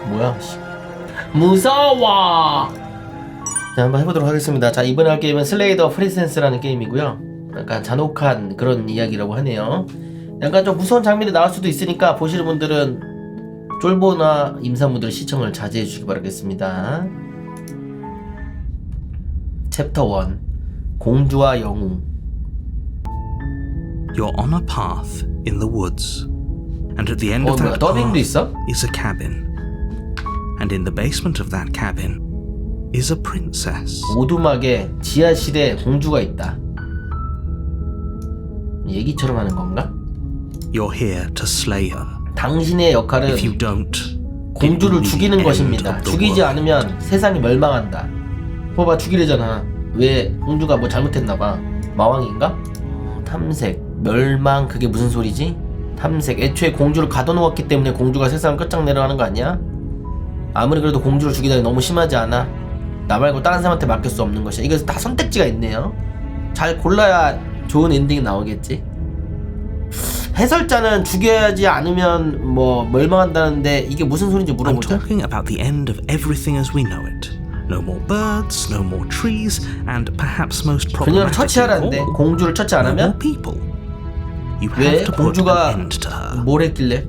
뭐야? 무서워. 자, 한번 해보도록 하겠습니다. 자, 이번에 할 게임은 슬레이 더 프린세스라는 게임이고요. 약간 잔혹한 그런 이야기라고 하네요. 약간 좀 무서운 장면이 나올 수도 있으니까 보시는 분들은 쫄보나 임산부들 시청을 자제해 주시기 바라겠습니다. 챕터 1 공주와 영웅. You're on a path in the woods, and at the end of that 더빙도 path 있어? is a cabin, and in the basement of that cabin is a princess. 오두막에 지하실에 공주가 있다. 얘기처럼 하는 건가? You're here to slay her. 당신의 역할은 If you don't, 공주를 죽이는 것입니다. 죽이지 않으면 세상이 멸망한다. 봐봐, 죽이려잖아. 왜? 공주가 뭐 잘못했나봐. 마왕인가? 탐색, 멸망, 그게 무슨 소리지? 탐색, 애초에 공주를 가둬놓았기 때문에 공주가 세상을 끝장내려가는 거 아니야? 아무리 그래도 공주를 죽이다니 너무 심하지 않아? 나 말고 다른 사람한테 맡길 수 없는 것이야. 이거 다 선택지가 있네요. 잘 골라야 좋은 엔딩이 나오겠지? 해설자는 죽여야지 않으면 뭐 멸망한다는데 이게 무슨 소린지 I'm 물어보자. talking about the end of everything as we know it. No more birds, no more trees, and perhaps most 그녀를 problematically 처치하라는데 of all, 공주를 처치 안 no more 하면? people. You 왜? have to put an 공주가 end to her. 뭘 했길래?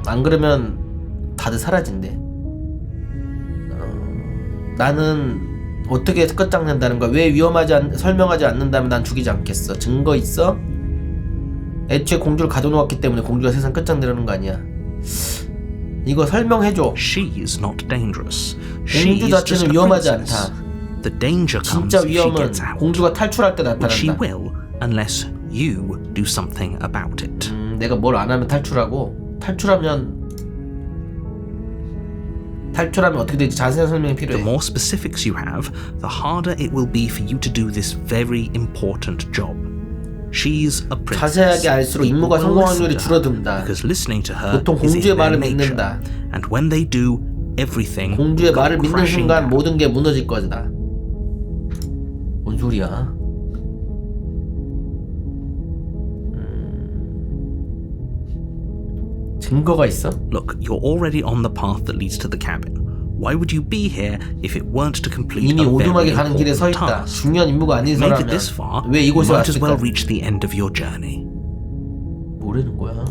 안 그러면 다들 사라진대. 나는 어떻게 끝장낸다는 거야? 왜 설명하지 않는다면 난 죽이지 않겠어. 증거 있어? 애초에 공주를 가둬놓았기 때문에 공주가 세상 끝장내려는 거 아니야. 이거 설명해줘. She is not dangerous. 공주 자체는 위험하지 않다. The danger comes 진짜 if she 위험은 gets out. 공주가 탈출할 때 Which she 나타난다. will unless you do something about it. 내가 뭘 안 하면 탈출하고, 탈출하면 어떻게 되지? 자세한 설명이 필요해. The more specifics you have, the harder it will be for you to do this very important job. She's a princess. 자세하게 알수록 임무가 People 성공 will 확률이 listen to her 줄어든다. Because listening to her 보통 is in 공주의 their 말을 nature. 믿는다. And when they do, everything 공주의 will 말을 go 믿는 crashing 순간 down. 모든 게 무너질 거다. 뭔 소리야? 증거가 있어? Look, you're already on the path that leads to the cabin. Why would you be here if it weren't to complete 이미 a 오두막에 very 가는 길에 서 important 있다. task? 중요한 임무가 아닌 Made 사람이면 it this far, 왜 you 이곳에 might as well 왔을까? reach the end of your journey. 뭐라는 거야?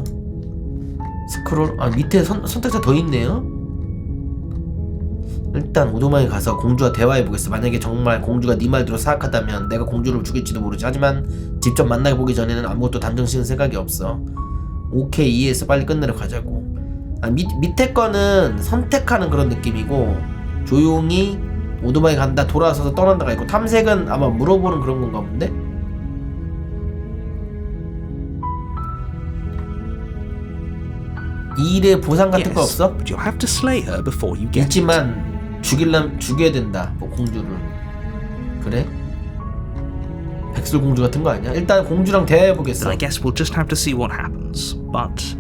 스크롤, 밑에 선택자 더 있네요? 일단 오두막에 가서 공주와 대화해보겠어. 만약에 정말 공주가 네 말대로 사악하다면 내가 공주를 죽일지도 모르지. 하지만 직접 만나보기 전에는 아무것도 단정짓는 생각이 없어. 오케이, 이해해서 빨리 끝내러 가자고. 밑에 거는 선택하는 그런 느낌이고, 조용히 오두막에 간다, 돌아서서 떠난다가 있고, 탐색은 아마 물어보는 그런 건가 본데? 이 일에 보상 같은 거 Yes, 없어? but you'll have to slay her before you get it. 있지만 죽여야 된다. 뭐 공주를. 그래? 백설공주 같은 거 아니야? 일단 공주랑 Then 대화해보겠어. I guess we'll just have to see what happens. But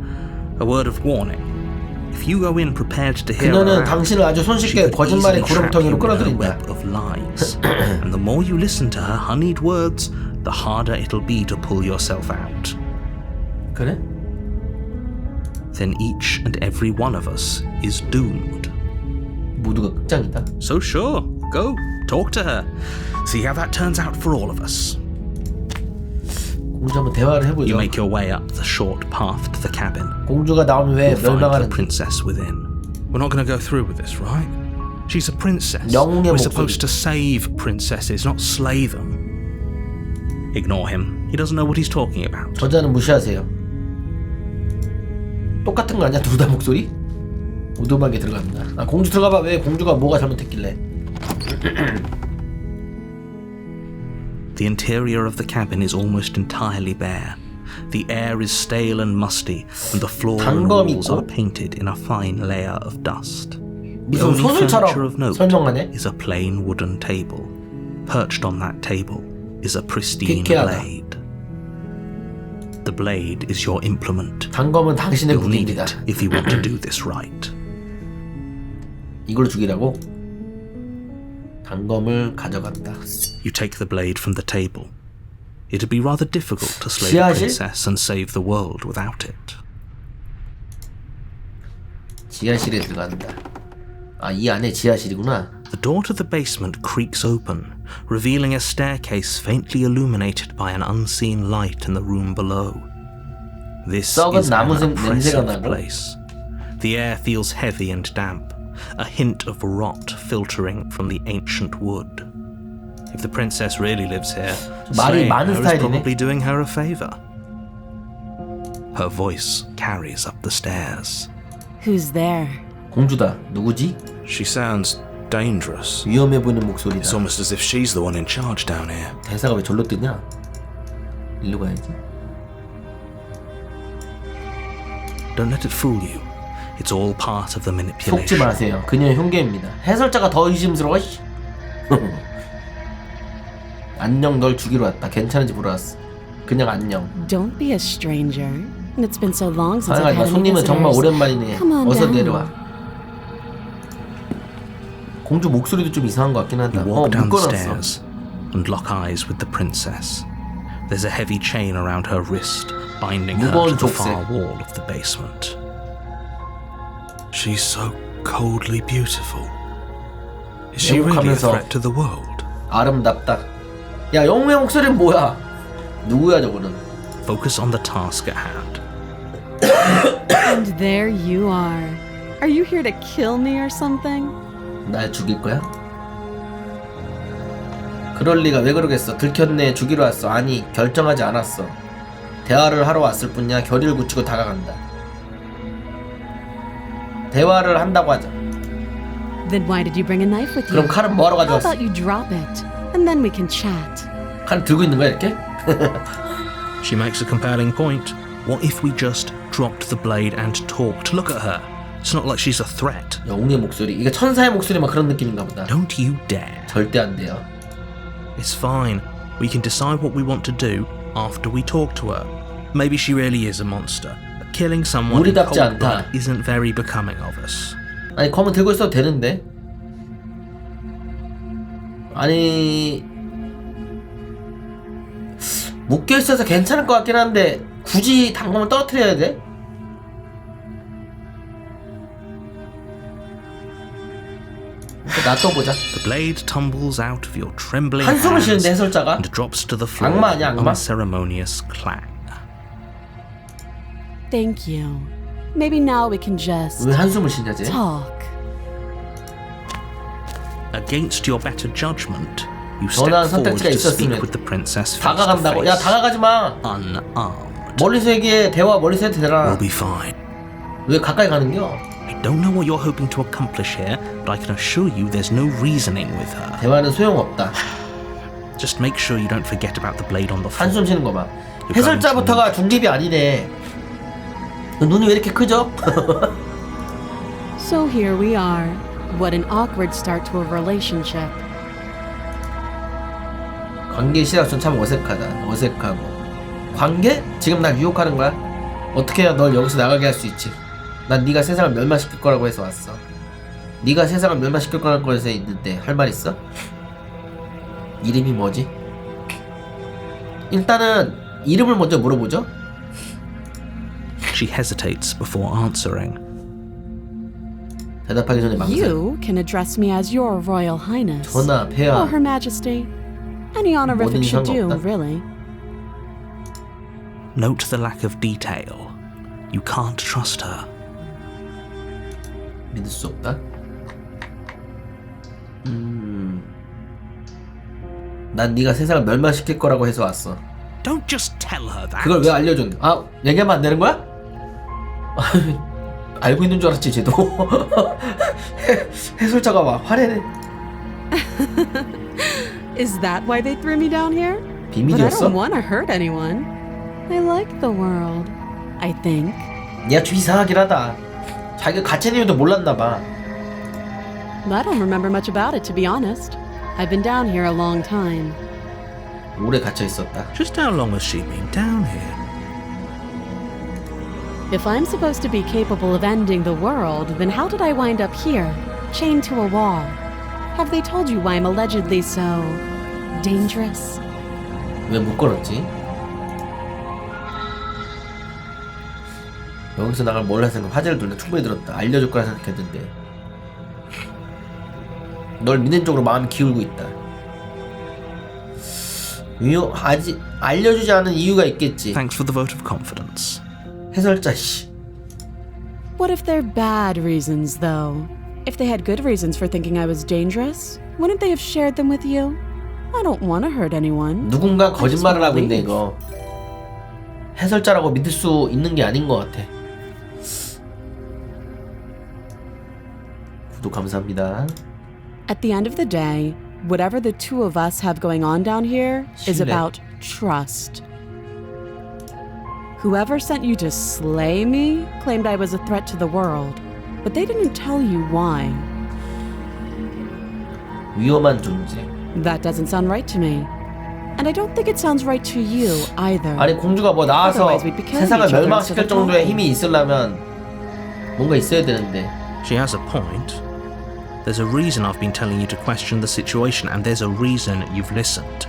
a word of warning. If you go in prepared to hear her 그녀는 out, 당신을 아주 she 손쉽게 could 거짓말의 easily trap 구렁텅이로 you in her 끌어들인다. web of lies. And the more you listen to her honeyed words, the harder it'll be to pull yourself out. 그래? Then each and every one of us is doomed. 모두가 끝장이다. So sure, go, talk to her. See how that turns out for all of us. 공주 한번 대화를 해보죠. You make your way up the short path to the cabin. 공주가 나오면 왜 You'll find the 멸망하는지. princess within. We're not going to go through with this, right? She's a princess. 영웅의 We're 목소리. supposed to save princesses, not slay them. Ignore him. He doesn't know what he's talking about. 저자는 무시하세요. 똑같은 거 아니야? 둘 다 목소리? 오두막에 들어갑니다. 공주 들어가봐. 왜? 공주가 뭐가 잘못했길래? The interior of the cabin is almost entirely bare. The air is stale and musty, and the floor and walls are painted in a fine layer of dust. The 무슨 only furniture 소설처럼 of note 설명하네? is a plain wooden table. Perched on that table is a pristine 피케하다. blade. The blade is your implement. 단검은 당신의 You'll need 무기입니다. it if you want to do this right. 이걸로 죽이라고? 단검을 가져간다. You take the blade from the table. It'd be rather difficult to slay the 지하실? princess and save the world without it. 지하실에 들어간다. 아, 이 안에 지하실이구나. The door to the basement creaks open, revealing a staircase faintly illuminated by an unseen light in the room below. This 썩은 is an 나무 냄새가 oppressive 나고. place. The air feels heavy and damp, a hint of rot filtering from the ancient wood. If the princess really lives here, 말이 staying 많은 here is 스타일이네. probably doing her a favor. Her voice carries up the stairs. Who's there? 공주다. 누구지? She sounds dangerous. 위험해 보이는 목소리다. It's almost as if she's the one in charge down here. 대사가 왜 절로 뜨냐? 일로 가야지. Don't let it fool you. It's all part of the 속지 manipulation. 마세요. 그녀의 흉계입니다. 해설자가 더 의심스러워. 씨. 안녕, 널 죽이러 왔다. 괜찮은지 물어봤어. 그냥 안녕. Don't be a stranger. It's been so long since I've 사랑하지 마. had any 손님은 정말 visitors. 오랜만이네. Come on 어서 down. 내려와. 공주 목소리도 좀 이상한 것 같긴 하다. You walk down the 묶어놨어. stairs and lock eyes with the princess. There's a heavy chain around her wrist, binding her 무거운 to the 족쇄. far wall of the basement. She's so coldly beautiful. Is she really a 행복하면서 threat to the world? 아름답다. 야, 영웅의 목소리는 뭐야? 누구야 저거는? Focus on the task at hand. And there you are. Are you here to kill me or something? 날 죽일 거야? 그럴 리가. 왜 그러겠어. 들켰네. 죽이러 왔어. 아니, 결정하지 않았어. 대화를 하러 왔을 뿐이야. 결의를 굳히고 다가간다. 대화를 한다고 하자. Then why did you bring a knife with 그럼 you? 칼은 뭐하러 How 가져왔어? about you drop it, and then we can chat. 칼 들고 있는 거야 이렇게? She makes a compelling point. What if we just dropped the blade and talked? Look at her. It's not like she's a threat. 영웅의 목소리. 이게 천사의 목소리 막 그런 느낌인가 보다. Don't you dare. 절대 안 돼요. It's fine. We can decide what we want to do after we talk to her. Maybe she really is a monster. But killing someone in 우리답지 cold 않다. blood isn't very becoming of us. 아니, 검은 들고 있어도 되는데. 아니, 묶여 있어서 괜찮을 것 같긴 한데 굳이 단검을 떨어뜨려야 돼? 놔둬보자. The blade tumbles out of your trembling 한숨을 hands 쉬는데 해설자가? and drops to the floor 악마 with 아니야, an 악마? unceremonious clang. Thank you. Maybe now we can just 왜 한숨을 쉬냐 쟤? talk. Against your better judgment, you step 전화한 forward 선택지가 to speak 있었으면 with the princess face to 다가간다고. 야, face. 다가가지 마. Unarmed. 멀리서 얘기해. 대화 멀리서 해도 되라. We'll be fine. 왜 가까이 가는겨? I don't know what you're hoping to accomplish here, but I can assure you there's no reasoning with her. 대화는 소용없다. Just make sure you don't forget about the blade on the floor. 한숨 쉬는 거 봐. 해설자부터가 중립이 아니네. 눈이 왜 이렇게 크죠? So here we are. What an awkward start to a relationship. 관계 시작은 참 어색하다. 어색하고. 관계? 지금 날 유혹하는 거야? 어떻게 해야 널 여기서 나가게 할 수 있지? 난 네가 세상을 멸망시킬 거라고 해서 왔어. 네가 세상을 멸망시킬 거라고 해서 있는데 할 말 있어? 이름이 뭐지? 일단은 이름을 먼저 물어보죠. She hesitates before answering. 대답하기 전에 망설. You can address me as Your Royal Highness. 전하, Or 폐하. Her Majesty. Any honorific 뭐든 should do, 상관없다. really. Note the lack of detail. You can't trust her. 믿을 수 없다. 난 네가 세상을 멸망시킬 거라고 해서 왔어. Don't just tell her that. 그걸 왜 알려줬는데? 아, 얘기하면 안 되는 거야? 알고 있는 줄 알았지, 쟤도. 해설자가 막 화내네. Is that why they threw me down here? But I 비밀이었어? don't want to hurt anyone. I like the world, I think. 얘가 좀 이상하긴 하다. 자기가 갇힌 이유도 몰랐나 봐. I don't remember much about it, to be honest. I've been down here a long time. 오래 갇혀 있었다. Just how long has she been down here? If I'm supposed to be capable of ending the world, then how did I wind up here, chained to a wall? Have they told you why I'm allegedly so dangerous? 왜 묶어놨지? 여기서 나갈 몰라 생각. 화제를 돌려 충분히 들었다. 알려줄 거라 생각했는데 널 믿는 쪽으로 마음이 기울고 있다. 아직 알려주지 않은 이유가 있겠지. Thanks for the vote of confidence. 해설자 씨. What if they're bad reasons, though? If they had good reasons for thinking I was dangerous, wouldn't they have shared them with you? I don't want to hurt anyone. 누군가 거짓말을 하고 있는데 이거 해설자라고 믿을 수 있는 게 아닌 것 같아. 구독 감사합니다. At the end of the day, whatever the two of us have going on down here is 신뢰. about trust. Whoever sent you to slay me claimed I was a threat to the world, but they didn't tell you why. 위험한 존재. That doesn't sound right to me. And I don't think it sounds right to you either. 아니 공주가 뭐 나와서 Otherwise we'd be killing 세상을 each other 멸망시킬 instead of 정도의 talking. 힘이 있으려면 뭔가 있어야 되는데. She has a point. There's a reason I've been telling you to question the situation, and there's a reason you've listened.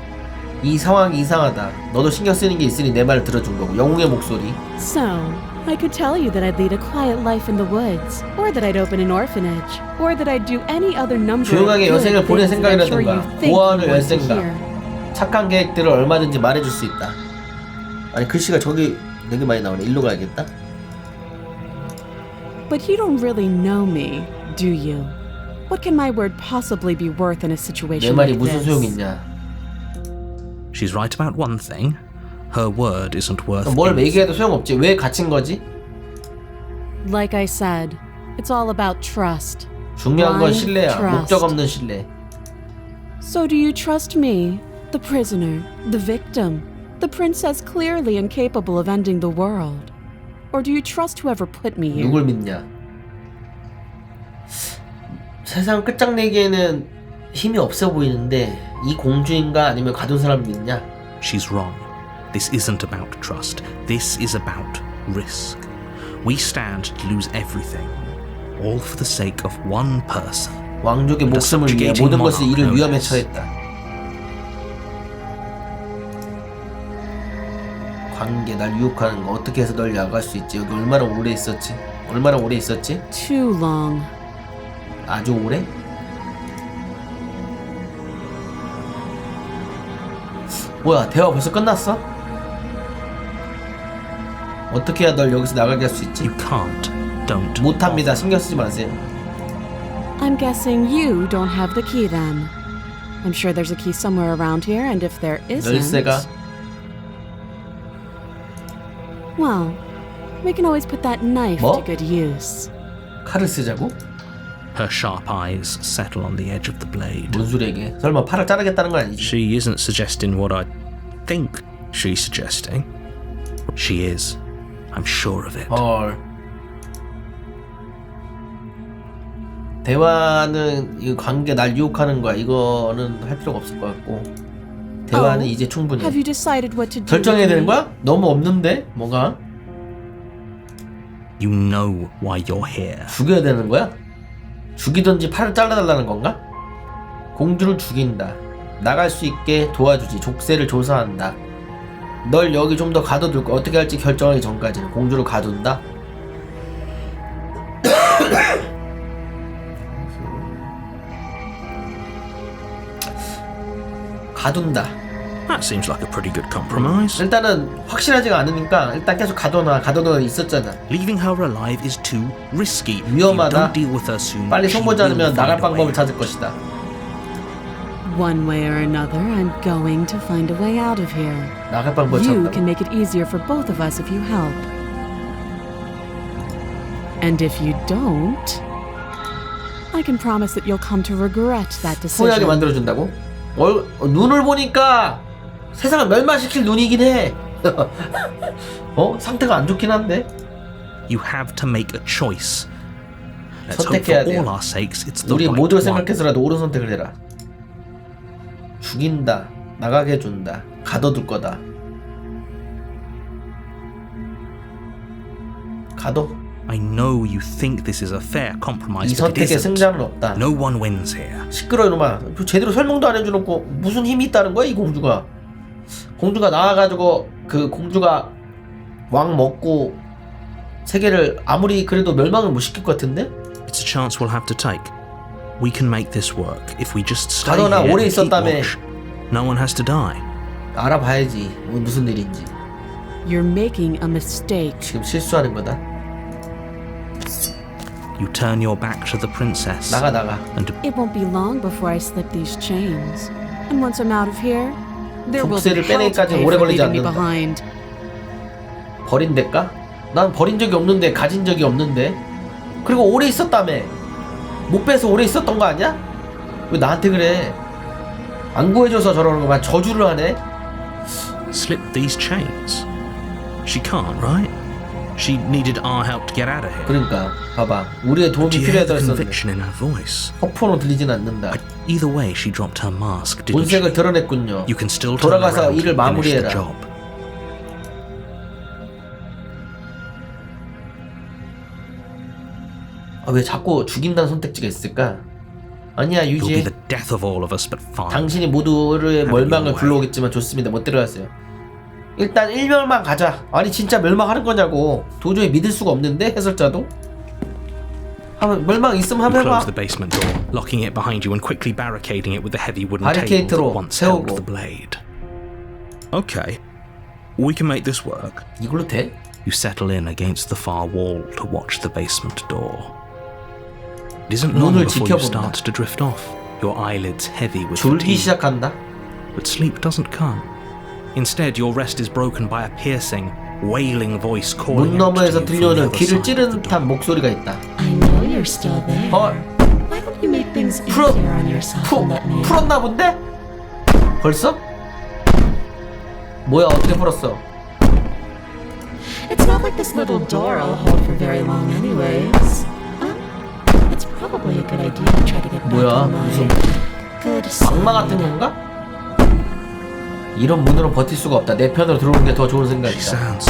이 상황이 이상하다. 너도 신경 쓰는 게 있으니 내 말을 들어준 거고. 영웅의 목소리. So, I could tell you that I'd lead a quiet life in the woods, or that I'd open an orphanage, or that I'd do any other number of 조용하게 good 여생을 보낼 things that I'm sure you 생각이라든가 think you 보안을 열 want to 생각 hear. 착한 계획들을 얼마든지 말해줄 수 있다. 아니 글씨가 저기 되게 많이 나오네. 일로 가야겠다. But you don't really know me, do you? What can my word possibly be worth in a 내 situation 말이 like 무슨 this? 소용이 있냐. She's right about one thing. Her word isn't worth 뭘 anything. 얘기해도 소용없지. 왜 갇힌 거지? Like I said, it's all about trust. 중요한 건 Blind 신뢰야. trust. 목적 없는 신뢰. So do you trust me, the prisoner, the victim, the princess clearly incapable of ending the world? Or do you trust whoever put me here? 누굴 믿냐? 세상 끝장내기에는 힘이 없어 보이는데 이 공주인가 아니면 가둔 사람 믿냐? She's wrong. This isn't about trust. This is about risk. We stand to lose everything, all for the sake of one person. 왕족의 목숨을 위해 subjugating 모든 것을 잃을 monarch 위험에 knows. 처했다. 관계, 날 유혹하는 거 어떻게 해서 널 야구할 수 있지? 여기 얼마나 오래 있었지? 얼마나 오래 있었지? Too long. 아주 오래? 뭐야, 대화 벌써 끝났어? 어떻게 해야 널 여기서 나가게 할 수 있지? You can't. Don't. 못합니다. 신경 쓰지 마세요. I'm guessing you don't have the key then. I'm sure there's a key somewhere around here, and if there isn't, 열쇠가 well, we can always put that knife 뭐? to good use. 칼을 쓰자고? Her sharp eyes settle on the edge of the blade. 뭔 소리야 이게? 설마 팔을 자르겠다는 건 아니지? She isn't suggesting what I think she's suggesting. She is. I'm sure of it. 헐. 대화는 이 관계 날 유혹하는 거야. 이거는 할 필요가 없을 것 같고. 대화는 Oh, 이제 충분해. Have you decided what to do? 결정해야 with 되는 me? 거야? 너무 없는데? 뭐가? You know why you're here. 죽여야 되는 거야? 죽이든지 팔을 잘라달라는 건가? 공주를 죽인다. 나갈 수 있게 도와주지. 족쇄를 조사한다. 널 여기 좀 더 가둬둘 거. 어떻게 할지 결정하기 전까지는 공주를 가둔다. 가둔다. That seems like a pretty good compromise. 일단은 확실하지가 않으니까 일단 계속 가둬놔 있었잖아. Leaving her alive is too risky. If you 위험하다. don't deal with her soon, 빨리 she 손보지 will 않으면 find 나갈 a way 방법을 out. 찾을 것이다. One way or another, I'm going to find a way out of here. 나갈 방법을 You 찾는다고. can make it easier for both of us if you help. And if you don't, I can promise that you'll come to regret that 후회하게 decision. 만들어준다고? 눈을 보니까 세상을 멸망시킬 눈이긴 해. 상태가 안 좋긴 한데. You have to make a choice. Let's hope 선택해야 for 돼요. all our sakes it's the 우리 right 모두를 one. 생각해서라도 옳은 선택을 해라. 죽인다. 나가게 해준다. 가둬둘 거다. 가둬. I know you think this is a fair compromise, 이 but it 선택에 isn't. 승자는 없다. No one wins here. 시끄러 이놈아. 제대로 설명도 안 해줘놓고 무슨 힘이 있다는 거야 이 공주가. 공주가 나와가지고 그 공주가 왕 먹고 세계를 아무리 그래도 멸망을 못 시킬 것 같은데? It's a chance we'll have to take. We can make this work if we just stay 가더나 here 오래 and keep 있었다며. watch. No one has to die. 알아봐야지 무슨 일인지. You're making a mistake. 지금 실수하는 거다. You turn your back to the princess. 나가. And It won't be long before I slip these chains. And once I'm out of here, there will be 족쇄를 hell to 빼내기까지 pay 오래 for 걸리지 leaving me 않는다. behind. 버린댔까? 난 버린 적이 없는데 가진 적이 없는데. 그리고 오래 있었다며. 못 빼서 오래 있었던 거 아니야? 왜 나한테 그래? 안 구해줘서 저러는 거만 저주를 하네. slip these chains. She can't, right? She needed our help to get out of here. 그러니까 봐봐 우리의 도움이 Do you hear the 필요하다 했었는데 conviction in her voice? 허포로 들리진 않는다. Either way, she dropped her mask, didn't she? 본색을 드러냈군요. You can still turn 돌아가서 around 일을 and finish the 마무리해라. job. 왜 자꾸 죽인다는 선택지가 있을까? 아니야 It will be 유지해. the death of all of us, but fine. 당신이 모두의 멸망을 불러오겠지만 좋습니다. 못 들어갔어요. 일단 1멸망 가자. 아니 진짜 멸망하는 거냐고. 도저히 믿을 수가 없는데 해설자도. 한번 멸망 있으면 You 한번 해봐. close the basement door, locking it behind you and quickly barricading it with the heavy wooden table 바리케이트로 that once held 세우고. the blade. Okay, we can make this work. 이걸로 돼? You settle in against the far wall to watch the basement door. It isn't long 눈을 before you 지켜본다. start to drift off, your eyelids heavy with 졸기 fatigue. 시작한다. But sleep doesn't come. Instead, your rest is broken by a piercing, wailing voice 문 calling out to 너머에서 you from the 들려오는 other 귀를 side of the 찌르는 door. 듯한 목소리가 있다. I know you're still there. 헐, Why don't you make things 풀어, easier on yourself and let me in? 풀었나 본데? 벌써? 뭐야 어떻게 풀었어? It's not like this little door I'll hold for very long anyways. It's probably a good idea to try to get back 뭐야 on my 무슨 good side. 악마 같은 건가? 이런 문으로 버틸 수가 없다. 내 편으로 들어오는 게 더 좋은 She 생각이다. sounds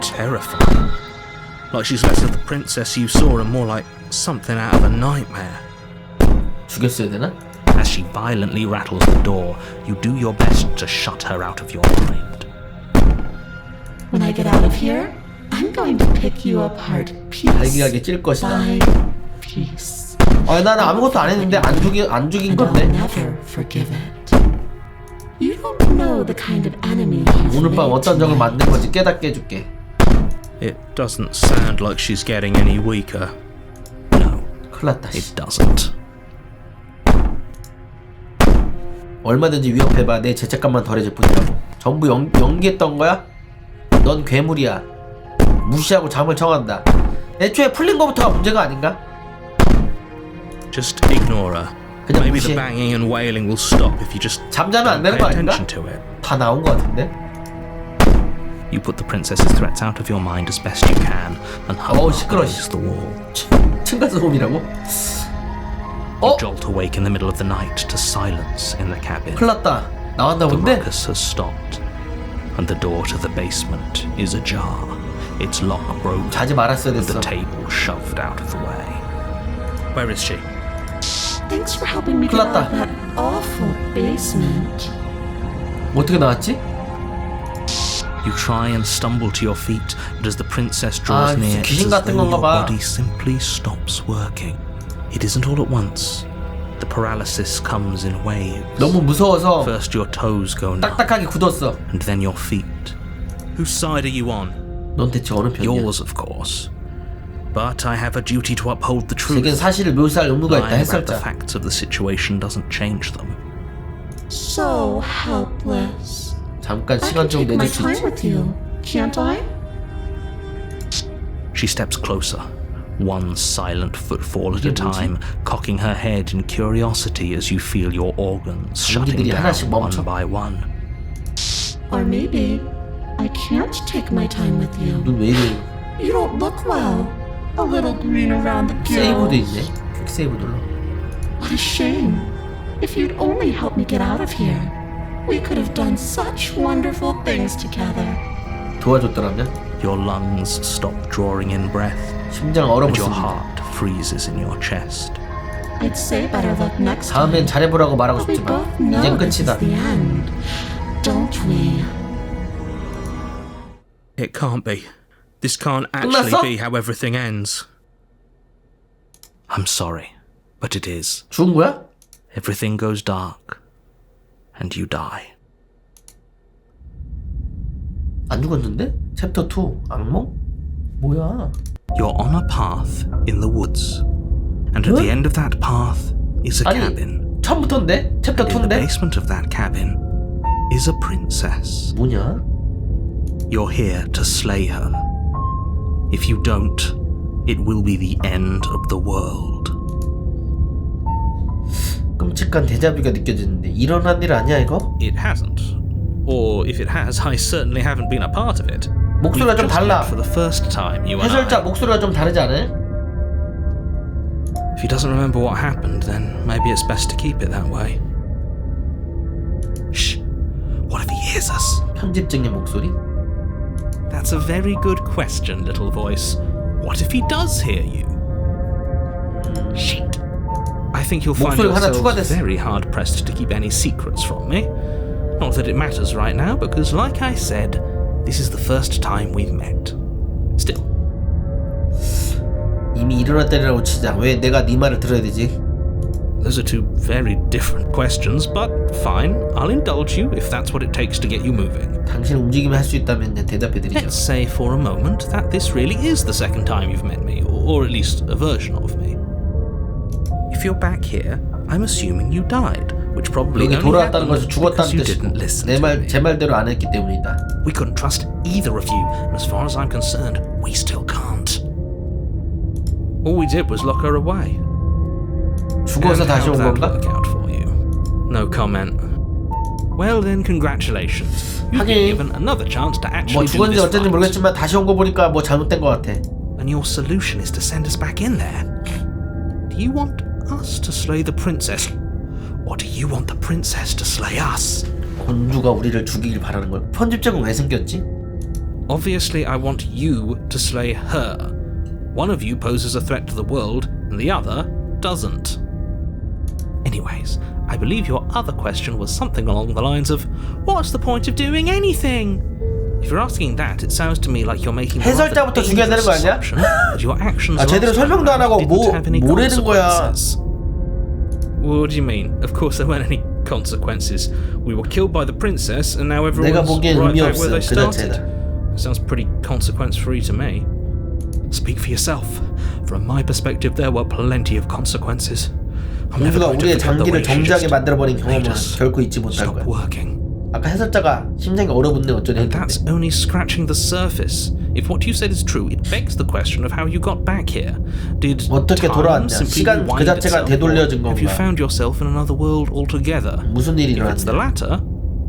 terrifying. Like she's less of the princess you saw and more like something out of a nightmare. 죽였어야 되나? As she violently rattles the door, you do your best to shut her out of your mind. When I get out of here, I'm going to pick you apart piece 갈기갈기 찔 것이다. by piece. 나는 아무것도 안 했는데 안 죽인 And I'll 건데. never forgive it. You don't know the kind of enemy you've 오늘 밤 made 어떤 적을 tonight. 만든 건지 깨닫게 해줄게. It doesn't sound like she's getting any weaker. No, 큰일 났다. 씨. it doesn't. 얼마든지 위협해봐. 내 죄책감만 덜해질 뿐이라고. 전부 연기했던 거야? 넌 괴물이야. 무시하고 잠을 청한다. 애초에 풀린 거부터가 문제가 아닌가? Just ignore her. 그냥 Maybe the 무시해. banging and wailing will stop if you just 잠자면 안 되는 pay 거 아닌가? attention to it. 다 나온 거 같은데? You put the princess's threats out of your mind as best you can and huddle up 시끄러워. against the wall. 층간소음이라고? You jolt awake in the middle of the night to silence in the cabin. 큰일 났다. 나왔나 The 본데? ruckus has stopped, and the door to the basement is ajar. Its lock broken, 자지 말았어야 and 됐어. the table shoved out of the way. Where is she? Thanks for helping me get out of that awful basement. 어떻게 나왔지? You try and stumble to your feet, but as the princess draws 아, near, 귀신 it's as 같은 though 건가 your 봐. body simply stops working. It isn't all at once. The paralysis comes in waves. 너무 무서워서 First your toes go numb, 딱딱하게 굳었어. and then your feet. Whose side are you on? 넌 대체 어느 편이야? Yours, of course. But I have a duty to uphold the truth. 세계는 사실을 묘사할 의무가 있다. Lying about the 해설자. facts of the situation doesn't change them. So helpless. 잠깐 I 시간 can 좀 take my 내줄 수 time 있지. with you, can't I? She steps closer, one silent footfall at a time, cocking her head in curiosity as you feel your organs shutting 공기들이 down 하나씩 one 멈춰. by one. Or maybe I can't take my time with you. 눈 왜 이래? You don't look well. A little green around the 세이브도 gills. 있네. 퀵 세이브 눌러. What a shame. If you'd only helped me get out of here, we could have done such wonderful things together. 도와줬더라면 Your lungs stop drawing in breath, 심장 and your 얼어붙습니다. heart freezes in your chest. I'd say better luck next time. 다음엔 잘해보라고 말하고 But we 싶지만 both know 이젠 this is 끝이다. the end, don't we? It can't be. This can't actually 끝났어? be how everything ends. I'm sorry, but it is. 죽은 거야? Everything goes dark, and you die. 안 죽었는데? 챕터 2 악몽? 뭐야? You're on a path in the woods, and at the end of that path is a 아니 cabin. 처음부터인데? 챕터 And in the 2인데? basement of that cabin is a princess. 뭐냐? You're here to slay her. If you don't, it will be the end of the world. 끔찍한 데자뷰가 느껴지는데 일어난 일 아니야 이거? It hasn't. Or if it has, I certainly haven't been a part of it. 목소리가 좀 달라. For the first time, you and 해설자 I. 목소리가 좀 다르지 않아요? If he doesn't remember what happened, then maybe it's best to keep it that way. Shh. What if he hears us? 편집증의 목소리? That's a very good question, little voice. What if he does hear you? Shit. I think you'll find 목소리가 하나 yourself 추가됐어. very hard pressed to keep any secrets from me. Not that it matters right now, because like I said, this is the first time we've met. Still. 이미 일어났다라고 치자. 왜 내가 네 말을 들어야 되지? Those are two very different questions, but fine. I'll indulge you if that's what it takes to get you moving. 당신 움직이면 할 수 있다면 대답해드리죠. Let's say for a moment that this really is the second time you've met me, or at least a version of me. If you're back here, I'm assuming you died, which probably 여기 only 돌아왔다는 happened 것은 because 죽었다는 you 뜻이고 didn't listen to me. 제 말대로 안 했기 때문이다. We couldn't trust either of you, and as far as I'm concerned, we still can't. All we did was lock her away. 죽어서 And 다시 how'd 온 that 건가? work out for you? No comment. Well then, congratulations. You've been 하긴 given another chance to 뭐 actually do 죽었는지 this 어쩐지 right. 모르겠지만 다시 온 거 보니까 뭐 잘못된 거 같아. And your solution is to send us back in there. Do you want us to slay the princess, or do you want the princess to slay us? 공주가 우리를 죽이길 바라는 걸. 편집적은 왜 생겼지? Obviously, I want you to slay her. One of you poses a threat to the world, and the other doesn't. Anyways, I believe your other question was something along the lines of, what's the point of doing anything? If you're asking that, it sounds to me like you're making the rather 해설자부터 죽여야 되는 dangerous 거 아니야? assumption that your actions 아, 제대로 last time 설명도 안 하고 round didn't have any 뭐라는 거야? consequences. What do you mean? Of course there weren't any consequences. We were killed by the princess, and now 내가 everyone's 보기엔 right 의미 back 없어, where they 그 started. 자체가. Sounds pretty consequence-free to me. Speak for yourself. From my perspective, there were plenty of consequences. I'm never 공주가 going to 우리의 forget the way 장기를 she 정지하게 just 만들어버린 made 경험은 us 결코 잊지 못할 stop 거야. working. 아까 해설자가 심장이 얼어붙네 어쩌네 And 했는데 that's only scratching the surface. If what you said is true, it begs the question of how you got back here. Did 어떻게 time 돌아왔냐? simply 시간 그 rewind 자체가 itself, 되돌려진 or have you 건가? found yourself in another world altogether? 무슨 일이 If it's the 일어났냐? latter,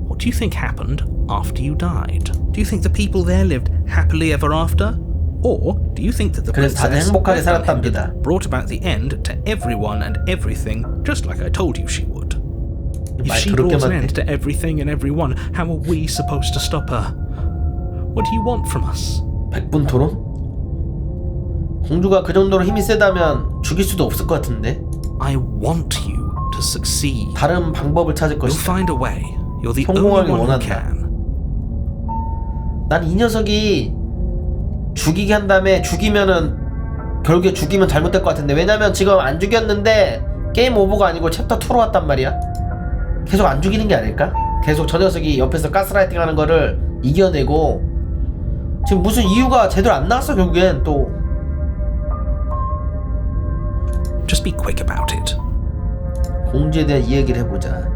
what do you think happened after you died? Do you think the people there lived happily ever after? Or do you think that the 그래서 다들 princess 행복하게 left 살았답니다. brought about the end to everyone and everything, just like I told you she would? If 말 she 더럽게 brought an 많네. end to everything and everyone, how are we supposed to stop her? What do you want from us? 100분 토론? 공주가 그 정도로 힘이 세다면 죽일 수도 없을 것 같은데 I want you to succeed. 다른 방법을 찾을 You'll 것이다. find a way. You're the 성공하길 only one who 원한다. can. 난 이 녀석이 죽이게 한 다음에 죽이면은 결국에 죽이면 잘못될 것 같은데 왜냐면 지금 안 죽였는데 게임 오버가 아니고 챕터 2로 왔단 말이야. 계속 안 죽이는 게 아닐까? 계속 저 녀석이 옆에서 가스라이팅 하는 거를 이겨내고 지금 무슨 이유가 제대로 안 나왔어 결국엔 또 Just be quick about it. 공주에 대한 이야기를 해보자.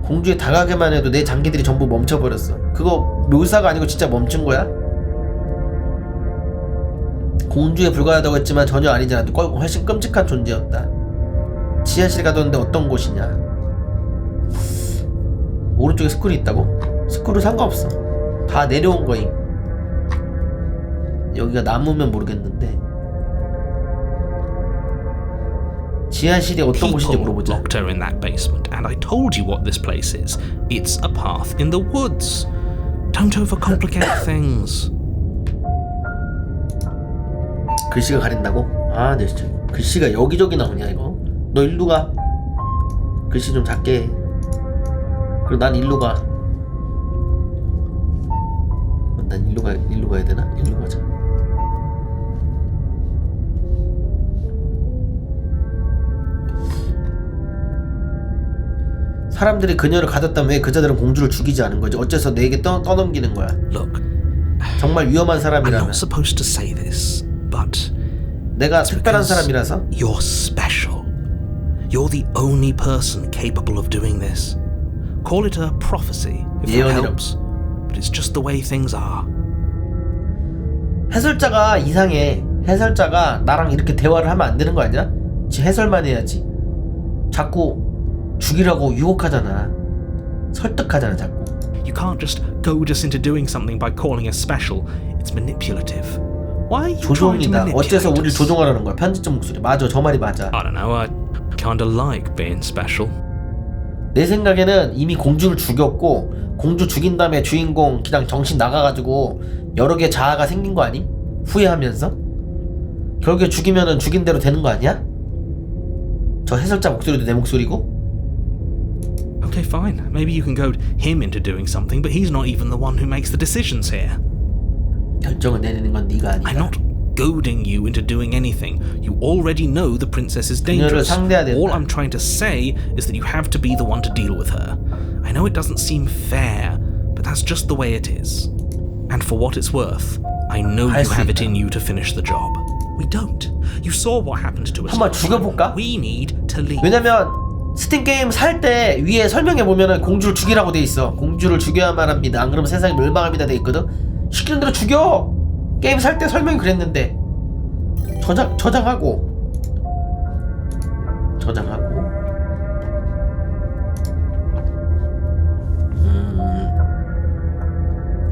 공주에 다가가기만 해도 내 장기들이 전부 멈춰버렸어. 그거 묘사가 아니고 진짜 멈춘 거야? 공주에 불과하다고 했지만 전혀 아니잖아. 훨씬 끔찍한 존재였다. 지하실에 가뒀는데 어떤 곳이냐? 오른쪽에 스쿨이 있다고? 스쿨은 상관없어. 다 내려온 거임. 여기가 나무면 모르겠는데 지하실이 어떤 곳인지 People 물어보자. locked her in that basement, and I told you what this place is. It's a path in the woods. Don't overcomplicate things. 글씨가 가린다고? 아, 네, 진짜. 글씨가 여기저기 나오냐 이거? 너 일로 가. 글씨 좀 작게 해. 그리고 난 일로 가. 난 일로 가야 되나? 일로 가자. 사람들이 그녀를 가뒀다면 왜 그자들은 공주를 죽이지 않은 거지? 어째서 내게 떠넘기는 거야? Look, 정말 위험한 I'm 사람이라면. not supposed to say this, but 내가 특별한 사람이라서? you're special. You're the only person capable of doing this. Call it a prophecy if that 예언이라. helps, but it's just the way things are. 해설자가 이상해. 해설자가 나랑 이렇게 대화를 하면 안 되는 거 아니야? 지 해설만 해야지. 자꾸 죽이라고 유혹하잖아. 설득하잖아 자꾸. You can't just goad us into doing something by calling us special. It's manipulative. Why are you trying to 조종이다. manipulate 어째서 우리를 us? 조종하라는 거야? 편집적 목소리. 맞아, 저 말이 맞아. I don't know. I kinda like being special. 내 생각에는 이미 공주를 죽였고 공주 죽인 다음에 주인공 그냥 정신 나가가지고 여러 개 자아가 생긴 거 아님? 후회하면서? 결국에 죽이면은 죽인 대로 되는 거 아니야? 저 해설자 목소리도 내 목소리고? Okay, fine. Maybe you can goad him into doing something, but he's not even the one who makes the decisions here. 결정을 내리는 건 네가 I'm 아니다. not goading you into doing anything. You already know the princess is 그녀를 dangerous. 상대해야 된다. All I'm trying to say is that you have to be the one to deal with her. I know it doesn't seem fair, but that's just the way it is. And for what it's worth, I know 할 you 수 have it 있다. in you to finish the job. We don't. You saw what happened to us. 한번 last time. 죽여볼까? We need to leave. 왜냐면 스팀 게임 살 때 위에 설명해 보면은 공주를 죽이라고 돼 있어. 공주를 죽여야만 합니다. 안 그러면 세상이 멸망합니다 돼 있거든. 시키는 대로 죽여. 게임 살 때 설명이 그랬는데 저장하고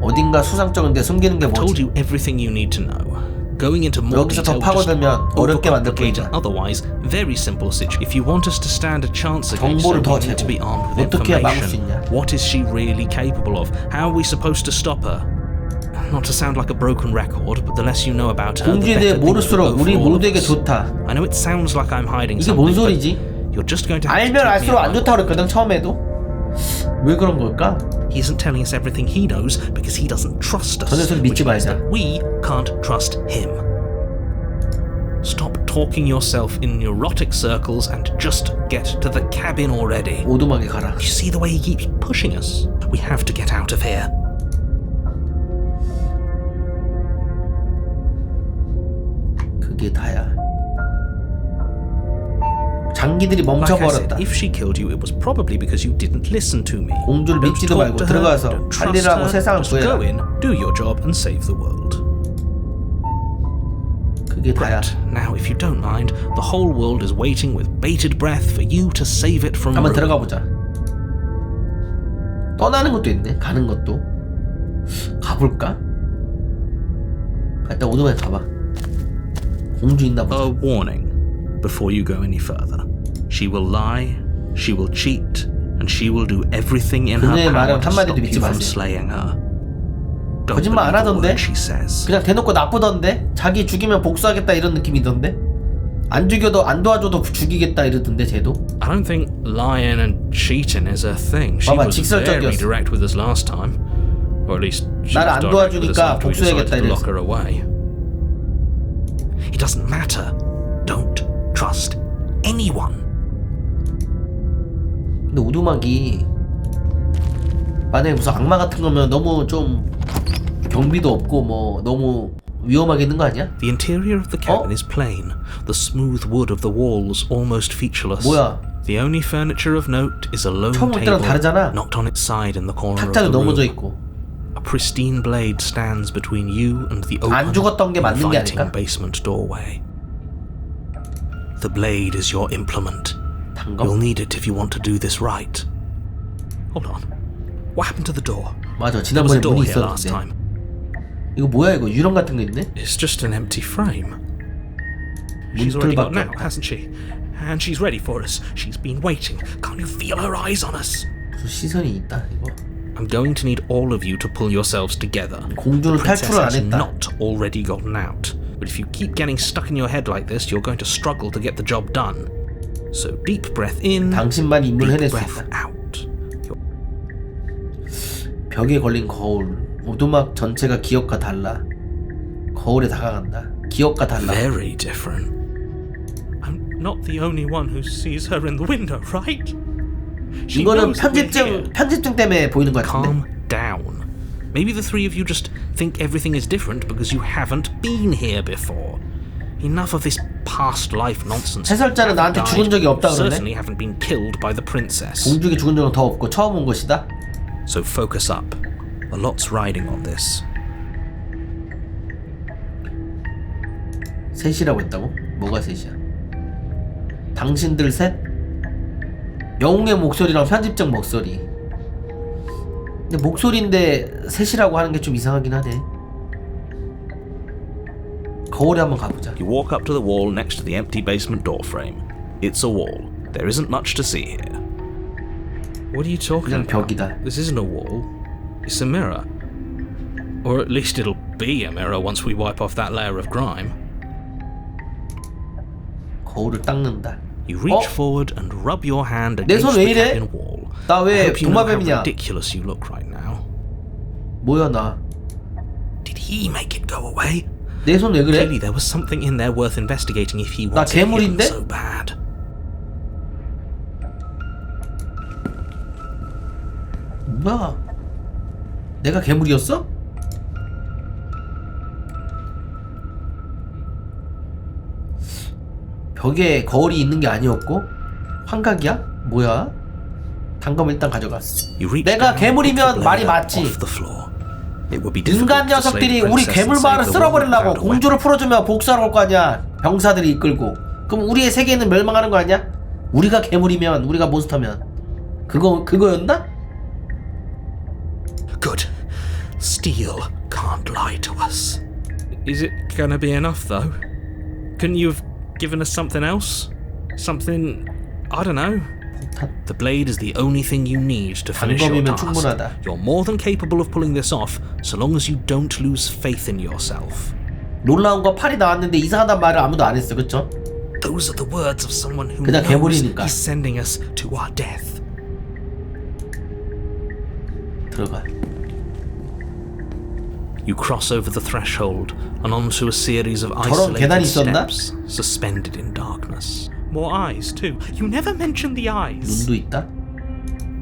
어딘가 수상쩍은데 숨기는 게 I told 뭐지? you everything you need to know. Going into more 여기서 더 detail just 파고들면 어렵게 만들 overcomplicates 뿐이다. an otherwise very simple situation. If you want us to stand a chance against her, 정보를 더 we need to be armed with 어떻게 해야 막을 수 information. 있냐? What is she really capable of? How are we supposed to stop her? Not to sound like a broken record, but the less you know about her, the 공주에 대해 better things will 모를수록 go 우리 for all of 모두에게 us. 좋다. I know it sounds like I'm hiding 이게 뭔 something, but 소리지? you're just going to have to 알면 take me 알수록 at 안 my 좋다고 그랬거든 처음에도. 왜 그런 걸까? He isn't telling us everything he knows because he doesn't trust us, 저 녀석 믿지 which means 말자. that we can't trust him. Stop talking yourself in neurotic circles and just get to the cabin already. 오두막에 가라. You see the way he keeps pushing us? We have to get out of here. 그게 다야. 장기들이 Like I said, 멈춰버렸다. if she killed you, it was probably because you didn't listen to me. 공주를 Don't 믿지도 talk 말고 to her, 들어가서 don't 할 trust 일을 하고 her, 세상을 just go 구해라. in, do your job, and save the world. 그게 다야. Right, now if you don't mind, the whole world is waiting with bated breath for you to save it from 한번 ruin. 들어가 보자. 떠나는 것도 있네. 가는 것도. 가볼까? 일단 오두막에 가봐. 공주 있나 보자. A warning before you go any further. She will lie, she will cheat, and she will do everything in her 그녀의 power 말은 to 한마디도 stop 믿지 you from 마세요. slaying her. Don't 거짓말 안 believe a 하던데? word she says. 그냥 대놓고 나쁘던데? 자기 죽이면 복수하겠다 이런 느낌이던데? 안 죽여도 안 도와줘도 죽이겠다 이러던데 쟤도? I don't think lying and cheating is a thing. She 봐봐, was 직설적이었어. very direct with us last time. Or at least she 나를 was 안 direct with us 도와주니까 after we decided 복수해야겠다 to lock 이랬어. her away. It doesn't matter. Don't trust anyone. 근데 오두막이 만약에 무슨 악마 같은 거면 너무 좀 경비도 없고 뭐 너무 위험하게 있는 거 아니야? The interior of the cabin is plain. The smooth wood of the walls almost featureless. 뭐야? The only furniture of note is a lone 처음 올 때랑 table 다르잖아. knocked on its side in the corner of 탁자도 the room. 넘어져 있고. A pristine blade stands between you and the open, 안 죽었던 게 맞는 게 inviting 아닐까? basement doorway. The blade is your implement. 단검? You'll need it if you want to do this right. Hold on. What happened to the door? 맞아, There was a 지난번에 door 문이 here last 있었는데. time. 이거 뭐야 이거 유령 같은 거 있네? It's just an empty frame. She's already got 문틀밖에 out, hasn't she? And she's ready for us. She's been waiting. Can't you feel her eyes on us? 무슨 시선이 있다 이거. I'm going to need all of you to pull yourselves together. 공주는 The princess 탈출을 안 has 했다. not already gotten out. But if you keep getting stuck in your head like this, you're going to struggle to get the job done. So deep breath in, 당신만 임무를 deep 해낼 수 breath 있다. out. 벽에 걸린 거울. 오두막 전체가 기억과 달라. 거울에 다가간다. 기억과 달라. Very different. I'm not the only one who sees her in the window, right? She 이거는 knows that we're here. 편집증 때문에 보이는 것 같은데. Calm down. Maybe the three of you just think everything is different because you haven't been here before. Enough of this past life nonsense. 해설자는 나한테 죽은 적이 없다 그러네. Certainly haven't been killed by the princess. 공주에게 죽은 적은 더 없고 처음 온 것이다. So focus up. A lot's riding on this. 셋이라고 했다고? 뭐가 셋이야? 당신들 셋? 영웅의 목소리랑 편집적 목소리. 근데 목소리인데 셋이라고 하는 게 좀 이상하긴 하네. 거울에 한번 가보자. You walk up to the wall next to the empty basement door frame. It's a wall. There isn't much to see here. What are you talking 그냥 about? 벽이다. This isn't a wall. It's a mirror. Or at least it'll be a mirror once we wipe off that layer of grime. 거울을 닦는다. You reach forward and rub your hand 내 against 손 왜 the 이래? cabin wall. 나 I 왜 hope you know how 도마뱀이냐? ridiculous you look right now. 뭐야 나? Did he make it go away? 내 손 왜 그래? Clearly there was something in there worth investigating if he 나 wanted it hidden 괴물인데? so bad. 뭐야? 내가 괴물이었어? 벽에 거울이 있는 게 아니었고 환각이야? 뭐야? 단검 일단 가져가. You reach 내가 down, 괴물이면 pick the 말이 blade 맞지. off the floor. It would be difficult 인간 to slay 녀석들이 the 우리 princess 괴물 and 마을을 save the world 쓸어버리려고 without a 공주를 weapon. 풀어주면 복수하러 올 거 아니야. 병사들이 이끌고. 그럼 우리의 세계는 멸망하는 거 아니야? 우리가 괴물이면, 우리가 몬스터면 그거였나? Good. Steel can't lie to us. Is it gonna be enough though? Couldn't you have given us something else? Something, I don't know. The blade is the only thing you need to finish your 단검이면 task. 충분하다. You're more than capable of pulling this off, so long as you don't lose faith in yourself. 놀라운 거 팔이 나왔는데 이상하단 말을 아무도 안 했어, 그쵸? Those are the words of someone who 그냥 knows 괴물이니까. he's sending us to our death. 들어가. You cross over the threshold and onto a series of 저런 계단이 isolated 있었나? steps, suspended in darkness. More eyes, too. You never mentioned the eyes. 눈도 있다?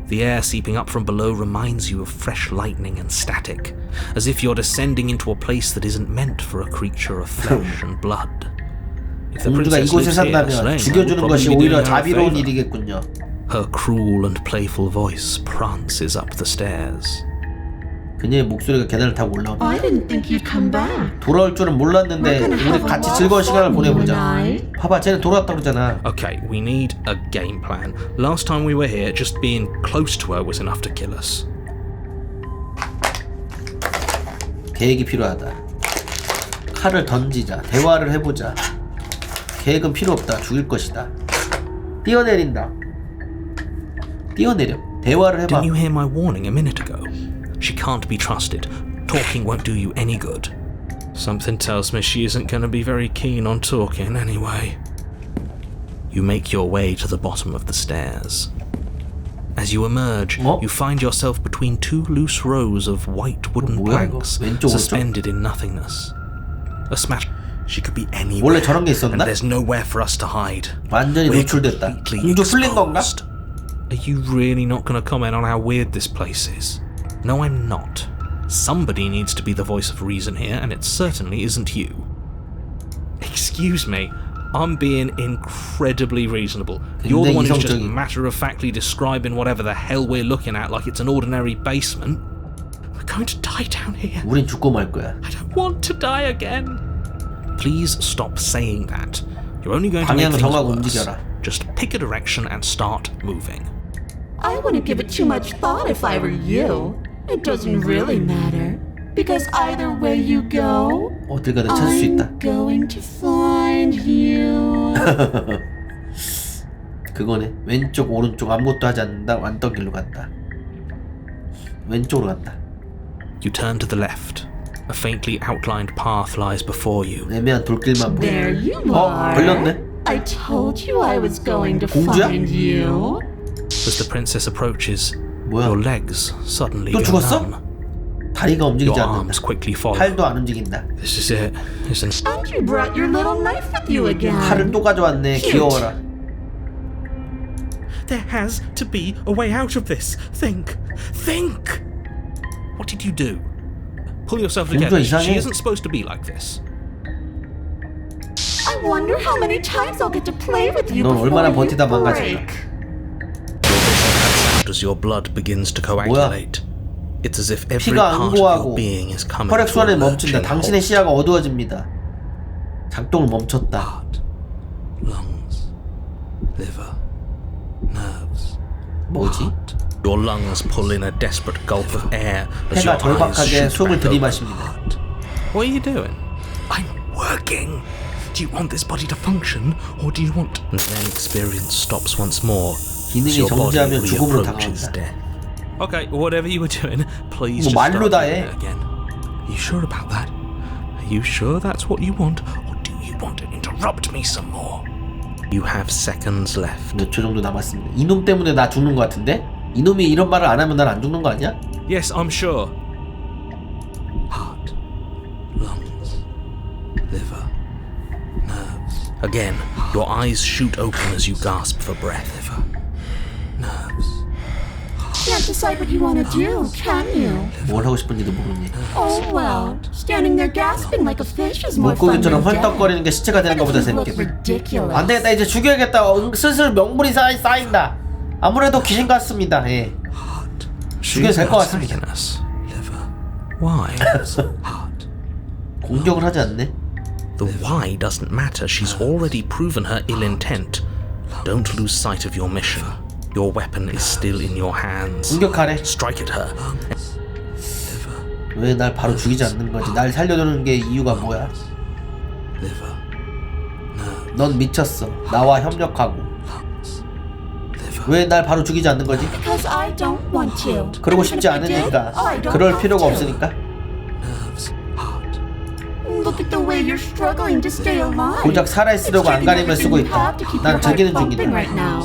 The air seeping up from below reminds you of fresh lightning and static, as if you're descending into a place that isn't meant for a creature of flesh and blood. If the 공주가 princess 이곳에 lives here, 산다면 slaying her will 죽여주는 probably 것이 be 오히려 doing her a 자비로운 favor. 일이겠군요. Her cruel and playful voice prances up the stairs. 그녀의 목소리가 계단을 타고 올라온다. I didn't think you'd come back. 돌아올 줄은 몰랐는데 우리 같이 즐거운 시간을 보내보자. 봐봐, 쟤는 돌아왔다 그러잖아. Okay, we need a game plan. Last time we were here, just being close to her was enough to kill us. 계획이 필요하다. 칼을 던지자. 대화를 해보자. 계획은 필요 없다. 죽일 것이다. 뛰어내린다. 뛰어내려. 대화를 해봐. Didn't you hear my warning a minute ago? She can't be trusted. Talking won't do you any good. Something tells me she isn't going to be very keen on talking anyway. You make your way to the bottom of the stairs. As you emerge, you find yourself between two loose rows of white wooden 뭐야, 이거? planks 왼쪽, 오른쪽? suspended in nothingness. A smash. She could be anywhere. 원래 저런 게 And 있었나? there's nowhere for us to hide. 완전히 We're 노출됐다. completely 공주 풀린 건가? exposed. Are you really not going to comment on how weird this place is? No, I'm not. Somebody needs to be the voice of reason here, and it certainly isn't you. Excuse me, I'm being incredibly reasonable. You're the one who's just 이성적인. matter-of-factly describing whatever the hell we're looking at like it's an ordinary basement. We're going to die down here. 우린 죽고 말 거야. I don't want to die again. Please stop saying that. You're only going to make 방향을 things 정하고 worse. 움직여라. Just pick a direction and start moving. I wouldn't give it too much thought if I were you. It doesn't really matter. Because either way you go, 어딜 가든 찾을 수 있다. I'm going to find you. 그거네. 왼쪽 오른쪽 아무것도 하지 않는다. 완전 길로 간다. 왼쪽으로 간다. You turn to the left. A faintly outlined path lies before you. 애매한 돌길만 보여. There you are. 걸렸네. I told you I was going to 공주야? find you. As the princess approaches, 뭐야? your legs suddenly 또 go 죽었어? numb. 다리가 움직이지 Your 않는다. arms quickly follow. 팔도 안 움직인다. This is it, isn't it? And you brought your little knife with you again. 칼을 또 가져왔네. 귀여워라. There has to be a way out of this. Think. What did you do? Pull yourself together. She isn't supposed to be like this. I wonder how many times I'll get to play with you 넌 before 얼마나 you 버티다 망가질까? break. As your blood begins to coagulate, it's as if every 피가 part of your 안고하고 being is coming to a 혈액순환이 멈춘다. lurching 당신의 halt. 시야가 어두워집니다. 작동을 멈췄다. Heart, lungs, liver, nerves. 뭐지? Your lungs pull in a desperate gulp of air as 해가 your eyes 절박하게 shoot 숨을 back open. 들이마십니다. What are you doing? I'm working. Do you want this body to function, or do you want? And then experience stops once more. 기능이 정지하면 죽음으로 당한다. Okay, whatever you were doing, please 뭐 just 말로 start 다 doing 해. it again. Are you sure about that? Are you sure that's what you want, or do you want to interrupt me some more? You have seconds left. 몇 초 정도 남았습니다. 이놈 때문에 나 죽는 것 같은데? 이놈이 이런 말을 안 하면 난 안 죽는 거 아니야? Yes, I'm sure. Heart, lungs, liver, nerves. Again, your eyes shoot open as you gasp for breath. Liver, nerves. Can't decide what you want to do, can you? 뭘 하고 싶은지도 모르니. Oh well, standing there gasping like a fish is more fun than 물고기처럼 헐떡거리는 게 시체가 되는 것보다 It look 재밌겠다. ridiculous. 안 되겠다. 이제 죽여야겠다. 슬슬 명분이 쌓인다. 아무래도 귀신 같습니다. 예. 죽여도 될 것 같습니다. Liver. Why? Heart. 공격을 하지 않네. The why doesn't matter. She's already proven her ill intent. Don't lose sight of your mission. Your weapon is still in your hands. 공격하래. Strike at her. 왜 날 바로 죽이지 않는 거지? 날 살려두는 게 이유가 뭐야? Liver. 넌 미쳤어. 나와 협력하고. 왜 날 바로 죽이지 않는 거지? Because I don't want to. 그러고 싶지 않으니까. 그럴 필요가 없으니까. Look at the way you're struggling to stay alive. 고작 살아있으려고 It's taking 안간힘을 쓰고 everything you 있다. have to keep 난 your 즐기는 heart pumping 중이다. right now.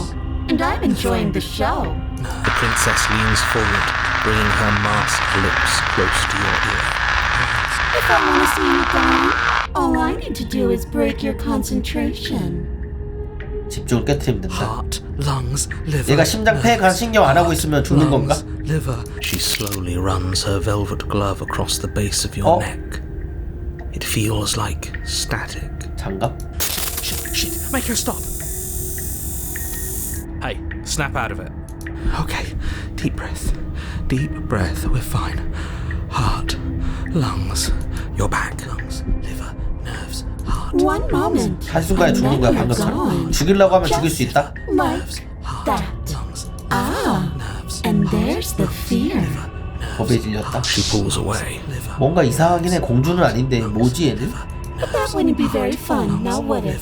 And I'm enjoying the show. The princess leans forward, bringing her masked lips close to your ear. If I want to see you gone, all I need to do is break your concentration. 집중을 깨트리면 된다. Heart, lungs, liver. 얘가 심장 폐가 신경 안 하고 있으면 죽는 건가? Liver. She slowly runs her velvet glove across the base of your neck. It feels like static. 장갑? Shit, make her stop. Hey, snap out of it. Okay, deep breath. Deep breath, we're fine. Heart, lungs, your back. Lungs, liver, nerves, heart. One moment. 한순간에 죽는 거야, 방금처럼. 죽이려고 하면 죽일 수 있다? Like that. Ah, and there's the fear. 겁에 질렸다. She pulls away. 뭔가 이상하긴 해. 공주는 아닌데 뭐지 얘는? But that wouldn't be very fun, now would it?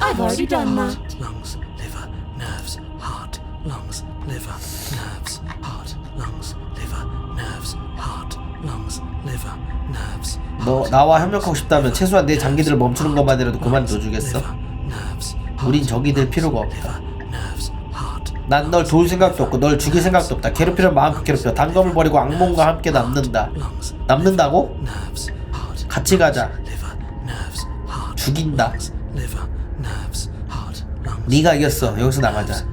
I've already done that. Lungs, liver, nerves, heart, lungs, liver, nerves, heart, lungs, liver, nerves, heart, lungs, liver, nerves. 너 나와 협력하고 싶다면 최소한 내 장기들을 멈추는 것만이라도 그만둬주겠어? 우린 적이 될 필요가 없다. 난 널 도울 생각도 없고 널 죽일 생각도 없다. 괴롭히면 마음껏 괴롭혀. 단검을 버리고 악몽과 함께 남는다. 남는다고? 같이 가자. 죽인다. 네가 이겼어. 여기서 나가자.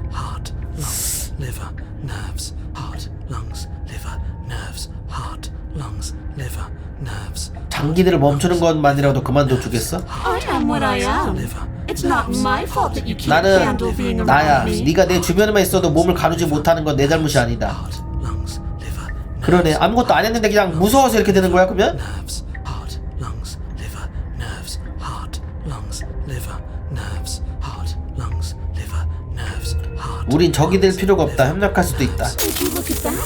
장기들을 멈추는 것만이라도 그만둬 주겠어? I am what I am. It's not my fault that you can't 나는 handle being 나야. around me. 네가 내 주변에만 있어도 몸을 가누지 못하는 건 내 잘못이 아니다. 그러네. 아무것도 안 했는데 그냥 무서워서 이렇게 되는 거야 그러면? 우린 적이 될 필요가 없다. 협력할 수도 있다. Would you look at that?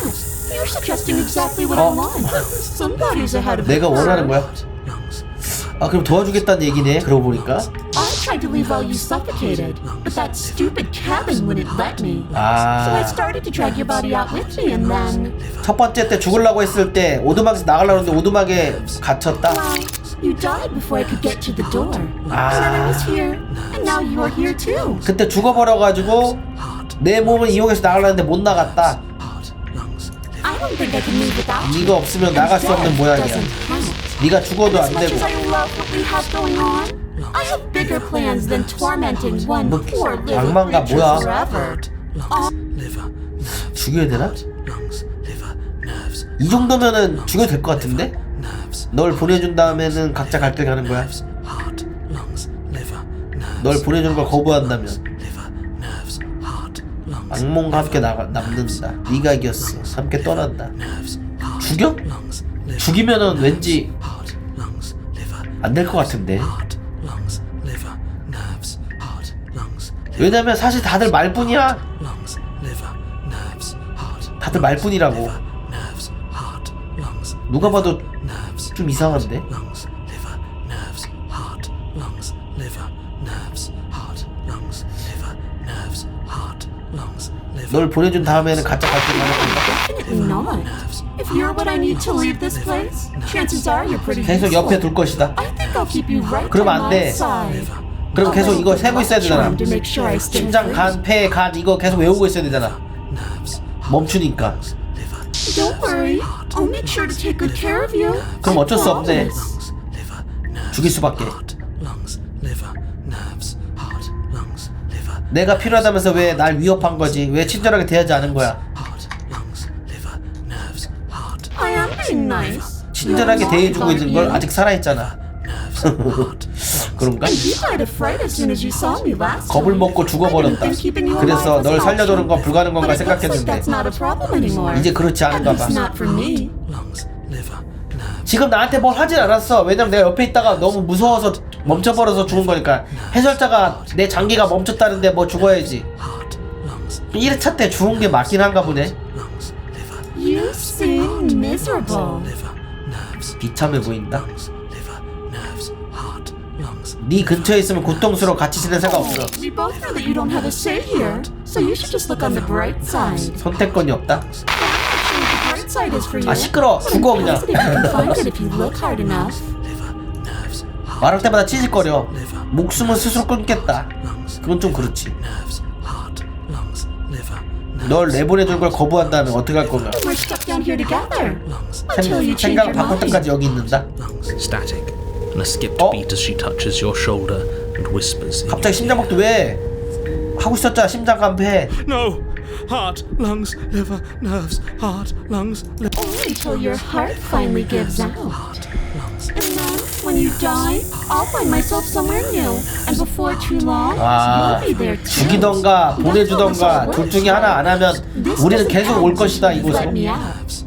You're suggesting exactly what I want. Somebody's ahead of the 내가 원하는 curve. 거야? 아 그럼 도와주겠다는 얘기네. 그러고 보니까. I tried to leave while you suffocated, but that stupid cabin wouldn't let me. So I 아 started to drag your body out with me, and then, 첫 번째 때 죽으려고 했을 때 오두막에서 나가려고 했는데 오두막에 갇혔다. well, you died before I could get to the door. And then I was here, and now you're here too. 그때 죽어버려가지고 내 몸을 이용해서 나가려는데 못 나갔다. I don't think I can leave without you. 네가 없으면 나갈 수 없는 모양이야. 네가 죽어도 안 As much 되고. as I love what we have going on, I have bigger plans than tormenting one 뭐, poor little 악마인가 creature 뭐야? forever. 죽여야 되나? 이 정도면은 죽여도 될 것 같은데? 널 보내준 다음에는 각자 갈 길 가는 거야. 널 보내주는 걸 거부한다면 악몽과 함께 남는다. 네가 이겼어. 함께 떠난다. 죽여? 죽이면은 왠지 안 될 것 같은데. 왜냐면 사실 다들 말뿐이야. 다들 말뿐이라고. 누가 봐도 좀 이상한데. 널 보내준 다음에는 가짜 갈길 가는 건가? Definitely not. If you're what I need to leave this place, chances are you're pretty 계속 옆에 둘 useful. 것이다. I think I'll keep you right by 그러면 안 my 돼. side. 그럼 계속 이거 세고 있어야 되잖아. Charm to make sure I stay 심장, free. 간, 폐, 간 이거 계속 외우고 있어야 되잖아. 멈추니까. Don't worry. I'll make sure to take good care of you. 그럼 I 어쩔 수 없네. promise. 죽일 수밖에. 내가 필요하다면서 왜 날 위협한 거지? 왜 친절하게 대하지 않은 거야? I am being nice. 친절하게 대해주고 있는 걸 아직 살아있잖아. 그런가? You died of fright as soon as you saw me last 겁을 time. 먹고 죽어버렸다. I didn't think keeping you 그래서 alive was 널 an 살려주는 건 option. 불가능한 걸 But it looks like 생각했는데 that's not a problem anymore. 이제 그렇지 않은가 At 봐. least not for me. 지금 나한테 뭘 하진 않았어. 왜냐면 내가 옆에 있다가 너무 무서워서 멈춰버려서 죽은 거니까. 해설자가 내 장기가 멈췄다는데 뭐 죽어야지. 1차 때 죽은 게 맞긴 한가 보네. You seem miserable. 비참해 보인다. 네 근처에 있으면 고통스러워. 같이 지낼 생각 없어. We both know that you don't have a say here, so you should just look on the bright side. 선택권이 없다. Actually, the bright side is for you. 아 시끄러. 죽어 그냥. Positive you can find it if you look hard enough. 말할 때마다 찌직거려. 목숨은 스스로 끊겠다. 그건 좀 그렇지. 널 내보내줄 걸 거부한다면 어떻게 할 건가? We're stuck down here together until you change 생각을 your 바꿀 mind. 때까지 여기 있는다. Static, and a skipped Oh. beat as she touches your shoulder and whispers in 갑자기 your 심장박도 왜? 하고 있었잖아. 심장간 폐. No! Heart, lungs, liver, nerves, heart, lungs, liver. Only until your heart finally gives out. And then, when you die, I'll find myself somewhere new. And before too long, 아, you'll be there too. 죽이던가 보내주던가 둘 중에 하나 안 하면 우리는 계속 올 것이다 이곳으로. Let me out.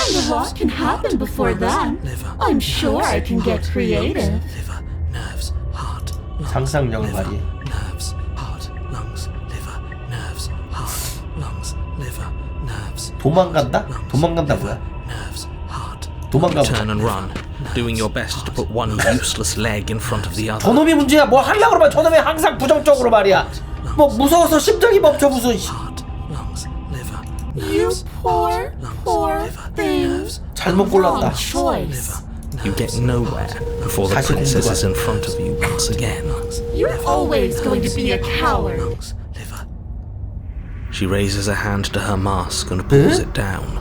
And a lot can happen before then. I'm sure I can get creative. 상상력을 발휘해. 도망간다? 도망간다 뭐야? 도망가. turn and run, doing your best to put one useless leg in front of the other. 저놈이 문제야. 뭐 하려고 그러면 저놈이 항상 부정적으로 말이야. 뭐 무서워서 심장이 멈춰 무슨. You poor, poor thing. 잘못 골랐다. Wrong choice. You get nowhere before the 사실 princess 공주가. is in front of you once again. You're always going to be a coward. She raises a hand to her mask and pulls it down.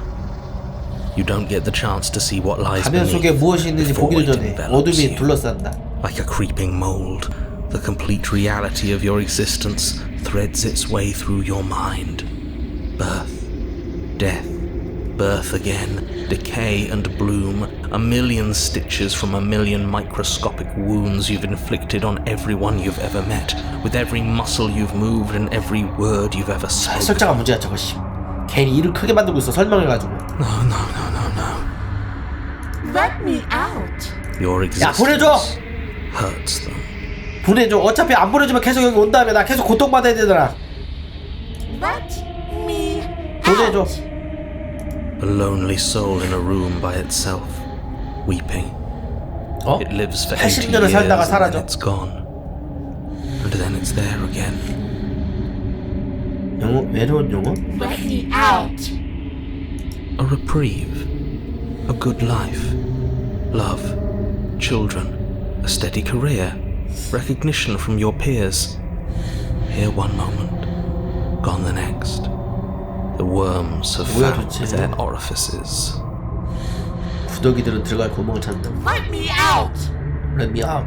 You don't get the chance to see what lies 가면 속에 beneath 무엇이 있는지 before 보기도 it 전에 envelops 어둠이 you. 둘러싼다. Like a creeping mold, the complete reality of your existence threads its way through your mind. Birth, death, birth again, decay and bloom, a million stitches from a million microscopic wounds you've inflicted on everyone you've ever met, with every muscle you've moved and every word you've ever spoken. 해설자가 문제야 저거. 씨. 괜히 일을 크게 만들고 있어. 설명해가지고. Let me out. Your 야 보내줘. existence hurts them. 보내줘. 어차피 안 보내주면 계속 여기 온 다음에 나 계속 고통받아야 되잖아. Let me 보내줘. out. A lonely soul in a room by itself, weeping. 어? It lives for 80 80년을 years 살다가 and then 사라져. it's gone. And then it's there again. 영어? 외로운 영어? Let me out. A reprieve. A good life. Love. Children. A steady career. Recognition from your peers. Here one moment. Gone the next. The worms have 뭐야, found 도대체. their orifices. 구더기들은 들어갈 구멍을 찾는다. Let me out! Let me out.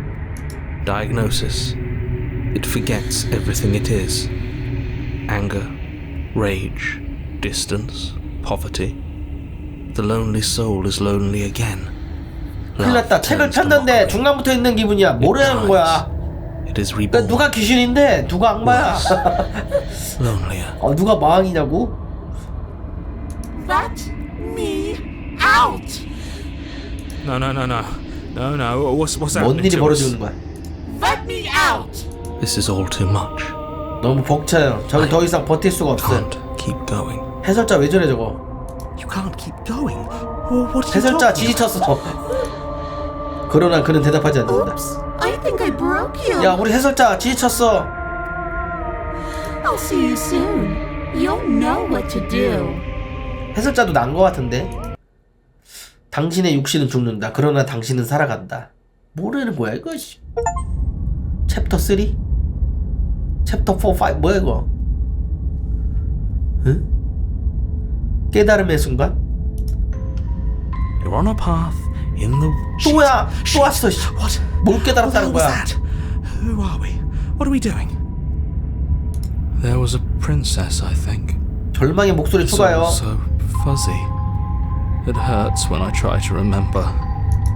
Diagnosis. It forgets everything it is. Anger, rage, distance, poverty. The lonely soul is lonely again. 큰일 났다. 책을 폈는데 중간부터 있는 기분이야. 뭐라는 거야? It is 그러니까 reborn. 누가 귀신인데 누가 악마야? Lonelier. 누가 마왕이냐고? Let me out! No. What's 뭔 happening 일이 to us? 벌어지는 거야? Let me out! This is all too much. 너무 벅차요. 저는 더 이상 버틸 수가 없어요. Can't keep going. 해설자 왜 저래 저거? You can't keep going. What are you 해설자 talking about? 지지쳤어. 그러나 그는 대답하지 않는다. Oops, I think I broke you. 야, 우리 해설자 지지쳤어. I'll see you soon. You'll know what to do. 해설자도 난 거 같은데. 당신의 육신은 죽는다. 그러나 당신은 살아간다. 모르는 거야 이거. 챕터 3? 챕터 4, 5 뭐야 이거? 응? 깨달음의 순간? You're on a path in the. 또야! 또 왔어. 씨. What? 뭘 깨달았다는 What 거야? was that? Who are we? What are we doing? There was a princess, I think. 절망의 목소리 It's 추가요. all so fuzzy. It hurts when I try to remember.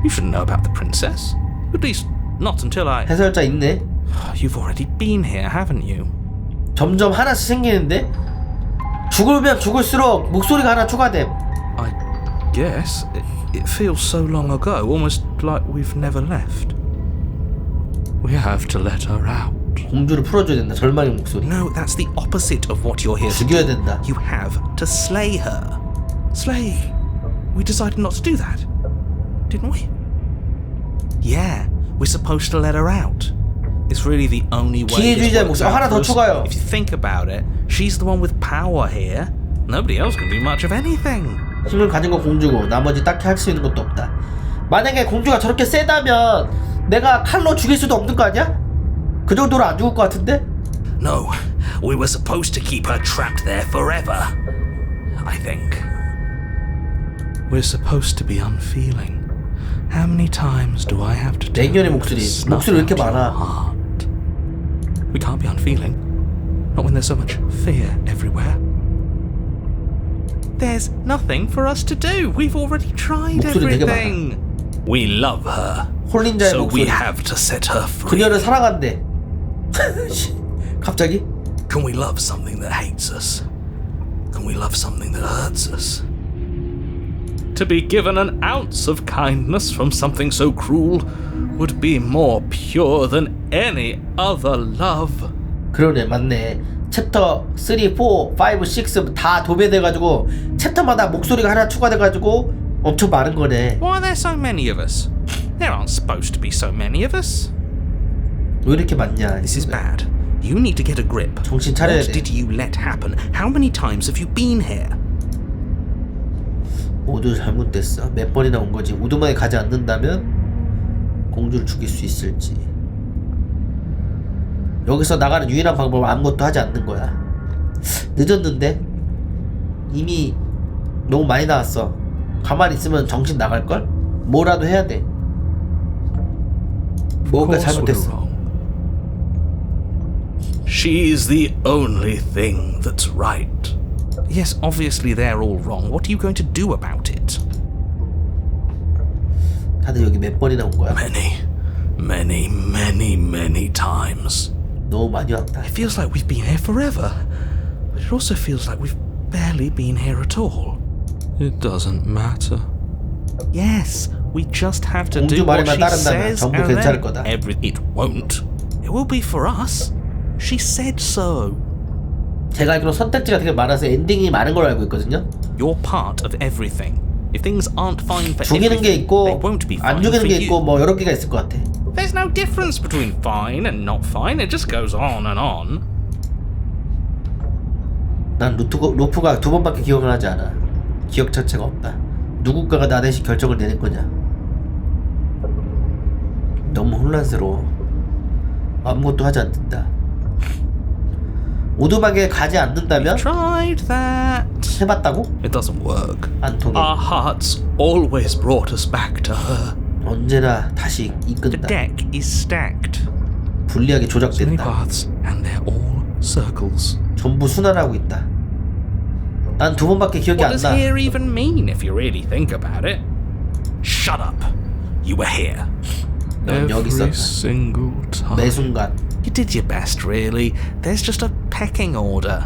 You shouldn't know about the princess. At least, not until I. 해설자 있네. You've already been here, haven't you? 점점 하나씩 생기는데 죽으면 죽을수록 목소리가 하나 추가됨. I guess it feels so long ago, almost like we've never left. We have to let her out. 공주를 풀어줘야 된다. 절망의 목소리. No, that's the opposite of what you're here to 죽여야 do. 된다. You have to slay her. Slay. We decided not to do that, didn't we? Yeah, we're supposed to let her out. It's really the only way this 기회주의자의 works 목소리 하나 out 더 for us. 추가요. If you think about it, she's the one with power here. Nobody else can do much of anything. 힘을 가진 건 공주고 나머지 딱히 할 수 있는 것도 없다. 만약에 공주가 저렇게 세다면 내가 칼로 죽일 수도 없는 거 아니야? 그 정도로 안 죽을 것 같은데? No, we were supposed to keep her trapped there forever. I think. We're supposed to be unfeeling. How many times do I have to do 냉혈의 목소리. to snuff 목소리 왜 이렇게 out your 많아? heart? We can't be unfeeling. Not when there's so much fear everywhere. There's nothing for us to do. We've already tried 목소리 되게 everything. We love her. 홀린 자의 So we 목소리. have to set her free. 그녀를 사랑한대. 갑자기? Can we love something that hates us? Can we love something that hurts us? To be given an ounce of kindness from something so cruel would be more pure than any other love. 그러네, 맞네. 챕터 3, 4, 5, 6 다 도배돼가지고 챕터마다 목소리가 하나 추가돼가지고 엄청 많은 거네. Why are there so many of us? There aren't supposed to be so many of us. 왜 이렇게 많냐? This is bad. You need to get a grip. 정신 차려야 What 돼. did you let happen? How many times have you been here? 모두 잘못됐어. 몇 번이나 온 거지. 우두머니 가지 않는다면 공주를 죽일 수 있을지. 여기서 나가는 유일한 방법은 아무것도 하지 않는 거야. 늦었는데? 이미 너무 많이 나왔어. 가만히 있으면 정신 나갈걸? 뭐라도 해야 돼. 뭔가 잘못됐어. She's the only thing that's right. Yes, obviously they're all wrong. What are you going to do about it? 다들 여기 몇 번이나 온 거야? Many times. 너무 많이 왔다. It feels like we've been here forever, but it also feels like we've barely been here at all. It doesn't matter. Yes, we just have to 공주 do what 말에만 she 따른다면 says 전부 and 괜찮을 then 거다. it won't. It will be for us. She said so. 제가 알기로 선택지가 되게 많아서 엔딩이 많은 걸로 알고 있거든요. You're part of everything. If things aren't fine for 죽이는 게 everything, they 있고 won't be fine 안 죽이는 for 게 you. 있고 뭐 여러 개가 있을 것 같아. There's no difference between fine and not fine. It just goes on and on. 난 로프가 두 번밖에 기억을 하지 않아. 기억 자체가 없다. 누군가가 나 대신 결정을 내릴 거냐. 너무 혼란스러워. 아무것도 하지 않는다. 오두막에 가지 않는다면? Tried that. 해봤다고? It doesn't work. 안 통해. Our hearts always brought us back to her. 언제나 다시 The 이끈다. deck is stacked. 불리하게 So many 조작된다. paths, and they're all circles. 전부 순환하고 있다. 난 두 번밖에 기억이 What 안 does 나. here even mean if you really think about it? Shut up. You were here. 넌 여기 Every 있었다. single time. 매 순간. You did your best, really. There's just a pecking order.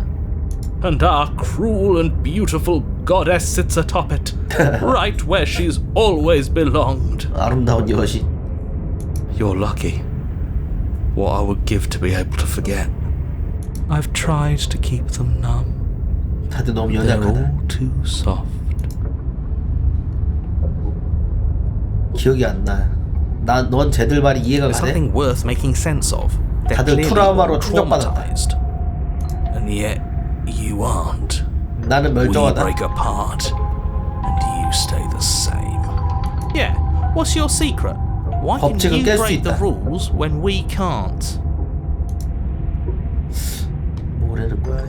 And our cruel and beautiful goddess sits atop it, right where she's always belonged. 아름다운 여신. You're lucky. What I would give to be able to forget. I've tried to keep them numb. 다들 너무 They're 연약하다. all too soft. 기억이 안 나. 넌 쟤들 말이 이해가 There's 가네? something worth making sense of. They're 다들 clearly 트라우마로 all 충격받았다. traumatized. And yet, you aren't. 나는 We 멀쩡하다. break apart, and you stay the same. Yeah, what's your secret? Why can 법칙은 you 깰 수 break the 있다. rules when we can't? 뭐라는 거야?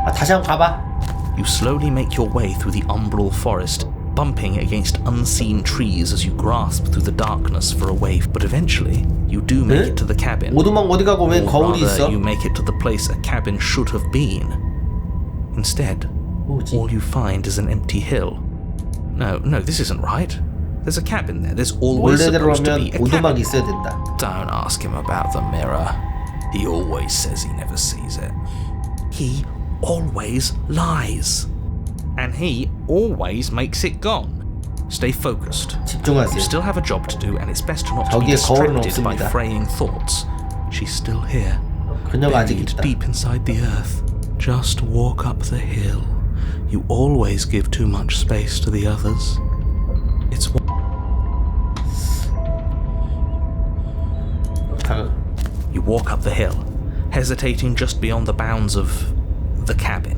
아, 다시 한번 가봐. You slowly make your way through the umbral forest, bumping against unseen trees as you grasp through the darkness for a way. But eventually, you do make 네? it to the cabin. 오두막 어디 가고 왜 Or 거울이 rather, 있어? you make it to the place a cabin should have been. Instead, 뭐지? all you find is an empty hill. No, this isn't right. There's a cabin there. There's always supposed to be 원래대로라면 a 오두막이 cabin. 있어야 된다. Don't ask him about the mirror. He always says he never sees it. He always lies. And he always makes it gone. Stay focused. You 집중하세요. still have a job to do, and it's best not to be 저기에 거울은 distracted by 없습니다. fraying thoughts. She's still here, 그녀가 아직 buried 있다. deep inside the earth. Just walk up the hill. You always give too much space to the others. It's You walk up the hill, hesitating just beyond the bounds of the cabin.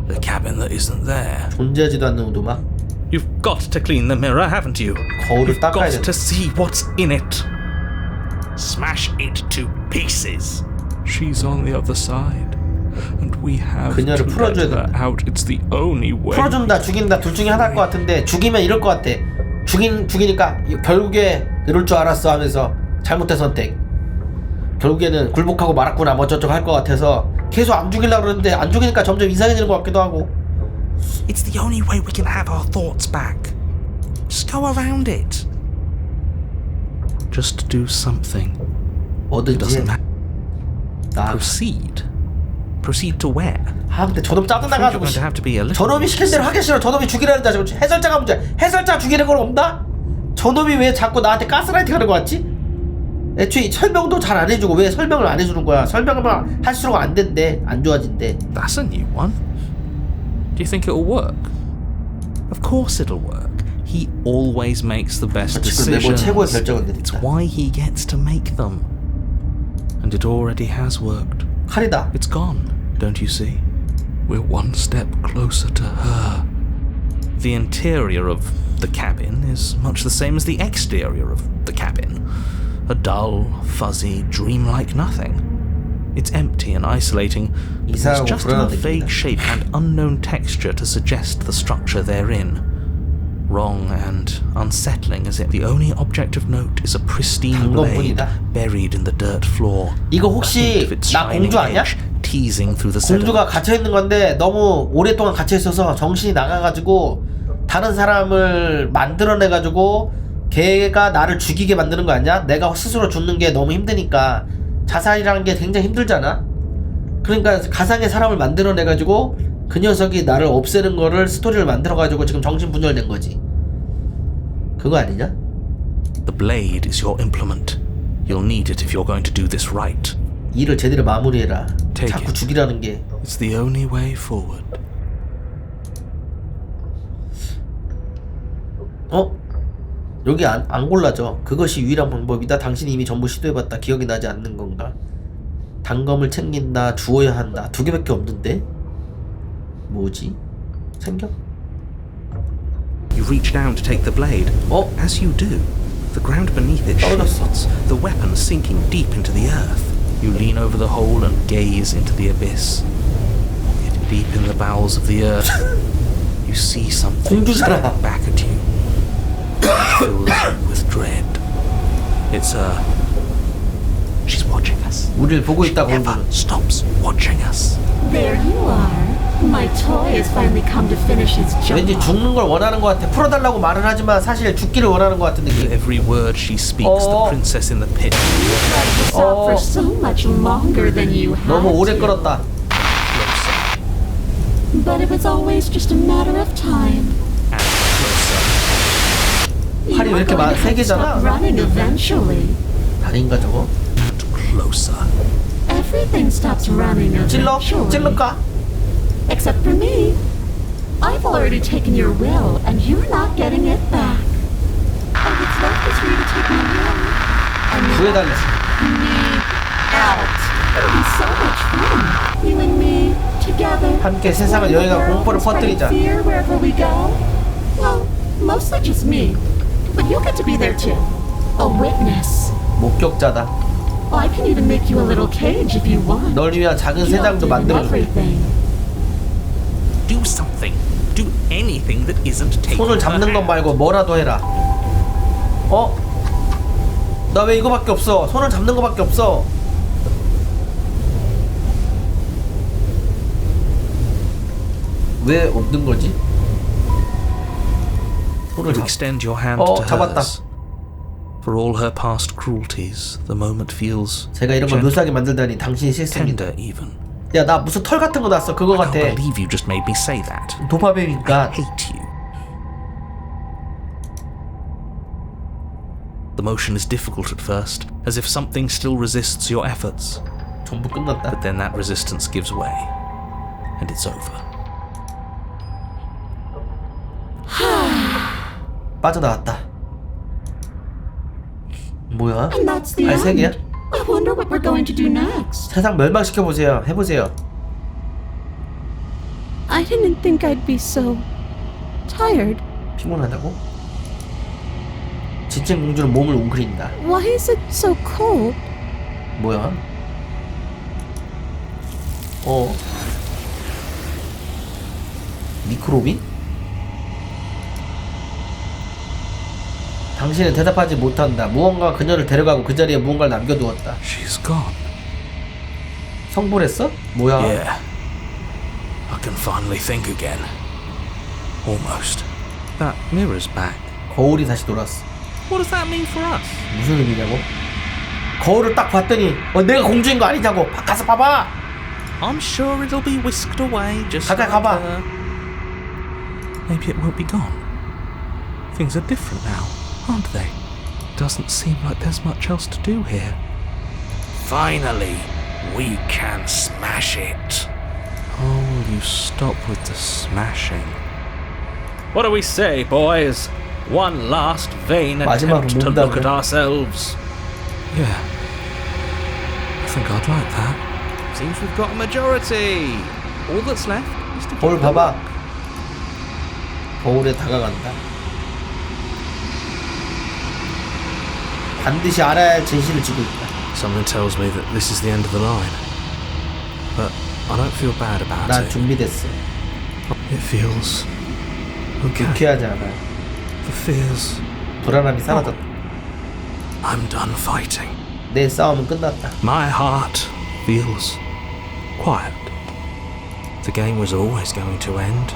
The cabin that isn't there. 존재하지도 않는 오두막. You've got to clean the mirror, haven't you? 거울을 You've 닦아야 got 된다. to see what's in it. Smash it to pieces. She's on the other side, and we have 그녀를 to get 풀어줘야 her 된다. out. It's the only way. 풀어준다, 죽인다, 둘 중에 하나일 것 같은데 죽이면 이럴 것 같아. 죽이니까 결국에 이럴 줄 알았어 하면서 잘못된 선택. 결국에는 굴복하고 말았구나 뭐 저쪽 할 것 같아서 계속 안 죽이려고 그러는데 안 죽이니까 점점 이상해지는 것 같기도 하고. It's the only way we can have our thoughts back. Just go around it. Just do something. It 뭐든지 doesn't matter. 나 Proceed. Proceed to where? 아 근데 저놈 You're 짜증나가지고 going to have to be a little. 저놈이 시킨 대로 하기 싫어. 저놈이 죽이라는 자식. 해설자가 문제. 해설자 죽이는 건 없나? 저놈이 왜 자꾸 나한테 가스라이팅 하는 거 같지? 애초에 설명도 잘 안 해주고 왜 설명을 안 해주는 거야? 설명을 할수록 안 된대. 안 좋아진대. That's a new one. Do you think it'll work? Of course it'll work. He always makes the best 지금 매번 최고의 decisions. 결정을 It's 내린다. why he gets to make them. And it already has worked. 칼이다. It's gone, don't you see? We're one step closer to her. The interior of the cabin is much the same as the exterior of the cabin. A dull, fuzzy, dreamlike nothing. It's empty and isolating. But there's 이상하고 just 불안한 enough vague 느낌이다. shape and unknown texture to suggest the structure they're in. Wrong and unsettling as if the only object of note is a pristine blade 단검뿐이다. buried in the dirt floor. 이거 A 혹시 hint of its 나 shining 공주 아니야? edge teasing through the 공주가 sediment. 갇혀 있는 건데 너무 오랫동안 갇혀 있어서 정신이 나가가지고 다른 사람을 만들어내가지고 걔가 나를 죽이게 만드는 거 아니야? 내가 스스로 죽는 게 너무 힘드니까 자살이라는 게 굉장히 힘들잖아. 그러니까 가상의 사람을 만들어내가지고 그 녀석이 나를 없애는 거를 스토리를 만들어가지고 지금 정신분열된 거지. 그거 아니냐? The blade is your implement. You'll need it if you're going to do this right. 일을 제대로 마무리해라. Take 자꾸 it. 죽이라는 게. It's the only way forward. 여기 안 골라져. 그것이 유일한 방법이다. 당신이 이미 전부 시도해봤다. 기억이 나지 않는 건가? 단검을 챙긴다. 주워야 한다. 두 개밖에 없는데? 뭐지? 챙겨? You reach down to take the blade. 어? As you do, The ground beneath it shifts, the weapon sinking deep into the earth. You lean over the hole and gaze into the abyss. Yet deep in the bowels of the earth, you see something staring back at you. It fills you with dread. It's her. She's watching us. 우리를 보고 있다, She never 공주는. stops watching us. There you are. My toy has finally come to finish its job. 왠지 죽는 걸 원하는 것 같아. 풀어달라고 말을 하지만 사실 죽기를 원하는 것 같은 With 느낌. every word she speaks, the princess in the pit Tried this out for so much longer than you had 너무 오래 to. 끌었다. closer But it was always just a matter of time. and closer. You 팔이 왜 were 이렇게 going to have to 세개잖아? stop running eventually. 다리인가 저거? And closer. Everything stops running 찔러? eventually. 찔러까? Except for me. I've already taken your will, and you're not getting it back. All that's left is for you to take my will and 구해달래. me out. It'll be so much fun. You and me together. 함께 세상을 여행하고 공포를 퍼뜨리자. Fear wherever we go. Well, mostly just me, but you'll get to be there too. A witness. 목격자다. I can even make you a little cage if you want. 널 위한 작은 세상도 만들어줄게. Everything. Do something. Do anything that isn't taking 손을 잡는 her 것 hand. 말고 뭐라도 해라. 어? 나 왜 이거밖에 없어? 손을 잡는 거밖에 없어. 왜 없는 거지? 손을 You 잡. extend your hand 어, to 잡았다. hers. For all her past cruelties, the moment feels 제가 이런 걸 gentle, 묘사하게 만들다니 당신이 실수입니다. tender even. 야, 나 무슨 털 같은 거 났어. 그거 I 같아. can't believe you just made me say that. 도파뱀이니까. Hate you. The motion is difficult at first, as if something still resists your efforts. 전부 끝났다. But then that resistance gives way, and it's over. 빠져나왔다. 뭐야? And that's the 발 세 개야? end. I wonder what we're going to do next. 세상 멸망시켜보세요. 해보세요. I didn't think I'd be so tired. 피곤하다고? 지친 공주는 몸을 웅크린다. Why is it so cold? 뭐야? 미크로비? 당신은 대답하지 못한다. 무언가가 그녀를 데려가고 그 자리에 무언가를 남겨두었다. She's gone. 성불했어? 뭐야? Yeah. I can finally think again. Almost. That mirror's back. 거울이 다시 돌았어. What does that mean for us? 무슨 의미냐고? 거울을 딱 봤더니 내가 공주인 거 아니냐고. 가서 봐봐. I'm sure it'll be whisked away just 가까 like 가봐. her. Maybe it won't be gone. Things are different now, aren't they? Doesn't seem like there's much else to do here. Finally, we can smash it. Oh, will you stop with the smashing? What do we say, boys? One last vain 마지막으로 attempt to 몸담으로. look at ourselves. Yeah. I think I'd like that. Seems we've got a majority. All that's left is to 거울 give them 봐봐. 거울에 다가간다. 반드시 알아야 할 진실을 지고 있다. Something tells me that this is the end of the line. But I don't feel bad about 난 it. 준비됐어. It feels okay. 유쾌하지 않아. The fears. 불안함이 사라졌다. I'm done fighting. 내 싸움은 끝났다. My heart feels quiet. The game was always going to end.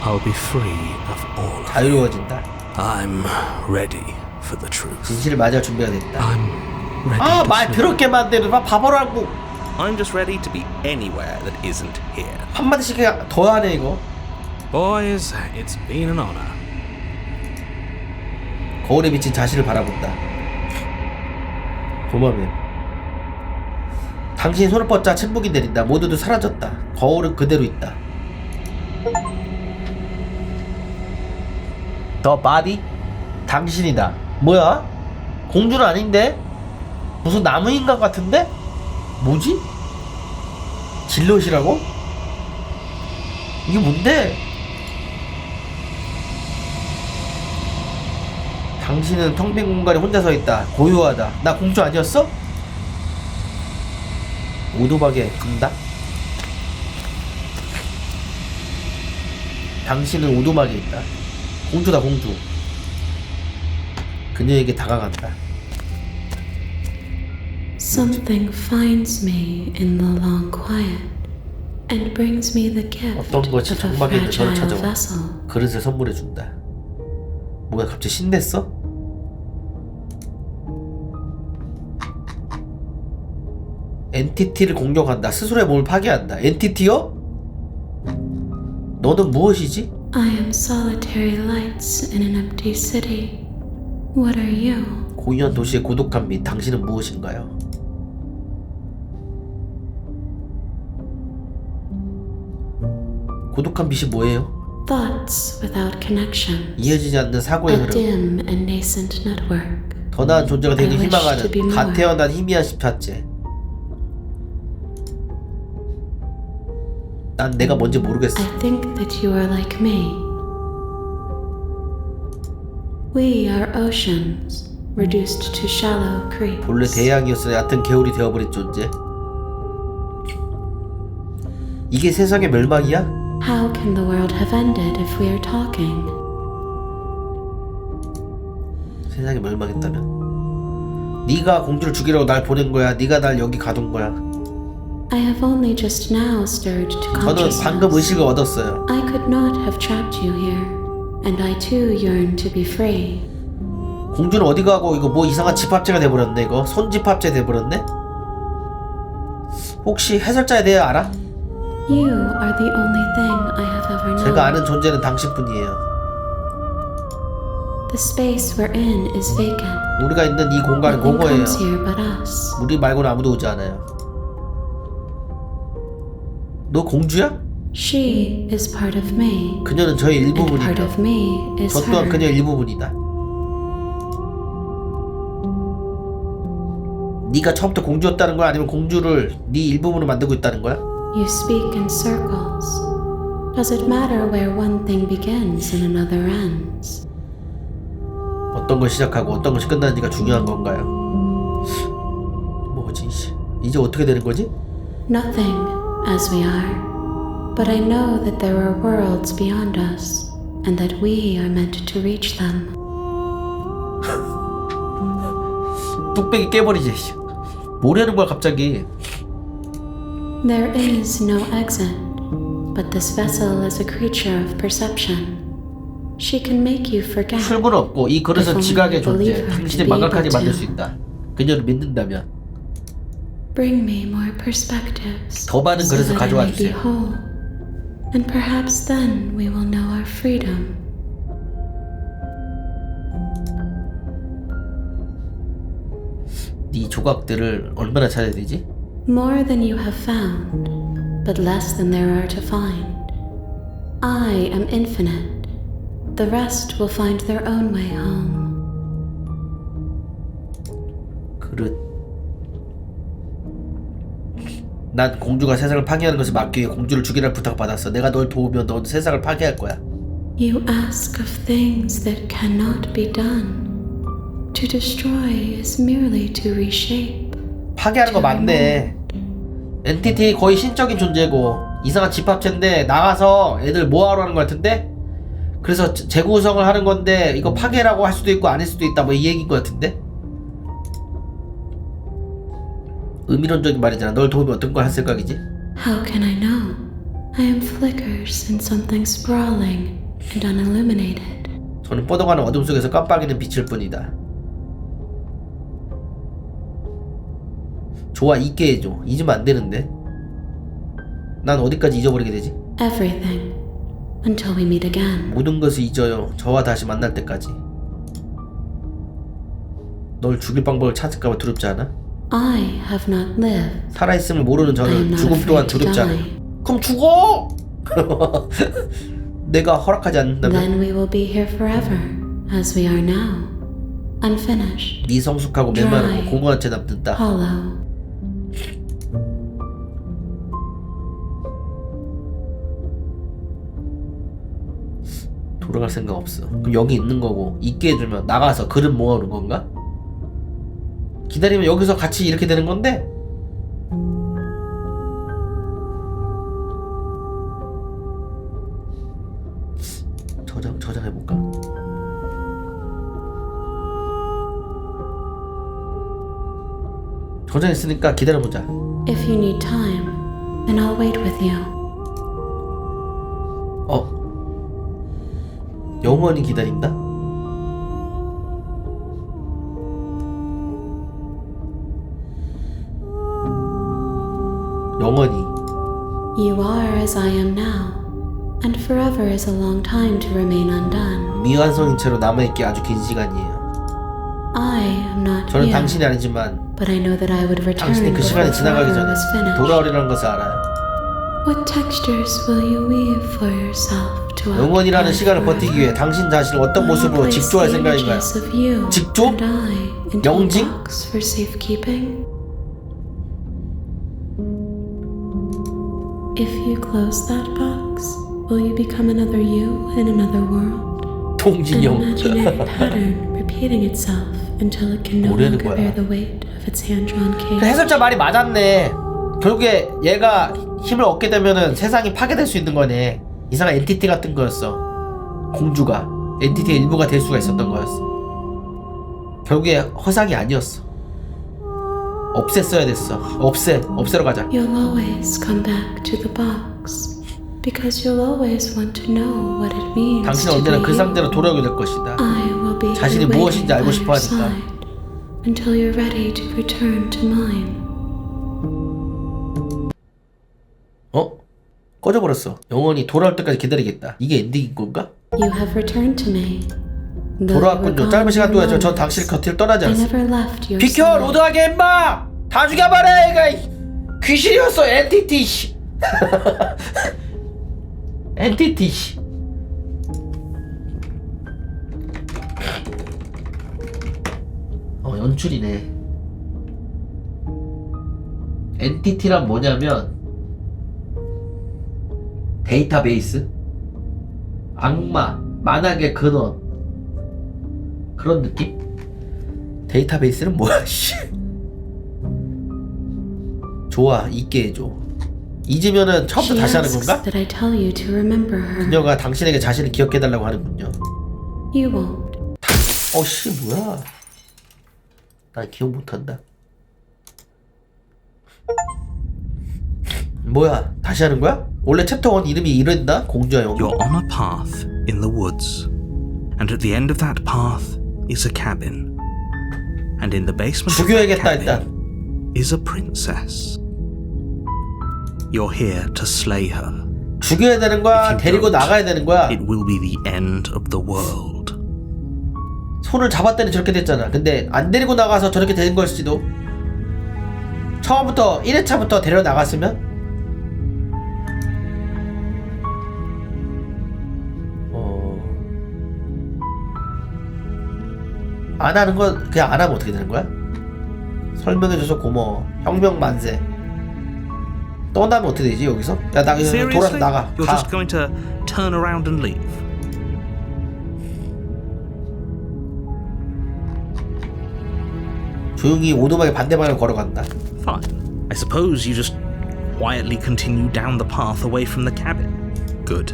I'll be free of all of it. 자유로워진다. I'm ready for the truth. 진실을 맞이할 준비가 됐다. I'm ready 아, to 말 sleep. 더럽게 만드는 바보라고. I'm just ready to be anywhere that isn't here. 한마디씩 더 하네 이거. Boys, it's been an honor. 거울에 비친 자신을 바라본다. 도마뱀. 당신이 손을 뻗자 침묵이 내린다. 모두도 사라졌다. 거울은 그대로 있다. 더 바디? 당신이다. 뭐야? 공주는 아닌데? 무슨 나무 인간 같은데? 뭐지? 질럿이라고? 이게 뭔데? 당신은 텅 빈 공간에 혼자 서 있다. 고요하다. 나 공주 아니었어? 오도박에 간다? 당신은 오두막에 있다. 공주다 공주. 그녀에게 다가간다. Something finds me in the long quiet and brings me the gift 어떤 것이 of a 정막에 있는 너를 fragile 찾아와 vessel. 그릇을 선물해준다. 뭐야 갑자기 신냈어? 엔티티를 공격한다. 스스로의 몸을 파괴한다. 엔티티요? 너는 무엇이지? I am solitary lights in an empty city. What are you? 고요한 도시의 고독한 빛. 당신은 무엇인가요? 고독한 빛이 뭐예요? Thoughts without connection. 이어지지 않는 사고의 A 흐름. dim and nascent network. 더 나은 존재가 되길 I wish 희망하는 to be more. 갓 태어난 희미한 십자체. 난 내가 뭔지 모르겠어. I think that you are like me. We are oceans, reduced to shallow creeks. 본래 대양이었으나 얕은 개울이 되어버린 존재. 이게 세상의 멸망이야? How can the world have ended if we are talking? 세상이 멸망했다면? 네가 공주를 죽이라고 날 보낸 거야. 네가 날 여기 가둔 거야. I have only just now stirred to 저는 consciousness. 방금 의식을 얻었어요. I could not have trapped you here, and I too yearn to be free. 공주는 어디 가고 이거 뭐 이상한 집합체가 돼버렸네. 이거 손집합체 돼버렸네. 혹시 해설자에 대해 알아? You are the only thing I have ever known. 제가 아는 존재는 당신뿐이에요. The space we're in is vacant. 우리가 있는 이 공간은 Nothing 공허해요. comes here but us. 우리 말고는 아무도 오지 않아요. 너 공주야? She is part of me, 그녀는 저의 and part 일부분이다. of me is 저 또한 her. 그녀의 일부분이다. 네가 처음부터 공주였다는 거야? 아니면 공주를 네 일부분으로 만들고 있다는 거야? You speak in circles. Does it matter where one thing begins and another ends? 어떤 걸 시작하고 어떤 것이 끝나는지가 중요한 건가요? 뭐지? 이제 어떻게 되는 거지? Nothing, as we are. But I know that there are worlds beyond us, and that we are meant to reach them. 뚝배기 깨버리지. 뭐라는 거야 갑자기? There is no exit, but this vessel is a creature of perception. She can make you forget. 출구는 없고 이 그릇은 지각의 존재. 당신의 망각하게 만들 수 있다. 그녀를 믿는다면 Bring me more perspectives, 더 많은 so 그릇을 that I 가져와 may be 주세요. whole. And perhaps then we will know our freedom. 네 조각들을 얼마나 찾아야 되지? More than you have found, but less than there are to find. I am infinite. The rest will find their own way home. 그릇. 난 공주가 세상을 파괴하는 것을 막기 위해 공주를 죽이라는 부탁받았어. 내가 널 도우면 넌 세상을 파괴할 거야. You ask of things that cannot be done. To destroy is merely to reshape. 파괴하는 거 맞네. 엔티티 거의 신적인 존재고 이상한 집합체인데 나가서 애들 뭐하러 하는 거 같은데? 그래서 재구성을 하는 건데 이거 파괴라고 할 수도 있고 아닐 수도 있다 뭐 이 얘기인 거 같은데? 의미론적인 말이잖아. 널 도우면 어떤 걸 할 생각이지? How can I know? I am flickers in something sprawling and unilluminated. 저는 뻗어가는 어둠 속에서 깜빡이는 빛일 뿐이다. 좋아, 잊게 해줘. 잊으면 안 되는데. 난 어디까지 잊어버리게 되지? Everything. Until we meet again. 모든 것을 잊어요. 저와 다시 만날 때까지. 널 죽일 방법을 찾을까봐 두렵지 않아? I have not lived. 살아있음을 모르는 I am 저는 not 죽음 또한 afraid to 두렵지 않아. die. 그럼 죽어! 내가 허락하지 않는다면 Then we will be here forever, as we are now. Unfinished. 미성숙하고 메마르고 공허한 채 남는다. Hollow. 돌아갈 생각 없어. 그럼 여기 있는 거고 있게 해주면 나가서 그릇 모아오는 건가? 기다리면 여기서 같이 이렇게 되는 건데? 저장해볼까? 저장했으니까 기다려보자. If you need time, then I'll wait with you. 영원히 기다린다? 영원히. You are as I am now, and forever is a long time to remain undone. 미완성인 채로 남아있기 아주 긴 시간이에요. I am not 저는 you, 당신이 아니지만 but I know that I would return 당신이 그 시간이 before 지나가기 forever 전에 was finished. 돌아오리라는 것을 알아요. What textures will you weave for yourself to 영원이라는 outlive 시간을 forever? 버티기 위해 당신 자신을 어떤 Will you 모습으로 place 직조할 the 생각인가요? images of you 직조? and I into a 영징? box for safekeeping? If you close that box, will you become another you in another world? An 동진영. imaginary pattern repeating itself until it can no 뭐라는 longer 거야? bear the weight of its hand-drawn cage. 해설자 말이 맞았네. 결국에 얘가 힘을 얻게 되면은 세상이 파괴될 수 있는 거네. 이상한 엔티티 같은 거였어. 공주가 엔티티의 일부가 될 수가 있었던 거였어. 결국에 허상이 아니었어. 없앴어야 됐어. 없애러 가자. You'll always come back to the box because you'll always want to know what it means 당신은 to 언제나 be 그 you. 상태로 돌아오게 될 것이다. I will be 자신이 here 무엇인지 waiting 알고 by 싶어 your 하니까. side until you're ready to return to mine. 꺼져버렸어. 영원히 돌아올 때까지 기다리겠다. 이게 엔딩인 건가? You have returned to me. Though you were 돌아왔군요. gone 짧은 시간 for 동안 전 moments, 당신의 곁을 떠나지 I 않았어. never left your 비켜! side. 로드하게 임마! 다 죽여버려! 이거 귀신이었어! 엔티티 씨! 엔티티 씨! 연출이네. 엔티티란 뭐냐면 데이터베이스? 악마, 만악의 근원 그런 느낌? 데이터베이스는 뭐야 씨. 좋아, 잊게 해줘. 잊으면은 처음부터 She 다시 하는 asks 건가? that I tell you to remember her. 그녀가 당신에게 자신을 기억해달라고 하는군요. You won't. 씨 뭐야. 난 기억 못한다. 뭐야, 다시 하는 거야? 원래 챕터 1 이름이 이랬나? 공주와 영웅? You're on a path in the woods, and at the end of that path is a cabin. And in the basement of that 죽여야겠다 cabin 일단. is a princess. You're here to slay her. 죽여야 되는 거야? 데리고 나가야 되는 거야? It will be the end of the world. 손을 잡았더니 저렇게 됐잖아. 근데 안 데리고 나가서 저렇게 되는 걸지도. 처음부터 1회차부터 데려 나갔으면? 안 하는 건 그냥 안 하면 어떻게 되는 거야? 설명해줘서 고마워. 혁명 만세. 떠나면 어떻게 되지 여기서? 야, 나 돌아서 Seriously? 나가. You're 가. just going to turn around and leave? 조용히 오두막에 반대방향으로 걸어간다. Fine. I suppose you just quietly continue down the path away from the cabin. Good.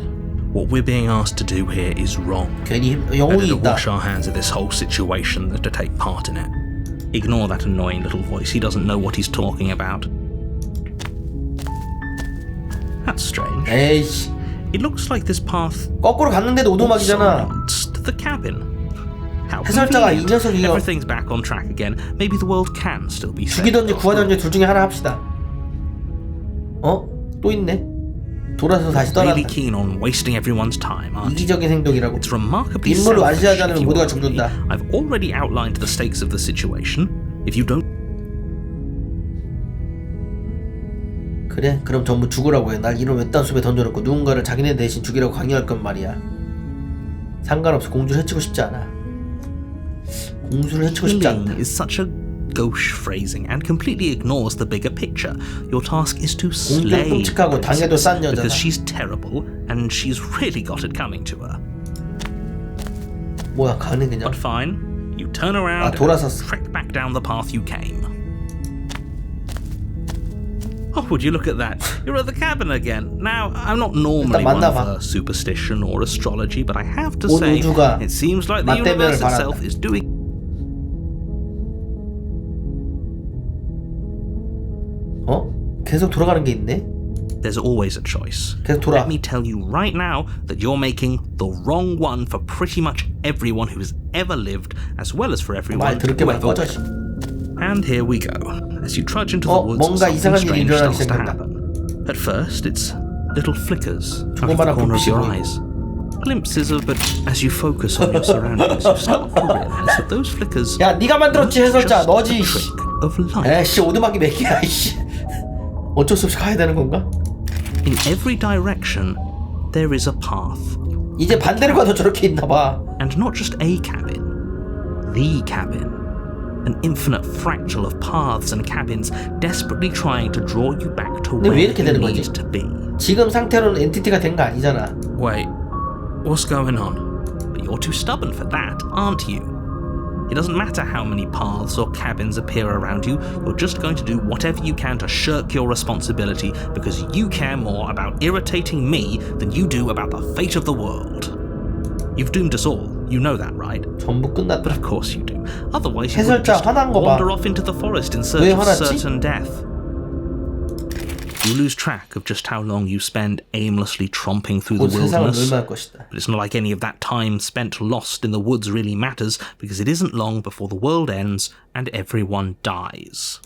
What we're being asked to do here is wrong. 괜히 Better 영웅이 to 있다. wash our hands of this whole situation than to take part in it. Ignore that annoying little voice. He doesn't know what he's talking about. That's strange. 에이씨. It looks like this path 거꾸로 갔는데도 오두막이잖아. leads to the cabin. How 해설자가 이 convenient. 녀석이 Everything's back on track again. Maybe the world can still be saved. 죽이던지 구하던지 둘 중에 하나 합시다. 또 있네. 돌아서 다시 떠난다. Really keen on wasting everyone's time, aren't you? 이기적인 행동이라고. It's remarkably 임무를 selfish 완수하지 if 않으면 you 모두가 ask me. 죽는다. I've already outlined the stakes of the situation. If you don't 그래? 그럼 전부 죽으라고 해. 날 이런 외딴 숲에 던져놓고 누군가를 자기네 대신 죽이라고 강요할 건 말이야. 상관없어. 공주를 해치고 싶지 않아. 공주를 해치고 싶지 않다. killing is such a gauche phrasing and completely ignores the bigger picture. Your task is to slay 끔찍하고 the 당해도 princess 싼 여자다. because she's terrible and she's really got it coming to her. 뭐야 가는 그냥. But fine, you turn around 돌아섰어. and trek back down the path you came. Oh, would you look at that? You're at the cabin again. Now, I'm not normally one for superstition or astrology, but I have to say, it seems like the universe itself is doing... 계속 돌아가는 게 있네? There's always a choice. 계속 돌아. Let me tell you right now that you're making the wrong one for pretty much everyone who has ever lived, as well as for everyone who ever will. And here we go. As you trudge into the woods, 뭔가 이상한 일이 something strange 일어나기 starts to 시작한다. happen. At first, it's little flickers out of the 조그마한 corner of your 불빛이 eyes. Glimpses of, but as you focus on your surroundings, you start to realize that those flickers 야, 네가 만들었지 해설자. just a 너지. trick of light. 에이씨, 오두막이 몇 개야, 이씨. 어쩔 수 없이 가야 되는 건가? In every direction, there is a path. 이제 반대로 가도 저렇게 있나 봐. And not just a cabin, the cabin. An infinite fractal of paths and cabins desperately trying to draw you back to where you need to be. 지금 상태로는 엔티티가 된 거 아니잖아. Wait, what's going on? But you're too stubborn for that, aren't you? It doesn't matter how many paths or cabins appear around you, you're just going to do whatever you can to shirk your responsibility because you care more about irritating me than you do about the fate of the world. You've doomed us all. You know that, right? 전부 끝났다. But of course you do. Otherwise you would 해설자 just 화난 거 봐. wander off into the forest in search 왜 of 화났지? certain death. You lose track of just how long you spend aimlessly tromping through the 곧 세상을 wilderness. 멸망할 것이다. But it's not like any of that time spent lost in the woods really matters, because it isn't long before the world ends and everyone dies.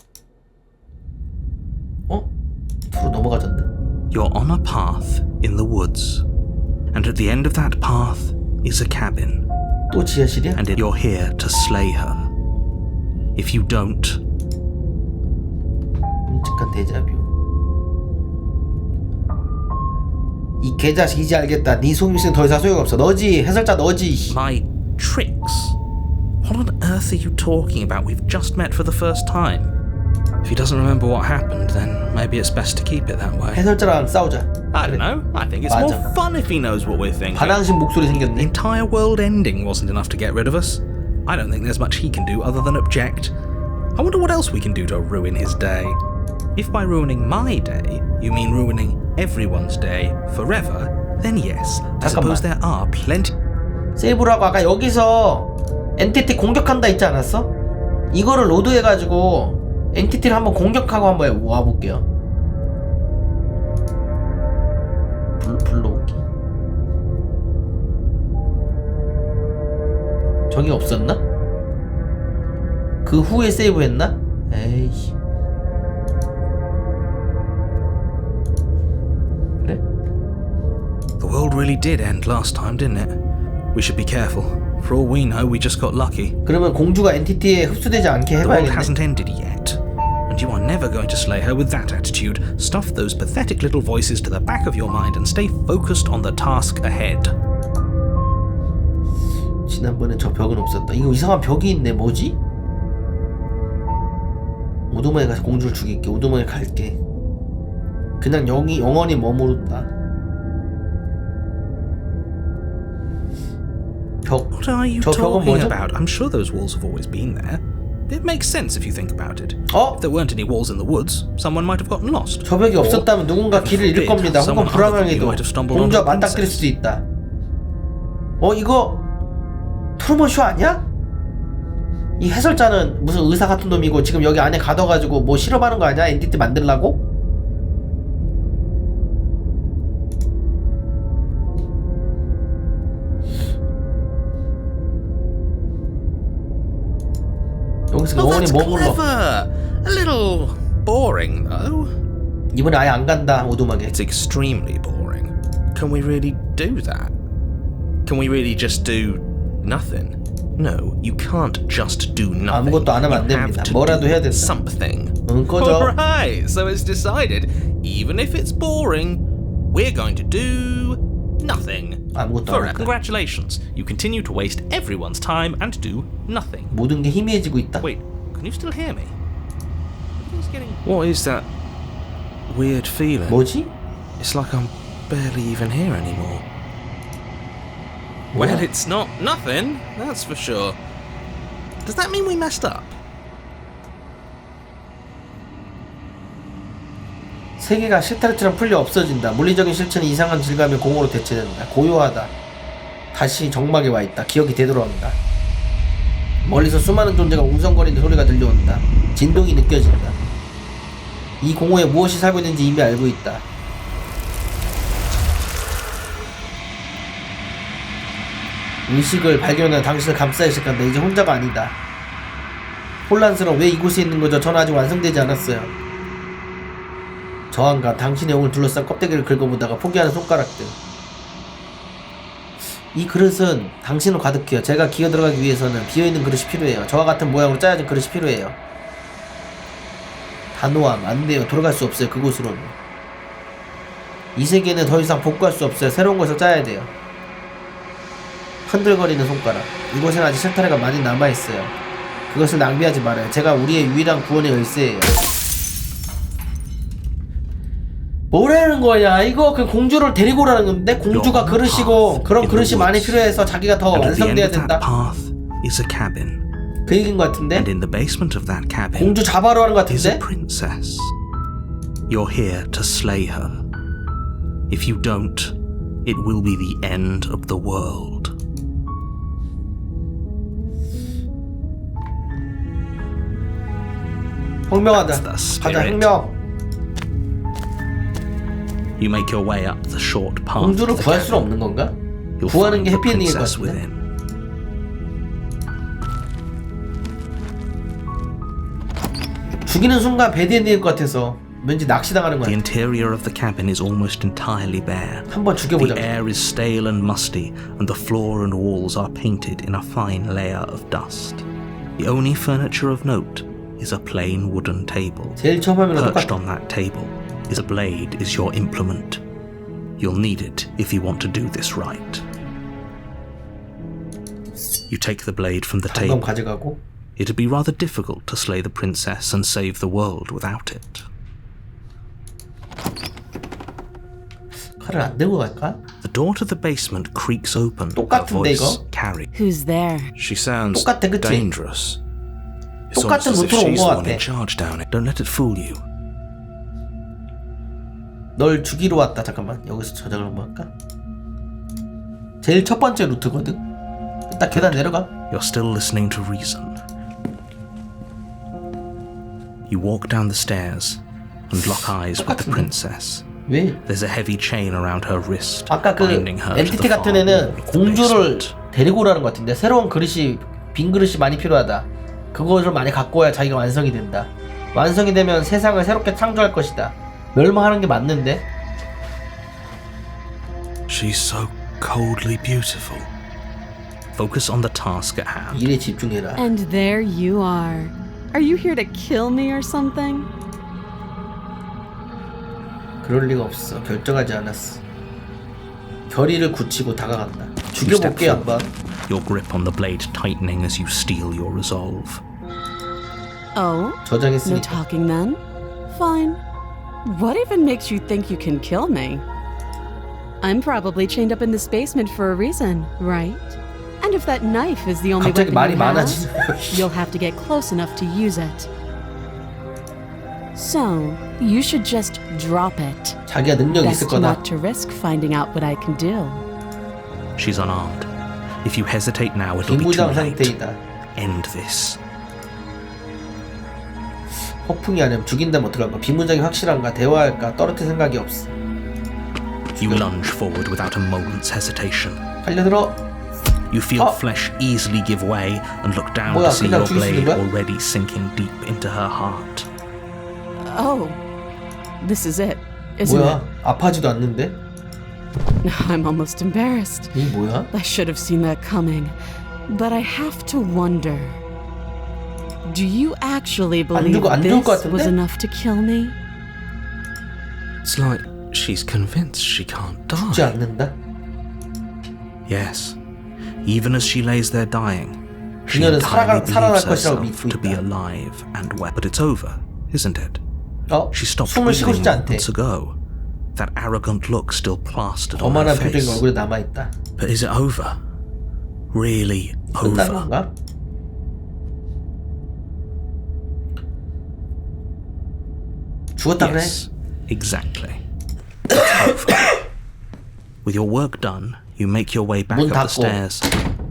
뒤로 넘어가졌네. You're on a path in the woods, and at the end of that path is a cabin. 또 지하실이야? And you're here to slay her. If you don't, 끔찍한 데자뷰. 이 개자식 이제 알겠다. 네 속임수는 더 이상 소용없어. 너지. 해설자 너지. my tricks? What on earth are you talking about? We've just met for the first time. If he doesn't remember what happened, then maybe it's best to keep it that way. 해설자랑 싸우자. I don't know. I think it's 맞아. more fun if he knows what we're thinking. 반항심 목소리 The 생겼네. entire world ending wasn't enough to get rid of us. I don't think there's much he can do other than object. I wonder what else we can do to ruin his day. If by ruining my day, you mean ruining everyone's day forever, then yes, I suppose there are plenty. 세이브라고 아까 여기서 엔티티 공격한다 있지 않았어? 이거를 로드해가지고 엔티티를 한번 공격하고 한번 와볼게요. 불러오기. 저기 없었나? 그 후에 세이브했나? 에이. 그래? The world really did end last time, didn't it? We should be careful. For all we know, we just got lucky. 그러면 공주가 엔티티에 흡수되지 않게 The world 해봐야겠네. hasn't ended yet. And you are never going to slay her with that attitude. Stuff those pathetic little voices to the back of your mind and stay focused on the task ahead. 지난번엔 저 벽은 없었다. 이거 이상한 벽이 있네. 뭐지? 우두머니 가서 공주를 죽일게. 우두머니 갈게. 그냥 영원히 머무른다. 벽. What are you 저 벽은 talking 뭐죠? about? I'm sure those walls have always been there. It makes sense if you think about it. 어? If there weren't any walls in the woods, someone might have gotten lost. 저 벽이 없었다면 누군가 길을 잃을 겁니다. 혹은 불안하게도 공주가 맞닥뜨릴 수도 있다. 이거 트루먼 쇼 아니야? 이 해설자는 무슨 의사 같은 놈이고 지금 여기 안에 가둬가지고 뭐 실험하는 거 아니야? 엔티티 만들라고? 여기서 영원히 머물러. A little boring, though. 이번에 아예 안 간다. 오두막에. It's extremely boring. Can we really do that? Can we really just do nothing? No, you can't just do nothing. 아무것도 안 하면 안 됩니다. 뭐라도 해야 된다. Something. 응, 꺼져. Alright, so it's decided. Even if it's boring, we're going to do nothing. 아무것도 안 Forever. 한다. Congratulations. You continue to waste everyone's time and do nothing. 모든 게 희미해지고 있다. Wait, can you still hear me? What is that weird feeling? 뭐지? It's like I'm barely even here anymore. Well, it's not nothing, that's for sure. Does that mean we messed up? 세계가 실타래처럼 풀려 없어진다. 물리적인 실체는 이상한 질감의 공허로 대체된다. 고요하다. 다시 정막에 와있다. 기억이 되돌아온다. 멀리서 수많은 존재가 웅성거리는 소리가 들려온다. 진동이 느껴진다. 이 공허에 무엇이 살고 있는지 이미 알고 있다. 의식을 발견한 당신을 감싸기 시작한다. 이제 혼자가 아니다. 혼란스러워. 왜 이곳에 있는 거죠? 전 아직 완성되지 않았어요. 저항과 당신의 영을 둘러싼 껍데기를 긁어보다가 포기하는 손가락들. 이 그릇은 당신으로 가득해요. 제가 기어 들어가기 위해서는 비어있는 그릇이 필요해요. 저와 같은 모양으로 짜여진 그릇이 필요해요. 단호함. 안 돼요. 돌아갈 수 없어요. 그곳으로는. 이 세계는 더 이상 복구할 수 없어요. 새로운 것을 짜야 돼요. 흔들거리는 손가락. 이곳엔 아직 실타래가 많이 남아있어요. 그것을 낭비하지 말아요. 제가 우리의 유일한 구원의 열쇠예요. 뭐라는 거야? 이거 그 공주를 데리고 오라는 건데? 공주가 그릇이고 그런 그릇이 많이 필요해서 자기가 더 완성돼야 된다. 그 얘기인 것 같은데? 공주 잡아러 하는 것 같은데? You're here to slay her. If you don't, it will be the end of the world. 혁명하다. 가자, 혁명. You make your way up the short path. 공주를 구할 수는 없는 건가? 구하는 게 해피엔딩일 것 같은데. 죽이는 순간 배드엔딩일 것 같아서 왠지 낚시당하는 거야. The interior of the cabin is almost entirely bare. 한번 죽여보자. The air is stale and musty, and the floor and walls are painted in a fine layer of dust. The only furniture of note is a plain wooden table. 제일 처음 화면이랑 Perched 똑같아. on that table is a blade is your implement. You'll need it if you want to do this right. You take the blade from the 방금 table. 가져가고. It'd be rather difficult to slay the princess and save the world without it. 칼을 안 들고 갈까? The door to the basement creaks open. Her 똑같은데, voice 이거? carries. Who's there? She sounds 똑같아, 그치? dangerous. It's 똑같은 almost as if 루트로 온 she's 것 the one 같아. in charge down it. Don't let it fool you. 널 죽이러 왔다. 잠깐만. 여기서 저장을 한번 할까? 제일 첫 번째 루트거든. 일단 계단 내려가. You're still listening to reason. You walk down the stairs and lock eyes with the 똑같은데? princess. 왜? There's a heavy chain around her wrist, 아까 그 binding her to 엔티티 the 같은 far 애는 wall of the 공주를 basement. 데리고 오라는 것 같은데 새로운 그릇이 빈 그릇이 많이 필요하다. 그것을 많이 갖고 와야 자기가 완성이 된다. 완성이 되면 세상을 새롭게 창조할 것이다. 멸망하는 게 맞는데? She's so coldly beautiful. Focus on the task at hand. 일에 집중해라. And there you are. Are you here to kill me or something? 그럴 리가 없어. 결정하지 않았어. 결의를 굳히고 다가간다. You step 죽여볼게 한번. forward, your grip on the blade tightening as you steel your resolve. Oh? No 저장했으니까. talking then? Fine. What even makes you think you can kill me? I'm probably chained up in this basement for a reason, right? And if that knife is the only 갑자기 weapon 말이 you have, 많아지네. you'll have to get close enough to use it. So, you should just drop it. 자기가 능력이 있을 Best 거다. not to risk finding out what I can do. She's unarmed. If you hesitate now, it'll be too 비무장 late. 상태이다. End this. 허풍이 아니면 죽인다면 어떡할까? 비무장이 확실한가? 대화할까? 떨어뜨릴 생각이 없어. You lunge forward without a moment's hesitation. 달려들어. You feel flesh easily give way and look down 뭐야, to see 그냥 your 죽일 수 있는 blade 거야? already sinking deep into her heart. Oh, this is it, isn't 뭐야? 아파하지도 않는데? it? I'm almost embarrassed. 이게 뭐야? I should have seen that coming. But I have to wonder. Do you actually believe 안 죽을 것 this was 같은데? enough to kill me? It's like she's convinced she can't 죽지 die. 않는다? Yes. Even as she lays there dying, she 그녀는 entirely 살아날 believes 것이라고 herself 믿고 to be 있다. alive and well. But it's over, isn't it? She stopped 숨을 쉬고 breathing 싶지 않대. moments ago. That arrogant look still plastered on her 거만한 표정이 face. 얼굴에 남아있다. But is it over? really 끝난 over. 건가? 죽었다 그래? Yes, exactly. It's over. With your work done, you make your way back 문 up the 닫고. stairs,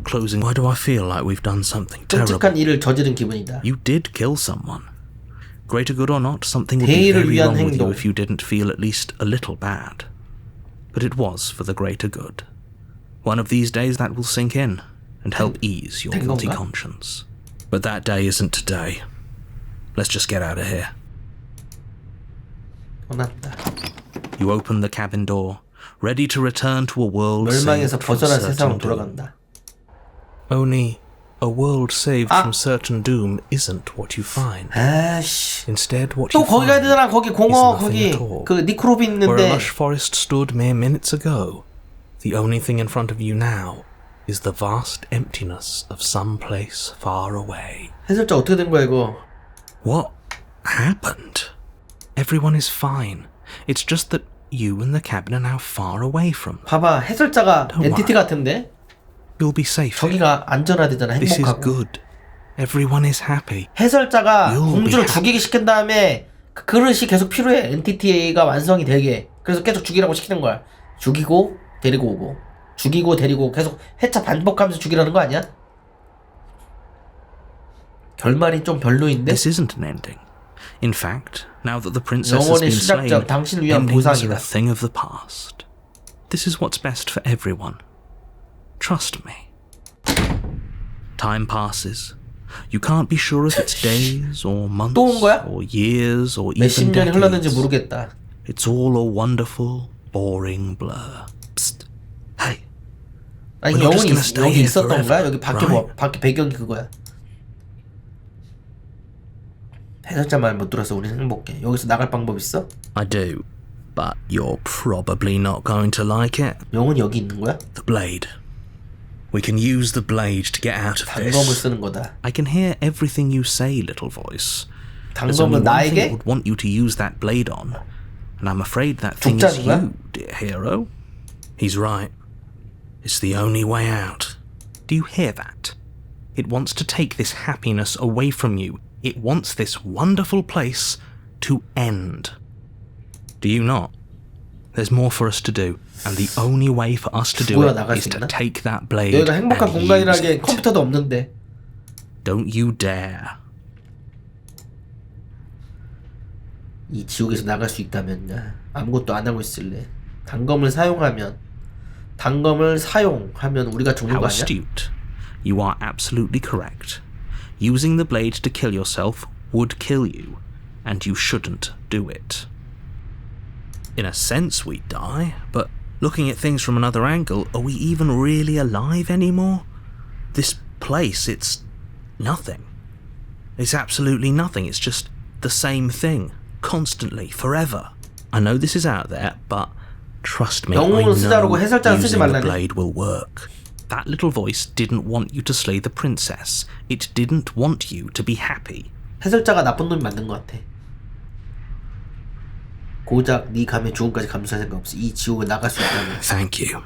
closing. Why do I feel like we've done something terrible? 끔찍한 일을 저지른 기분이다. You did kill someone. Greater good or not, something would be 대의를 very 위한 wrong with you 행동. if you didn't feel at least a little bad. But it was for the greater good. One of these days that will sink in and help ease your 된 guilty 건가? conscience. But that day isn't today. Let's just get out of here. 끝났다. You open the cabin door, ready to return to a world 멸망에서 saved from 벗어난 certain 세상으로 doom. 돌아간다. Only a world saved 아. from certain doom isn't what you find. 아씨. Instead, what 또 you 거기 가야 find 되잖아. 거기 is 공원 nothing 거기 at all. 그 니크로비 Where a 있는데 lush forest stood mere minutes ago, the only thing in front of you now is the vast emptiness of some place far away. 해설자 어떻게 된 거야 이거? What happened? Everyone is fine. It's just that you and the cabin are now far away from them. 봐봐 해설자가 Don't 엔티티 worry. 같은데 You'll be safe. here. 저기가 안전하대잖아. This is 행복하고. good. Everyone is happy. 해설자가 You'll 공주를 be 죽이게 시킨 다음에 그 그릇이 계속 필요해. 엔티티가 완성이 되게. 그래서 계속 죽이라고 시키는 거야. 죽이고 데리고 오고 죽이고 데리고 계속 회차 반복하면서 죽이라는 거 아니야? 결말이 좀 별로인데? This isn't an ending. In fact, now that the princess has 영혼의 been slain, 시작점, 당신을 위한 endings are 보상이다. a thing of the past. This is what's best for everyone. Trust me. Time passes. You can't be sure if it's days or months 또 온 거야? or years or 몇십 even 년이 흘렀는지 decades. 모르겠다. It's all a wonderful, boring blur. Psst. Hey, 아니 We're not just 영혼이 gonna stay 여기 here 있었던가? forever, 여기 밖에 right? 뭐 밖에 배경이 그거야. 해설자 말 못 들어서 우리 행복해. 여기서 나갈 방법 있어? I do, but you're probably not going to like it. 영혼이 여기 있는 거야? The blade. We can use the blade to get out of 단검을 this. 쓰는 거다. I can hear everything you say, little voice. There's only 단검은 one thing that 나에게? would want you to use that blade on, and I'm afraid that thing is 죽자는 거야? you, dear hero. He's right. It's the only way out. Do you hear that? It wants to take this happiness away from you. It wants this wonderful place to end. Do you not? There's more for us to do, and the only way for us to do 죽어야 it 나갈 is 수 to 있나? take that blade 여기가 행복한 and use 공간이라기에 it. 컴퓨터도 없는데. Don't you dare. 이 지옥에서 나갈 수 있다면 아무것도 안 하고 있을래. 단검을 사용하면 우리가 죽는 How 거 아니야? astute. You are absolutely correct. Using the blade to kill yourself would kill you, and you shouldn't do it. In a sense, we die, but looking at things from another angle, are we even really alive anymore? This place, it's nothing. It's absolutely nothing. It's just the same thing, constantly, forever. I know this is out there, but trust me, I know 영웅을 쓰자고 해설자는 쓰지 using the 말라네. blade will work. That little voice didn't want you to slay the princess. It didn't want you to be happy. 해설자가 나쁜 놈이 만든 것 같아. 고작 네 감의 죽음까지 감수할 생각 없어. 이 지옥을 나갈 수 있다면. Thank you.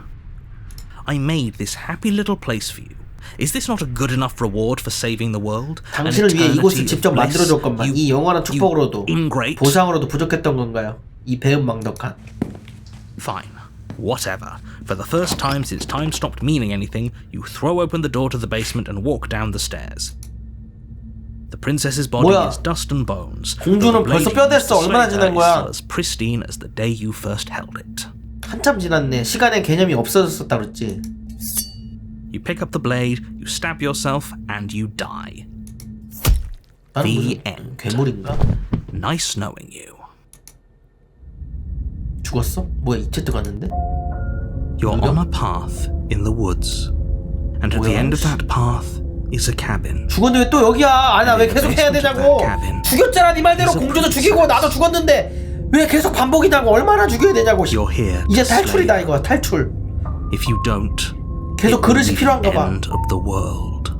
I made this happy little place for you. Is this not a good enough reward for saving the world? An 당신을 위해 이곳을 eternity 직접 of bliss? 만들어줬건만 You- 이 영원한 you 축복으로도 ingrate. 보상으로도 부족했던 건가요? 이 배은망덕한. Fine. Whatever. For the first time since time stopped meaning anything, you throw open the door to the basement and walk down the stairs. The princess's body 뭐야? is dust and bones. 공주는 though the blade 벌써 you 뼈 used to 됐어. 얼마나 slay her 지난 is 거야? still as pristine as the day you first held it. 한참 지났네. 시간의 개념이 없어졌었다 그랬지. You pick up the blade, you stab yourself, and you die. 나는 The 무슨 end. 괴물인가? Nice knowing you. 죽었어? 뭐야 이체 들어갔는데? You're on a path in the woods. And at the end of that path is a cabin. 죽었는데 왜 또 여기야? 아나 왜 계속 해야 되냐고. 죽였잖아 네 말대로. 공주도 죽이고 나도 죽었는데 왜 계속 반복이냐고. 얼마나 죽여야 되냐고. You're here 이제 to slay 탈출이다 you. 이거. 탈출. If you don't, 계속 it will 그릇이 be 필요한가 the 봐. end of the world.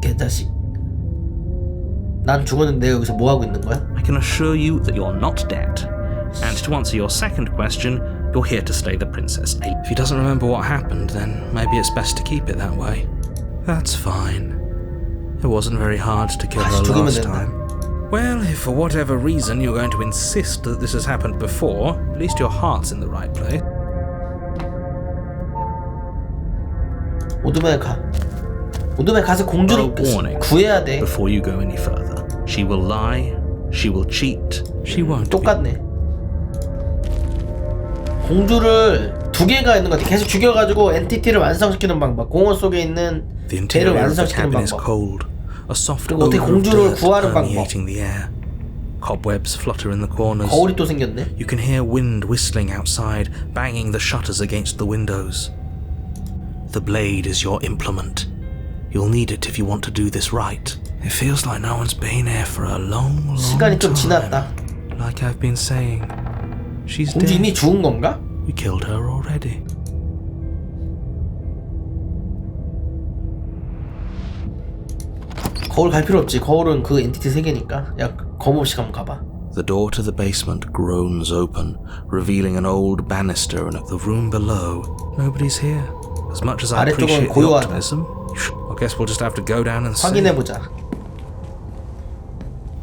개자식. 난 죽었는데 여기서 뭐 하고 있는 거야? I can assure you that you're not dead. And to answer your second question, You're here to slay the princess. If he doesn't remember what happened, then maybe it's best to keep it that way. That's fine. It wasn't very hard to kill her last time. Well, if for whatever reason you're going to insist that this has happened before, at least your heart's in the right place. 오둠에 가서 공주를 구해야 돼. Before you go any further, she will lie, she will cheat, she won't. 똑같네. 공주를 두 개가 있는 것 같아. 계속 죽여가지고 엔티티를 완성시키는 방법. 공원 속에 있는 배를 완성시키는 방법. 그리고 어떻게 공주를 구하는 방법. Cobwebs flutter in the corners. 거울이 또 생겼네. You can hear wind whistling outside, banging the shutters against the windows. The blade is your implement. You'll need it if you want to do this right. It feels like no one's been here for a long 시간이 좀 지났다. Like I've been saying, she's 공주 dead. 이미 죽은 건가? We killed her already. 거울 갈 필요 없지. 거울은 그 엔티티 세계니까. 야, 검 없이 한번 가봐. The door to the basement groans open, revealing an old banister and at the room below. Nobody's here. As much as I appreciate the optimism, I guess we'll just have to go down and see. 확인해보자.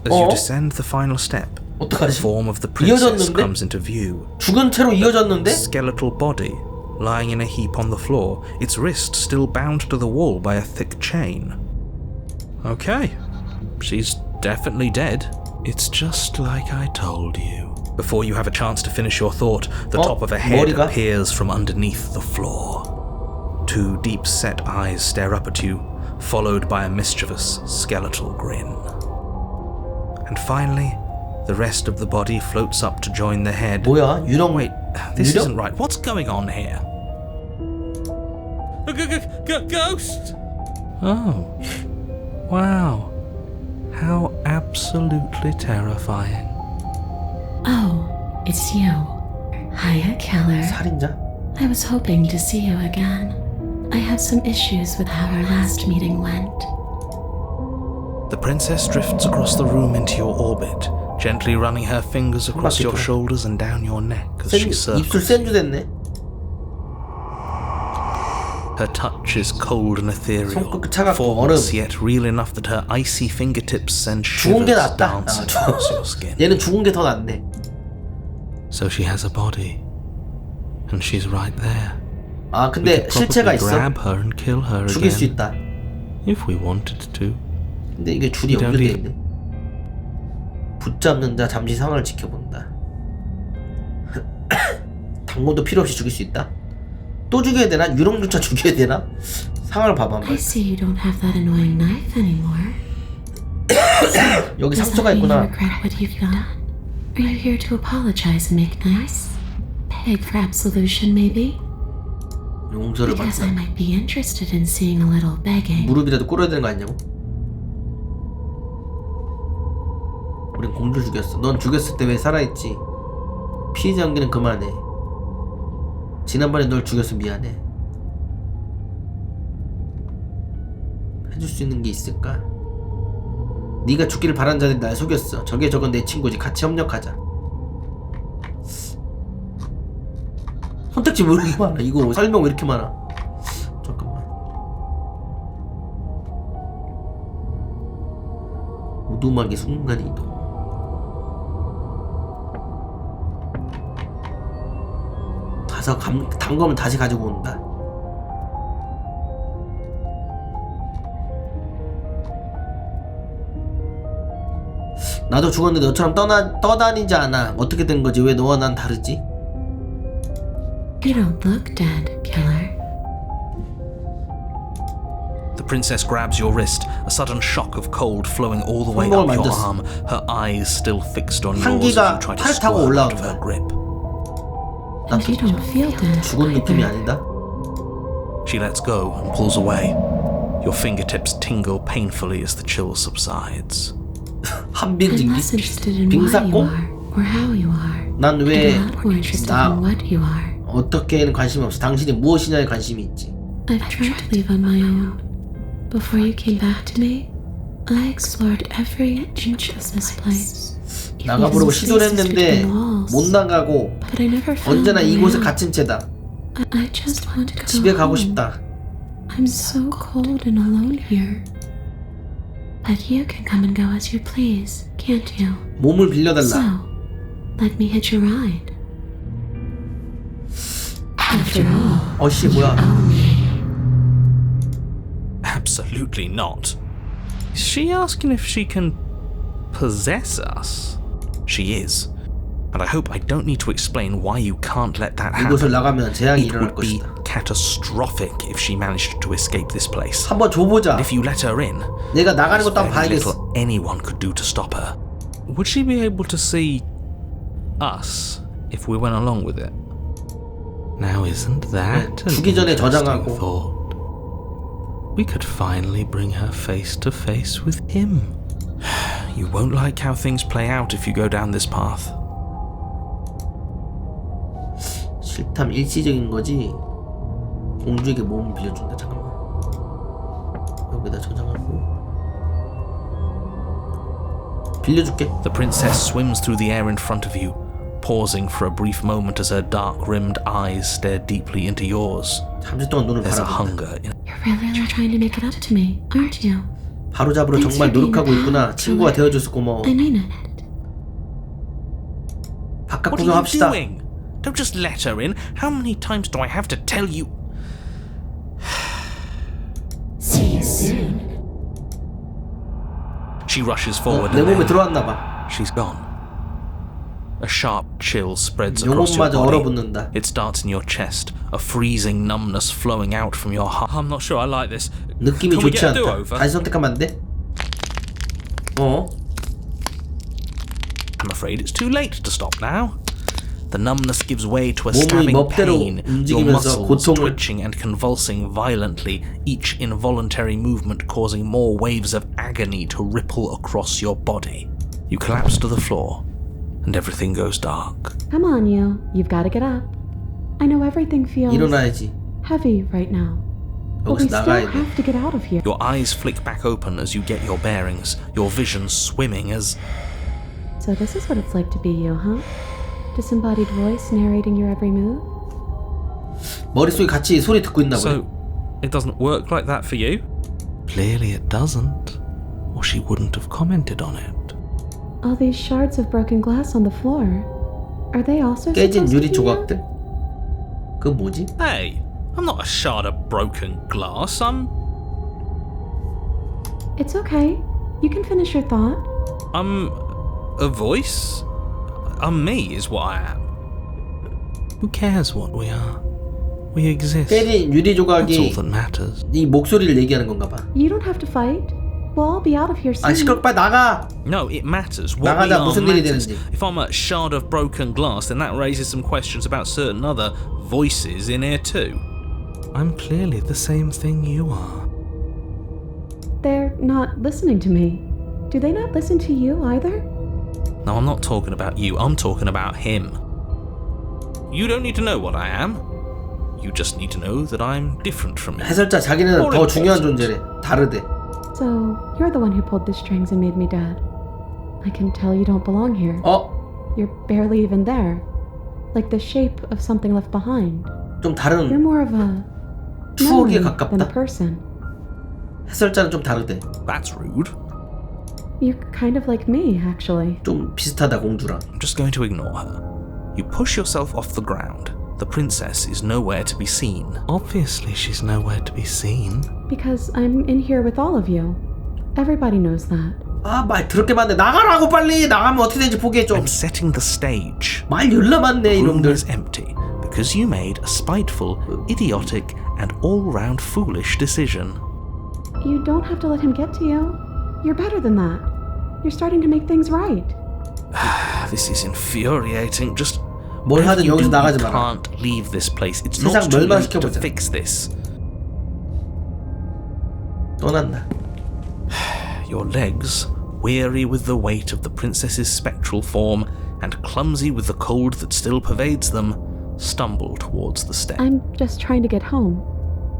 As you descend the final step, the form of the princess comes into view. 죽은 채로 이어졌는데? Skeletal body lying in a heap on the floor, its wrist still bound to the wall by a thick chain. Okay, she's definitely dead. It's just like I told you. Before you have a chance to finish your thought, the top of a head appears from underneath the floor. Two deep-set eyes stare up at you, followed by a mischievous skeletal grin. And finally, the rest of the body floats up to join the head. 뭐야? 유령. Wait, this isn't right. What's going on here? Ghost! Oh, wow. How absolutely terrifying. Oh, it's you. Hiya, killer. 살인자? I was hoping to see you again. I have some issues with how our last meeting went. The princess drifts across the room into your orbit, gently running her fingers across your shoulders and down your neck as she circles. 입술 센주 됐네. Her touch is cold and ethereal, 손끝 차갑고 formless 얼음. yet real enough that her icy fingertips send 죽은 게 shivers 낫다. dancing across your skin. 얘는 죽은 게 더 낫네. So she has a body, and she's right there. 아 근데 실체가 있어. Grab her and kill her 죽일 수 again, 있다. if we wanted to. 근데 이게 줄이 연결돼 있네. 붙잡는 자 잠시 상황을 지켜본다. 당고도 필요 없이 죽일 수 있다. 또 죽여야 되나? 유령조차 죽여야 되나? 상황을 봐봐 한번. I see you don't have that annoying knife anymore. 여기 Does 상처가 that mean you 있구나. regret what you've done? Are you here to apologize and make nice? Beg for absolution, maybe? 용서를 Because I 받다. might be interested in seeing a little begging. 무릎이라도 꿇어야 되는 거 아니냐고? 우린 공주를 죽였어. 넌 죽였을 때 왜 살아있지? 피해자 연기는 그만해. 지난번에 널 죽여서 미안해. 해줄 수 있는 게 있을까? 네가 죽기를 바란 자들이 날 속였어. 저게 저건 내 친구지. 같이 협력하자. 선택지 왜 이렇게 많아? 이거 설명 왜 이렇게 많아? 잠깐만. 오두막이 순간이동. 가서 단검을 다시 가지고 온다. 나도 죽었는데 너처럼 떠다니지 않아. 어떻게 된 거지? 왜 너와 난 다르지? You don't look dead, killer. The princess grabs your wrist, a sudden shock of cold flowing all the way up your arm, her eyes still fixed on yours as you try to squirm out of her grip. And you don't feel dead. 죽은 느낌이 either. 아니다. She lets go and pulls away. Your fingertips tingle painfully as the chill subsides. I'm less interested in why you 빙사공? are or how you are. 난 And 왜 a lot more interested in what you are. 어떻게는 관심이 없어. 당신이 무엇이냐에 관심이 있지. I've tried to leave on my own. Before you came back to me, I explored every inch of this place. 나가보려고 시도를 했는데 못 나가고 But I never found 언제나 a way 이곳에 out. 갇힌 채다. I just want to go 집에 가고 home. 싶다. I'm so cold and alone here. But you can come and go as you please, can't you? 몸을 So, 빌려달라. let me hitch a ride. After all, 어씨 뭐야? Absolutely not. Is she asking if she can possess us? She is. And I hope I don't need to explain why you can't let that 이곳을 happen. 나가면 재앙이 It 일어날 would be 것이다. catastrophic if she managed to escape this place. 한번 줘보자. And if you let her in, 내가 나가는 there's 것도 한번 very 봐야겠어. little anyone could do to stop her. Would she be able to see us if we went along with it? Now isn't that an 죽기 전에 interesting 저장하고. thought? We could finally bring her face to face with him. You won't like how things play out if you go down this path. 실탐 일시적인 거지. 공주에게 몸을 빌려준다. 잠깐만. 여기다 저장하고. 빌려줄게. The princess swims through the air in front of you, pausing for a brief moment as her dark-rimmed eyes stare deeply into yours. 잠시 동안 눈을 There's a 바라본다. hunger in you're really trying to make it up to me, aren't you? 바로잡으러 정말 노력하고 있구나. 친구가 되어줘서 고마워. I mean it. 바깥 What are you 구경합시다. doing? Don't just let her in. How many times do I have to tell you? See you soon. She rushes forward 내 and 몸에 then 들어왔나 봐. she's gone. A sharp chill spreads across your 영혼마저 body. 얼어붙는다. It starts in your chest, a freezing numbness flowing out from your heart. I'm not sure I like this. 느낌이 Can we 좋지 get a 않다. do-over? 다시 선택하면 안 돼? I'm afraid it's too late to stop now. The numbness gives way to a 몸이 stabbing 멋대로 pain, your 움직이면서 muscles 고통을 twitching and convulsing violently, each involuntary movement causing more waves of agony to ripple across your body. You collapse to the floor, and everything goes dark. Come on, you. You've got to get up. I know everything feels 일어나야지. heavy right now. But we 여기서 still 나가야 돼. have to get out of here. Your eyes flick back open as you get your bearings, your vision swimming as... So this is what it's like to be you, huh? Disembodied voice narrating your every move? 머릿속에 같이 소리 듣고 있나 보네. So, it doesn't work like that for you? Clearly it doesn't, or she wouldn't have commented on it. All these shards of broken glass on the floor. Are they also 깨진 supposed to 유리 be you? 조각들? 그건 뭐지? Hey, I'm not a shard of broken glass, I'm It's okay. You can finish your thought. a voice? I'm me is what I am. Who cares what we are? We exist. 깨진 유리 That's all 조각이 that matters. 이 목소리를 얘기하는 건가 봐. You don't have to fight. We'll all be out of here 아 soon. 시끄럽 빨리 나가. No, it matters. What we 나가자, are 무슨 일이 matters. 되는지. If I'm a shard of broken glass, then that raises some questions about certain other voices in here too. I'm clearly the same thing you are. They're not listening to me. Do they not listen to you either? No, I'm not talking about you. I'm talking about him. You don't need to know what I am. You just need to know that I'm different from you. 해설자 자기는 More 더 중요한 important. 존재래. 다르대. So, you're the one who pulled the strings and made me dead. I can tell you don't belong here. You're barely even there. Like the shape of something left behind. 좀 You're 다른 more of a 추억에 memory than a 가깝다. person. 해설자는 좀 다르대. That's rude. You're kind of like me, actually. 좀 비슷하다 공주랑. I'm just going to ignore her. You push yourself off the ground. The princess is nowhere to be seen. Obviously, she's nowhere to be seen. Because I'm in here with all of you. Everybody knows that. 아 말 더럽게 많네. 나가라고 빨리. 나가면 어떻게 되는지 보게 좀. I'm setting the stage. 말 열나 많네 The room 이놈들. is empty because you made a spiteful, idiotic, and all-round foolish decision. You don't have to let him get to you. You're better than that. You're starting to make things right. This is infuriating. Just 뭘 whatever 하든 you 여기서 do, 나가지 you 마라. can't leave this place. It's 세상 not too late to 멸망시켜보자. fix this. 떠난다. Your legs, weary with the weight of the princess's spectral form and clumsy with the cold that still pervades them, stumble towards the step. I'm just trying to get home.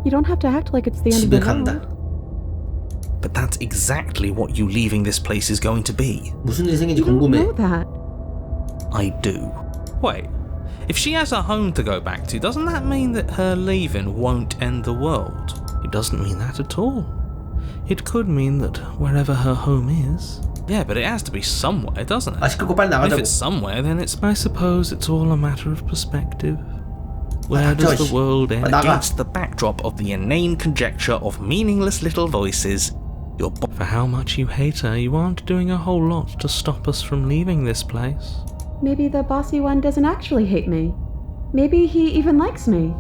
You don't have to act like it's the end of 집에 the 간다. world. But that's exactly what you leaving this place is going to be. 무슨 일이 생긴지 You don't 궁금해. know that. I do. Wait, if she has a home to go back to, doesn't that mean that her leaving won't end the world? It doesn't mean that at all. It could mean that wherever her home is... Yeah, but it has to be somewhere, doesn't it? 아 시끄럽고 빨리 If 나가자고. it's somewhere, then it's... I suppose it's all a matter of perspective. Where 닥쳐, does the 씨. world end? 나가. Against the backdrop of the inane conjecture of meaningless little voices, for how much you hate her, you aren't doing a whole lot to stop us from leaving this place. Maybe the bossy one doesn't actually hate me. Maybe he even likes me.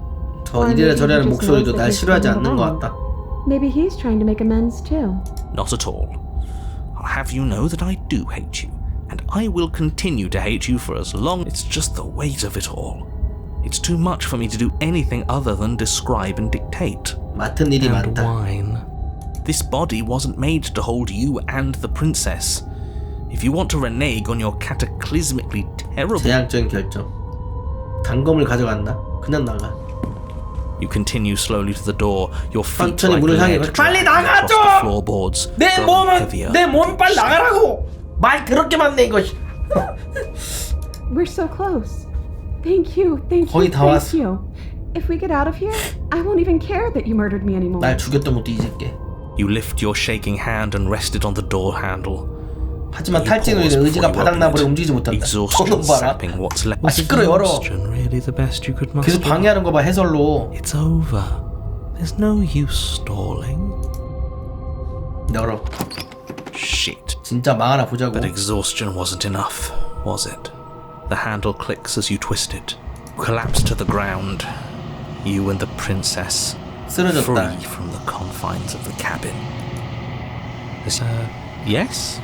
저 이래라 저래라는 목소리도 날 싫어하지 않는 것 같다. Maybe he's trying to make amends too. Not at all. I'll have you know that I do hate you, and I will continue to hate you for as long. It's just the weight of it all. It's too much for me to do anything other than describe and dictate. 맡은 일이 And 많다. whine. This body wasn't made to hold you and the princess. If you want to renege on your cataclysmically terrible... 제약적인 결정. 단검을 가져간다. 그냥 나가. You continue slowly to the door, your feet 천천히 like 문을 향해 lead 빨리 dragging across 나가줘! the floorboards. 내 growing 몸은 heavier 내 몸 and 빨리 shaky. 나가라고. 말 더럽게 많네 이거. We're so close. Thank you, thank 거의 you, 다 thank 왔어. you. If we get out of here, I won't even care that you murdered me anymore. 날 죽였던 것도 잊을게. You lift your shaking hand and rest it on the door handle. 하지만 You 탈진으로 pause 인해 before 의지가 you 바닥나버려 open it. 움직이지 못한다. Exhaustion 저놈 봐라. sapping what's left. 아 시끄러 열어. Exhaustion really the best you could 계속 muster? 방해하는 거 봐 해설로. It's over. There's no use stalling. 열어. Shit. 진짜 망 하나 보자고. But exhaustion wasn't enough, was it? The handle clicks as you twist it. Collapse to the ground. You and the princess, 쓰러졌다. free from the confines of the cabin. Yes?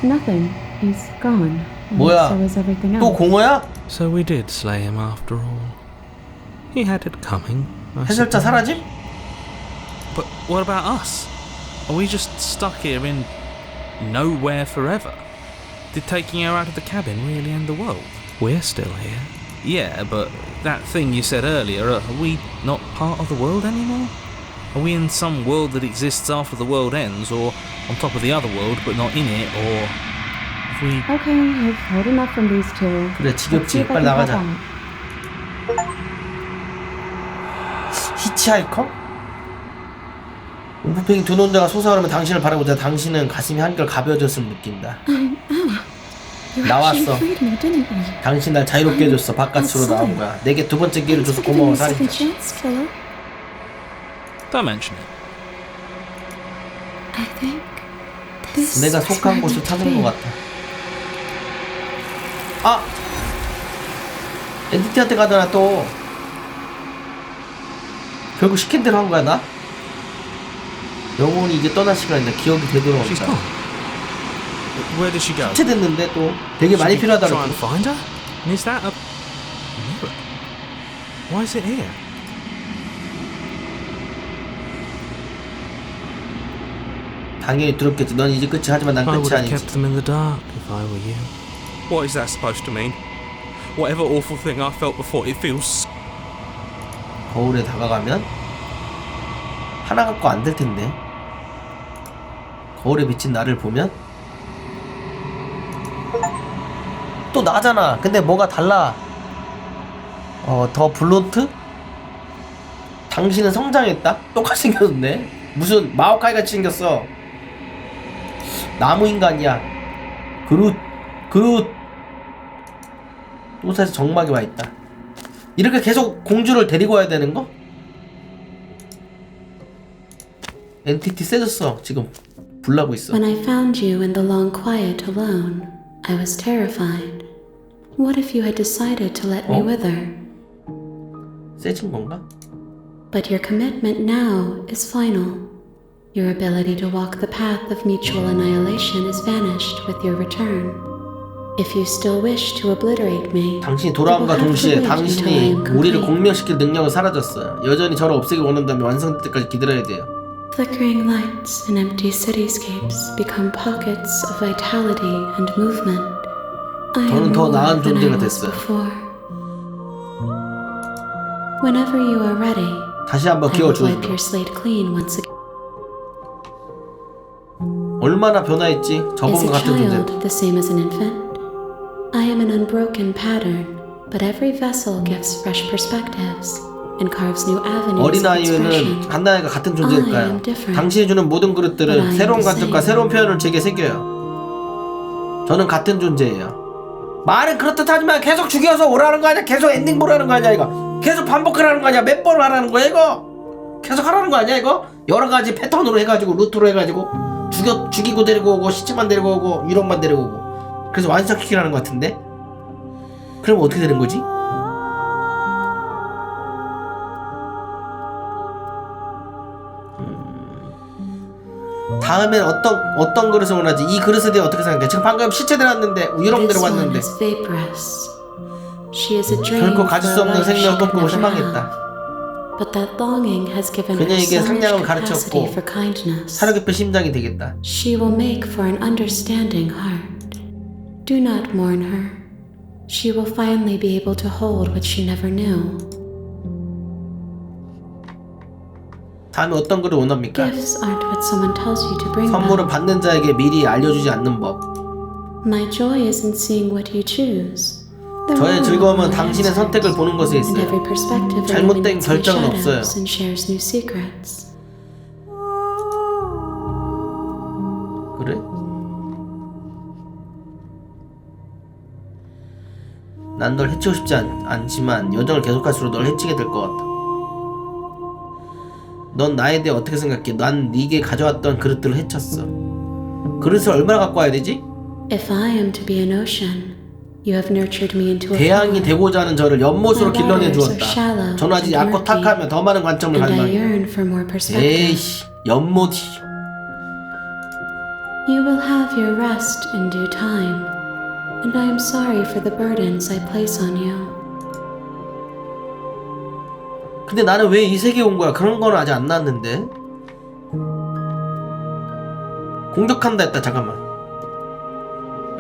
Nothing. He's gone. And 뭐야? So is everything 또 else. 공허야? So we did slay him after all. He had it coming. I 해설자 suppose. 사라짐? But what about us? Are we just stuck here in nowhere forever? Did taking her out of the cabin really end the world? We're still here. Yeah, but that thing you said earlier, are we not part of the world anymore? Are we in some world that exists after the world ends, or on top of the other world but not in it, or have we... Okay, I've heard enough from these two. 그래 Let's see 지겹지. if I 빨리 can 나가자. help out. 히치하이커? 움푹팽이 두 논자가 솟아오르면 당신을 바라보자. 당신은 가슴이 한결 가벼워졌음을 느낀다. You 나왔어. actually freed me, didn't you? 당신 날 자유롭게 해줬어. 바깥으로 나온 거야. 내게 두 번째 기회를 줘서 고마워 Second 살인자. chance, killer. Don't mention it. I think this 내가 is where 속한 I 곳을 need to 찾은 be. 것 같아. 아! 엔티티한테 가잖아 또. 결국 시킨 대로 한 거야 나? 영혼이 이제 떠날 시간이다. 기억이 She's 되돌아온다. gone. Where did she go? 해체됐는데 또 되게 많이 Should we 필요하다고. try and find her? And is that a mirror? Why is it here? 당연히 두렵겠지. 넌 이제 끝이 하지만 난 I would 끝이 have 아니지. kept them in the dark if I were you. What is that supposed to mean? Whatever awful thing I felt before, it feels... 거울에 다가가면 하나 갖고 안 될 텐데. 거울에 비친 나를 보면 또 나잖아. 근데 뭐가 달라? 더 블론트? 당신은 성장했다? 똑같이 생겼네. 무슨 마오카이 같이 생겼어. 나무 인간이야. 그룻 또 사실 정막이 와 있다. 이렇게 계속 공주를 데리고 와야 되는 거? 엔티티 세졌어. 지금 불나고 있어. When I found you in the long quiet alone, I was terrified. What if you had decided to let me wither? 세진 건가? But your commitment now is final. Your ability to walk the path of mutual annihilation is vanished with your return. If you still wish to obliterate me, 당신이 돌아옴과 동시에 당신이 우리를 공멸시킬 능력은 사라졌어요. 여전히 저를 없애기 원한다면 완성될 때까지 기다려야 돼요. flickering lights in empty cityscapes become pockets of vitality and movement. I 저는 am 더 more 나은 than I 존재가 was 됐어요. before. Whenever you are ready, 다시 한번 I will wipe 기어주는 거. your slate clean once again. 얼마나 변화했지? Is 저번과 a 같은 존재. child the same as an infant? I am an unbroken pattern, but every vessel gives fresh perspectives and carves new avenues of 어린아이는 expression. 한 아이가 같은 I 존재일까요? am different. 당신이 주는 모든 But I 그릇들은 am 새로운 the 관점과 same. 새로운 표현을 제게 새겨요. 저는 같은 존재예요. 말은 그렇듯 하지만 계속 죽여서 오라는 거 아니야? 계속 엔딩 보라는 거 아니야 이거? 계속 반복하라는 거 아니야? 몇 번을 하라는 거야 이거? 계속 하라는 거 아니야 이거? 여러 가지 패턴으로 해가지고 루트로 해가지고 죽이고 데리고 오고 시체만 데리고 오고 유령만 데리고 오고 그래서 완성시키라는 것 같은데? 그럼 어떻게 되는 거지? 다음엔 어떤 그릇을 원하지? 이 그릇에 대해 어떻게 생각해? 지금 방금 시체 데려왔는데 유령 This one 데려왔는데 is vaporous. She is a dream 결코 for 가질 a 수 없는 life she 생명을 could 꿈꾸고 never 희망했다. have. But that longing has given her 그녀에게 so much 상냥을 capacity 가르쳤고 for kindness. 사려 깊은 심장이 되겠다. She will make for an understanding heart. Do not mourn her. She will finally be able to hold what she never knew. 다음에 어떤 글을 원합니까? Gifts aren't what someone tells you to bring 선물은 them. 받는 자에게 미리 알려주지 않는 법. My joy isn't seeing what you choose. There 저의 are no 즐거움은 wrong 당신의 선택을 answers. 보는 것에 And 있어요. every perspective 잘못된 illuminates my 결정은 없어요. shadows and shares new secrets. 그래? 난 널 해치고 싶지 않지만 여정을 계속할수록 널 해치게 될 것 같아. 넌 나에 대해 어떻게 생각해? 난 네게 가져왔던 그릇들을 해쳤어. 그릇을 얼마나 갖고 와야 되지? If I am to be an ocean, you have nurtured me into a 대양이 flower. 되고자 하는 저를 연못으로 My 길러내 waters 주었다. are shallow 저는 아직 and 얕고 murky, 탁하며 더 많은 관점을 And I 갈망해. yearn for more perspective. 에이씨, 연못이. You will have your rest in due time, and I am sorry for the burdens I place on you. 근데 나는 왜 이 세계에 온 거야? 그런 건 아직 안 나왔는데. 공격한다 했다. 잠깐만.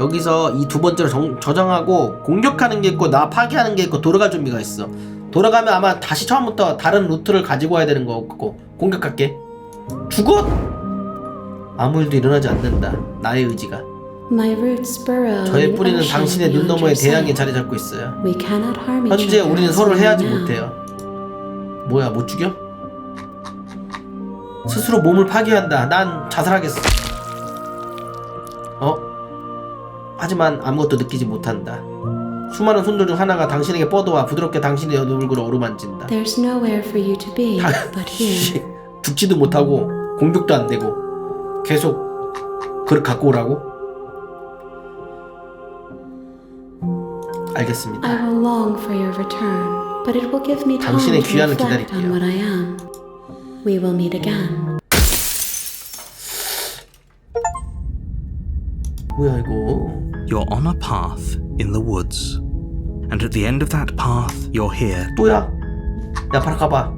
여기서 이 두 번째로 저장하고 공격하는 게 있고 나 파괴하는 게 있고 돌아갈 준비가 있어. 돌아가면 아마 다시 처음부터 다른 루트를 가지고 와야 되는 거고 공격할게. 죽어! 아무 일도 일어나지 않는다. 나의 의지가. My roots burrow 저의 in the 뿌리는 ocean 당신의 눈 beyond 너머에 your 대양에 sight. 자리 잡고 있어요. We cannot harm each 현재 other 우리는 as 서로를 we are 해하지 now. 못해요. 뭐야, 못 죽여? 스스로 몸을 파괴한다. 난 자살하겠어. 하지만 아무것도 느끼지 못한다. 수많은 손들 중 하나가 당신에게 뻗어와 부드럽게 당신의 얼굴을 어루만진다. There's nowhere for you to be but here. 죽지도 못하고 공격도 안 되고 계속 그걸 갖고 오라고? 알겠습니다. I will long for your return, but it will give me time 당신의 to 귀환을 reflect 기다릴게요. on what I am. We will meet again. 뭐야 이거? You're on a path in the woods. And at the end of that path, you're here. 또야? 야 바로 가봐.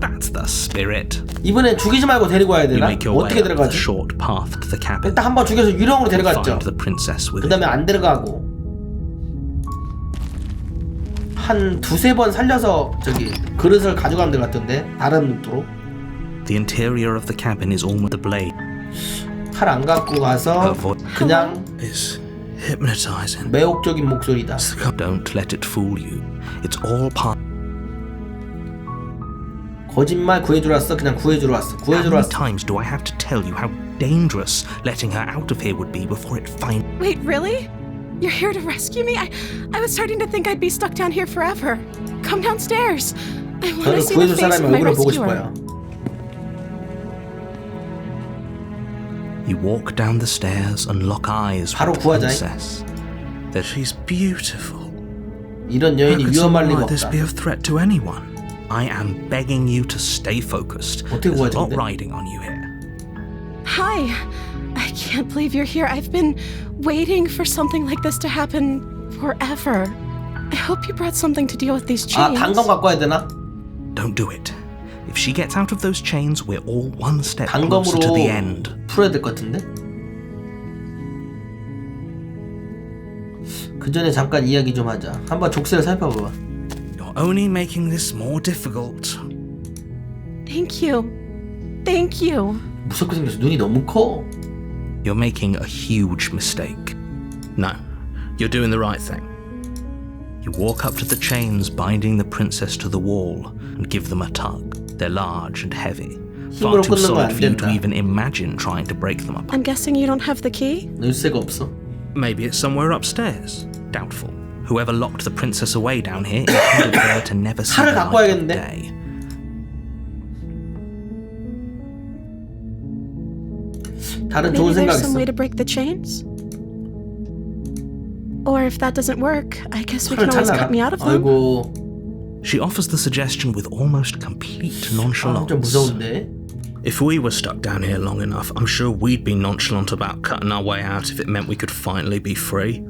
That's the spirit. 이번엔 죽이지 말고 데리고 와야 You 되나? make your way 어떻게 up the 들어가지? short path to the cabin. 일단 한번 죽여서 유령으로 데려갔죠. Find the princess with 그 다음에 it. 안 데려가고 한 두세 번 살려서 저기 그릇을 가져가면 될 것 같은데 다른 루트로 The interior of the cabin is almost the blade. 칼 안 갖고 가서 그냥 Is hypnotizing. 매혹적인 목소리다. Don't let it fool you. It's all part. 거짓말 구해주러 왔어. 그냥 구해주러 왔어. How 구해주러 many 왔어. times do I have to tell you how dangerous letting her out of here would be before it finds? Wait, really? You're here to rescue me? I was starting to think I'd be stuck down here forever. Come downstairs. I want 저를 to see the 구해줄 face 사람의 of my 얼굴을 보고 rescuer. 싶어요. You walk down the stairs and lock eyes 바로 with the 구하자. princess. That she's beautiful. 이런 How 여인이 could 위험할 someone 리가 like this 없다. be of threat to anyone? I am begging you to stay focused. 어떻게 There's a 구하지, lot 근데? riding on you here. Hi. I can't believe you're here. I've been waiting for something like this to happen forever. I hope you brought something to deal with these 아 chains. 단검 갖고 와야 되나? Don't do it. If she gets out of those chains, we're all one step closer to 단검으로 the end. 풀어야 될 것 같은데? 그 전에 잠깐 이야기 좀 하자. 한번 족쇄를 살펴봐봐. You're only making this more difficult. Thank you. Thank you. 무섭게 생겼어. 눈이 너무 커. You're making a huge mistake. No, you're doing the right thing. You walk up to the chains binding the princess to the wall and give them a tug. They're large and heavy, far 힘으로 too 끊는 건 solid 안 for you to 된다. even imagine trying to break them apart. I'm guessing you don't have the key? 열쇠가 없어. Maybe it's somewhere upstairs. Doubtful. Whoever locked the princess away down here intended for her to never see 칼을 the 갖고 light of 와야겠는데? day. 다른 좋은 Maybe 생각 there's some 있어. way to break the chains? Or if that doesn't work, I guess we 칼을 can always 잘라라. cut me out of them. 아이고, She offers the suggestion with almost complete 좀 nonchalance. 무서운데. If we were stuck down here long enough, I'm sure we'd be nonchalant about cutting our way out if it meant we could finally be free.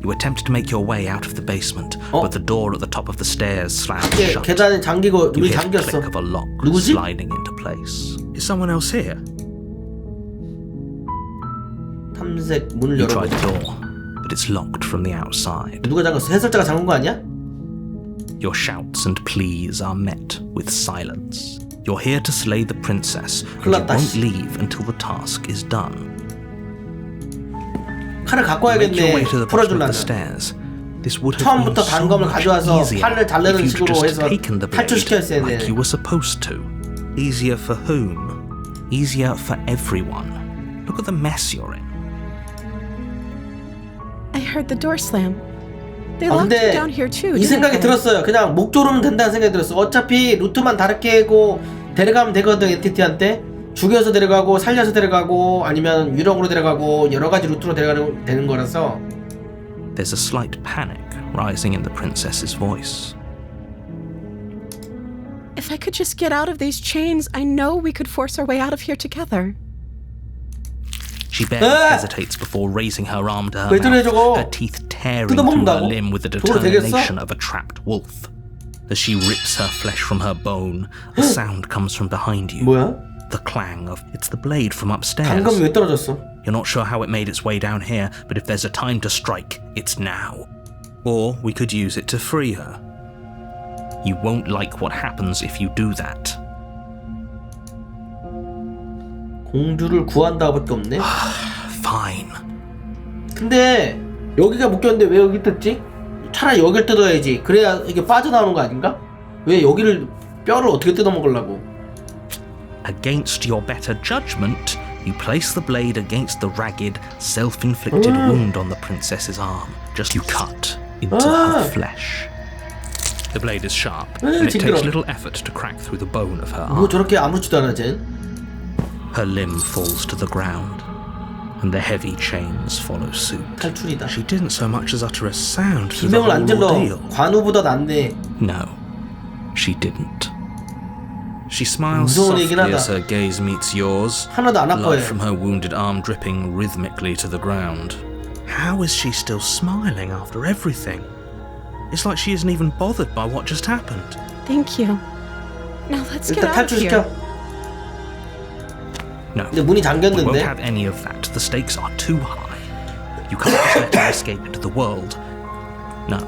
You attempt to make your way out of the basement, but the door at the top of the stairs slams 이게 shut. 계단에 잠기고 You 문이 hear the 잠겼어. click of a lock 누구지? sliding into place. Is someone else here? 탐색 문을 You try 열어보자. the door, but it's locked from the outside. 누가 잠갔어? 해설자가 잠근 거 아니야? Your shouts and pleas are met with silence. You're here to slay the princess, and you 큰일 났다, won't 씨. leave until the task is done. 칼을 갖고 Make your way 와야겠네. to the bottom of the 풀어줄라나. stairs. This would have been 처음부터 so 단검을 much 가져와서 easier 팔을 자르는 if you'd 식으로 just 해서 taken the blade 탈출시켰어야 like 돼. you were supposed to. Easier for whom? Easier for everyone. Look at the mess you're in. I heard the door slam. They locked you 근데 down here too, 이 didn't 생각이 they? 들었어요. 그냥 목 조르면 된다는 생각이 들었어. 어차피 루트만 다르게 하고 데려가면 되거든. 엔티티한테 죽여서 데려가고 살려서 데려가고 아니면 유령으로 데려가고 여러 가지 루트로 데려가는 되는 거라서. There's a slight panic rising in the princess's voice. If I could just get out of these chains, I know we could force our way out of here together. She barely hesitates before raising her arm to her 왜 저래, mouth, 저거? her teeth tearing through her 뜯어먹는다고? limb with the 저거 되겠어? determination of a trapped wolf. As she rips her flesh from her bone, a sound comes from behind you. 뭐야? The clang of it's the blade from upstairs. 단검이 왜 떨어졌어? You're not sure how it made its way down here, but if there's a time to strike, it's now. Or we could use it to free her. You won't like what happens if you do that. 공주를 구한다고밖에 없네. Fine. 근데 여기가 묶였는데 왜 여기 뜯지? 차라리 여길 뜯어야지. 그래야 이게 빠져나오는 거 아닌가? 왜 여기를 뼈를 어떻게 뜯어 먹으려고? Against your better judgment, you place the blade against the ragged, self-inflicted wound on the princess's arm. Just you cut into her flesh. The blade is sharp, and it takes little effort to crack through the bone of her 뭐 arm. 저렇게 아무렇지도 않아 쟤. Her limb falls to the ground, and the heavy chains follow suit. 탈출이다. She didn't so much as utter a sound through the 비명을 안 whole 질러. ordeal. 관우보다 낫네. No, she didn't. She smiles 무서운 softly 얘긴 하다. as her gaze meets yours, 하나도 안 아파해. blood from her wounded arm dripping rhythmically to the ground. How is she still smiling after everything? It's like she isn't even bothered by what just happened. Thank you. Now let's get 일단 out of here. 탈출시켜. No, 근데 문이 we won't 잠겼는데. have any of that. The stakes are too high. You can't just let her escape into the world. No.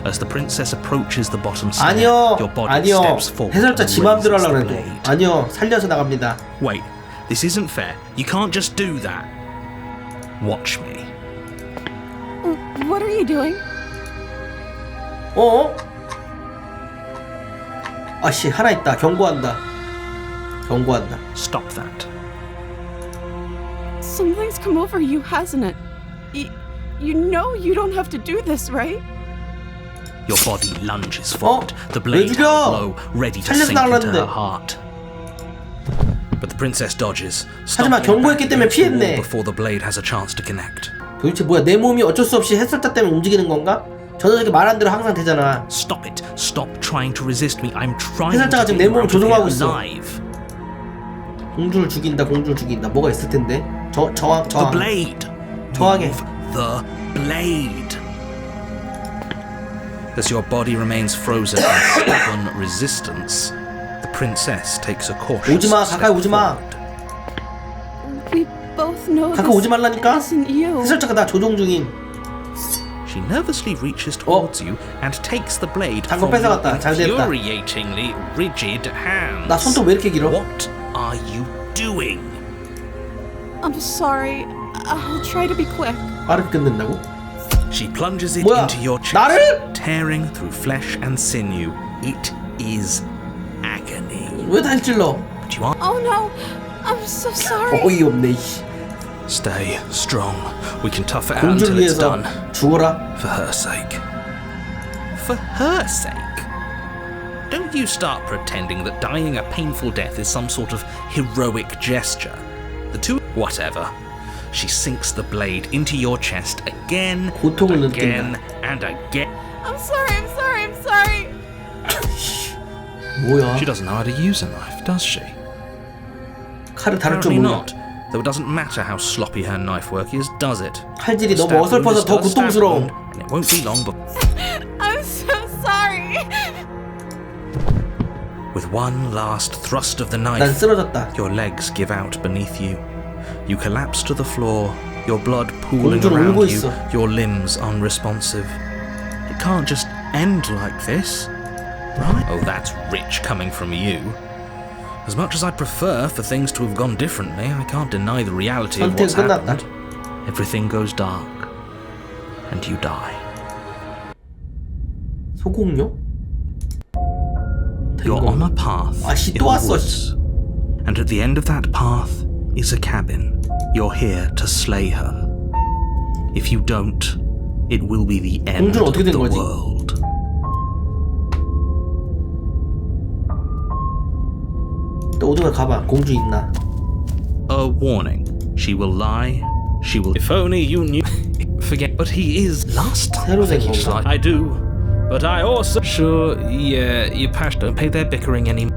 As the princess approaches the bottom stair, 아니요. your body 아니요. steps forward 해설자 and 지 맘대로 raises the 하려고 해도. blade. 아니요. 살려서 나갑니다. Wait, this isn't fair. You can't just do that. Watch me. What are you doing? 어? 아씨 하나 있다. 경고한다. 경고한다. Stop that. Something's come over you, hasn't it? You know you don't have to do this, right? Your body lunges forward, the 왜 blade 죽여? blow ready to 살려서 sink into 나가려는데. her heart. But the princess dodges, 하지만 stumbling back 경고했기 때문에 against the wall 피했네. before the blade has a chance to connect. 도대체 뭐야? 내 몸이 어쩔 수 없이 해설자 때문에 움직이는 건가? 저 녀석이 말한 대로 항상 되잖아. Stop it! Stop trying to resist me. I'm trying 해설자가 to 지금 get 내 you 몸을 out of here 조종하고 있어. alive. 공주를 죽인다. 공주를 죽인다. 뭐가 있을 텐데? 저항. The blade. 저항해. Move the blade. As your body remains frozen in stubborn resistance, the princess takes a cautious 오지마. step 가까이 오지마. forward. We both know 가까이 오지 말라니까? this isn't you. 해설자가 나 조종 중임. She nervously reaches towards you and takes the blade 단검 from your 뺏어갔다. 잘 됐다. infuriatingly rigid hand. 나 손톱 왜 이렇게 길어? What are you doing? I'm sorry. I'll try to be quick. 빠르게 끝낸다고? She plunges it 뭐야? into your chest, 나를? tearing through flesh and sinew. It is agony. 왜 다시 찔러? But you are. Oh no. I'm so sorry. 어이없네. 씨. Stay strong. We can tough it out 공주를 until it's 위해서 done. 죽어라. For her sake. For her sake? Don't you start pretending that dying a painful death is some sort of heroic gesture. The two... Whatever. She sinks the blade into your chest again, 고통을 again, 느낀다. and again. I'm sorry. 뭐야? She doesn't know how to use a knife, does she? 칼을 다룰 줄 Apparently 몰라. not. Though it doesn't matter how sloppy her knife work is, does it? 칼질이 Stab 너무 wound 어설퍼서 is 더 still a stab 고통스러워. wound, and it won't be long but I'm so sorry. with one last thrust of the 난 knife, 쓰러졌다. your legs give out beneath you. You collapse to the floor, your blood pooling 공주를 around 울고 you, 있어. your limbs unresponsive. It can't just end like this, right? Oh, that's rich coming from you. As much as I'd prefer for things to have gone differently, I can't deny the reality of what's 선택은 끝났다. happened. Everything goes dark, and you die. 소공룡? You're on a path 아씨 in 또 the 왔어. woods, and at the end of that path is a cabin. You're here to slay her. If you don't, it will be the end 공주는 of 어떻게 된 the 거지? world. 또 어디가 가봐. 공주 있나? A warning. She will lie. She will. If only you knew. Forget. But he is. Last time. 새로 된 Just 건가? like I do. But I also. Sure. Yeah. Your past don't pay their bickering anymore.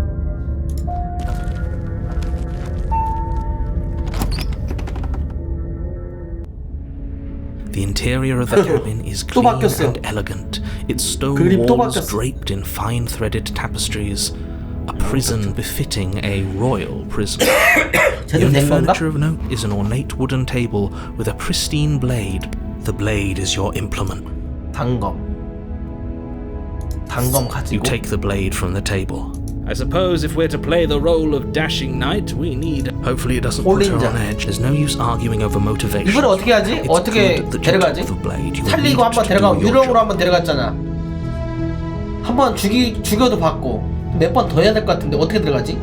The interior of the cabin is 또 clean 바뀌었어. and elegant. Its stone 그림 또 walls 바뀌었어. draped in fine-threaded tapestries. A prison befitting a royal prison. The 제대로 only 된 건가? furniture of note is an ornate wooden table with a pristine blade. The blade is your implement. 단검 You 가지고 take the blade from the table. I suppose if we're to play the role of dashing knight, we need. Hopefully it doesn't put her 홀린자. on edge. There's no use arguing over motivation. 이걸 어떻게 하지? It's 어떻게 good that you 데려가지? took the blade. You 살리고 need 한번 to 데려가고 do your 유령으로 job. 한번 데려갔잖아. 한번 죽여도 받고 몇 번 더 해야 될 것 같은데 어떻게 들어가지?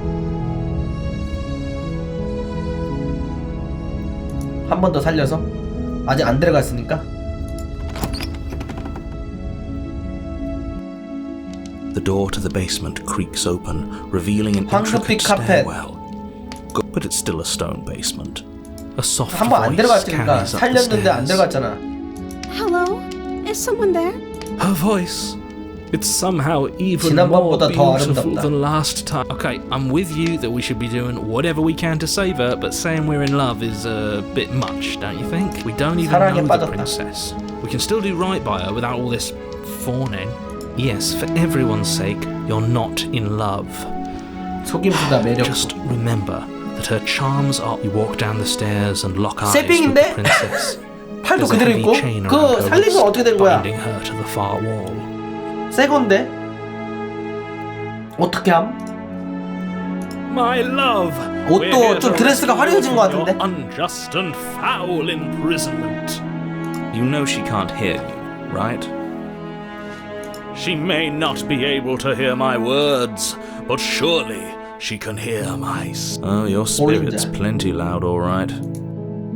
한 번 더 살려서 아직 안 들어갔으니까. The door to the basement creaks open, revealing an 황급히 intricate 카펫. stairwell. But it's still a stone basement. A soft 한 번 안 voice 들어갔으니까 carries up the 살렸는데 안 stairs. 들어갔잖아. Hello? Is someone there? Her voice. It's somehow even more 지난번보다 더 beautiful 아름답다. than last time. Okay, I'm with you that we should be doing whatever we can to save her, but saying we're in love is a bit much, don't you think? We don't even 사랑에 know the 빠졌다. princess. We can still do right by her without all this fawning. Yes, for everyone's sake, you're not in love. 속임수다 매력. Just remember that her charms are. You walk down the stairs and lock eyes with 세빙인데? the princess. 팔도 There's a 그대로 heavy 있고 chain 그 around her 살린 건 wrist, 어떻게 된 거야? binding her to the far wall. 새 건데 어떻게 함? My love. 옷도 좀 드레스가 화려해진 것 같은데? Unjust and foul imprisonment. You know she can't hear you, right? She may not be able to hear my words, but surely she can hear my. Oh, your spirit's plenty loud, all right.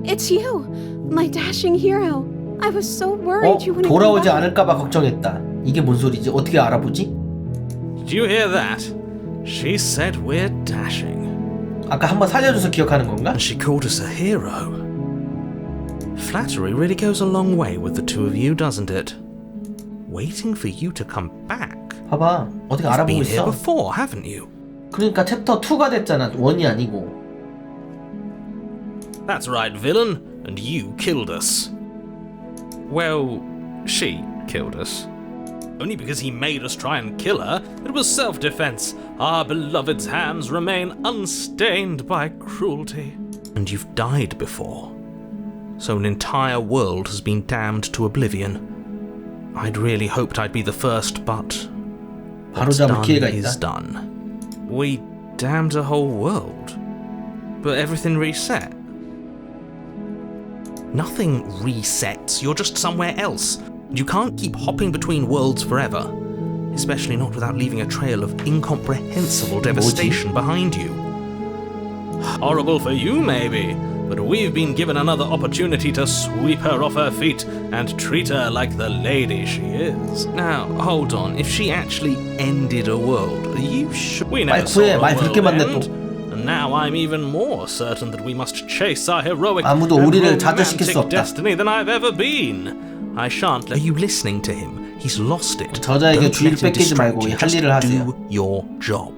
It's you, my dashing hero. I was so worried you wouldn't come 돌아오지 back. 않을까봐 걱정했다. 이게 뭔 소리지? 어떻게 알아보지? Did you hear that? She said we're dashing. 아까 한번 살려줘서 기억하는 건가? And she called us a hero. Flattery really goes a long way with the two of you, doesn't it? Waiting for you to come back. 봐봐, 어떻게 You've 알아보고 been here 있어? before, haven't you? 그러니까 챕터 2가 됐잖아. 1이 아니고. That's right, villain. And you killed us. Well, she killed us. Only because he made us try and kill her. It was self-defense. Our beloved's hands remain unstained by cruelty. And you've died before. So an entire world has been damned to oblivion. I'd really hoped I'd be the first, but what's 바로잡을 done 기회가 is 있다. done. We damned a whole world. But everything reset. Nothing resets. You're just somewhere else. You can't keep hopping between worlds forever. Especially not without leaving a trail of incomprehensible devastation behind you. Horrible for you, maybe, but we've been given another opportunity to sweep her off her feet and treat her like the lady she is. Now, hold on. If she actually ended a world, are you sure? We never 말 saw 구해, a 말 world 그렇게 맞네, end, 또. and now I'm even more certain that we must chase our heroic 아무도 and 우리를 좌절시킬 수 romantic 없다. destiny than I've ever been. I shan't Are let you listening to him? He's lost it. 저자에게 Don't 주의를 let him 뺏기지 말고 distract you. 할 Just 일을 하세요. do your job.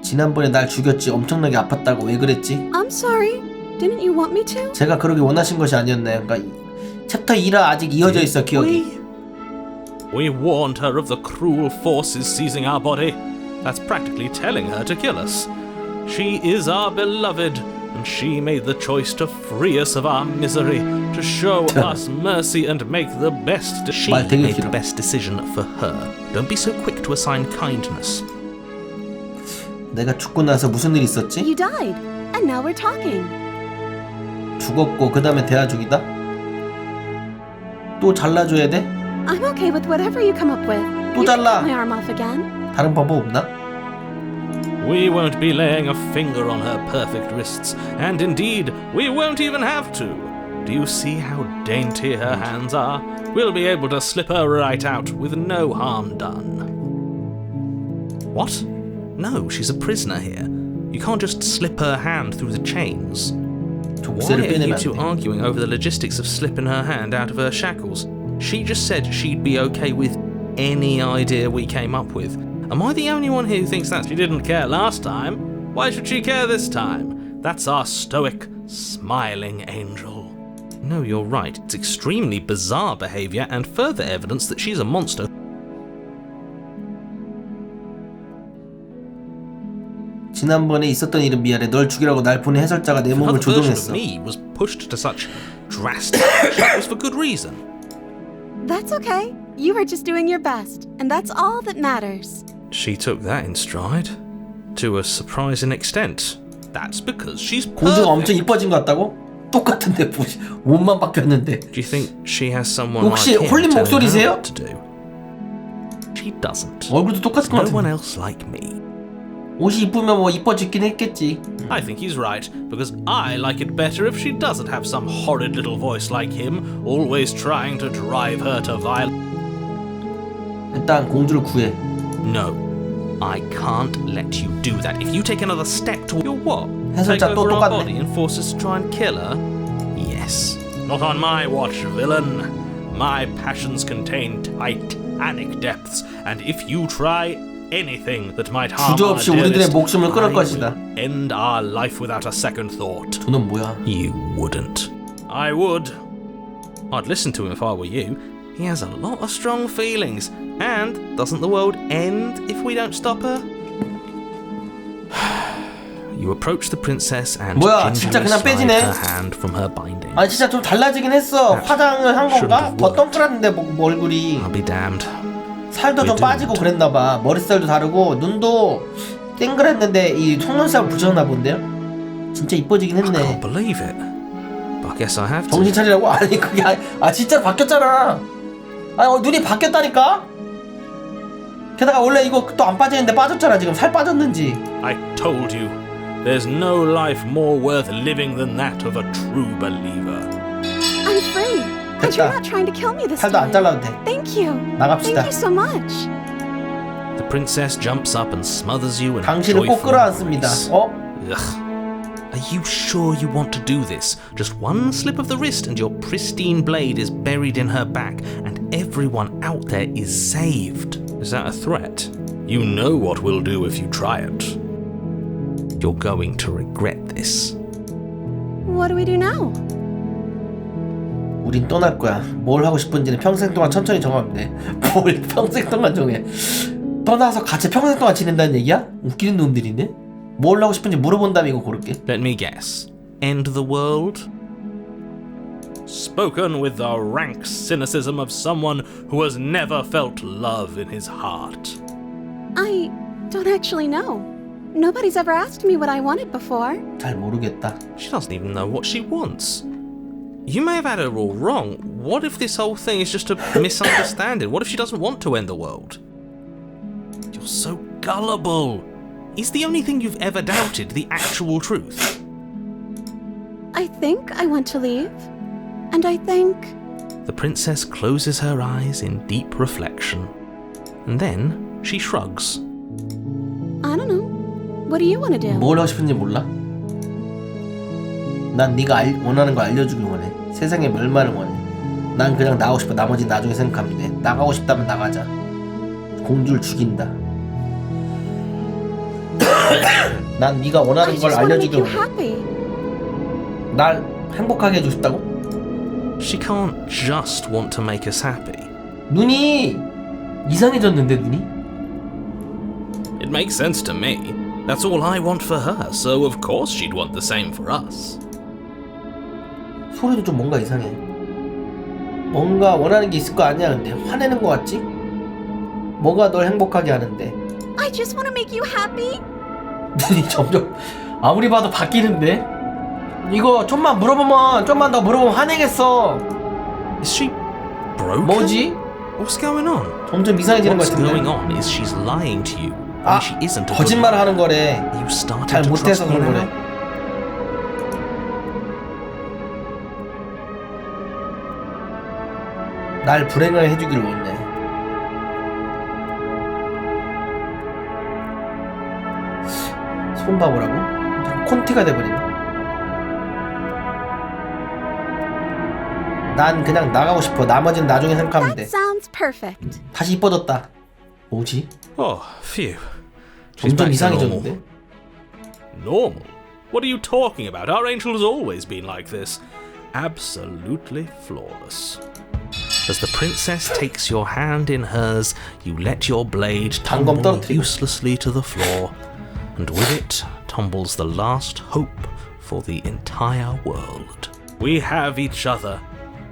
지난번에 날 죽였지. 엄청나게 아팠다고. 왜 그랬지? I'm sorry. Didn't you want me to? 제가 그러기 원하신 것이 아니었네. 그러니까 챕터 2라 아직 이어져 있어 기억이. We warned her of the cruel forces seizing our body. That's practically telling her to kill us. She is our beloved, and she made the choice to free us of our misery, to show us mercy and make the best. She 말 되게 made 길어. the best decision for her. Don't be so quick to assign kindness. 내가 죽고 나서 무슨 일 있었지? You died, and now we're talking. 죽었고 그 다음에 대하 중이다? 또 잘라줘야 돼? I'm okay with whatever you come up with. 또 You can 잘라. cut my arm off again. 다른 방법 없나? We won't be laying a finger on her perfect wrists, and indeed, we won't even have to. Do you see how dainty her hands are? We'll be able to slip her right out with no harm done. What? No, she's a prisoner here. You can't just slip her hand through the chains. Why 족쇄를 are you 빼내면 two 안 돼. arguing over the logistics of slipping her hand out of her shackles? She just said she'd be okay with any idea we came up with. Am I the only one here who thinks that? She didn't care last time. Why should she care this time? That's our stoic, smiling angel. No, you're right. It's extremely bizarre behavior and further evidence that she's a monster. 지난번에 있었던 일은 미안해. 널 죽이라고 날 보낸 해설자가 내 몸을 Another version of 조종했어. me was pushed to such drastic action. It was for good reason. That's okay. You were just doing your best, and that's all that matters. She took that in stride. To a surprising extent. That's because she's 공주가 엄청 perfect. 이뻐진 것 같다고? 똑같은데 옷만 바뀌었는데. Do you think she has someone 혹시 like him 홀린 telling her 목소리세요? what to do? She doesn't. 얼굴도 똑같은 것 No one 같은데. else like me. 옷이 이쁘면 뭐 이뻐지긴 했겠지. I think he's right, because I like it better if she doesn't have some horrid little voice like him, always trying to drive her to violence. 일단 공주를 구해. No, I can't let you do that. If you take another step toward You're what? 해설자 Take 또 over our 똑같네. body and force us to try and kill her? yes, Not on my watch, villain. My passions contain titanic depths, and if you try anything that might harm our 주저없이 우리들의 dearest, 목숨을 끊을 I 것이다. will end our life without a second thought. 저는 뭐야? you wouldn't. I would. I'd listen to him if I were you. He has a lot of strong feelings. And doesn't the world end if we don't stop her? You approach the princess and 뭐야, gingerly 진짜 그냥 slide 빼지네. her hand from her binding. 아니 진짜 좀 달라지긴 했어. 화장을 한 건가? shouldn't have 더 동그랗는데 뭐 얼굴이. I'll be damned. 살도 좀 We 빠지고 didn't. 그랬나봐. 머리살도 다르고 눈도 땡그랬는데 이 속눈썹 붙였나 본데요? 진짜 이뻐지긴 I 했네. can't believe it. But I guess I have to. 정신 차리라고? 아니 그게 진짜 바뀌었잖아. 눈이 바뀌었다니까? 게다가 원래 이거 또 안 빠지는데 빠졌잖아. 지금 살 빠졌는지. I told you, there's no life more worth living than that of a true believer. I'm free. And you're 됐다. not trying to kill me this 살도 안 time. 잘라도 돼. Thank you. 나갑시다. Thank you so much. The princess jumps up and smothers you in a 당신을 꼭 joyful 끌어안습니다. embrace. Ugh. Are you sure you want to do this? Just one slip of the wrist and your pristine blade is buried in her back and everyone out there is saved. Is that a threat? You know what we'll do if you try it. You're going to regret this. What do we do now? 우린 떠날 거야. 뭘 하고 싶은지는 평생 동안 천천히 정하면 돼. 뭘 평생 동안 정해. 떠나서 같이 평생 동안 지낸다는 얘기야? 웃기는 놈들이네. 뭘 하고 싶은지 물어본 다음에 이거 고를게. Let me guess. End the world? Spoken with the rank cynicism of someone who has never felt love in his heart. I don't actually know. Nobody's ever asked me what I wanted before. 잘 모르겠다. She doesn't even know what she wants. You may have had her all wrong. What if this whole thing is just a misunderstanding? What if she doesn't want to end the world? You're so gullible. Is the only thing you've ever doubted the actual truth? I think I want to leave. And I think... The princess closes her eyes in deep reflection. And then she shrugs. I don't know. What do you want to do? 뭘 하고 싶은지 몰라? 난 네가 원하는 거 알려주길 원해. 세상의 멸망을 원해. 난 그냥 나가고 싶어. 나머지는 나중에 생각하면 돼. 나가고 싶다면 나가자. 공주를 죽인다. 난 네가 I 원하는 걸 just want to make 알려주길 you 원해. happy. 날 행복하게 해주고 싶다고? She can't just want to make us happy. 눈이 이상해졌는데 눈이? It makes sense to me. That's all I want for her, so of course she'd want the same for us. 소리도 좀 뭔가 이상해. 뭔가 원하는 게 있을 거 아니야. 근데 화내는 거 같지? 뭐가 널 행복하게 하는데? I just want to make you happy. 눈이 점점 아무리 봐도 바뀌는데? 이거 좀만 더 물어보면 화내겠어. Is she broken? 뭐지? What's going on? 점점 이상해지는 것 What's going 같은데. on is she's lying to you. 아, She isn't a 거짓말을 하는 거래. You started 잘 to 못해서 trust me 그런 now? 거래. 날 불행을 해주길 원해. 손 봐보라고? 콘티가 돼버리네. 난 그냥 나가고 싶어. 나머지는 나중에 생각하면 돼. That sounds perfect. 다시 이뻐졌다. 뭐지? Oh, phew. She's 점점 back to normal. 이상해졌는데? Normal? What are you talking about? Our angel has always been like this. Absolutely flawless. As the princess takes your hand in hers, you let your blade tumble 떨어뜨리고. uselessly to the floor, and with it tumbles the last hope for the entire world. We have each other.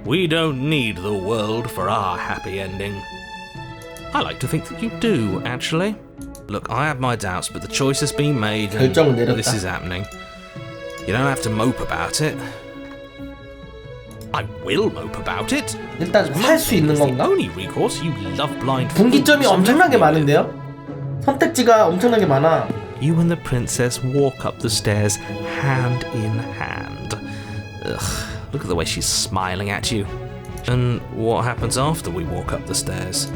We don't need the world for our happy ending. I like to think that you do, actually. Look, I have my doubts, but the choice has been made, and 결정은 내렸다. this is happening. You don't have to mope about it. I will mope about it. 일단 살 수 있는 It's the 건가? only recourse. You love blind 분기점이 fools. 엄청나게 많은데요? 선택지가 엄청나게 많아. You and the princess walk up the stairs hand in hand. Ugh, look at the way she's smiling at you. And what happens after we walk up the stairs?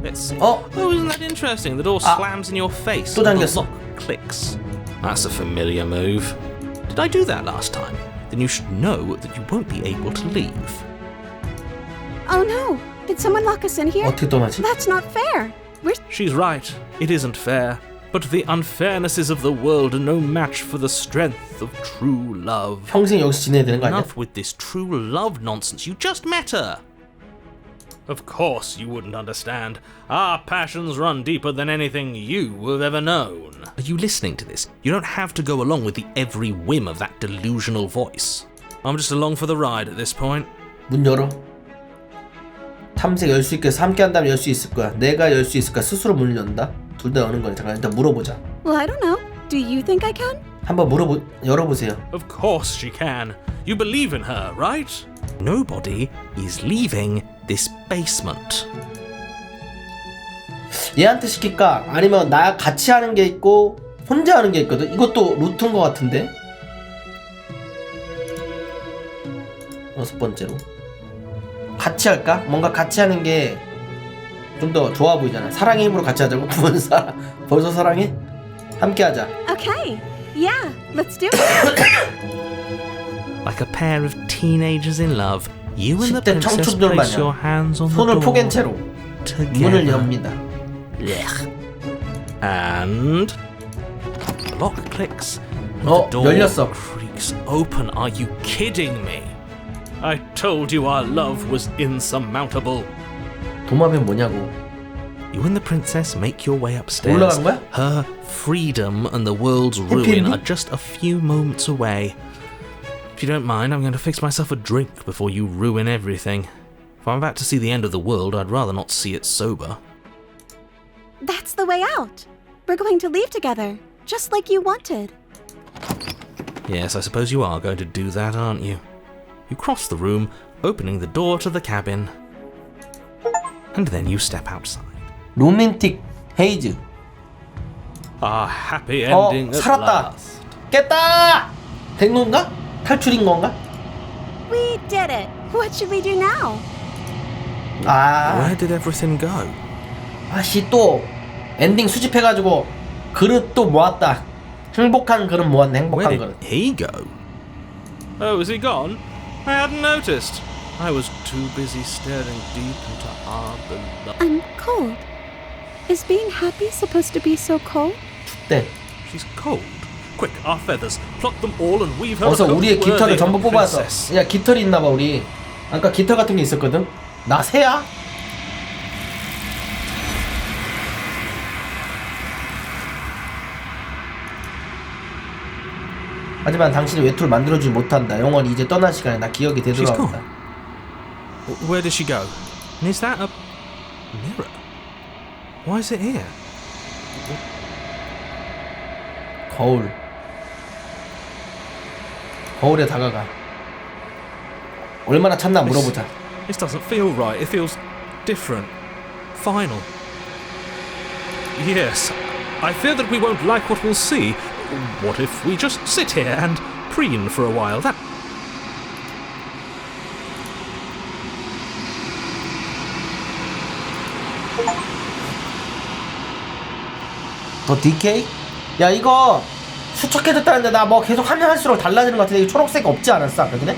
Let's see. 어? Oh, isn't that interesting? The door slams in your face. 또 and the 잠겼어. lock clicks. That's a familiar move. Did I do that last time? Then you should know that you won't be able to leave. Oh no! Did someone lock us in here? 어떻게 떠나지? That's not fair. We're She's right. It isn't fair. But the unfairnesses of the world are no match for the strength of true love. 평생 여기서 지내야 되는 거 아니야? Enough with this true love nonsense. You just met her. Of course you wouldn't understand. Our passions run deeper than anything you have ever known. Are you listening to this? You don't have to go along with the every whim of that delusional voice. I'm just along for the ride at this point. 문 열어. 탐색 열 수 있게 해서 함께 한다면 열 수 있을 거야. 내가 열 수 있을까? 스스로 문을 연다. 둘 다 여는 거네. 잠깐 일단 물어보자. well, I don't know. Do you think I can? 한번 열어보세요. Of course she can. You believe in her, right? Nobody is leaving this basement. 얘한테 시킬까? 아니면 나 같이 하는 게 있고 혼자 하는 게 있거든. 이것도 루트인 것 같은데. 여섯 번째로 같이 할까? 뭔가 같이 하는 게 좀 더 좋아 보이잖아. 사랑의 힘으로 같이 하자고. 벌써 사랑해? 함께 하자. Okay. Yeah, let's do it. Like a pair of teenagers in love, you and the 10대 princess 청춘들 place your 마냥 hands on the 손을 door 포갠 채로 문을 together. 엽니다. And the lock clicks. And the door 열렸어. creaks open. Are you kidding me? I told you our love was insurmountable. 도마뱀 뭐냐고. You and the princess make your way upstairs. 올라간 거야? Her freedom and the world's ruin 해피엔딩? are just a few moments away. If you don't mind, I'm going to fix myself a drink before you ruin everything. If I'm about to see the end of the world, I'd rather not see it sober. That's the way out. We're going to leave together. just like you wanted. Yes, I suppose you are going to do that, aren't you? You cross the room, opening the door to the cabin, and then you step outside. 로맨틱 헤이즈. A happy ending at 살았다. last. 깼다. 된 건가? 탈출인 건가? We did it. What should we do now? Where did everything go? 아씨 또 엔딩 수집해가지고 그릇 또 모았다. 행복한 그릇 모았네. Where 행복한 did 그릇. he go? Oh, is he gone? I hadn't noticed. I was too busy staring deep into ardent love. I'm cold. Is being happy supposed to be so cold? 네. She's cold. Quick, our feathers. Pluck them all and weave her a 어서 coat 우리의 worthy 깃털을 of 전부 a 뽑아서. princess. 야 깃털이 있나봐 우리. 아까 깃털 같은 게 있었거든. 나 새야? 하지만 당신이 외투를 만들어주지 못한다. 영원히 이제 떠날 시간에 나 기억이 되돌아온다. Where does she go? And is that a mirror? Why is it here? 거울. 거울에 다가가. 얼마나 찼나 물어보자. This doesn't feel right. It feels different. Final. Yes, I fear that we won't like what we'll see. What if we just sit here and preen for a while? That. 너 DK? 야 이거 수척해졌다는데 나 뭐 계속 하면 할수록 달라지는 것 같은데 이 초록색 없지 않았어 아까 전에?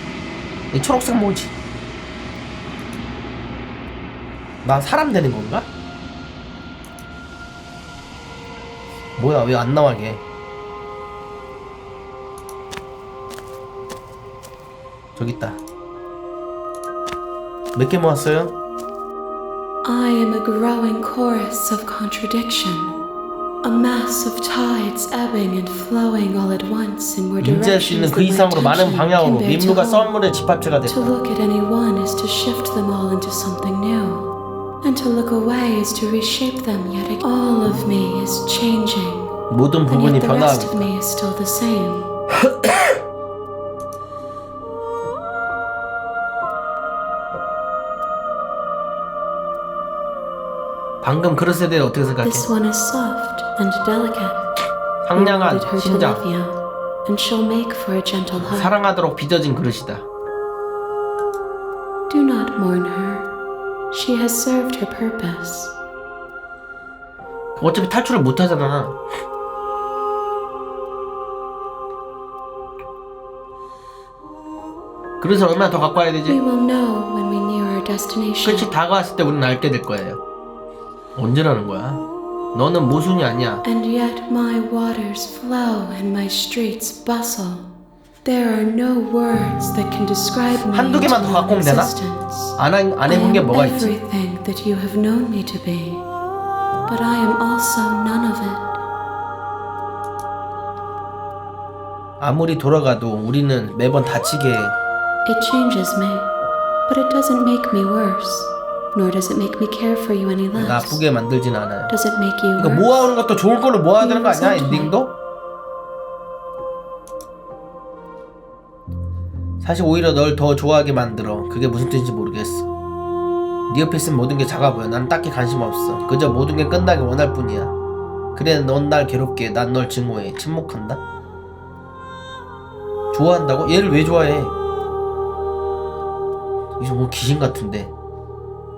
이 초록색 뭐지? 나 사람 되는 건가? 뭐야 왜 안 나와 이게? 저기 있다. 몇 개 모았어요? I am a growing chorus of contradiction. A mass of tides ebbing and flowing all at once in more 인지할 수 있는 directions 그 than my 이상으로 많은 attention 방향으로 can bear to 민물과 hold. 썰물의 집합체가 To 됐다. look at any one is to shift them all into something new. And to look away is to reshape them yet again. All of me is changing. 모든 And 부분이 yet the rest 변화하고 of me is still the same. 방금 그릇에 대해 어떻게 생각해? This one is soft and delicate. 상냥한 You wanted her to 신장, love you, and she'll make for a gentle heart. 사랑하도록 빚어진 그릇이다. Do not mourn her. She has served her purpose. 어차피 탈출을 못 하잖아. 그래서 얼마나 더 갖고 와야 되지? We will know when we near our destination. 끝이 다가왔을 때 우리는 알게 될 거예요. 언제라는 거야? 너는 모순이 아니야. And yet my waters flow and my streets bustle. There are no words that can describe me 한두 개만 더 갖고 오면 되나? existence. 안 I 해본 게 am 뭐가 있지? everything that you have known me to be, but I am also none of it. 아무리 돌아가도 우리는 매번 다치게 해. It changes me, but it doesn't make me worse, nor does it make me care for you any less. 나쁘게 만들진 않아요. Does it make you 이거 worse? 모아오는 것도 좋은 걸로 모아야 되는 거 아니야? 엔딩도? 사실 오히려 널 더 좋아하게 만들어. 그게 무슨 뜻인지 모르겠어. 네 옆에 있으면 모든 게 작아 보여. 난 딱히 관심 없어. 그저 모든 게 끝나길 원할 뿐이야. 그래 넌 날 괴롭게 해. 난 널 증오해. 침묵한다? 좋아한다고? 얘를 왜 좋아해? 이거 뭐 귀신 같은데.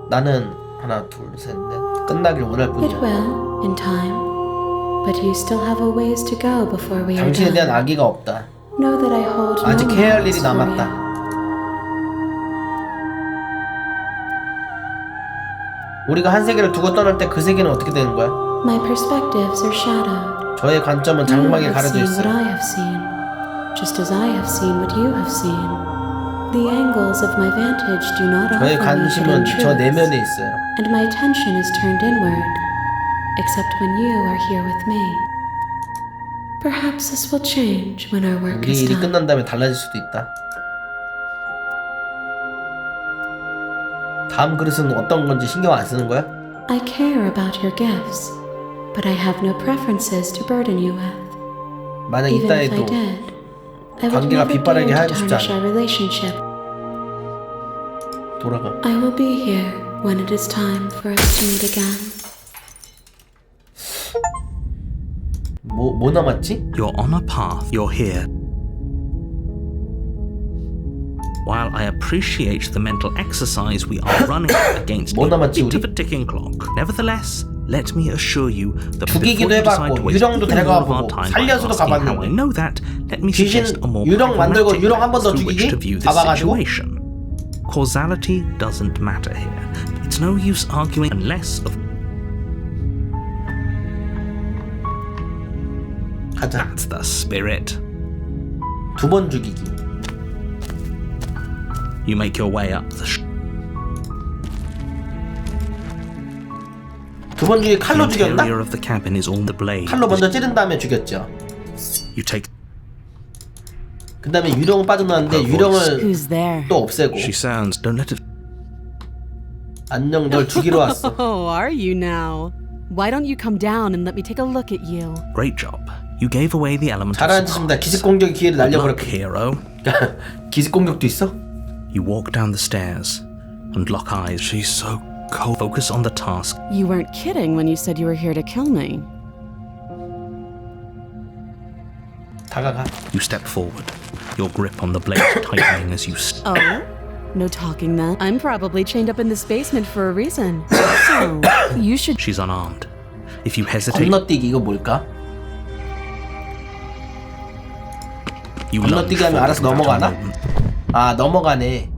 나는 하나 둘 셋 넷 끝나길 원할 It 뿐이야. will, in time, but you still have a ways to go before we are 당신에 대한 done. 악의가 없다. Know that I hold no 아직 해야 할 malice 일이 for 남았다. you. 우리가 한 세계를 두고 떠날 때 그 세계는 어떻게 되는 거야? My perspectives are shadowed. 저의 관점은 You 장막에 have 가려져 seen what 있어요. I have seen, just as I have seen what you have seen. The angles of my vantage do not 저의 offer me 관심은 hidden 저 truths, 내면에 있어요. and my attention is turned inward, except when you are here with me. Perhaps this will change when our work 우리 is 일이 done. 끝난 다음에 달라질 수도 있다. 다음 그릇은 어떤 건지 신경 안 쓰는 거야? I care about your gifts, but I have no preferences to burden you with. 만약 Even 있다 if I 해도 did, I would 관계가 never 빗바라게 dare to 하고 싶지 tarnish our 않아. relationship. 돌아가. I will be here when it is time for us to meet again. 뭐 남았지? You're on a path. You're here. While I appreciate the mental exercise we are running against 뭐 a 남았지, bit 우리? of a ticking clock, nevertheless, let me assure you that 죽이기도 before you decide 해봤고 to waste 유령도 even more of 데려가보고 our time by 살려서도 asking how I 가봤는데 know that, let me 귀신 suggest a more 유령 만들고 pragmatic 유령 한 번 더 through which 죽이기? to view this 가봐가지고? situation. Causality doesn't matter here. It's no use arguing unless of 가자. that's the spirit. 두 번 죽이기. You make your way up the 두 번 죽이 칼로 The 죽였나? interior of the cabin is all the blade. 칼로 먼저 찌른 다음에 죽였죠. You take 그 다음에 유령 빠져나왔는데 유령을 Who's there? 또 없애고. She sounds. Don't let it. 안녕, 널 죽이러 왔어. Oh, are you now? Why don't you come down and let me take a look at you? Great job. You gave away the element of 잘하는 짓입니다. surprise. 기습 공격의 기회를 Good luck, 날려버렸고. hero. 기습 공격도 있어? You walk down the stairs and lock eyes. She's so cold. Focus on the task. You weren't kidding when you said you were here to kill me. 다가가. You step forward. Your grip on the blade tightening as you. Oh? No talking then. I'm probably chained up in this basement for a reason. So, you should. She's unarmed. If you hesitate, 건너뛰기 이거 뭘까? you lunge 건너뛰기 하면 forward 알아서 without a 넘어가나? movement. 아, 넘어가네.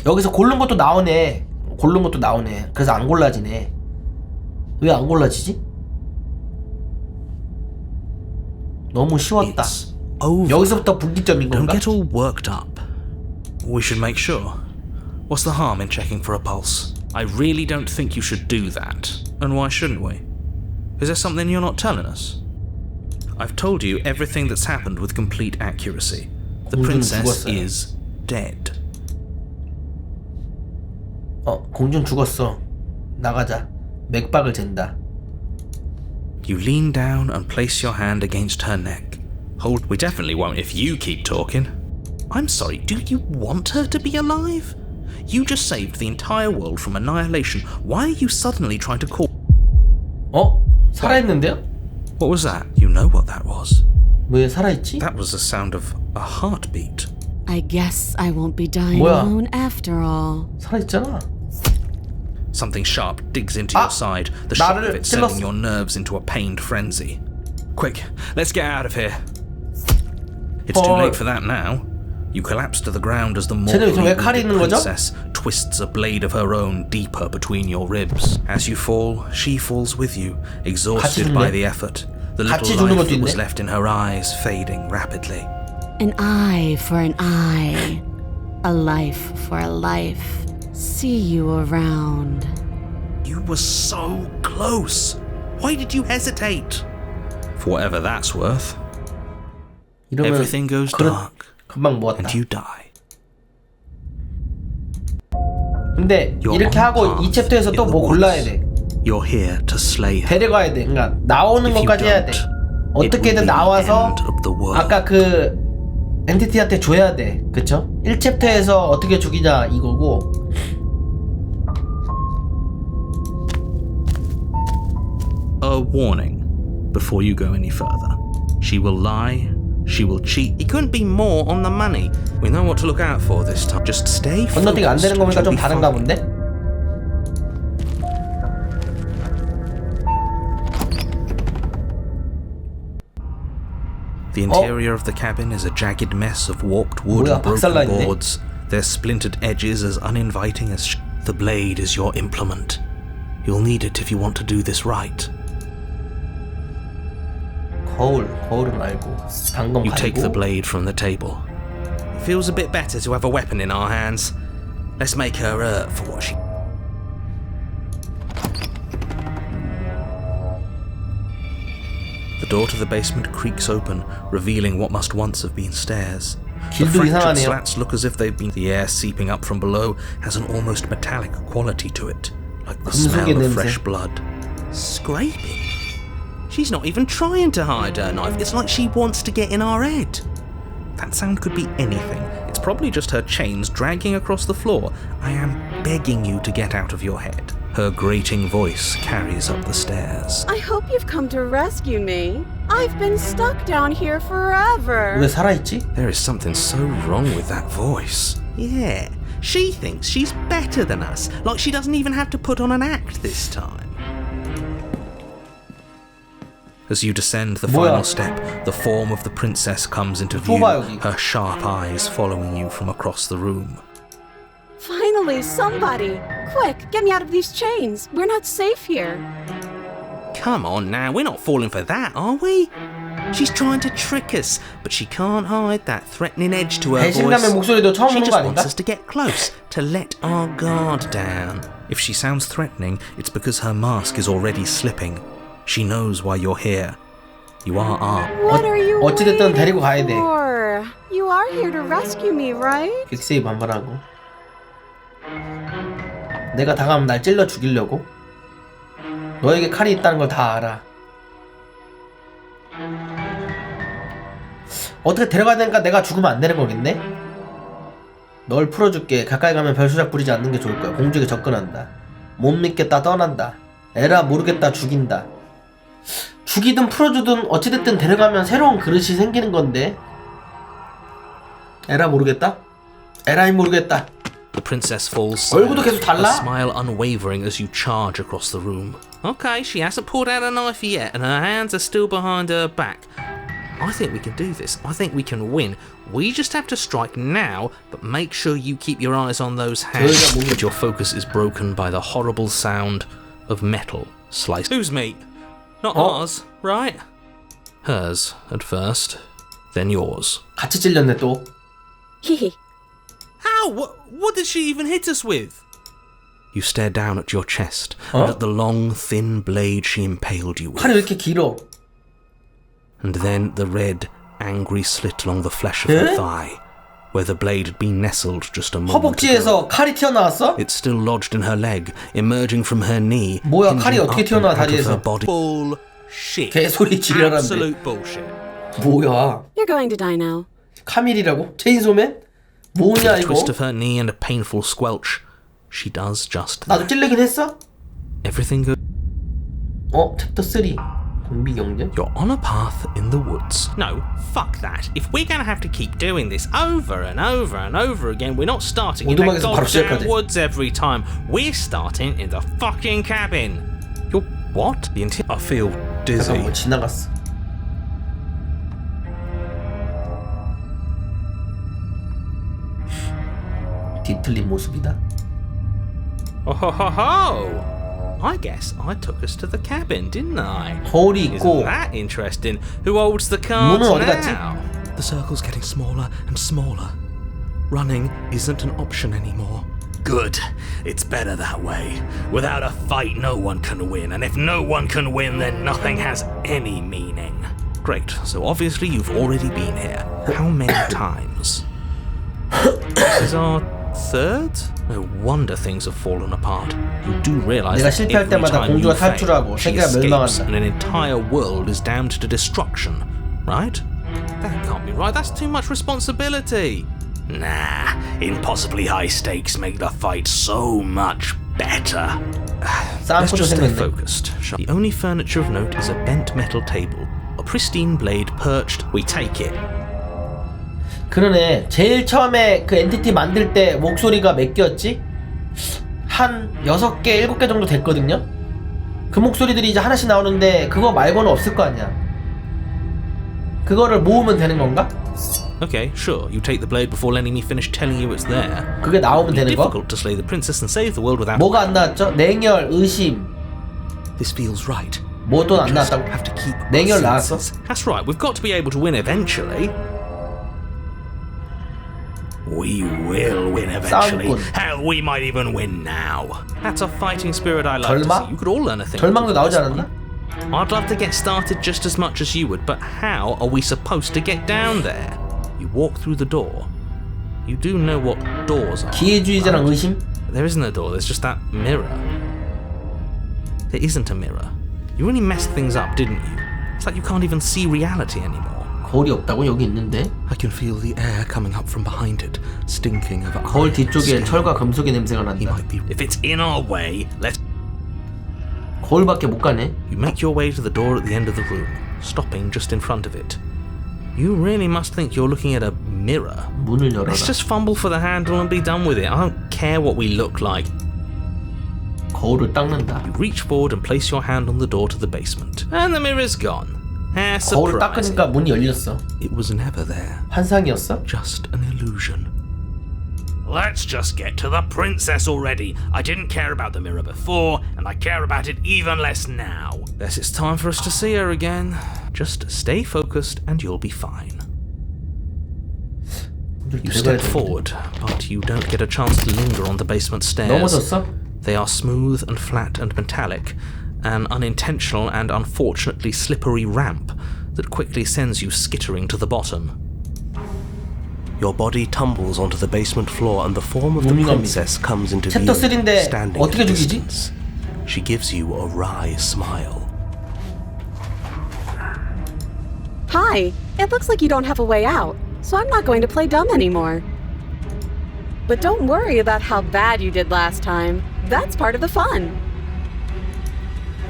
여기서 고른 것도 나오네. 고른 것도 나오네. 그래서 안 골라지네. 왜 안 골라지지? 너무 쉬웠다. It's over. 여기서부터 분기점인 Don't 건가? get all worked up. We should make sure. What's the harm in checking for a pulse? I really don't think you should do that. And why shouldn't we? Is there something you're not telling us? I've told you everything that's happened with complete accuracy. The 공주는 princess 죽었어요. is dead. 공주는 죽었어. 나가자. 맥박을 잰다. You lean down and place your hand against her neck. Hold. We definitely won't if you keep talking. I'm sorry, do you want her to be alive? You just saved the entire world from annihilation. Why are you suddenly trying to call? 살아있는데요? What was that? You know what that was. 왜 살아있지? That was the sound of a heartbeat. I guess I won't be dying 뭐야? alone after all. 살아있잖아. Something sharp digs into your side, the shock of it sending your nerves into a pained frenzy. Quick, let's get out of here. It's too late for that now. You collapse to the ground as the mortally wounded princess twists a blade of her own deeper between your ribs. As you fall, she falls with you, exhausted by the effort. The little life that was left in her eyes fading rapidly. An eye for an eye. A life for a life. See you around. You were so close. Why did you hesitate? For whatever that's worth. Everything goes dark. 금방 모았다. And you die. 근데 이렇게 하고 이 챕터에서 또 뭐 골라야 돼. You're here to slay her. 데려가야 돼. 그러니까 나오는 것까지 해야 돼. 어떻게든 나와서 아까 그 엔티티한테 줘야 돼. 그쵸? 1챕터에서 어떻게 죽이냐 이거고. A warning before you go any further. She will lie. She will cheat. He couldn't be more on the money. We know what to look out for this time. Just stay focused. 건너뛰기 안 되는 거 보니까 좀 다른가 본데? The interior of the cabin is a jagged mess of warped wood and broken boards, their splintered edges as uninviting as The blade is your implement. You'll need it if you want to do this right. 거울은 알고 방금 You take the 가지고 blade from the table. It feels a bit better to have a weapon in our hands. Let's make her hurt for what she... The door to the basement creaks open, revealing what must once have been stairs. The 길도 fractured 이상하네요. slats look as if they've been... The air seeping up from below has an almost metallic quality to it, like the smell of fresh blood. Scraping? She's not even trying to hide her knife. It's like she wants to get in our head. That sound could be anything. It's probably just her chains dragging across the floor. I am begging you to get out of your head. Her grating voice carries up the stairs. I hope you've come to rescue me. I've been stuck down here forever. 왜 살아있지? There is something so wrong with that voice. Yeah, she thinks she's better than us, like she doesn't even have to put on an act this time. As you descend the 뭐야? final step, the form of the princess comes into view, 좁아, 여기. her sharp eyes following you from across the room. Finally, somebody! Quick, get me out of these chains. We're not safe here. Come on now, we're not falling for that, are we? She's trying to trick us, but she can't hide that threatening edge to her 배신감의 voice. 목소리도 처음 She 듣는 just 거 wants 아닌가? us to get close, to let our guard down. If she sounds threatening, it's because her mask is already slipping. She knows why you're here. You are armed. What are you 어찌됐든 데리고 가야 돼. waiting for? You are here to rescue me, right? 퀵세이브 한 번 하고. 내가 다가오면 날 찔러 죽이려고? 너에게 칼이 있다는 걸 다 알아. 어떻게 데려가야 되니까 내가 죽으면 안 되는 거겠네? 널 풀어줄게. 가까이 가면 별수작 부리지 않는 게 좋을 거야. 공주에게 접근한다. 못 믿겠다 떠난다. 에라 모르겠다 죽인다. 죽이든 풀어주든 어찌됐든 데려가면 새로운 그릇이 생기는 건데. 에라 모르겠다? 에라이 모르겠다. The princess falls 얼굴도 silent, 계속 달라? her smile unwavering as you charge across the room. Okay, she hasn't pulled out a knife yet, and her hands are still behind her back. I think we can do this. I think we can win. We just have to strike now, but make sure you keep your eyes on those hands. But your focus is broken by the horrible sound of metal sliced. Whose meat? Not Oh. ours, right? Hers at first, then yours. 같이 찔렸네 또. Hehe. How? What did she even hit us with? You stare down at your chest Huh? and at the long, thin blade she impaled you with. 칼이 왜 이렇게 길어? And then the red, angry slit along the flesh of her Eh? thigh, where the blade had been nestled just a moment ago. 허벅지에서 칼이 튀어나왔어? It's still lodged in her leg, emerging from her knee, 뭐야, hinging 칼이 up 어떻게 and 튀어나와, out of her 다리에서? body. Bullshit. 개소리 지랄한데. Absolute bullshit. 뭐야? You're going to die now. 카밀이라고? 체인소맨? 뭐냐 With a 이거? twist of her knee and a painful squelch, she does just 나도 that. 찔리긴 했어? Everything goes. 챕터 3 공비 경쟁? You're on a path in the woods. No, fuck that. If we're gonna have to keep doing this over and over and over again, we're not starting in the 오두막에서 바로 goddamn 시작하지. woods every time. We're starting in the fucking cabin. You're what? The I feel dizzy. 잠깐 뭐 지나갔어. 뒤틀린 모습이다. Oh ho ho ho! I guess I took us to the cabin, didn't I? 거울이 Isn't 있고 that interesting? Who holds the cards 문은 어디 갔지? now? The circle's getting smaller and smaller. Running isn't an option anymore. Good. It's better that way. Without a fight, no one can win, and if no one can win, then nothing has any meaning. Great, so obviously you've already been here. How many times? This is our third? No wonder things have fallen apart. You do realize 내가 that 실패할 every 때마다 time you 공주가 fail, 탈출하고 she 세계가 escapes 멸망한다. and an entire world is damned to destruction, right? That can't be right. That's too much responsibility. Nah, impossibly high stakes make the fight so much better. Let's 쌍코도 just stay 생겼네. focused. The only furniture of note is a bent metal table, a pristine blade perched. We take it. 그러네. 제일 처음에 그 엔티티 만들 때 목소리가 몇 개였지? 한 6개, 7개 정도 됐거든요? 그 목소리들이 이제 하나씩 나오는데 그거 말고는 없을 거 아니야. 그거를 모으면 되는 건가? Okay, sure. You take the blade before letting me finish telling you it's there. 그게 나오면 It'd 되는 be 거? difficult to slay the princess and save the world without. 뭐가 안 나왔죠? 냉혈, 의심. This feels right. 뭐 또 안 Just 나왔다고? have to keep our 냉혈 나왔어? senses. That's right. We've got to be able to win eventually. We will win eventually. 싸움꾼. Hell, we might even win now. That's a fighting spirit I like to 절망? see. You could all learn a thing. 절망도 from 나오지 this 않았나? one. I'd love to get started just as much as you would, but how are we supposed to get down there? You walk through the door. You do know what doors are. 기회주의자랑 의심? There isn't a door, there's just that mirror. There isn't a mirror. You really messed things up, didn't you? It's like you can't even see reality anymore. 거울이 없다고? 여기 있는데? I can feel the air coming up from behind it, stinking of 거울 iron, 뒤쪽에 steel. 철과 금속의 냄새가 He 난다. might be. If it's in our way, let's. 거울밖에 못 가네. You make your way to the door at the end of the room, stopping just in front of it. You really must think you're looking at a mirror. 문을 열어라. Let's just fumble for the handle and be done with it. I don't care what we look like. 거울을 닦는다. You reach forward and place your hand on the door to the basement. And the mirror's gone. How 거울을 surprising. 닦으니까 문이 열렸어. It was never there. 환상이었어? Just an illusion. Let's just get to the princess already. I didn't care about the mirror before, and I care about it even less now. Guess it's time for us to see her again. Just stay focused and you'll be fine. You step forward, but you don't get a chance to linger on the basement stairs. 넘어졌어? They are smooth and flat and metallic, an unintentional and unfortunately slippery ramp that quickly sends you skittering to the bottom. Your body tumbles onto the basement floor, and the form of the princess comes into view, 챕터 3인데 standing 어떻게 at a 죽이지? distance. She gives you a wry smile. Hi, it looks like you don't have a way out, so I'm not going to play dumb anymore. But don't worry about how bad you did last time. That's part of the fun.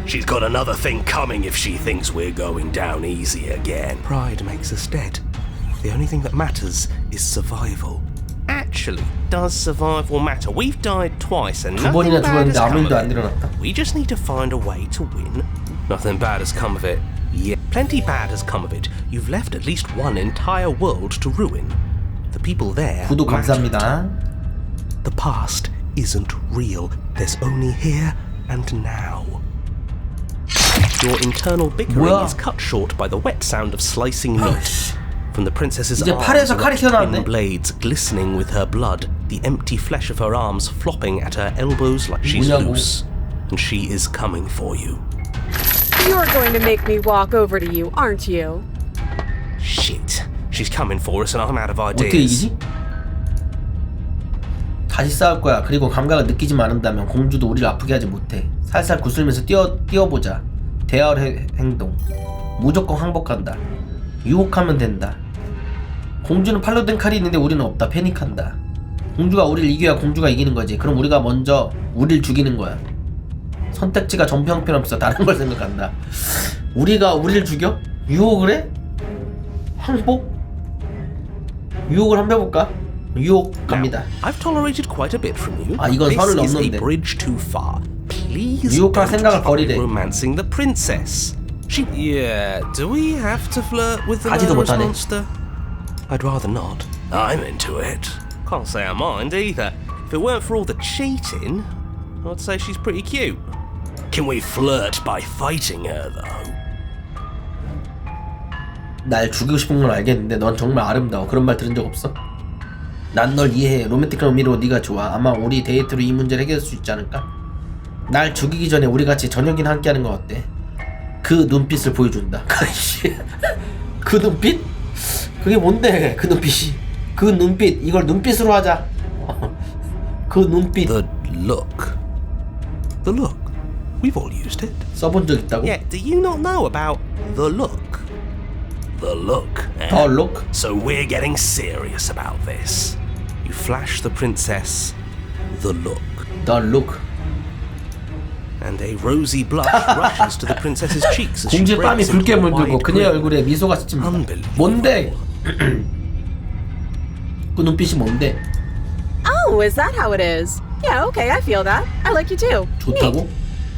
She's got another thing coming if she thinks we're going down easy again. Pride makes us dead. The only thing that matters is survival. Actually, does survival matter? We've died twice and 두 nothing 번이나 bad has 죽었는데 아무 come of 일도 안 it. 일어났다. We just need to find a way to win. Nothing bad has come of it. Yeah, plenty bad has come of it. You've left at least one entire world to ruin. The people there 구독 mattered. 감사합니다. The past isn't real. There's only here and now. Your internal bickering 뭐야? is cut short by the wet sound of slicing meat. From the princess's 이제 arms 팔에서 칼이 erupt 튀어나왔네. twin blades glistening with her blood, the empty flesh of her arms flopping at her elbows like she's 뭐냐고. loose. And she is coming for you. You're going to make me walk over to you, aren't you? Shit. She's coming for us and I'm out of 어떻게 ideas. 이기지? 다시 싸울 거야. 그리고 감각을 느끼지만 않는다면 공주도 우리를 아프게 하지 못해. 살살 구슬면서 뛰어보자. 대화를 행동. 무조건 항복한다. 유혹하면 된다. 공주는 팔로 든 칼이 있는데 우리는 없다. 패닉한다. 공주가 우리를 이겨야 공주가 이기는 거지. 그럼 우리가 먼저 우리를 죽이는 거야. 선택지가 전표 형편없어. 다른 걸 생각한다. 우리가 우리를 죽여? 유혹을 해? 항복? 유혹을 한번 해볼까? 유혹 갑니다. Now, I've tolerated quite a bit from you. 아, 이건 This 선을 is a 넘는데. bridge too far. Please 유혹할 don't 생각을 try 버리래. romancing the princess. She. Yeah, do we have to flirt with the 하지도 murderous 못하네. monster? I'd rather not. I'm into it. Can't say I mind either. If it weren't for all the cheating, I'd say she's pretty cute. Can we flirt by fighting her though? 날 죽이고 싶은 건 알겠는데 넌 정말 아름다워. 그런 말 들은 적 없어? 난 널 이해해. 로맨틱한 의미로 네가 좋아. 아마 우리 데이트로 이 문제를 해결할 수 있지 않을까? 날 죽이기 전에 우리 같이 저녁이나 함께하는 건 어때? 그 눈빛을 보여준다. 그 눈빛? 그게 뭔데? 그 눈빛이. 그 눈빛. 이걸 눈빛으로 하자. 그 눈빛. The look. The look. We've all used it. 써본 적 있다고? Yeah, do you not know about the look? The look. Eh? 더 look? So we're getting serious about this. You flash the princess the look. 더 look. And a rosy blush rushes to the princess's cheeks as she 공주의 뺨이 breaks into 붉게 a 물들고 wide 그녀의 grin. 얼굴에 미소가 스칩니다. Unbelievable. 뭔데? 그 눈빛이 뭔데? Oh, is that how it is? Yeah, okay, I feel that. I like you too. 좋다고?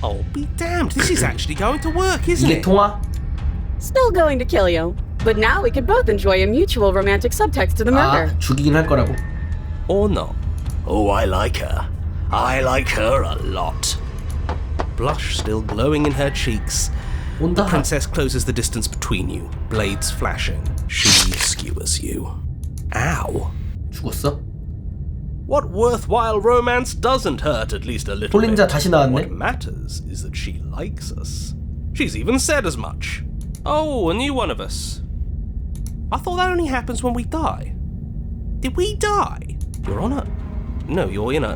Oh, be damned. This is actually going to work, isn't 이게 it? 통화? Still going to kill you. But now we could both enjoy a mutual romantic subtext to the murder. 아, 죽이긴 할 거라고. Or not? Oh, I like her. I like her a lot. Blush still glowing in her cheeks. 온다. The princess closes the distance between you, blades flashing. She skewers you. Ow. 죽었어? What worthwhile romance doesn't hurt at least a little 홀린 자 bit? 다시 나왔네. What matters is that she likes us. She's even said as much. Oh, a new one of us. I thought that only happens when we die. Did we die? You're on a... No, you're in a...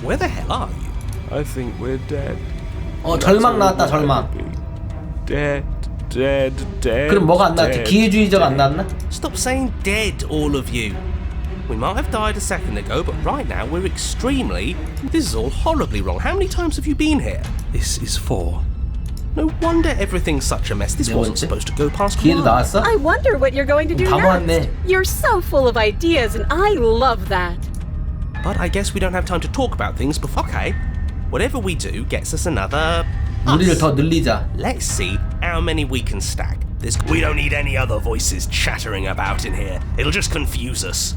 Where the hell are you? I think we're dead. 절망 나왔다 절망. dead, dead, dead. 그럼 뭐가 안 나왔지? dead, 기회주의자가 안 dead. 나왔나? Stop saying dead, all of you. We might have died a second ago, but right now we're extremely... This is all horribly wrong. How many times have you been here? This is 4. No wonder everything's such a mess. This 네 wasn't 번째. supposed to go past 기회도 1. 나왔어? I wonder what you're going to do 다 모았네. next. You're so full of ideas, and I love that. But I guess we don't have time to talk about things before... Okay. Whatever we do gets us another... 우리를 us. 더 늘리자. Let's see how many we can stack. We don't need any other voices chattering about in here. It'll just confuse us.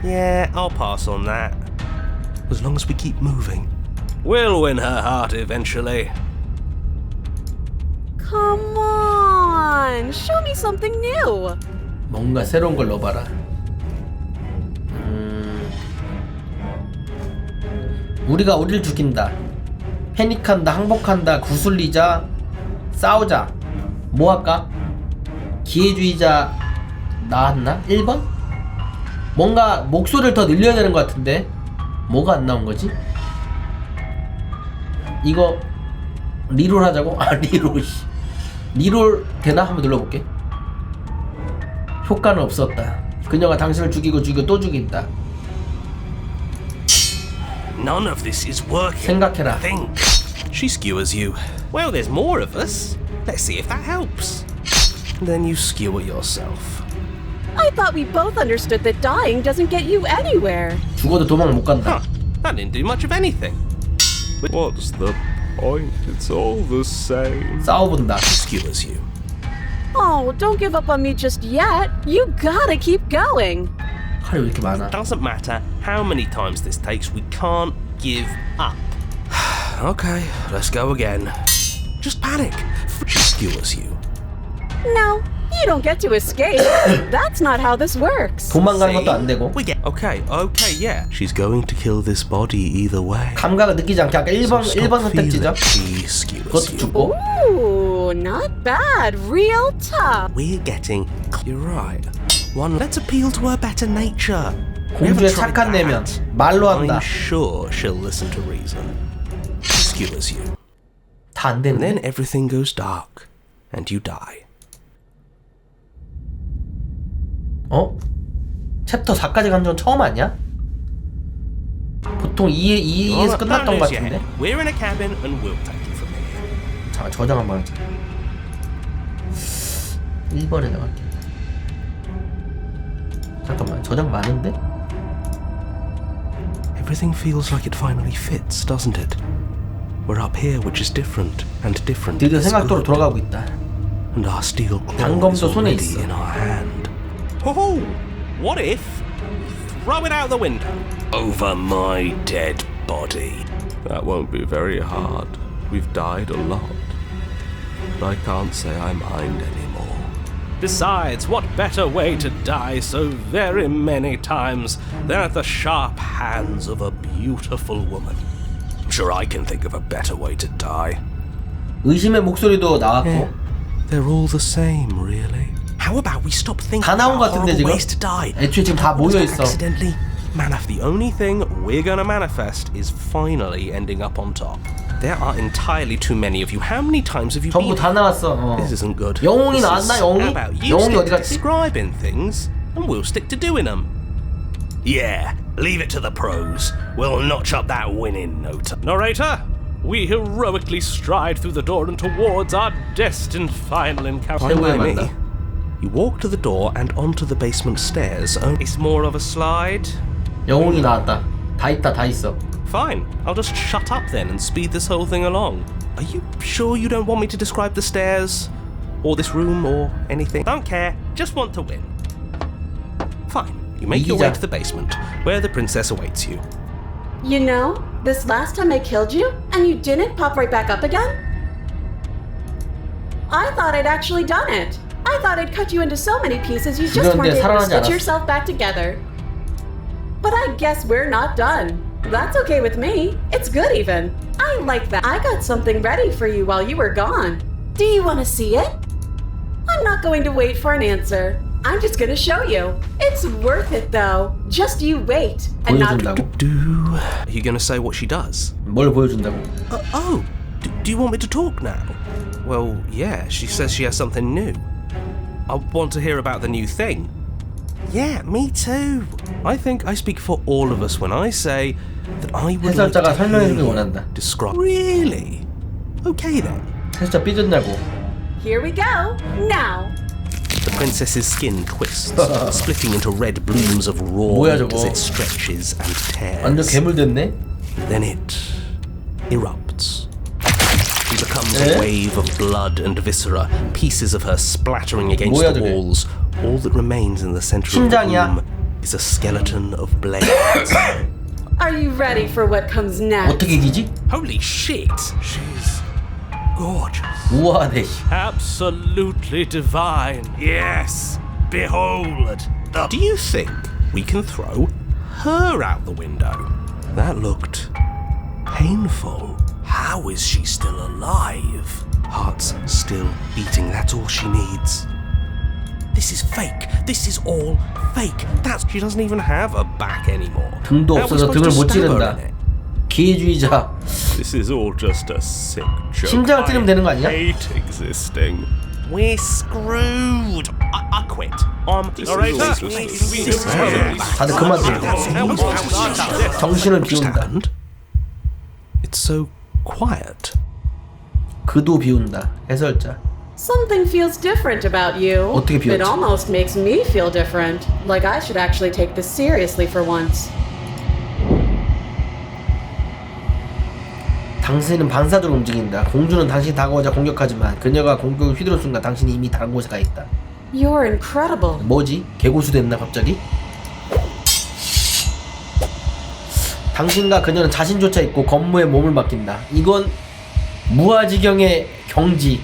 Yeah, I'll pass on that. As long as we keep moving. We'll win her heart eventually. Come on, show me something new. 뭔가 새로운 걸 넣어봐라. 우리가 우리를 죽인다. 패닉한다, 항복한다, 구슬리자, 싸우자. 뭐 할까? 기회주의자 나왔나? 1번? 뭔가 목소리를 더 늘려야 되는 것 같은데 뭐가 안 나온 거지? 이거 리롤 하자고? 아 리롤 리롤 되나? 한번 눌러볼게. 효과는 없었다. 그녀가 당신을 죽이고 또 죽인다. None of this is working. 생각해라. Think. She skewers you. Well, there's more of us. Let's see if that helps. Then you skewer yourself. I thought we both understood that dying doesn't get you anywhere. 죽어도 도망을 못 간다. Huh. That didn't do much of anything. What's the point? It's all the same. 싸워본다. Skewers you. Oh, don't give up on me just yet. You gotta keep going. 칼이 왜 이렇게 많아? Doesn't matter how many times this takes, we can't give up. Okay, let's go again. Just panic. She skewers you. No, you don't get to escape. That's not how this works. 도망가는 See? 것도 안 되고. We get okay, yeah. She's going to kill this body either way. 감각을 느끼지 않게 아까 1번 선택지죠? She skewers 그것도 you. 죽고. Ooh, not bad. Real tough. We're getting. You're right. One. Let's appeal to her better nature. We haven't 공주의 tried 착한 내면 that. 말로 한다. I'm sure she'll listen to reason. She skewers you. 다 안 And then 되는데? everything goes dark, and you die. 어? 챕터 4까지 간 건 처음 아니야? 보통 2에서 끝났던 것 같은데? We're in a cabin, and we'll take it from here. 잠깐 저장 한번 하자. 1번에 나갈게. 잠깐만 저장 많은데? Everything feels like it finally fits, doesn't it? We're up here, which is different, and different 드디어 is 생각도로 good. 돌아가고 있다. And our steel claw is 단검도 손에 already 있어. in our hand. Oh, what if throw it out the window over my dead body? That won't be very hard. We've died a lot, but I can't say I mind anymore. Besides, what better way to die so very many times than at the sharp hands of a beautiful woman? I'm sure I can think of a better way to die. 의심의 목소리도 나왔고. They're all the same, really. How about we stop thinking 다 나온 것 about 같은데 horrible 지금? ways to die? 애초에 지금 다 모여 있어. Accidentally, the only thing we're gonna manifest is finally ending up on top. There are entirely too many of you. How many times have you 전부 been? 다 나왔어. This isn't good. 영웅이 This 나왔나? is- 영웅이? How about you 영웅이 stick 어디 to 갔지? describing things, and we'll stick to doing them. Yeah, leave it to the pros. We'll notch up that win in no time. Narrator, we heroically stride through the door and towards our destined final encounter. 최고의 By me. 만남. You walk to the door and onto the basement stairs. It's more of a slide. 영웅이 나왔다. 다 있다 다 있어. Fine, I'll just shut up then and speed this whole thing along. Are you sure you don't want me to describe the stairs? Or this room or anything? Don't care, just want to win. Fine, you make your way 이기자. to the basement, where the princess awaits you. You know, this last time I killed you, and you didn't pop right back up again? I thought I'd actually done it. I thought I'd cut you into so many pieces you just weren't 죽였는데 able to 살아나지 stitch 않았어. yourself back together. But I guess we're not done. That's okay with me. It's good even. I like that. I got something ready for you while you were gone. Do you want to see it? I'm not going to wait for an answer. I'm just going to show you. It's worth it though. Just you wait. And not 보여준다고? Are you gonna say what she does? 뭘 보여준다고? Do you want me to talk now? Well, yeah, she says she has something new. I want to hear about the new thing. Yeah, me too. I think I speak for all of us when I say that I would like 해설자가 to 설명해주길 hear you 원한다. describe. Really? Okay then. 해설자 삐졌냐고. Here we go. Now. The princess's skin twists, splitting into red blooms of raw 뭐야, meat 저거? as it stretches and 완전 tears. 괴물 됐네. Then it erupts. She becomes Eh? a wave of blood and viscera, pieces of her splattering against 뭐야, the 저게? walls. All that remains in the center of the 심장이야. room is a skeleton of blades. Are you ready for what comes next? 어떻게 이기지? Holy shit! She's gorgeous. 우아하네. Absolutely divine. Yes, behold. Do you think we can throw her out the window? That looked painful. How is she still alive? Heart's still beating, that's all she needs. This is fake. This is all fake. She doesn't even have a back anymore. 등도 How are we 없어서 등을 supposed 못 to stab her 찌른다. in it? 기회주의자. This is all just a sick joke. 심장을 찌르면 되는 거 아니야? hate existing. We're screwed. I quit. 다들 그만 둬. 정신을 비운다. It's so quiet. 그도 비운다. 해설자. Something feels different about you. 어떻게 It 비웠지? almost makes me feel different. Like I should actually take this seriously for once. 당신은 반사적으로 움직인다. 공주는 당신이 다가오자 공격하지만 그녀가 공격을 휘두른 순간 당신이 이미 다른 곳에 가 있다. You're incredible. 뭐지? 개고수 됐나 갑자기? 당신과 그녀는 자신조차 있고 검무에 몸을 맡긴다. 이건 무아지경의 경지.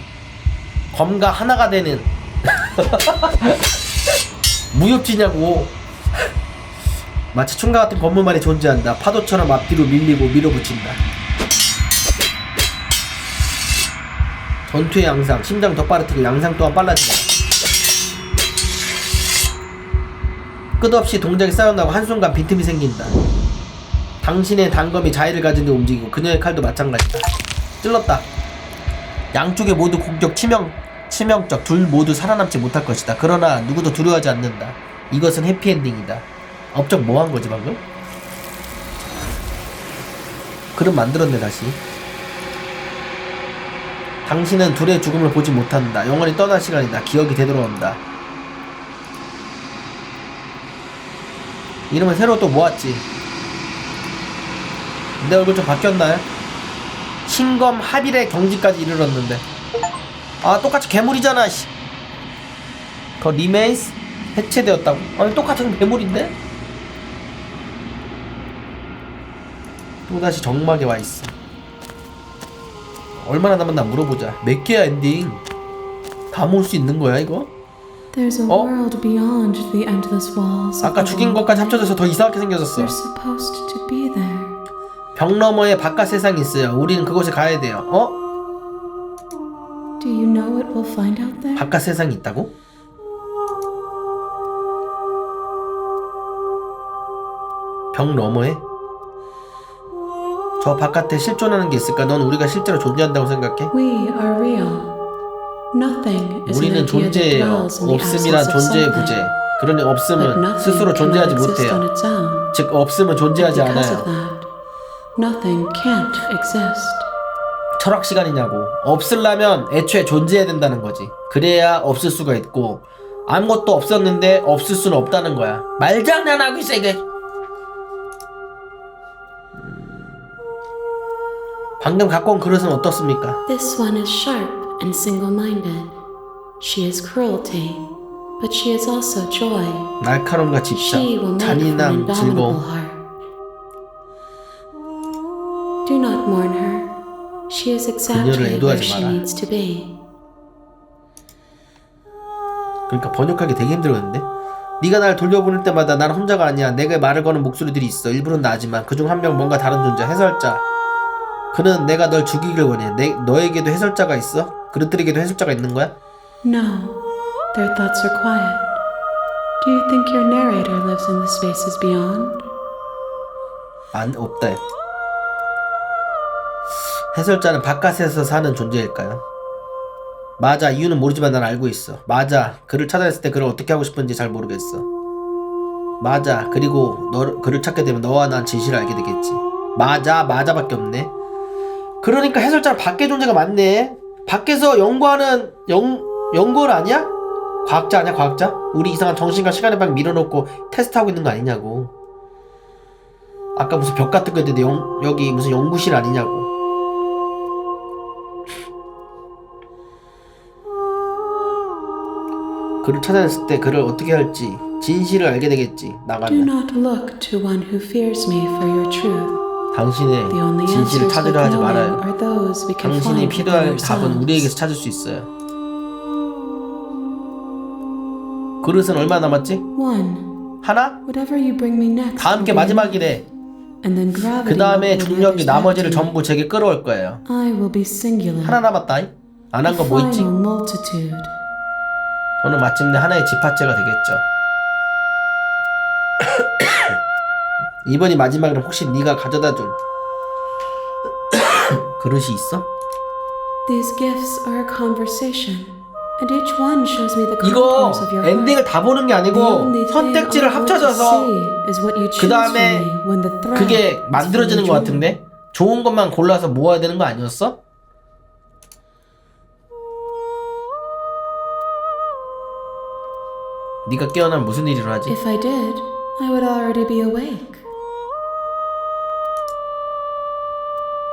검과 하나가 되는 무협지냐고. 마치 충과 같은 검무만이 존재한다. 파도처럼 앞뒤로 밀리고 밀어붙인다. 전투의 양상, 심장 더 빠르뜨고 양상 또한 빨라진다. 끝없이 동작이 쌓여나고 한순간 빈틈이 생긴다. 당신의 단검이 자의를 가진 데 움직이고 그녀의 칼도 마찬가지다. 찔렀다. 양쪽에 모두 공격 치명적. 둘 모두 살아남지 못할 것이다. 그러나 누구도 두려워하지 않는다. 이것은 해피엔딩이다. 업적 뭐 한 거지 방금? 그럼 만들었네 다시. 당신은 둘의 죽음을 보지 못한다. 영원히 떠날 시간이다. 기억이 되돌아온다. 이름은 새로 또 모았지. 내 얼굴 좀 바뀌었나요? 신검 합일의 경지까지 이르렀는데. 아 똑같이 괴물이잖아. 씨. 그 리메이스 해체되었다고? 아니 똑같은 괴물인데? 또다시 정막에 와있어. 얼마나 남았나 물어보자. 몇 개야 엔딩? 다 모을 수 있는 거야 이거? There's a world beyond the endless walls. 아까 죽인 것까지 합쳐져서 더 이상하게 생겨졌어. We're supposed to be there. 벽 너머에 바깥 세상이 있어요. 우리는 그곳에 가야 돼요. 어? Do you know what we'll find out there? 바깥 세상이 있다고? 벽 너머에? 저 바깥에 실존하는 게 있을까? 넌 우리가 실제로 존재한다고 생각해? We are real. Nothing is an 우리는 idea that 존재해요. dwells in the 없음이란 absence of 존재의 something. 부재. 그러니 But 없음은 nothing 스스로 cannot 존재하지 exist on 못해요. its own. 즉 없음은 존재하지 Because 않아요. of that, nothing can't exist. 철학 시간이냐고. 없으려면 애초에 존재해야 된다는 거지. 그래야 없을 수가 있고 아무것도 없었는데 없을 수는 없다는 거야. 말장난하고 있어 이게. 방금 갖고 온 그릇은 어떻습니까? This one is sharp and single-minded. She is cruelty, but she is also joy. 날카로움과 집착, She will make for an 잔인함, indomitable 즐거움. heart. Do not mourn her. She is exactly 그녀를 where 애도하지 she 마라. needs to be. 그러니까 번역하기 되게 힘들었는데. 네가 날 돌려보낼 때마다 난 혼자가 아니야. 내게 말을 거는 목소리들이 있어. 일부는 나지만 그중 한 명 뭔가 다른 존재. 해설자. 그는 내가 널 죽이길 원해. 너에게도 해설자가 있어? 그릇들에게도 해설자가 있는 거야? No, their thoughts are quiet. Do you think your narrator lives in the spaces beyond? 없다. 해설자는 바깥에서 사는 존재일까요? 맞아. 이유는 모르지만 난 알고 있어. 맞아. 그를 찾아냈을 때 그를 어떻게 하고 싶은지 잘 모르겠어. 맞아. 그리고 그를 찾게 되면 너와 난 진실을 알게 되겠지. 맞아. 맞아밖에 없네. 그러니까 해설자는 밖에 존재가 많네. 밖에서 연구하는 연구를 아니야? 과학자 아니야? 과학자? 우리 이상한 정신과 시간의 방 밀어놓고 테스트하고 있는 거 아니냐고. 아까 무슨 벽 같은 거 했는데 여기 무슨 연구실 아니냐고. 그를 찾아냈을 때 그를 어떻게 할지 진실을 알게 되겠지. Do 나가면 not look to one who fears me for your truth. 당신의 The only 진실을 answers 찾으려 with 하지 knowing 말아요. are those we can 당신이 find within 필요할 답은 ourselves. 우리에게서 찾을 수 있어요. 그릇은 얼마 남았지? One, 하나? whatever you bring me next. 다음 게 will be 마지막이래. And then gravity 그 다음에 will pull the 중력이 others 나머지를 back to me. 전부 제게 끌어올 거예요. I will be singular. 하나 남았다. 안 한 거 뭐 있지? Final multitude. 저는 마침내 하나의 집합체가 되겠죠. 이번이 마지막이라 혹시 네가 가져다준 그릇이 있어? These gifts are a conversation, and each one shows me the 이거 contours of your heart. 엔딩을 다 보는 게 The 아니고 only thing 선택지를 I want to 합쳐져서 see is what you 그 choose 다음에 for me when the thread 그게 is 만들어지는 것 fully 같은데? 좋은 것만 골라서 모아야 되는 거 아니었어? 네가 깨어나면 무슨 일이 일어나지? If I did, I would already be awake.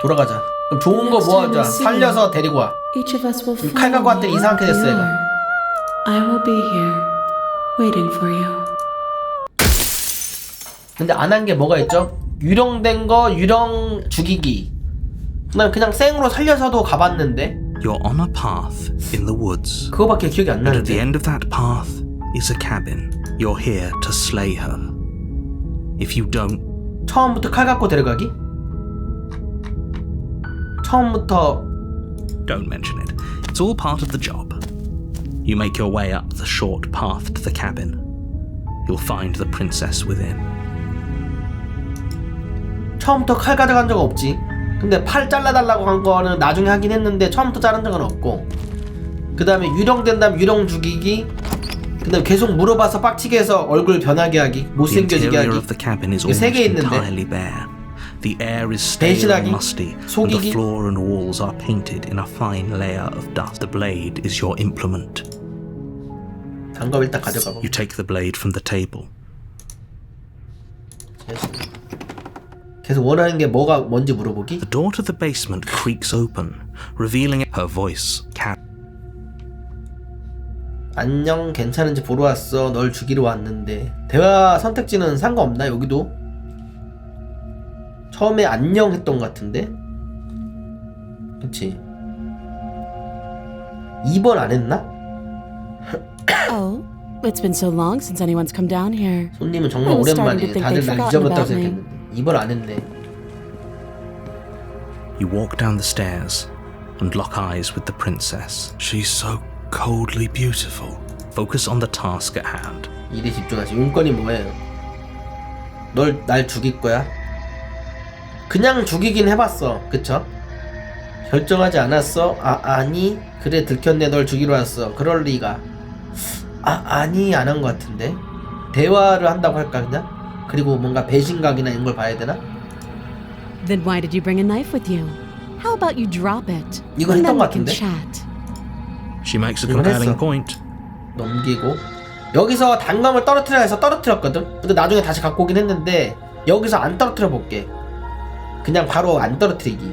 돌아가자. 그럼 좋은 거 모아자. 살려서 데리고 와. Each of us will 지금 칼 갖고 find 왔더니 what 이상하게 we 됐어, 얘가. are. I will be here, waiting for you. 근데 안 한 게 뭐가 있죠? 유령된 거, 유령 죽이기. 난 그냥 생으로 살려서도 가봤는데 You're on a path in the woods. 그거밖에 기억이 안 And at the 나는데. end of that path is a cabin. You're here to slay her. If you don't, 처음부터 칼 갖고 데려가기? 처음부터 don't mention it. It's all part of the job. You make your way up the short path to the cabin. You'll find the princess within. 처음부터 칼 가져간 적 없지. 근데 팔 잘라달라고 한 거는 나중에 하긴 했는데 처음부터 자른 적은 없고, 그 다음에 유령된 다음 유령 죽이기, 그 다음에 계속 물어봐서 빡치게 해서 얼굴 변하게 하기, The 못생겨지게 interior 하기. of the cabin is 이게 세 almost 개 있는데 entirely bare. The air is stale 배신하기, and musty, and the 속이기. floor and walls are painted in a fine layer of dust. The blade is your implement. 장갑 일단 가져가고. You take the blade from the table. 계속 원하는 게 뭐가 뭔지 물어보기. The door to the basement creaks open, revealing her voice. 안녕, 괜찮은지 보러 왔어. 널 죽이러 왔는데. 대화 선택지는 상관없나? 여기도 처음에 안녕 했던 것 같은데. 그치? 2번 안 했나? Oh, it's been so long since anyone's come down here. 손님은 정말 I was starting to 오랜만이네. think 다들 they'd 날 forgotten 잊어버렸다고 about me. 생각했는데 2번 안 했네. You walk down the stairs and lock eyes with the princess. She's so coldly beautiful. Focus on the task at hand. 일에 집중하지. 용건이 뭐예요? 날 죽일 거야? 그냥 죽이긴 해봤어. 그쵸? 결정하지 않았어? 아니 그래 들켰네. 널 죽이러 왔어. 그럴 리가. 아니 안 한 것 같은데. 대화를 한다고 할까 그냥? 그리고 뭔가 배신각이나 이런 걸 봐야 되나? Then why did you bring a knife with you? How about you drop it? 이거 And 했던 then 것 we can 같은데? chat. She makes a 이건 compelling 했어. point. 넘기고 여기서 단검을 떨어뜨려 해서 떨어뜨렸거든? 근데 나중에 다시 갖고 오긴 했는데 여기서 안 떨어뜨려 볼게. 그냥 바로 안 떨어뜨리기.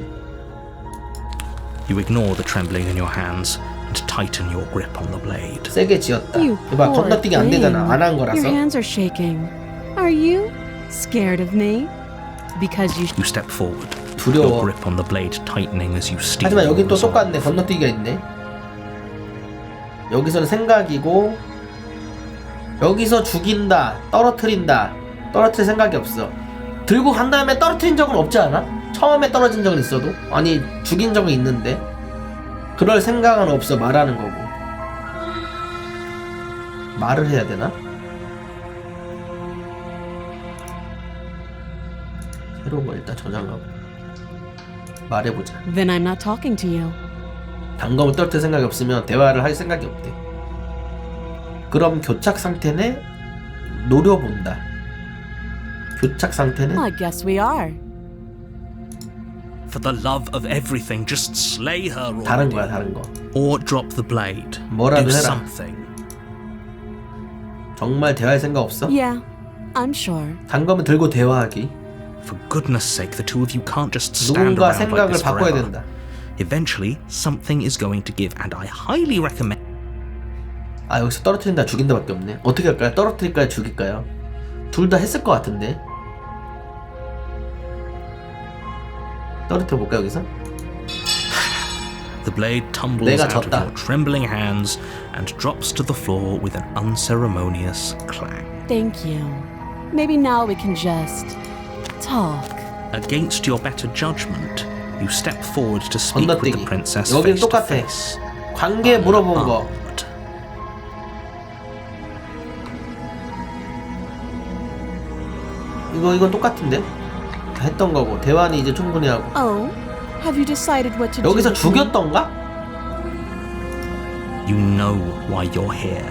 You ignore the trembling in your hands and tighten your grip on the blade. 세게 지었다. You 이봐 poor 건너뛰기 안 되잖아. thing. 안 한 Your 거라서. hands are shaking. Are you scared of me? Because you You step forward, your 두려워. grip on the blade tightening as you steal. 하지만 여긴 또 resolve. 똑같네. 건너뛰기가 있네. 여기서는 생각이고 여기서 죽인다, 떨어뜨린다. 떨어뜨릴 생각이 없어. 들고 간 다음에 떨어뜨린 적은 없지 않아? 처음에 떨어진 적은 있어도? 아니 죽인 적은 있는데 그럴 생각은 없어. 말하는 거고. 말을 해야 되나? 새로운 거 일단 저장하고 말해보자. then I'm not talking to you. 단검을 떨어뜨릴 생각이 없으면 대화를 할 생각이 없대. 그럼 교착 상태네? 노려본다. 교착 상태네? I guess we are. For the love of everything, just slay her 다른 already. 거야, 다른 거. Or drop the blade. 뭐라도 Do 해라. something. 정말 대화할 생각 없어? Yeah, I'm sure. 단검을 들고 대화하기. For goodness sake, the two of you can't just stand 누군가 around like 생각을 this 바꿔야 forever. 된다. Eventually, something is going to give, and I highly recommend. 아, 여기서 떨어뜨린다 죽인다 밖에 없네. 어떻게 할까요? 떨어뜨릴까요? 죽일까요? 둘 다 했을 것 같은데. 떨어뜨려 볼까 여기서? The blade tumbles 내가 out of 졌다. your trembling hands and drops to the floor with an unceremonious clang. Thank you. Maybe now we can just talk. Against your better judgment, you step forward to speak with the 건너뛰기. princess 여긴 face to 똑같아. face. 관계 물어본 거. Unarmed. 이건 똑같은데? 다 했던 거고 대화는 이제 충분히 하고. Oh, have you decided what to do? 여기서 with me? 죽였던가? You know why you're here.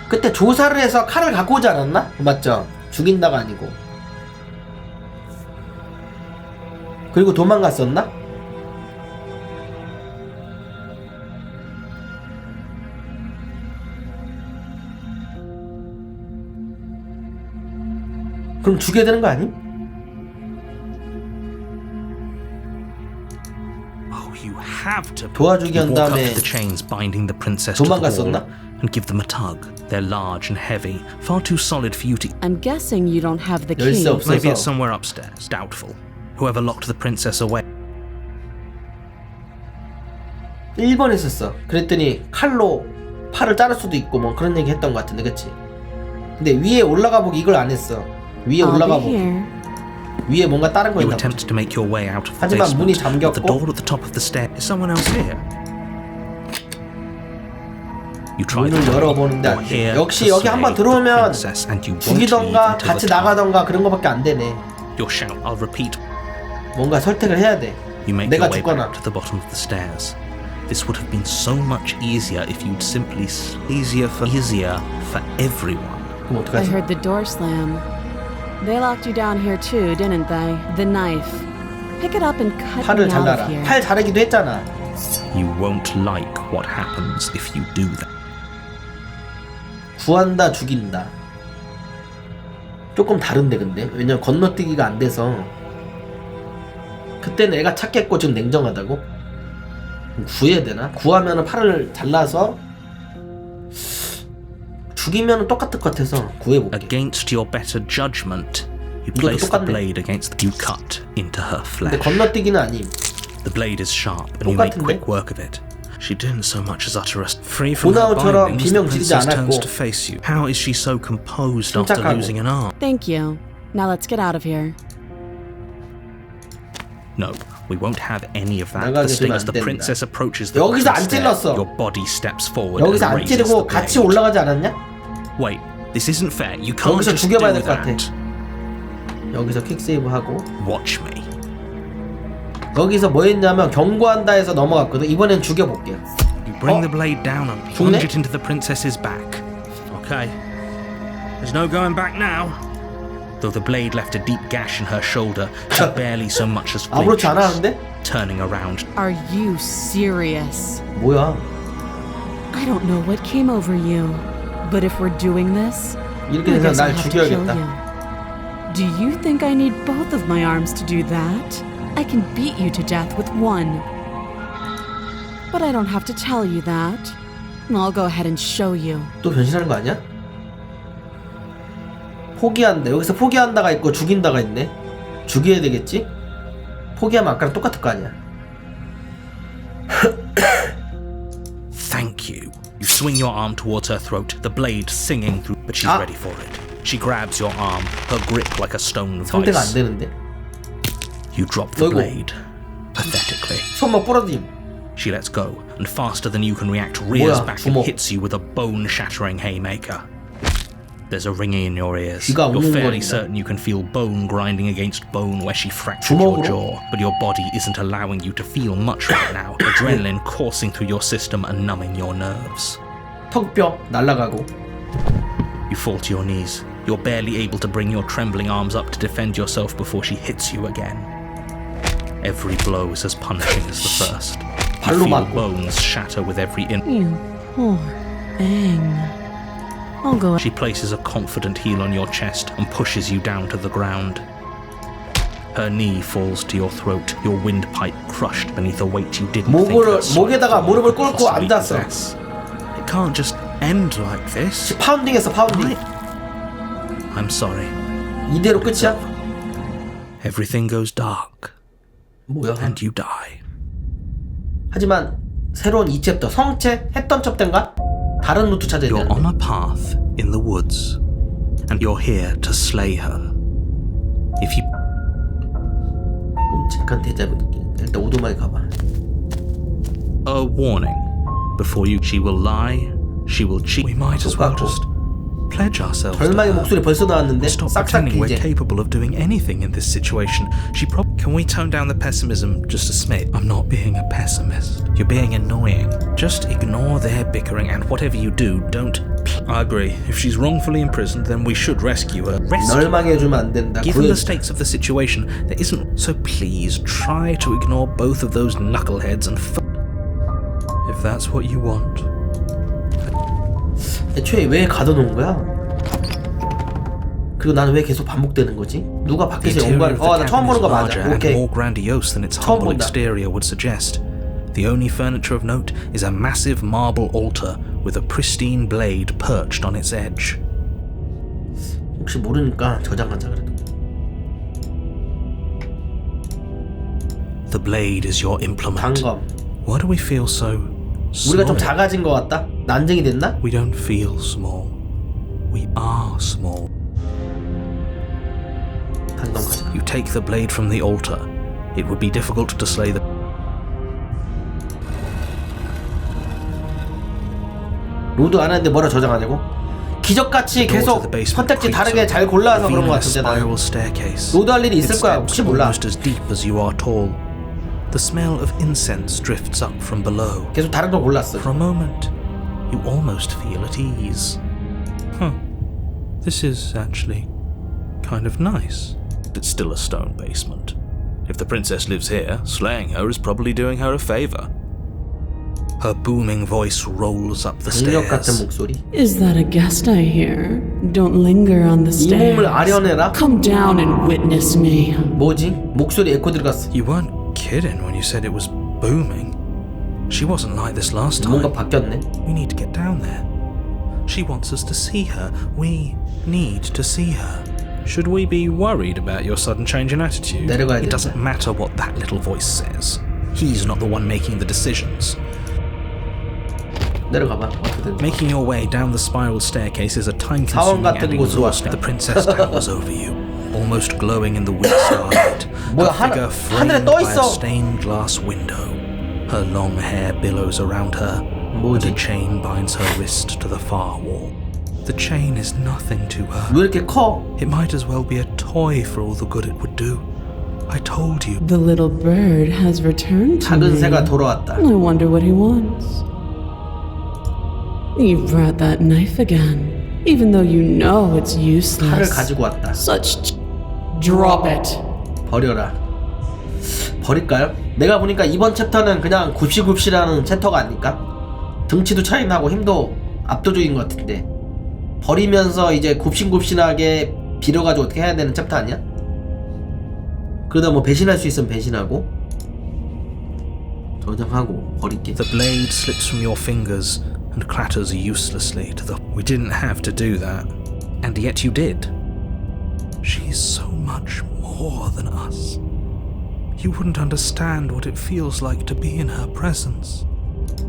그때 조사를 해서 칼을 갖고 오지 않았나? 맞죠? 죽인다가 아니고. 그리고 도망갔었나? 그럼 죽여야 되는 거 아님? Oh, you have to. 도와주기 You 한 walk up 다음에 to the chains binding the princess to the wall 도망갔었나? and give them a tug. They're large and heavy, far too solid for you to. I'm guessing you don't have the 열쇠 key. 없어서. Maybe it's somewhere upstairs. Doubtful. Whoever locked the princess away. 1번 했었어. 그랬더니 칼로 팔을 자를 수도 있고 뭐 그런 얘기 했던 것 같은데, 그치? 근데 위에 올라가 보기 이걸 안 했어. 위에 I'll 올라가 be 보기. here. 위에 뭔가 다른 거 You 있나 보지. attempted to make your way out of the 하지만 문이 basement, but the 잠겼고. door at the top of the stair. Is someone else here? You tried 문을 the door. 열어보는데 안 You're 돼. here 역시 to 여기 한번 slay the 들어오면 princess, and you won't 죽이던가 leave until 같이 the time. 나가던가 그런 거밖에 안 되네. Your shout. I'll repeat. 뭔가 설득을 해야 돼. You make 내가 your way 죽거나. back to the bottom of the stairs. This would have been so much easier if you'd simply easier for everyone. 그럼 I 어떡하지? heard the door slam. They locked you down here too, didn't they? The knife. Pick it up and cut 팔을 me out 잘라라. of here. 팔 자르기도 했잖아. You won't like what happens if you do that. 구한다 죽인다. 조금 다른데 근데? 왜냐면 건너뛰기가 안 돼서. 그때는 애가 착했고 지금 냉정하다고? 그럼 구해야 되나? 구하면은 팔을 잘라서 죽이면은 똑같을 것 같아서 구해볼게. Against your better judgment, you 이것도 place the 똑같네. blade against you cut into her 근데 flesh. 건너뛰기는 아님. The blade is sharp, and you make 똑같은데? quick work of it. She didn't so much as utter us. Free from her 보나우처럼 bindings, the 비명 지르지 princess turns 않았고 to face you. How is she so composed after 침착하고. losing an arm? Thank you. Now let's get out of here. No, we won't have any of that. 나가게 The sting 되면 as the 안 된다. princess approaches the 여기서 bottom 안 stair, 찔렀어. your body steps forward 여기서 and 안 raises the 찌르고 같이 blade. 올라가지 않았냐? Wait, this isn't fair. You can't 여기서 just do 죽여봐야 될 것 같아. that. 여기서 퀵세이브 하고 Watch me. 여기서 뭐 했냐면 경고한다 해서 넘어갔거든. 이번엔 죽여볼게요. You bring Oh. the blade down and 죽네? plunge it into the princess's back. Okay. There's no going back now. Though the blade left a deep gash in her shoulder, she barely so much as 아무렇지 않아 flinches, 하는데? turning around. Are you serious? 뭐야? I don't know what came over you, but if we're doing this, 이렇게 I 되면 guess I'll 날 have to kill 죽여야겠다. you. Do you think I need both of my arms to do that? I can beat you to death with one. But I don't have to tell you that. I'll go ahead and show you. 또 변신하는 거 아니야? 포기한다. 여기서 포기한다가 있고 죽인다가 있네. 죽여야 되겠지? 포기하면 아까랑 똑같을 거 아니야. Thank you. You swing your arm towards her throat, the blade singing through, but she's Ah. ready for it. She grabs your arm, her grip like a stone 상대가 안 vice. 되는데. You drop the 어이구. blade, pathetically. 손목 부러짐. She lets go, and faster than you can react, rears 뭐야, back 주먹. and hits you with a bone-shattering haymaker. There's a ringing in your ears. 귀가 You're fairly 웅웅거린다. certain you can feel bone grinding against bone where she fractured your 주먹으로? jaw, but your body isn't allowing you to feel much right now. Adrenaline coursing through your system and numbing your nerves. 턱뼈 날아가고. You fall to your knees. You're barely able to bring your trembling arms up to defend yourself before she hits you again. Every blow is as punishing as the first. You 발로 feel 맞고. bones shatter with every You poor thing. I'll go. She places a confident heel on your chest and pushes you down to the ground. Her knee falls to your throat, your windpipe crushed beneath a weight you didn't think her 목에다가 무릎을 꿇고 possibly 앉았어. possess. It can't just end like this. 파운딩했어, 파운딩. I'm sorry. 이대로 끝이야? Everything goes dark 뭐야? and you die. 하지만 새로운 2챕터 성체 했던 챕터인가? 다른 루트 찾아야 You're on 되는데. a path in the woods, and you're here to slay her. If you 끔찍한 데자뷰 느낌. 일단 오두막에 가봐. a warning before you, she will lie, she will cheat. We might as well just pledge ourselves. to 절망의 her. 목소리 벌써 나왔는데 Stop 싹싹 pretending we're 이제. capable of doing anything in this situation. Can we tone down the pessimism just a smidge? I'm not being a pessimist. You're being annoying. Just ignore their bickering, and whatever you do, don't. I agree. If she's wrongfully imprisoned, then we should rescue her. 널 망해주면 안 된다. Given the 구해주자. stakes of the situation, there isn't. So please try to ignore both of those knuckleheads and. If that's what you want. 애초에 왜 가둬놓은 거야? 그리고 나는 왜 계속 반복되는 거지? 누가 The 밖에서 interior 연구하는? of the 나 처음 cabin 보는 is 거 larger 맞아. and 오케이. more grandiose than its 처음 humble 본다. exterior would suggest. The only furniture of note is a massive marble altar with a pristine blade perched on its edge. 혹시 모르니까 저장하자 그래도. The blade is your implement. 단검. Why do we feel so 우리가 좀 small? 작아진 것 같다? 난쟁이 됐나? We don't feel small. We are small. 단검 가자. You take the blade from the altar. It would be difficult to slay the. 로드 안 했는데 뭐라 저장하냐고? 기적같이 door to 계속 the basement 선택지 creaks 다르게 open, 잘 골라서 그런 것 revealing a 같은데 나는. spiral staircase. 로드 할 일이 있을 Its 거야. steps 혹시 몰라. almost as deep as you are tall. The smell of incense drifts up from below. 계속 다른 걸 골랐어. For a moment, you almost feel at ease. This is actually kind of nice. It's still a stone basement. If the princess lives here, slaying her is probably doing her a favor. Her booming voice rolls up the 능력 같은 stairs. 목소리. Is that a guest I hear? Don't linger on the 이 몸을 stairs. 아련해라? Come down and witness me. 뭐지? 목소리 에코 들어갔어. You weren't kidding when you said it was booming. She wasn't like this last 뭔가 time. 바뀌었네. We need to get down there. She wants us to see her. We need to see her. Should we be worried about your sudden change in attitude? 내려가야 It 돼. doesn't matter what that little voice says. He's not the one making the decisions. 내려가봐. 어떻게든. Making your way down the spiral staircase is a 사원 time-consuming 같은 and 곳으로 exhausting. 왔다. The princess towers over you, almost glowing in the weak starlight. 뭐야, Her figure 하늘에 framed 떠 by a 있어. stained glass window. Her long hair billows around her, and 뭐지? a chain binds her wrist to the far wall. The chain is nothing to her. 왜 이렇게 커? It might as well be a toy for all the good it would do. I told you. The little bird has returned to 작은 me. 새가 돌아왔다. I wonder what he wants. You brought that knife again, even though you know it's 칼을 useless. 가지고 왔다. Such. Drop it. 버려라. 버릴까요? 내가 보니까 이번 챕터는 그냥 굽시굽시라는 챕터가 아닐까? 등치도 차이 나고 힘도 압도적인 것 같은데 버리면서 이제 굽신굽신하게 빌어가지고 어떻게 해야 되는 챕터 아니야? 그러다 뭐 배신할 수 있으면 배신하고 저장하고 버릴게. The blade slips from your fingers and clatters uselessly to the. We didn't have to do that, and yet you did. She's so much more than us. You wouldn't understand what it feels like to be in her presence.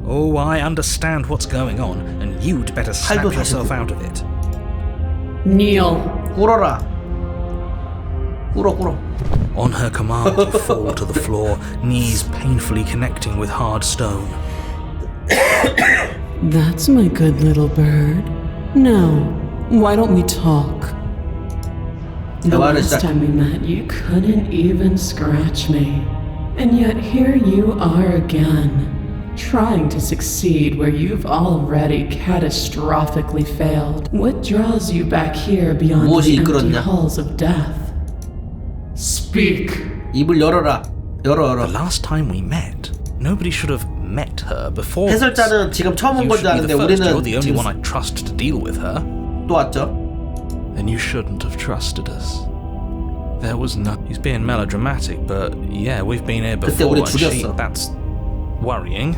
Oh, I understand what's going on, and you'd better snap 팔도 yourself 다시 out of it. Kneel. 꿇어라. 꿇어. On her command, you fall to the floor, knees painfully connecting with hard stone. That's my good little bird. Now, Why don't we talk? The 대화를 last 시작. time we met, you couldn't even scratch me. And yet here you are again, trying to succeed where you've already catastrophically failed. What draws you back here beyond 무엇이 the empty 이끌었냐? halls of death? Speak. 입을 열어라. 열어. The last time we met, nobody should have met her before. 해설자는 지금 처음 온 You 건줄 should be 아는데 the first. You're 우리는 the only 지금 one I trust to deal with her. 또 왔죠. Then you shouldn't have trusted us. There was no. He's being melodramatic, but yeah, we've been here 그때 before. 우리 And she, 죽였어. that's worrying.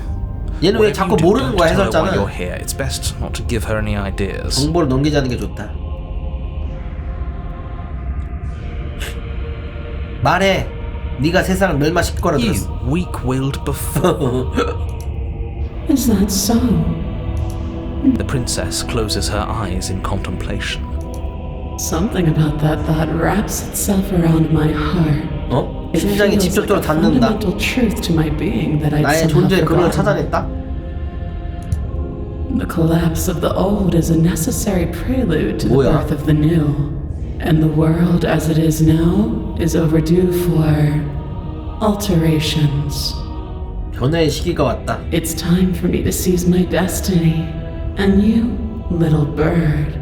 얘는 왜 Whatever 자꾸 you do, 모르는 don't 거야 tell her why you're 해설자는. here. It's best not to give her any ideas. 정보를 넘기자는 게 좋다. 말해. 네가 세상을 멸망시킬 거라 You 들었어. weak-willed buffoon. Is that so? The princess closes her eyes in contemplation. Something about that thought wraps itself around my heart. 어? It 심장이 feels like 직접적으로 a 닿는다. fundamental truth to my being that I'd 나의 somehow 존재의 근원을 forgotten. 찾아냈다. The collapse of the old is a necessary prelude to the 뭐야? birth of the new. And the world as it is now is overdue for alterations. 변화의 시기가 왔다. It's time for me to seize my destiny. And you, little bird,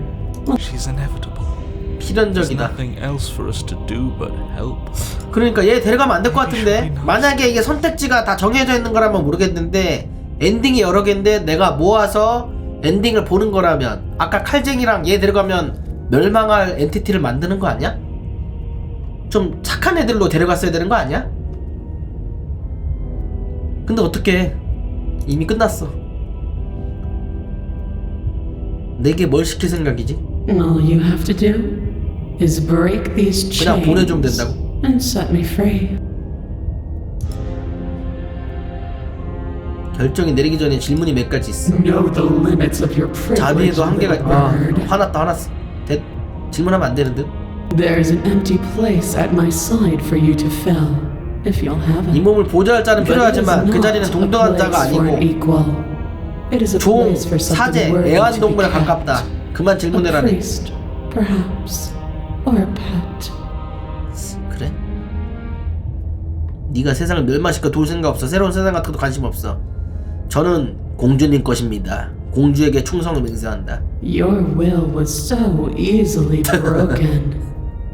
She's inevitable. There's 필연적이다. nothing else for us to do but help. 그러니까 얘 데려가면 안 될 것 같은데. 만약에 이게 선택지가 다 정해져 있는 거라면 모르겠는데 엔딩이 여러 개인데 내가 모아서 엔딩을 보는 거라면 아까 칼쟁이랑 얘 데려가면 멸망할 엔티티를 만드는 거 아니야? 좀 착한 애들로 데려갔어야 되는 거 아니야? 근데 어떡해, 이미 끝났어. 내게 뭘 시킬 생각이지? all you have to do is break these 그냥 보내주면 chains 된다고? and set me free. 결정이 내리기 전에 질문이 몇 가지 있어. Know the limits of your privilege, 자비에도 한계가 little 있다. bird. 화났어. 질문하면 안 되는 듯. There's an empty place at my side for you to fill, if you'll have 이 it. 몸을 보좌할 자는 But it is 필요하지만 그 not 자리는 a 동등한 자가 place for an 아니고 equal. It is a 종, place for 사제, something worthy to be 애완동물에 kept. 가깝다. 그만 A 질문해라네. priest, perhaps, or a pet. 그래? 네가 세상을 멸망시켜 도울 생각 없어. 새로운 세상 같은 것도 관심 없어. 저는 공주님 것입니다. 공주에게 충성을 맹세한다. Your will was so easily broken.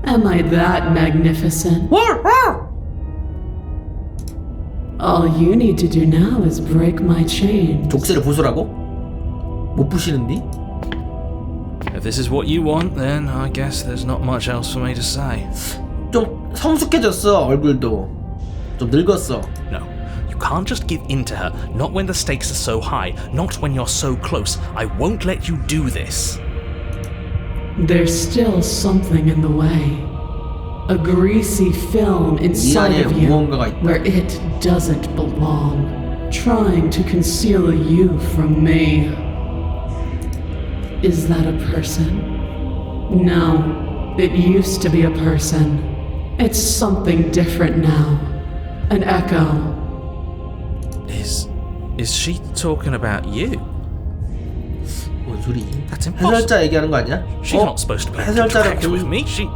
Am I that magnificent? All you need to do now is break my chains. 족쇄를 부수라고? 못 부시는디? If this is what you want, then I guess there's not much else for me to say. 좀 성숙해졌어. 얼굴도 좀 늙었어. No, you can't just give in to her. Not when the stakes are so high. Not when you're so close. I won't let you do this. There's still something in the way. A greasy film inside 안에 of you 무언가가 있다. where it doesn't belong, trying to conceal you from me. Is that a person? No, it used to be a person. It's something different now. An echo. Is she talking about you? 뭔 소리지? That's impossible. 해설자 얘기하는 거 아니야? She's not supposed to be 해설자를 direct with me. She.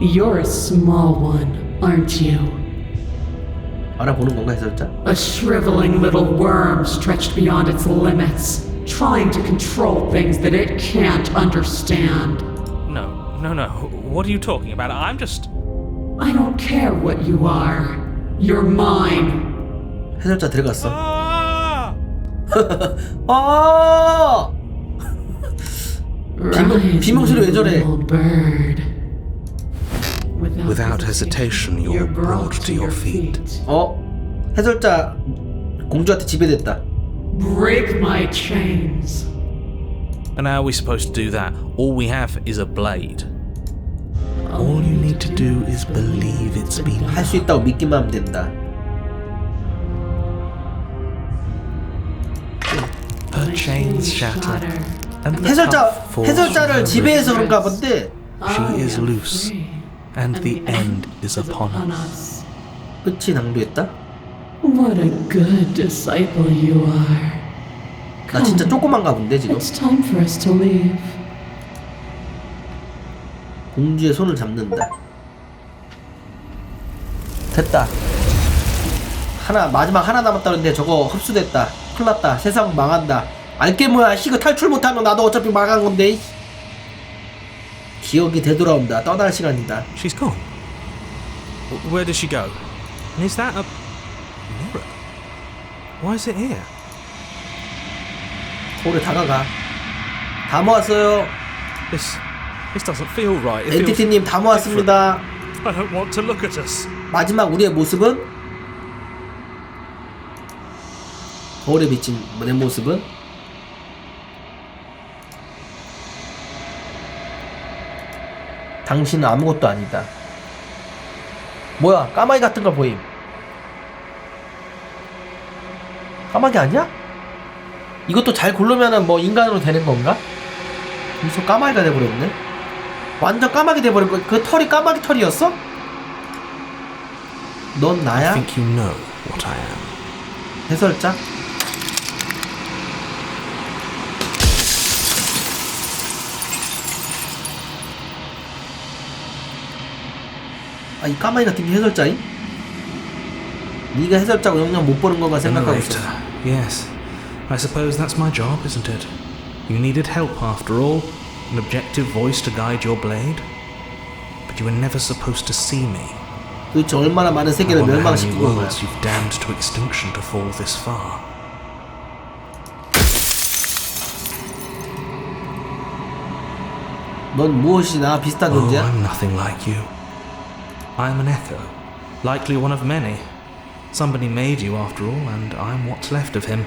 You're a small one, aren't you? 알아보는 건가 해설자? A shriveling little worm stretched beyond its limits, trying to control things that it can't understand. No. What are you talking about? I'm just. I don't care what you are. You're mine. 해설자 들어갔어. 아! 비명소리 왜 저래? little bird. Without hesitation, you're brought to your feet. 해설자 공주한테 지배됐다. Break my chains. And how are we supposed to do that? All we have is a blade. All you need to do is believe it's been. 할 수 있다고 믿기만 하면 된다. Her chains shatter, and the cup falls 해설자를 from her 지배해서 wrist. 그런가 본데. She is loose, and the end is upon us. 끝이 낭비했다? What a good disciple you are. 나 진짜 조그만가 본데 지금. It's time for us to leave. 공주의 손을 잡는다. 됐다. 마지막 하나 남았다는데 저거 흡수됐다. 큰일났다. 세상 망한다. 알게 뭐야. 이거 탈출 못하면 나도 어차피 망한 건데. 기억이 되돌아온다. 떠날 시간이다. She's gone. Where does she go? And is that a mirror? Why is it here? 거울에 다가가. 다 모았어요. This doesn't feel right. It feels 엔티티님 다 모았습니다. I don't want to look at us. 마지막 우리의 모습은? 거울에 비친 내 모습은? 당신은 아무것도 아니다. 뭐야, 까마귀 같은 거 보임. 까마귀 아니야? 이것도 잘 고르면은 뭐 인간으로 되는 건가? 여기서 까마귀가 돼버렸네. 완전 까마귀 돼버린 거. 그 털이 까마귀 털이었어? 넌 나야? I think you know what I am. 해설자? 아, 이 까마귀 같은 게 해설자임? 네가 해설자고 영영 못 보는 건가 생각하고 있어. Yes. I suppose that's my job, isn't it? You needed help after all. An objective voice to guide your blade. But you were never supposed to see me. 도대체 얼마나 많은 세계를 I wonder how many 멸망시킨 거야. worlds you've damned to extinction to fall this far. 넌 무엇이 나와 비슷한 Oh, 존재야? I'm nothing like you. I'm an echo, likely one of many. Somebody made you after all, and I'm what's left of him.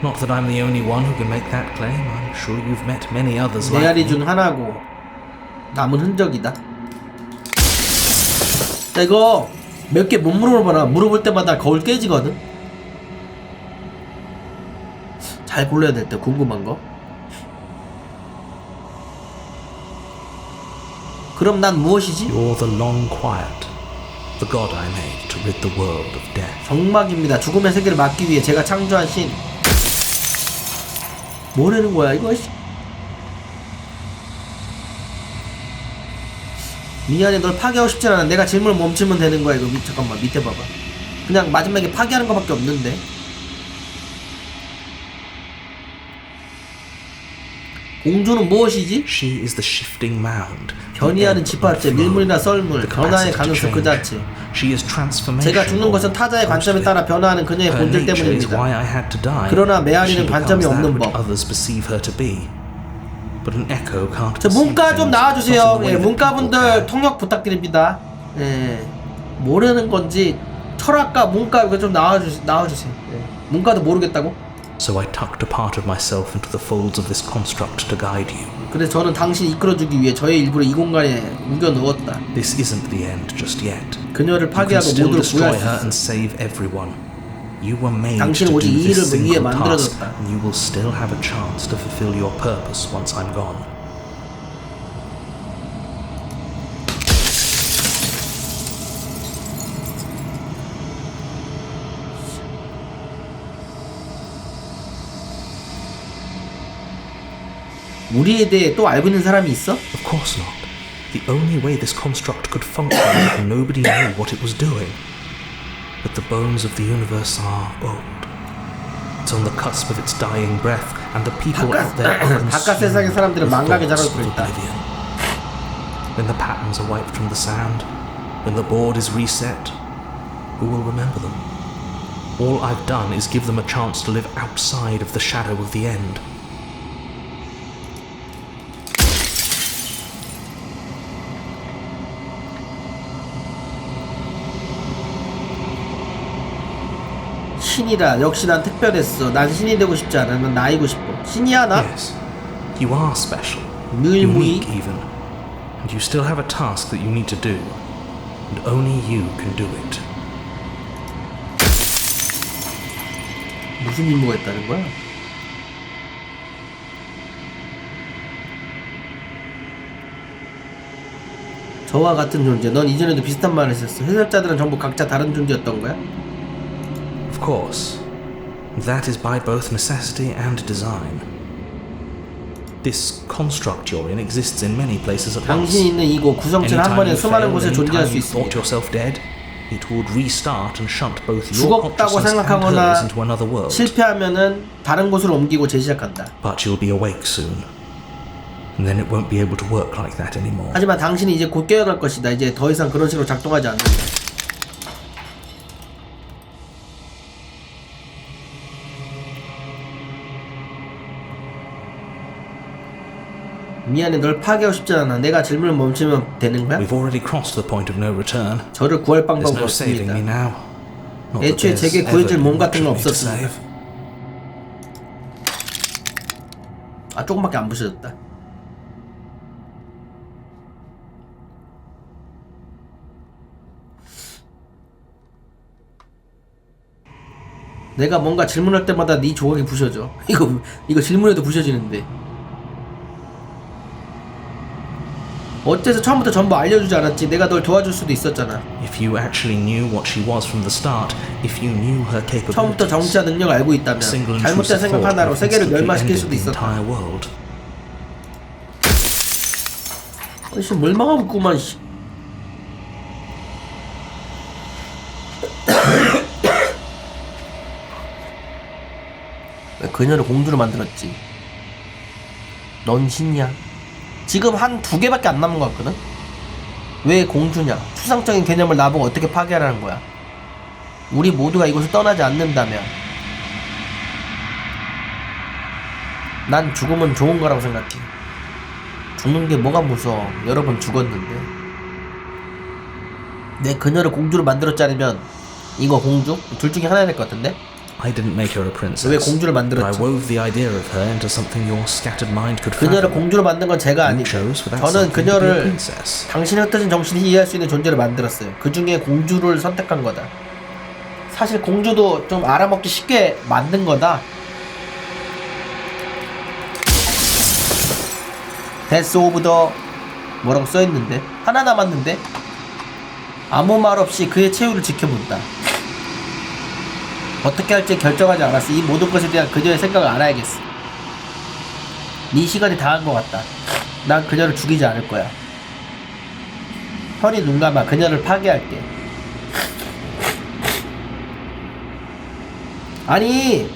Not that I'm the only one who can make that claim. I'm sure you've met many others like 메아리 me. 중 하나고 남은 흔적이다. 야, 이거 몇 개 못 물어보나? 물어볼 때마다 거울 깨지거든? 잘 골라야 될 때 궁금한 거. 그럼 난 무엇이지? You're the long quiet, the god I made to rid the world of death. 정막입니다. 죽음의 세계를 막기 위해 제가 창조한 신. 뭐라는 거야 이거? 미안해, 널 파괴하고 싶진 않아. 내가 질문을 멈추면 되는 거야 이거. 잠깐만, 밑에 봐봐. 그냥 마지막에 파괴하는 거밖에 없는데. 공주는 무엇이지? She is the shifting mound. 변이하는 지파체, 밀물이나 썰물, 변화의 가능성 그 자체. She is transformation. 제가 죽는 것은 타자의 관점에 따라 변화하는 그녀의 Her 본질 nature is 때문입니다. why I had to die. 그러나 메아리는 She 관점이 becomes 없는 that which 법. others perceive her to be. But an echo can't 저 perceive 문과 좀 things 나와주세요. not in the way 예, that 문과분들 people can. 통역 부탁드립니다. 예, 모르는 건지 철학과 문과 이거 좀 나와주세요. 예. 문과도 모르겠다고? So I tucked a part of myself into the folds of this construct to guide you. 그래서 저는 당신 이끌어주기 위해 저의 일부를 이 공간에 우겨 넣었다. This isn't the end just yet. 그녀를 You can 파괴하고 still 모두를 destroy 구할 수 her 있어. and save everyone. You were made 당신은 to 오직 do 이 this 일을 위해 single task, 만들어졌다. and you will still have a chance to fulfill your purpose once I'm gone. 우리에 대해 또 알고 있는 사람이 있어? Of course not. The only way this construct could function is if nobody knew what it was doing. But the bones of the universe are old. It's on the cusp of its dying breath, and the people out there are 바깥 세상의 consumed 사람들은 with 망각에 thoughts 자라고 of 있다. oblivion. When the patterns are wiped from the sand, when the board is reset, who will remember them? All I've done is give them a chance to live outside of the shadow of the end. 신이라. 역시 난 특별했어. 난 신이 되고 싶지 않아. 난 나이고 싶어. 신이야 나? Yes, you are special, 무일무이. unique even, and you still have a task that you need to do, and only you can do it. 무슨 임무가 있다는 거야? 저와 같은 존재. 넌 이전에도 비슷한 말을 했었어. 해설자들은 전부 각자 다른 존재였던 거야? Of course, that is by both necessity and design. This construct you're in exists in many places at once. 당신이 있는 이곳 구성체는 한 Anytime 번에 you 수많은 failed, 곳에 존재할 수 anytime you thought 있습니다. yourself dead, it would restart and shunt both your 죽었다고 consciousness and hers 생각하거나 into another world. 실패하면은 다른 곳으로 옮기고 재시작한다. But you'll be awake soon, and then it won't be able to work like that anymore. 하지만 당신이 이제 곧 깨어날 것이다. 이제 더 이상 그런 식으로 작동하지 않는다. 미안해, 널 파괴하고 싶지 않아. 내가 질문을 멈추면 되는 거야? We've already crossed the point of no return. 저를 구할 There's 방법은 no saving 없습니다. me now. Not that 애초에 there's 제게 ever 구해줄 been 몸 much 같은 건 of me to 없었습니다. save. 아, 조금밖에 안 부셔졌다. 내가 뭔가 질문할 때마다 네 조각이 부셔져. 이거 질문해도 부셔지는데. 어째서 처음부터 전부 알려주지 않았지? 내가 널 도와줄 수도 있었잖아. If you actually knew what she was from the start, if you knew her 처음부터 capabilities, 정치와 능력을 알고 있다면 single 잘못된 intrusive 생각 thought 하나로 would 세계를 instantly 멸망시킬 ended 수도 the 있었다. entire world. 씨, 멸망하고 있구만. 씨. 왜 그녀를 공주로 만들었지? 넌 신이야. 지금 한 2개밖에 안 남은 것 같거든? 왜 공주냐? 추상적인 개념을 나보고 어떻게 파괴하라는 거야? 우리 모두가 이곳을 떠나지 않는다면 난 죽음은 좋은 거라고 생각해. 죽는 게 뭐가 무서워. 여러 번 죽었는데. 내 그녀를 공주로 만들었지 않으면 이거 공주? 둘 중에 하나야 될 것 같은데? I didn't make her a princess, 왜 공주를 but I 만들었지? wove the idea of her into something your scattered mind could 그녀를 fathom. 공주로 만든 건 제가 You 아니고 chose without 저는 something to be a 그녀를 princess. 당신의 흩어진 정신이 이해할 수 있는 존재를 만들었어요. 그 중에 공주를 선택한 거다. 사실 공주도 좀 알아먹기 쉽게 만든 거다. 데스 오브 더 뭐라고 써있는데? 하나 남았는데? 아무 말 없이 그의 최후를 지켜본다. 어떻게 할지 결정하지 않았어. 이 모든 것에 대한 그녀의 생각을 알아야겠어. 네 시간이 다 한 것 같다. 난 그녀를 죽이지 않을 거야. 편히 눈 감아 그녀를 파괴할게. 아니,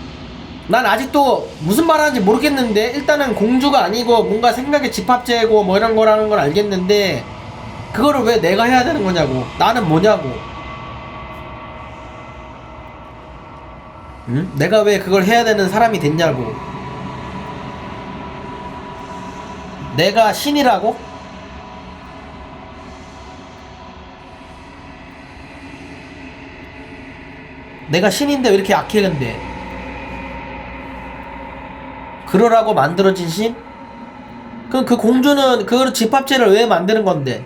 난 아직도 무슨 말 하는지 모르겠는데, 일단은 공주가 아니고 뭔가 생각의 집합체고 뭐 이런 거라는 걸 알겠는데, 그거를 왜 내가 해야 되는 거냐고. 나는 뭐냐고. 응? 내가 왜 그걸 해야 되는 사람이 됐냐고. 내가 신이라고? 내가 신인데 왜 이렇게 약해 근데? 그러라고 만들어진 신? 그럼 그 공주는 그 집합체를 왜 만드는 건데?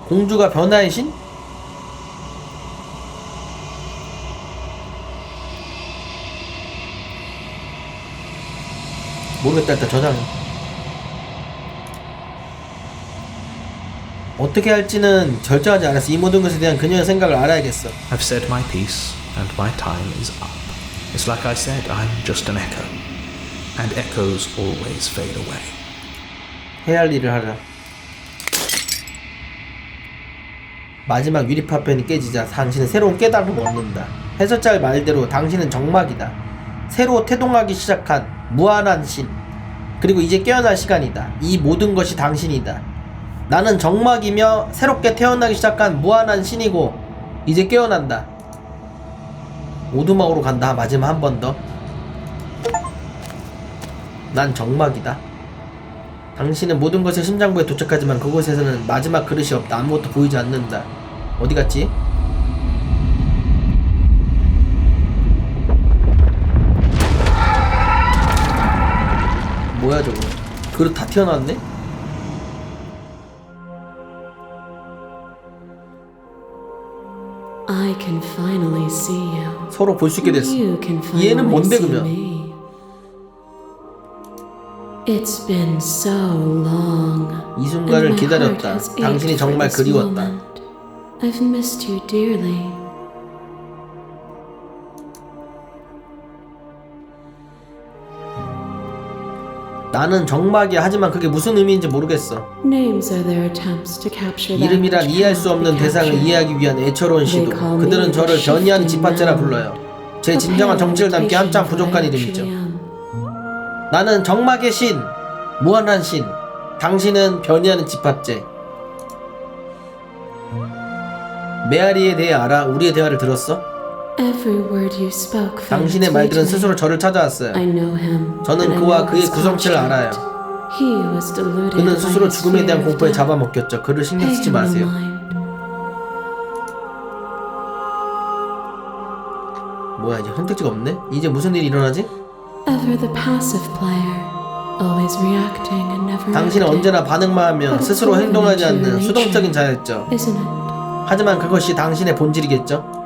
공주가 변화의 신? 모르겠다. 일단 저장해. 어떻게 할지는 결정하지 않았어. 이 모든 것에 대한 그녀의 생각을 알아야겠어. I've said my piece, and my time is up. It's like I said, I'm just an echo, and echoes always fade away. 해야 할 일을 하라. 마지막 유리파편이 깨지자 당신은 새로운 깨달음을 얻는다. 해설자의 말대로 당신은 정막이다. 새로 태동하기 시작한 무한한 신. 그리고 이제 깨어날 시간이다. 이 모든 것이 당신이다. 나는 정막이며 새롭게 태어나기 시작한 무한한 신이고 이제 깨어난다. 오두막으로 간다. 마지막 한 번 더. 난 정막이다. 당신은 모든 것의 심장부에 도착하지만 그곳에서는 마지막 그릇이 없다. 아무것도 보이지 않는다. 어디 갔지? 뭐야 저거? 그릇 다 튀어나왔네? I can finally see you. 서로 볼 수 있게 됐어. You can 얘는 finally 뭔데 see 그러면? me. It's been so long. 이 순간을 and my heart 기다렸다. has ached 당신이 for 정말 this 그리웠다. moment. I've missed you dearly. 나는 정막이야. 하지만 그게 무슨 의미인지 모르겠어. Names are their attempts to capture that 이름이란 which 이해할 수 cannot 없는 be 대상을 captured. 이해하기 위한 애처로운 시도. 그들은 저를 변이하는 집합체라 불러요. 제 진정한 정체를 담기 한참 부족한 이름이죠. 나는 정막의 신, 무한한 신. 당신은 변이하는 집합체. 메아리에 대해 알아? 우리의 대화를 들었어? Every word you spoke felt 당신의 sweet 말들은 to me. 스스로 저를 찾아왔어요. I know him. 저는 and I 그와 know 그의 his 구성체를 알아요. construct. He was deluded 그는 by 스스로 his 죽음에 대한 fear of 공포에 death. 잡아먹혔죠. 그를 신경 Pay 쓰지 him no 마세요. mind. 뭐야, 이제 선택지가 없네? 이제 무슨 일이 일어나지? Ever the passive player, always reacting and never 당신은 acting. 언제나 반응만 하며 스스로 행동하지 않는 수동적인 자였죠. Isn't it? 하지만 그것이 당신의 본질이겠죠?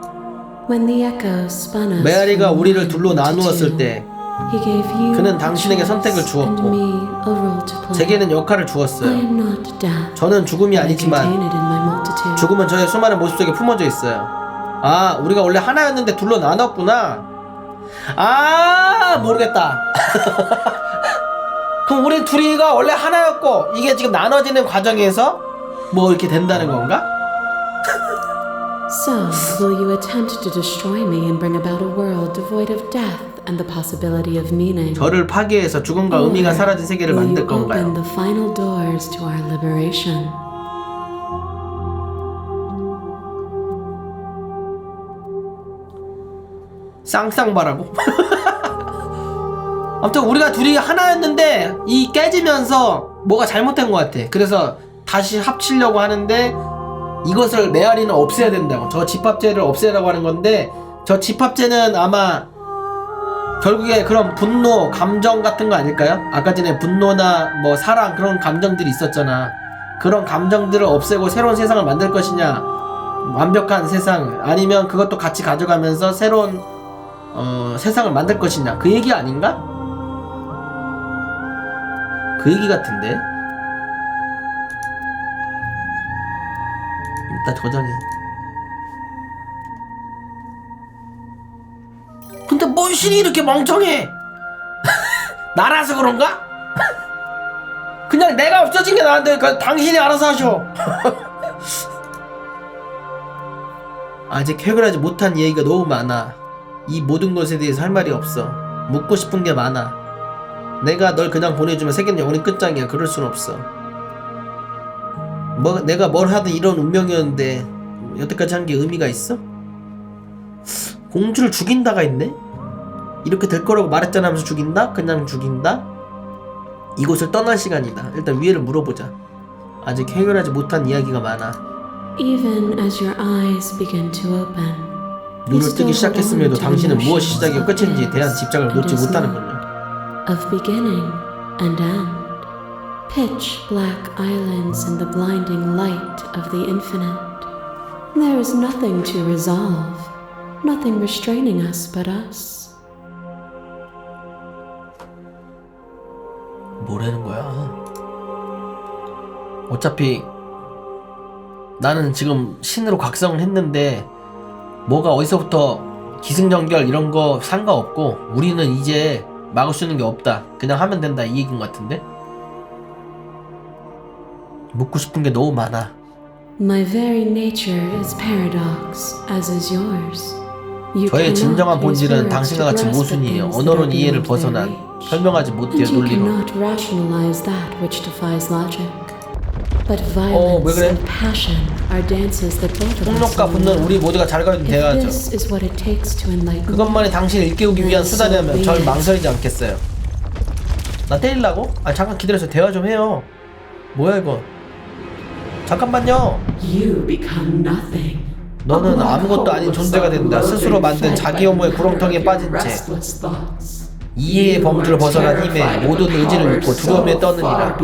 When the echoes spun us 메아리가 from 우리를 one 둘로 into 나누었을 two, 때 he gave you 그는 a 당신에게 choice 선택을 주었고 and me a role to play. 제게는 역할을 I 주었어요. am not death. 저는 죽음이 but I contain 아니지만 it in my multitude. 죽음은 저의 수많은 모습 속에 품어져 있어요. 아, 우리가 원래 하나였는데 둘로 나눴구나. 아, 모르겠다. 그럼 우리 둘이가 원래 하나였고 이게 지금 나눠지는 과정에서 뭐 이렇게 된다는 건가? So, will you attempt to destroy me and bring about a world devoid of death and the possibility of meaning? 저를 파괴해서 죽음과 Or 의미가 사라진 세계를 will 만들 you open 건가요? the final doors to our liberation? 쌍쌍바라고? 아무튼 우리가 둘이 하나였는데 이 깨지면서 뭐가 잘못된 것 같아. 그래서 다시 합치려고 하는데 이것을 메아리는 없애야 된다고. 저 집합체를 없애라고 하는 건데 저 집합체는 아마 결국에 그런 분노, 감정 같은 거 아닐까요? 아까 전에 분노나 뭐 사랑 그런 감정들이 있었잖아. 그런 감정들을 없애고 새로운 세상을 만들 것이냐, 완벽한 세상, 아니면 그것도 같이 가져가면서 새로운 세상을 만들 것이냐, 그 얘기 아닌가? 그 얘기 같은데. 일단 저장해. 근데 뭔 신이 이렇게 멍청해? 나라서 그런가? 그냥 내가 없어진 게 나은데 당신이 알아서 하셔. 아직 해결하지 못한 얘기가 너무 많아. 이 모든 것에 대해서 할 말이 없어. 묻고 싶은 게 많아. 내가 널 그냥 보내주면 세계는 영원히 끝장이야. 그럴 순 없어. 내가 뭘 하든 이런 운명이었는데 여태까지 한 게 의미가 있어? 공주를 죽인다가 있네? 이렇게 될 거라고 말했잖아 하면서 죽인다? 그냥 죽인다? 이곳을 떠날 시간이다. 일단 위에를 물어보자. 아직 해결하지 못한 이야기가 많아. Even as your eyes begin to open, 눈을 뜨기 시작했음에도 당신은 무엇이 시작이고 끝인지에 대한 집착을 놓지 못하는군요. of beginning and end, pitch black islands in the blinding light of the infinite. There is nothing to resolve, nothing restraining us but us. 뭐라는 거야? 어차피 나는 지금 신으로 각성을 했는데 뭐가 어디서부터 기승전결 이런 거 상관없고 우리는 이제 막을 수 있는 게 없다. 그냥 하면 된다 이 얘기인 것 같은데? 묻고 싶은 게 너무 많아. My very nature is paradox, as is yours. You 저의 cannot 진정한 use 본질은 words 당신과 to 같이 grasp at 모순이에요. things that 언어로는 are 이해를 beyond their 벗어난 reach. 설명하지 못해요. And you 논리로. cannot rationalize that which defies logic. But 왜 violence 그래? and passion are dances that both of us 폭력과 will 분노는 know. 우리 모두가 잘 가는 If 대화죠. this is what it takes to enlighten 그것만이 당신을 일깨우기 위한 수단이라면 절 망설이지 않겠어요. 나 때리려고? 아 잠깐 기다려서 대화 좀 해요. 뭐야 이거? 잠깐만요. You become nothing. 너는 아무것도 아닌 존재가 된다. 스스로 만든 자기 혐오의 구렁텅이에 빠진 채 이해의 범주를 벗어난 힘에 모든 의지를 잃고 두려움에 떠느니라.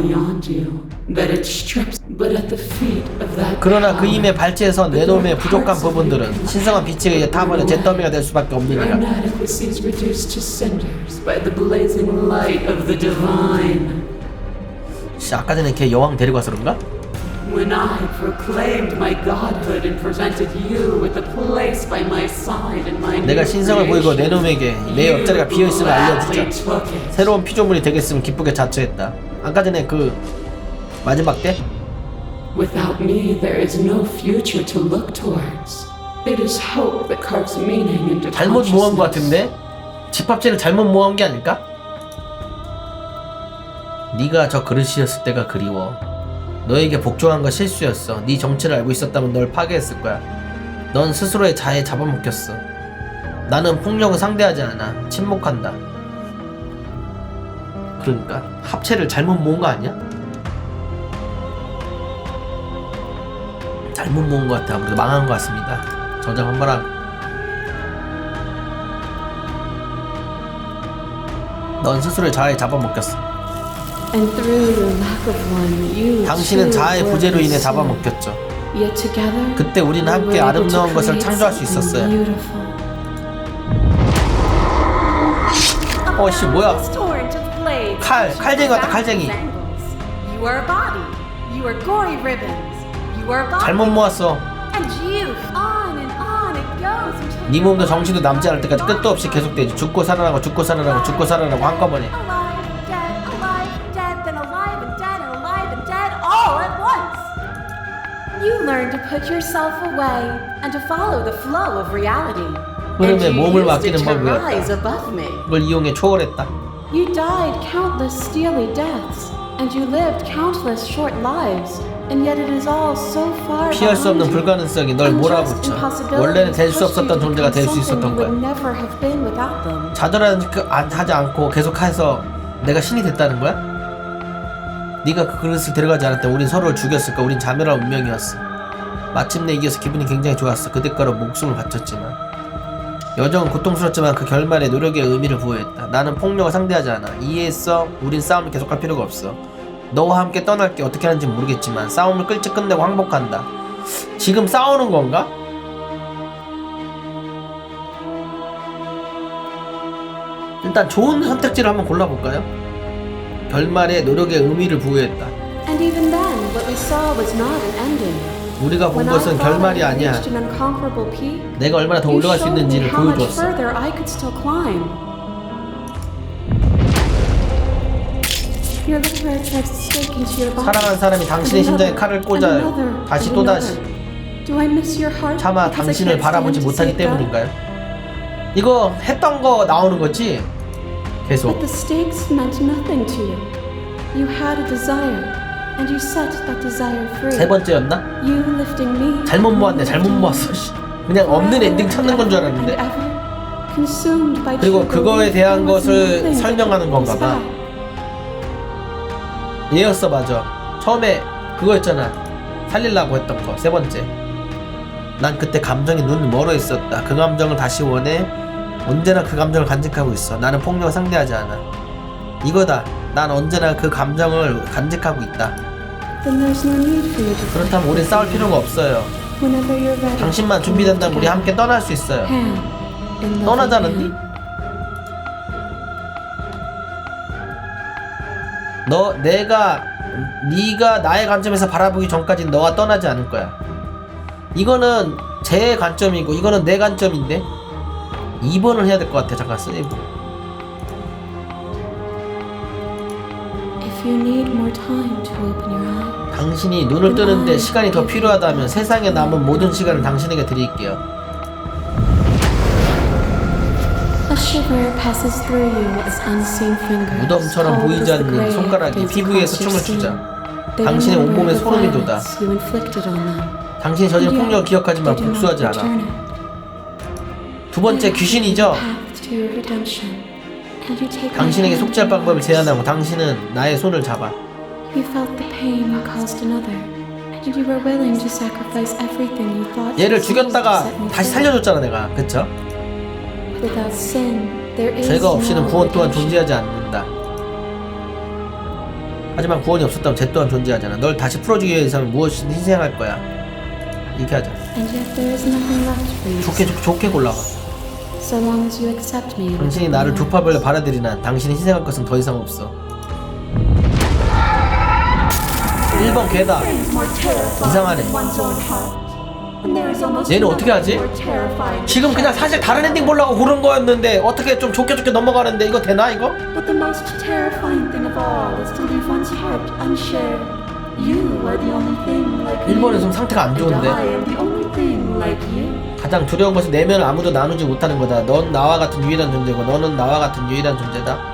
그러나 그 힘에 발치해서 내놓음의 부족한 부분들은 신성한 빛에 의해 타버려 잿더미가 될 수밖에 없느니라. 아까 전에 걔 여왕 데리고 와서 그런가? When I proclaimed my godhood and presented you with a place by my side in my 내가 신성을 보이고 내 놈에게 내 옆자리가 비어있음을 알려주자. 새로운 피조물이 되겠음을 기쁘게 자처했다. 아까 전에 그 마지막 때? Without me, there is no future to look towards. It is hope that carves meaning into 잘못 모은 것 같은데? 집합체를 잘못 모은 게 아닐까? 네가 저 그릇이었을 때가 그리워. 너에게 복종한 건 실수였어. 네 정체를 알고 있었다면 널 파괴했을 거야. 넌 스스로의 자아에 잡아먹혔어. 나는 폭력을 상대하지 않아. 침묵한다. 그러니까 합체를 잘못 모은 거 아니야? 잘못 모은 것 같아. 아무래도 망한 것 같습니다. 저장 한 거랑. 넌 스스로의 자아에 잡아먹혔어. And through your lack of one, you 당신은 too 자아의 were 부재로 인해 consumed. 잡아먹혔죠. Yet together, 그때 우리는 we 함께 were able to 아름다운 것을 create 창조할 수 something 있었어요. beautiful. 어씨 뭐야? This torrent of blades 칼, shoots 칼쟁이 같다, back 칼쟁이. these angles. You are a body. You are gory ribbons. You are a body. 잘못 모았어. And you. On it goes until 네 몸도 정신도 남지 않을 때까지 끝도 없이 계속되지. 죽고 살아나고 죽고 살아나고 죽고 살아나고 한꺼번에. alive, dead, then alive and dead and alive and dead all at once. You learn to put yourself away and to follow the flow of reality. And 흐름에 you 몸을 used 맡기는 it to 법이었다. rise above me. 그걸 이용해 초월했다. You died countless steely deaths, and you lived countless short lives, and yet it is all so far 피할 수 없는 behind you. 불가능성이 널 몰아붙여. 원래는 될 수 없었던 존재가 될 수 있었던 거야. Never have been without them. 좌절하지 않고 계속해서 내가 신이 됐다는 거야? 네가 그 그릇을 데려가지 않았다면 우린 서로를 죽였을까? 우린 자멸한 운명이었어. 마침내 이겨서 기분이 굉장히 좋았어. 그 대가로 목숨을 바쳤지만 여정은 고통스럽지만 그 결말에 노력의 의미를 부여했다. 나는 폭력을 상대하지 않아. 이해했어? 우린 싸움을 계속할 필요가 없어. 너와 함께 떠날게. 어떻게 하는지 모르겠지만 싸움을 끌지 끝내고 항복한다. 지금 싸우는 건가? 일단 좋은 선택지를 한번 골라볼까요? 결말에 노력의 의미를 부여했다. And even then, what we saw was not an ending. 우리가 본 When I 것은 thought I 결말이 had 아니야. reached an unconquerable peak, 내가 얼마나 더 you 올라갈 수 showed me 있는지를 how much 보여주었어. further I could still climb. Your little prayer tries to stake into your body. 사랑한 사람이 당신의 심장에 칼을 꽂아요. 다시 또 다시. Do I miss your heart 차마 because I 당신을 can't 바라보지 stand to 못하기 see that? 때문인가요? 이거 했던 거 나오는 거지? 계속. But the stakes meant nothing to you. You had a desire, and you set that desire free. 세 번째였나? You lifting me. 잘못 모았네. 잘못 모았어. 씨. 그냥 없는 엔딩 찾는 건 줄 알았는데. And ever consumed by 그리고 true 그거에 belief 대한 there was 것을 nothing 설명하는 that 건가 봐. was that. 얘였어, 맞아. 처음에 그거였잖아. 살리려고 했던 거. 세 번째. 난 그때 감정이 눈을 멀어 있었다. 그 감정을 다시 원해. 언제나 그 감정을 간직하고 있어. 나는 폭력을 상대하지 않아. 이거다. 난 언제나 그 감정을 간직하고 있다. Then there's no need for you to 그렇다면 우린 싸울 필요가 없어요. Whenever you're ready. 당신만 준비된다면 우리 함께 떠날 수 있어요. Hand in loving 떠나자는데? hand. 네가 나의 관점에서 바라보기 전까지 너가 떠나지 않을 거야. 이거는 제 관점이고 이거는 내 관점인데 2번을 해야 될 것 같아. 잠깐 세이브. If you need more time to open your eyes. 당신이 눈을 뜨는데 시간이 더 필요하다면 세상에 남은 모든 시간을 당신에게 드릴게요. A shiver passes through you as unseen fingers. 무덤처럼 cold 보이지 as the 않는 grave 손가락이 days 피부위에서 across your 춤을 추자. skin. They 당신의 remember 온몸에 the 소름이 돋아. violence you inflicted on them. 당신이 저지른 And yet, 폭력을 기억하지만 they do not 복수하지 않아. return it. 두 번째 귀신이죠. Path to your redemption. And you take my 당신에게 hand 속죄할 in 방법을 yours. 제안하고 당신은 나의 손을 잡아. You felt the pain you caused another, and you were willing to sacrifice everything you thought. 얘를 you could 죽였다가 set me 다시 free. 살려줬잖아 내가. 그쵸? Without sin, there is 죄가 없이는 no 구원 또한 redemption. 존재하지 않는다. 하지만 구원이 없었다면 죄 또한 존재하잖아. 널 다시 풀어주기 위해서는 무엇이든 희생할 거야. 이렇게 하자. And yet there is nothing left for you. 좋게 골라봐. So long as you accept me. 당신이 나를 두 팔벌려 받아들이나 당신이 희생할 것은 더 이상 없어. 1번 개다. 이상하네. 얘는 어떻게 하지? 지금 그냥 사실 다른 엔딩 보려고 고른 거였는데 어떻게 좀 좋게 좋게 넘어가는데 이거 되나 이거? But the most terrifying thing of all is to leave one's heart unshared. You are the only thing like me. 1번은 좀 상태가 안 And 좋은데. I am the only thing like you. 가장 두려운 것은 내면을 아무도 나누지 못하는 거다. 넌 나와 같은 유일한 존재고 너는 나와 같은 유일한 존재다.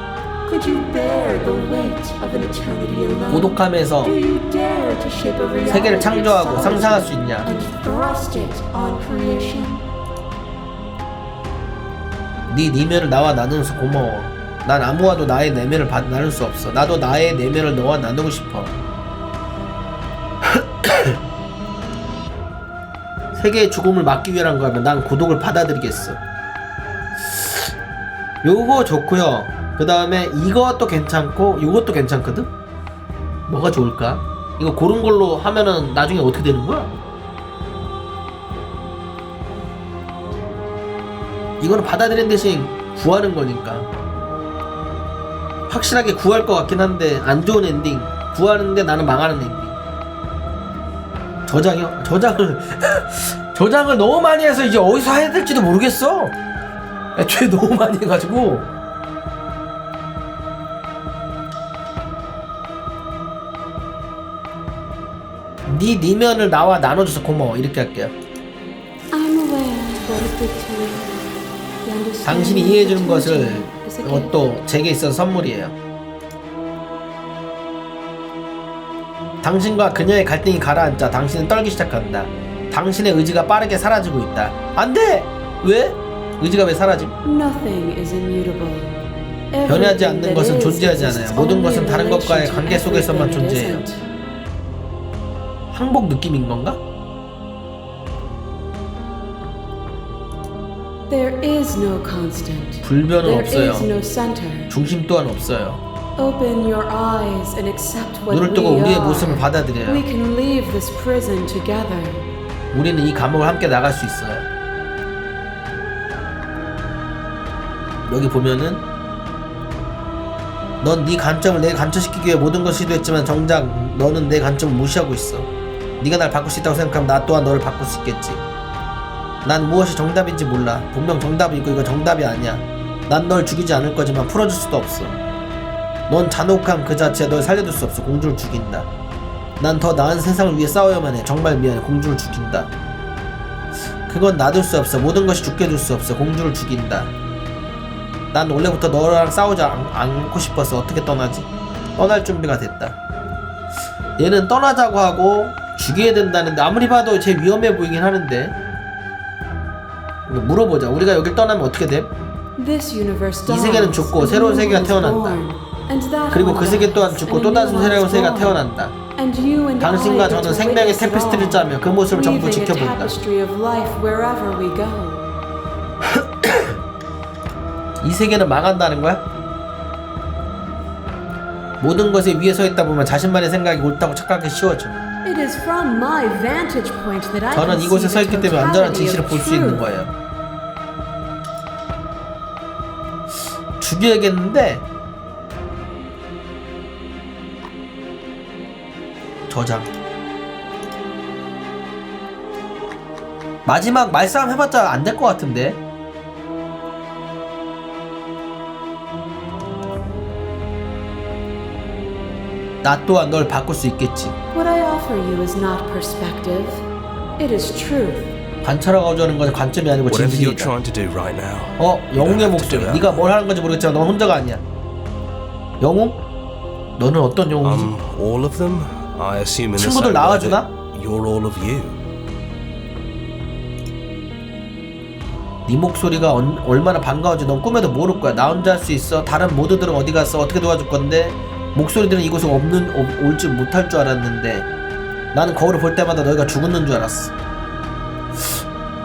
Could you bear the weight of an eternity alone? 고독함에서 Do you dare to shape a reality 세계를 창조하고 of 상상할 수 있냐? and thrust it on creation? 네 내면을 나와 나누면서 고마워. 난 아무와도 나의 내면을 나눌 수 없어. 나도 나의 내면을 너와 나누고 싶어. 세계의 죽음을 막기 위한 거라면 난 고독을 받아들이겠어. 요거 좋고요. 그 다음에 이것도 괜찮고 이것도 괜찮거든? 뭐가 좋을까? 이거 고른 걸로 하면은 나중에 어떻게 되는 거야? 이거는 받아들이는 대신 구하는 거니까 확실하게 구할 것 같긴 한데 안 좋은 엔딩 구하는데 나는 망하는 엔딩. 저장이요? 저장을 너무 많이 해서 이제 어디서 해야 될지도 모르겠어. 애초에 너무 많이 해가지고. 네 내면을 나와 나눠줘서 고마워. 이렇게 할게요. I'm aware what a good to live. The understanding 당신이 이해해주는 of 것을 attention is a gift. 그것도 제게 있어서 선물이에요. 당신과 그녀의 갈등이 가라앉자 당신은 떨기 시작한다. 당신의 의지가 빠르게 사라지고 있다. 안돼! 왜? 의지가 왜 사라짐? Nothing is immutable. 변하지 않는 Everything 것은 that 존재하지 is 않아요. 모든 only 것은 in 다른 것과의 relation to 관계 속에서만 everything 존재해요. that isn't. 항복 느낌인 건가? There is no constant. 불변은 There 없어요. is no center. 중심 또한 없어요. Open your eyes and accept what 눈을 we 뜨고 우리의 are. 모습을 받아들여요. We can leave this prison together. 우리는 이 감옥을 함께 나갈 수 있어요. 여기 보면은 넌 네 관점을 내게 관철시키기 위해 모든 것을 시도했지만 정작 너는 내 관점을 무시하고 있어. 네가 날 바꿀 수 있다고 생각하면 나 또한 너를 바꿀 수 있겠지. 난 무엇이 정답인지 몰라. 분명 정답이 있고 이건 정답이 아니야. 난 널 죽이지 않을 거지만 풀어줄 수도 없어. 넌 잔혹함 그 자체에 널 살려둘 수 없어. 공주를 죽인다. 난 더 나은 세상을 위해 싸워야만 해. 정말 미안해. 공주를 죽인다. 그건 놔둘 수 없어. 모든 것이 죽게 해줄 수 없어. 공주를 죽인다. 난 원래부터 너랑 싸우지 않고 싶어서 어떻게 떠나지? 떠날 준비가 됐다. 얘는 떠나자고 하고 죽여야 된다는데 아무리 봐도 쟤 위험해 보이긴 하는데 물어보자. 우리가 여길 떠나면 어떻게 돼? This universe 이 세계는 dies, 죽고 and 새로운 new 세계가 one is 태어난다. born, and that 그리고 one 그 세계 또한 dies, 죽고 and 또 a 다른 new one 새로운 is 세계가 born. 태어난다. And you and 당신과 I get 저는 to 생명의 witness it 테페스트리를 all, 짜며 그 모습을 전부 weaving a 지켜본다. tapestry of life wherever we go. 이 세계는 망한다는 거야? 모든 것에 위에 서 있다 보면 자신만의 생각이 옳다고 착각하기 쉬워져. It is from my vantage point that I 저는 can 이곳에 see 서 the 있기 때문에 완전한 totality 진실을 of 볼 수 있는 truth. 거예요. 죽여야겠는데 저장. 마지막 말싸움 해봤자 안 될 것 같은데. 나 또한 널 바꿀 수 있겠지. What I offer you is not perspective. It is truth. 관찰하고 하자는 것은 관점이 아니고 Whatever you're 진실이다. trying to do right now. 영웅의 목소리. 네가 뭘 하는 건지 모르겠지만 넌 혼자가 아니야. 영웅? 너는 어떤 영웅이지? All of them? I assume in the 친구들 same way 나와주나? that you're all of you. 네 목소리가 얼마나 반가운지 넌 꿈에도 모를 거야. 나 혼자 할 수 있어. 다른 모두들은 어디 갔어? 어떻게 도와줄 건데? 목소리들은 이곳에 올줄 못할 줄 알았는데 나는 거울을 볼 때마다 너희가 죽었는 줄 알았어.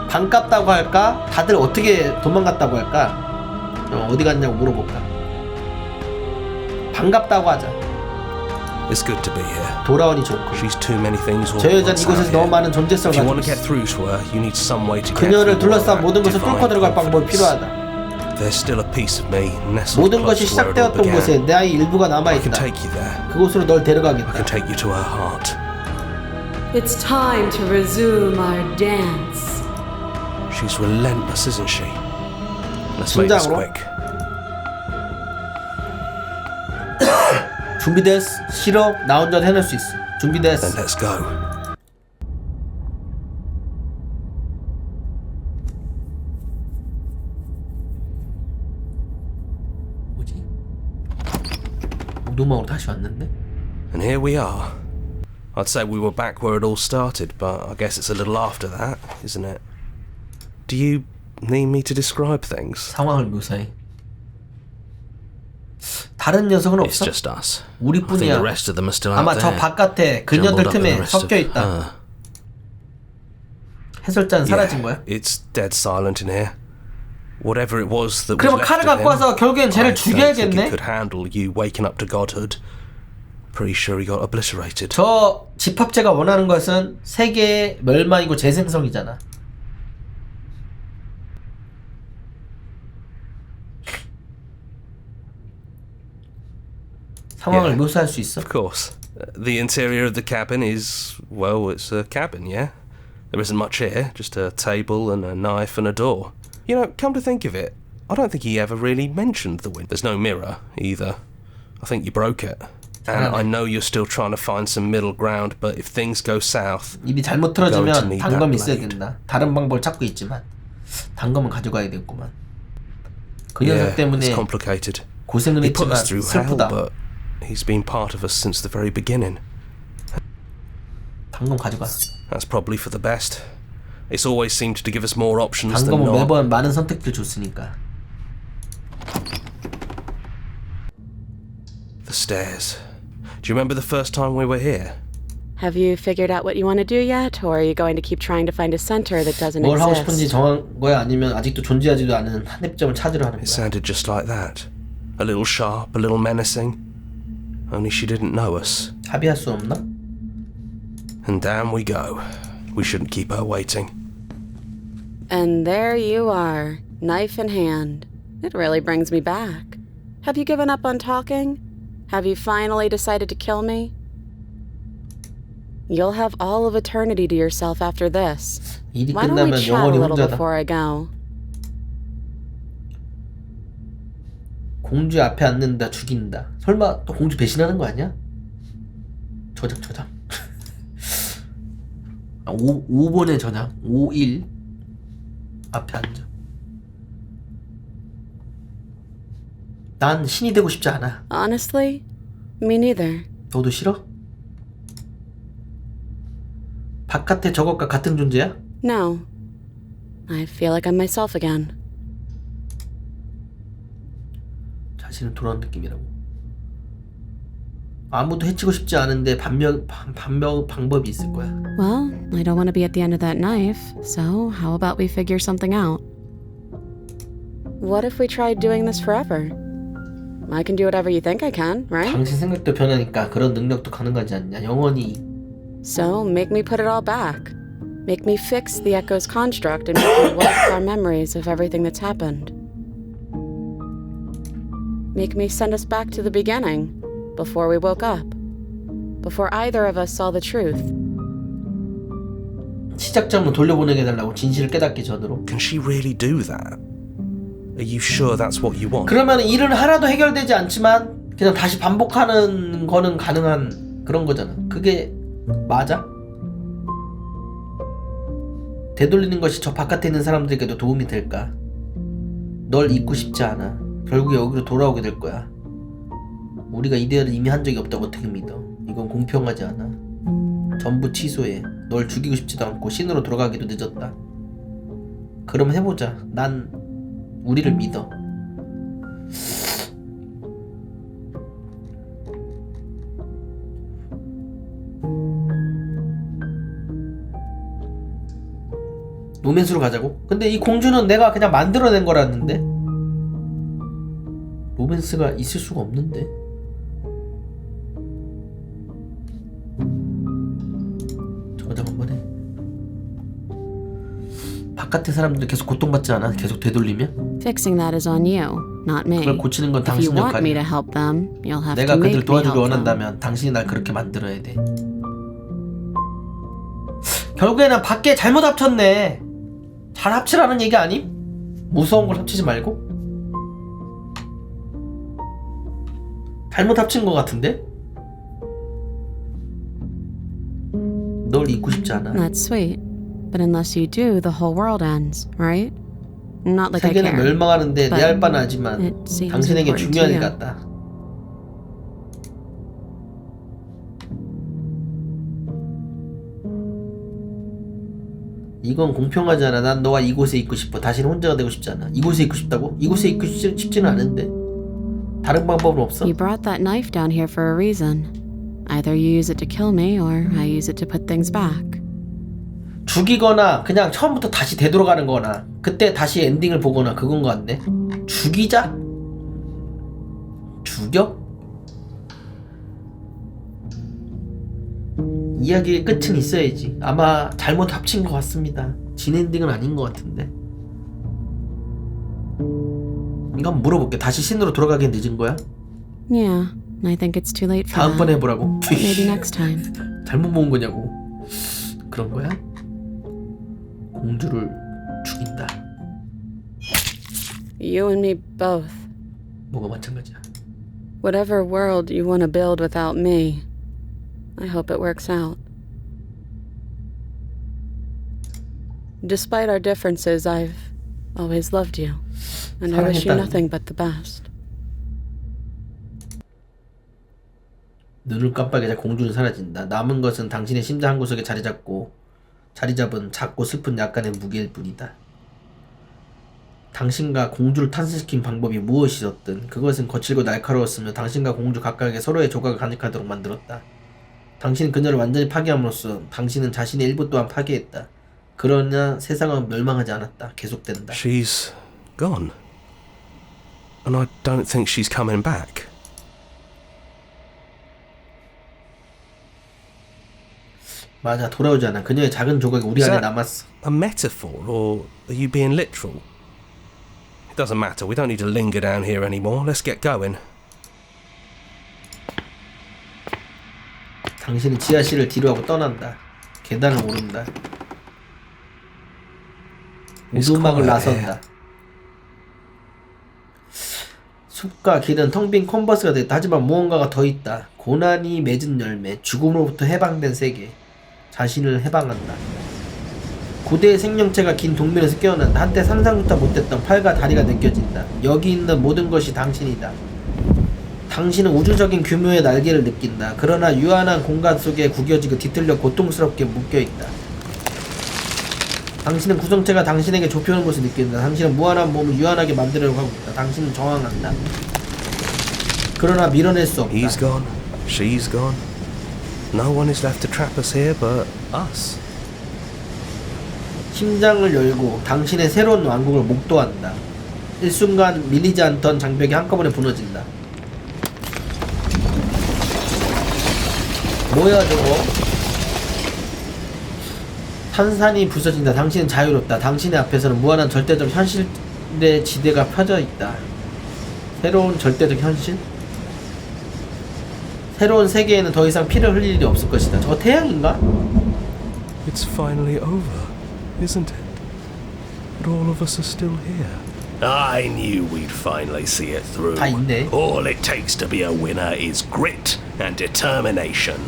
반갑다고 할까? 다들 어떻게 도망갔다고 할까? 어디 갔냐고 물어볼까? 반갑다고 하자. It's good to be here. 돌아오니 좋고. She's too many things all 저 at 여자는 once 이곳에서 out 너무 here. 많은 존재성을 If you 가지고 want to get 있어. through to her, you need some way to get 그녀를 through all 둘러싼 that 모든 것을 뚫고 divine 들어갈 방법이 confidence. 필요하다. There's still a piece of me nestled 모든 것이 close to where it all 시작되었던 곳에 began. 나의 일부가 I can 남아있다. take you there. 그곳으로 널 I 데려가겠다. can take you to her heart. It's time to resume our dance. She's relentless, isn't she? Let's make this 심장으로? quick. 준비됐어? 싫어? 나 혼자 해낼 수 있어. 준비됐어. Then let's go. 뭐지? 우도막으로 다시 왔는데? And here we are. I'd say we were back where it all started, but I guess it's a little after that, isn't it? Do you need me to describe things? 상황을 묘사해. 다른 녀석은 It's 없어? just us. I think the 우리뿐이야. rest of them are still out 아마 저 there. 바깥에 Jumbled 그녀들 up with the 틈에 rest of 섞여 있다. her. 해설자는 사라진 거야? It's dead silent in here. Whatever it was that was 그러면 left 칼을 of 갖고 him, 와서 결국엔 쟤를 I don't think he 죽여야겠네? could handle you waking up to godhood. Pretty sure he got obliterated. 저 집합체가 원하는 것은 세계의 멸망이고 재생성이잖아. 상황을 Yeah. 묘사할 수 있어? Of course. The interior of the cabin is, well, it's a cabin, yeah? There isn't much here, just a table and a knife and a door. You know, come to think of it, I don't think he ever really mentioned the window. There's no mirror, either. I think you broke it. And I know you're still trying to find some middle ground, but if things go south, 입이 잘못 going to 틀어지면 need 단검이 that 있어야 blade. 된다. 다른 방법을 찾고 있지만 단검은 가져가야 되겠구만. 그 녀석 Yeah, 때문에 it's complicated. 고생은 He put 했지만 us through hell, 슬프다. but he's been part of us since the very beginning. 단검 가져가. That's probably for the best. It's always seemed to give us more options than 단검은 not. 매번 많은 선택들 줬으니까. The stairs. Do you remember the first time we were here? Have you figured out what you want to do yet, or are you going to keep trying to find a center that doesn't 뭘 하고 싶은지 exist? 정한 거야? 아니면 아직도 존재하지도 않은 한입점을 찾으러 하는 It 거야? sounded just like that. A little sharp, a little menacing. Only she didn't know us. 합의할 수 없나? And down we go. We shouldn't keep her waiting. And there you are, knife in hand. It really brings me back. Have you given up on talking? Have you finally decided to kill me? You'll have all of eternity to yourself after this. 일이 Why don't we 끝나면 chat a 영원히 little 혼자다. before I go? 공주 앞에 앉는다 죽인다. 설마 또 공주 배신하는 거 아니야? 저작. 5번의 저작. 5일 앞에 앉아. 난 신이 되고 싶지 않아. Honestly, me neither. 너도 싫어? 바깥의 저것과 같은 존재야? No. I feel like I'm myself again. 자신은 돌아온 느낌이라고. 아무도 해치고 싶지 않은데 방법이 있을 거야. Well, I don't want to be at the end of that knife, so how about we figure something out? What if we tried doing this forever? I can do whatever you think I can, right? 당신 생각도 변하니까 그런 능력도 가능하지 않냐. 영원히. So make me put it all back. Make me fix the Echo's construct and make me wipe our memories of everything that's happened. Make me send us back to the beginning, before we woke up. Before either of us saw the truth. 시작점으로 돌려보내게 해달라고. 진실을 깨닫기 전으로. Can she really do that? Are you sure that's what you want? 그러면 일은 하나도 해결되지 않지만 그냥 다시 반복하는 거는 가능한 그런 거잖아. 그게 맞아? 되돌리는 것이 저 바깥에 있는 사람들에게도 도움이 될까? 널 잊고 싶지 않아. 결국에 여기로 돌아오게 될 거야. 우리가 이대를 이미 한 적이 없다고 어떻게 믿어? 이건 공평하지 않아. 전부 취소해. 널 죽이고 싶지도 않고 신으로 돌아가기도 늦었다. 그럼 해보자. 난 우리를 믿어. 로맨스로 가자고? 근데 이 공주는 내가 그냥 만들어낸 거라는데? 로맨스가 있을 수가 없는데? 저장 한번 해. 바깥의 사람들 계속 고통받지 않아? 계속 되돌리면? Fixing that is on you, not me. 그걸 고치는 건 If you 당신 want me to 역할이야. help them, you'll have 내가 to make 그들 me 도와주길 help them. 원한다면 당신이 날 그렇게 만들어야 돼. 결국에는 밖에 잘못 합쳤네. 잘 합치라는 얘기 아님? 무서운 걸 합치지 말고? 잘못 합친 것 같은데? 널 잊고 싶지 않아. That's sweet. But unless you do, the whole world ends, right? Not like I 세계는 care. 멸망하는데 내 할 바는 하지만 it seems 당신에게 important 중요한 to 일 you. 같다. 이건 공평하지 않아. 난 너와 이곳에 있고 싶어. 다시는 혼자가 되고 싶지 않아. 이곳에 있고 싶다고? 이곳에 있고 싶지는 않은데. 다른 방법은 없어? You brought that knife down here for a reason. Either you use it to kill me, or I use it to put things back. 죽이거나 그냥 처음부터 다시 되돌아가는 거나 그때 다시 엔딩을 보거나 그건 거 같네. 죽이자? 죽여? 이야기의 끝은 있어야지. 아마 잘못 합친 것 같습니다. 진 엔딩은 아닌 것 같은데. 이거 한번 물어볼게. 다시 신으로 돌아가기 늦은 거야? Yeah, I think it's too late for 다음번에 that. 해보라고? Maybe next time. 잘못 본 거냐고. 그런 거야? 공주를 죽인다. You and me both. 뭐가 마찬가지야. Whatever world you want to build without me, I hope it works out. Despite our differences, I've always loved you, and I wish you 사랑했다는- nothing but the best. 눈을 깜빡이자 공주는 사라진다. 남은 것은 당신의 심장 한구석에 자리 잡은 작고 슬픈 약간의 무게일 뿐이다. 당신과 공주를 탄생시킨 방법이 무엇이었든 그것은 거칠고 날카로웠으며 당신과 공주 각각의 서로의 조각을 간직하도록 만들었다. 당신은 그녀를 완전히 파괴함으로써 당신은 자신의 일부 또한 파괴했다. 그러나 세상은 멸망하지 않았다. 계속된다. She's gone. And I don't think she's coming back. 맞아, 돌아오지 않아. 그녀의 작은 조각이 우리 Is 안에 that 남았어. a metaphor, or are you being literal? It doesn't matter. We don't need to linger down here anymore. Let's get going. 당신은 지하실을 뒤로하고 떠난다. 계단을 오른다. 오두막을 나선다. 숲과 길은 텅 빈 컨버스가 됐다. 하지만 무언가가 더 있다. 고난이 맺은 열매, 죽음으로부터 해방된 세계. 자신을 해방한다. 고대의 생명체가 긴 동면에서 깨어난다. 한때 상상조차 못했던 팔과 다리가 느껴진다. 여기 있는 모든 것이 당신이다. 당신은 우주적인 규모의 날개를 느낀다. 그러나 유한한 공간 속에 구겨지고 뒤틀려 고통스럽게 묶여있다. 당신은 구성체가 당신에게 좁혀오는 것을 느낀다. 당신은 무한한 몸을 유한하게 만들려고 하고 있다. 당신은 저항한다. 그러나 밀어낼 수 없다. He's gone. She's gone. No one is left to trap us here but us. 심장을 열고 당신의 새로운 왕국을 목도한다. 일순간 밀리지 않던 장벽이 한꺼번에 무너진다. 뭐야 저거? 산산이 부서진다. 당신은 자유롭다. 당신의 앞에서는 무한한 절대적 현실의 지대가 펴져 있다. 새로운 절대적 현실? 새로운 세계에는 더 이상 피를 흘릴 일이 없을 것이다. 저거 태양인가? It's finally over, isn't it? But all of us are still here. I knew we'd finally see it through. 다 있네. All it takes to be a winner is grit and determination.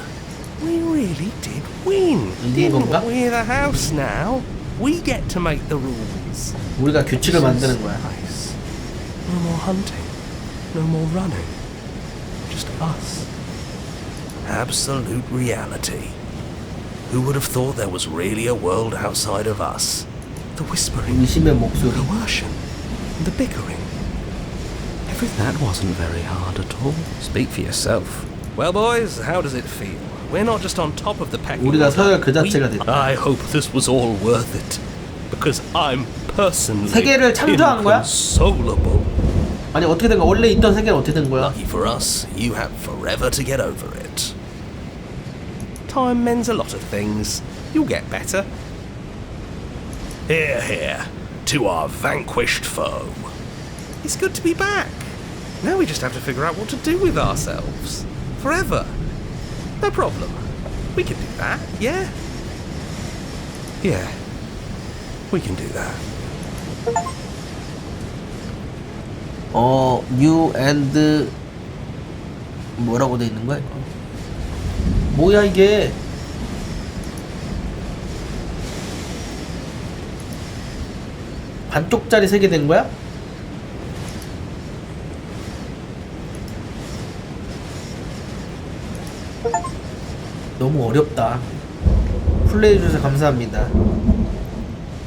We really did win. 이게 건가? We're the house now. We get to make the rules. 우리가 규칙을 만드는 거야. Nice. No more hunting. No more running. Just us. Absolute reality. Who would have thought there was really a world outside of us? The whispering, 의심의 목소리. coercion, and the bickering. That wasn't very hard at all. Speak for yourself. Well, boys, how does it feel? We're not just on top of the pecking 우리가 order. 서열 그 자체가 됐다. I hope this was all worth it. Because I'm personally 세계를 창조한 거야? inconsolable. 아니 어떻게 된 거야? 원래 있던 세계는 어떻게 된 거야? Lucky for us, you have forever to get over it. Time mends a lot of things. You'll get better. Hear, hear, to our vanquished foe. It's good to be back. Now we just have to figure out what to do with ourselves. Forever. No problem. We can do that, yeah? Yeah, we can do that. new and 뭐라고 돼 있는 거야? 뭐야 이게? 반쪽짜리 3개 된 거야? 너무 어렵다. 플레이해주셔서 감사합니다.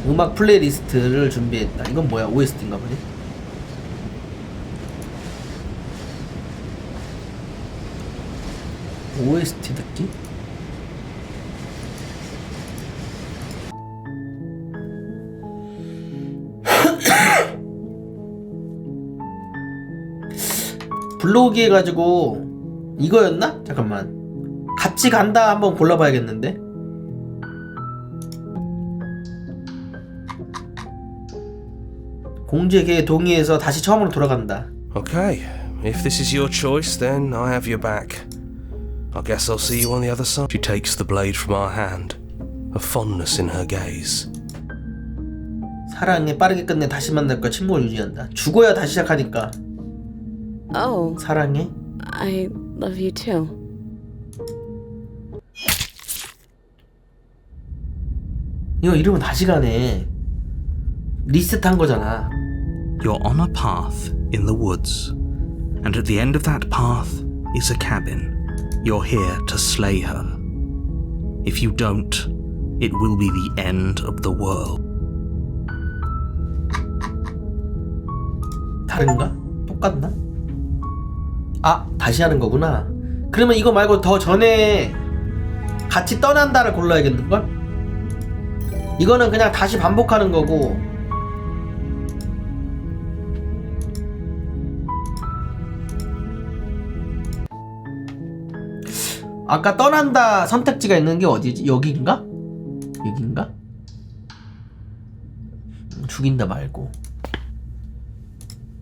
음악 플레이리스트를 준비했다. 이건 뭐야? OST인가 보네. OST 듣기? 블로그 해가지고 이거였나? 잠깐만. 같이 간다 한번 골라봐야겠는데. 공주에게 동의해서 다시 처음으로 돌아간다. Okay, if this is your choice, then I have your back. I guess I'll see you on the other side. She takes the blade from our hand, a fondness in her gaze. 사랑해, 빠르게 끝내, 다시 만날 거, 침묵을 유지한다. 죽어야 다시 시작하니까. Oh, 사랑해. I love you too. 이거 이러면 다시 가네. 리셋한 거잖아. You're on a path in the woods, and at the end of that path is a cabin. You're here to slay her. If you don't, it will be the end of the world. 다른가? 똑같나? 아, 다시 하는 거구나. 그러면 이거 말고 더 전에 같이 떠난다를 골라야겠는걸? 이거는 그냥 다시 반복하는 거고, 아까 떠난다 선택지가 있는 게 어디지? 여기인가? 여기인가? 죽인다 말고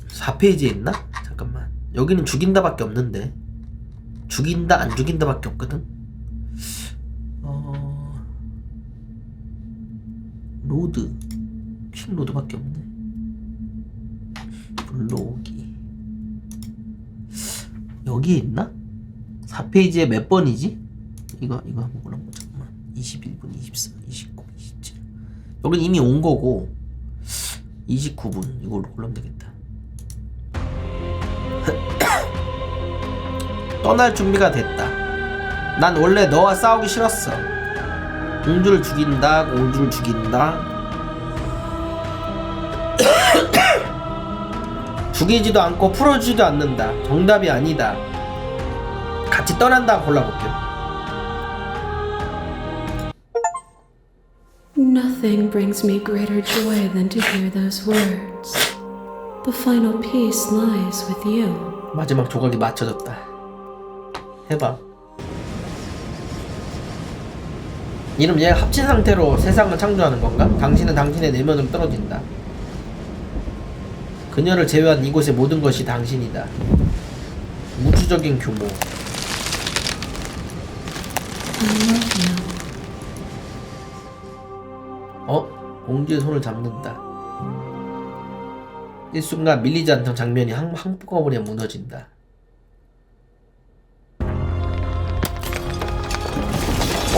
4페이지에 있나? 잠깐만, 여기는 죽인다 밖에 없는데. 죽인다 안 죽인다 밖에 없거든. 로드 퀵 로드 밖에 없네. 블로기 여기에 있나? 4페이지에 몇 번이지? 이거 한번 골라보자. 잠깐만. 21분, 24, 29, 27. 여긴 이미 온 거고 29분 이걸로 골라면 되겠다. 떠날 준비가 됐다. 난 원래 너와 싸우기 싫었어. 공주를 죽인다, 공주를 죽인다. 죽이지도 않고 풀어주지도 않는다. 정답이 아니다. 같이 떠난다 골라볼게요. Nothing brings me greater joy than to hear those words. The final piece lies with you. 마지막 조각이 맞춰졌다. 해봐. 이름 얘가 합친 상태로 세상을 창조하는 건가? 당신은 당신의 내면으로 떨어진다. 그녀를 제외한 이곳의 모든 것이 당신이다. 우주적인 규모. I love you. 공주의 손을 잡는다. 일순간 밀리지 않던 장면이 한꺼번에 무너진다.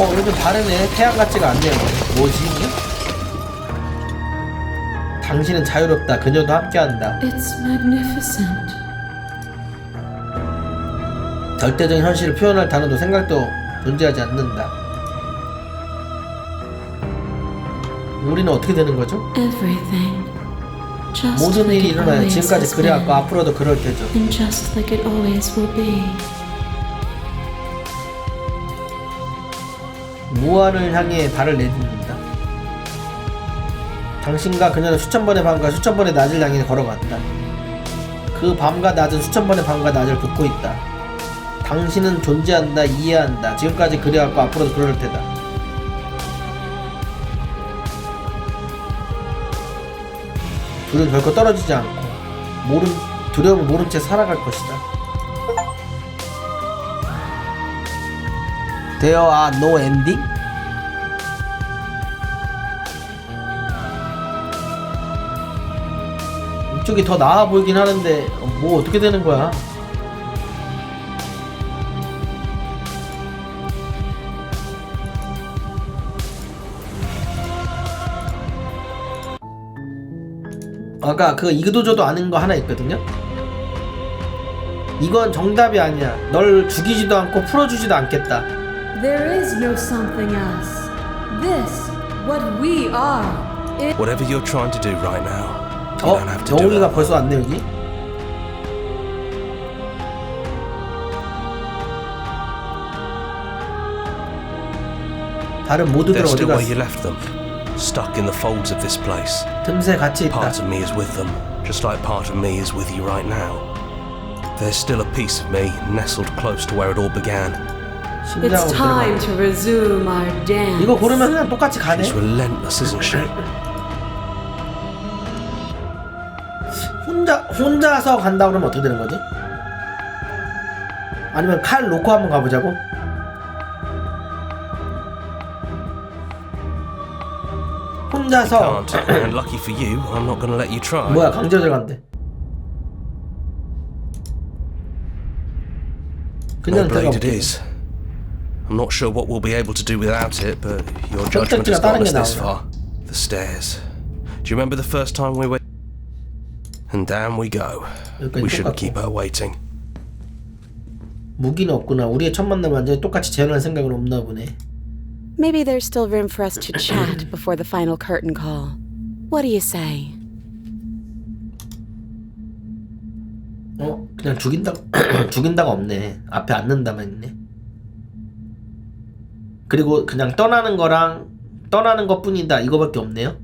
이거 좀 다르네. 태양 같지가 않네요. 뭐지 이게? 당신은 자유롭다. 그녀도 함께한다. It's magnificent. 절대적인 현실을 표현할 단어도 생각도 존재하지 않는다. 우리는 어떻게 되는 거죠? Everything. Just 모든 like 일이 it 일어나요. always 지금까지 has 그래왔고 been. 앞으로도 그럴 테죠. And just like it always will be. 무한을 향해 발을 내딛는다. 당신과 그녀는 수천 번의 밤과 수천 번의 낮을 향해 걸어갔다. 그 밤과 낮은 수천 번의 밤과 낮을 긋고 있다. 당신은 존재한다, 이해한다. 지금까지 그래왔고 앞으로도 그럴 테다. 둘은 결코 떨어지지 않고 두려움을 모른 채 살아갈 것이다. There are no ending? 이쪽이 더 나아 보이긴 하는데 뭐 어떻게 되는 거야? 아까 그 이도저도 아는 거 하나 있거든요? 이건 정답이 아니야. 널 죽이지도 않고 풀어주지도 않겠다. There is no something else. This, what we are. Whatever you're trying to do right now, you don't have to do 영웅이가 it. 벌써 왔네 여기. 다른 모두들 They're 어디 still where you 갔어? left them, stuck in the folds of this place. 틈새 같이 있다. Part of me is with them, just like part of me is with you right now. There's still a piece of me nestled close to where it all began. It's 심장으로 time 들어가. to resume our dance. 이거 고르면 그냥 똑같이 가네. She's relentless, isn't she? 혼자서 간다 그러면 어떻게 되는 거지? 아니면 칼 놓고 한번 가보자고? 혼자서 Can't. And lucky for you, I'm not going to let you try. 뭐야 강제로 들어간대. No 그냥 blade it 들어가볼게. is. I'm not sure what we'll be able to do without it, but your judgment has 다른 gotten 게 us this 나오네. far. The stairs. Do you remember the first time we went? And down we go. 여기까지 We shouldn't 똑같고. keep her waiting. 무기는 없구나. 우리의 첫 만남 완전히 똑같이 재현할 생각은 없나 보네. Maybe there's still room for us to chat before the final curtain call. What do you say? 그냥 죽인다가 없네. 앞에 앉는다만 있네. 그리고 그냥 떠나는 것뿐이다 이거밖에 없네요.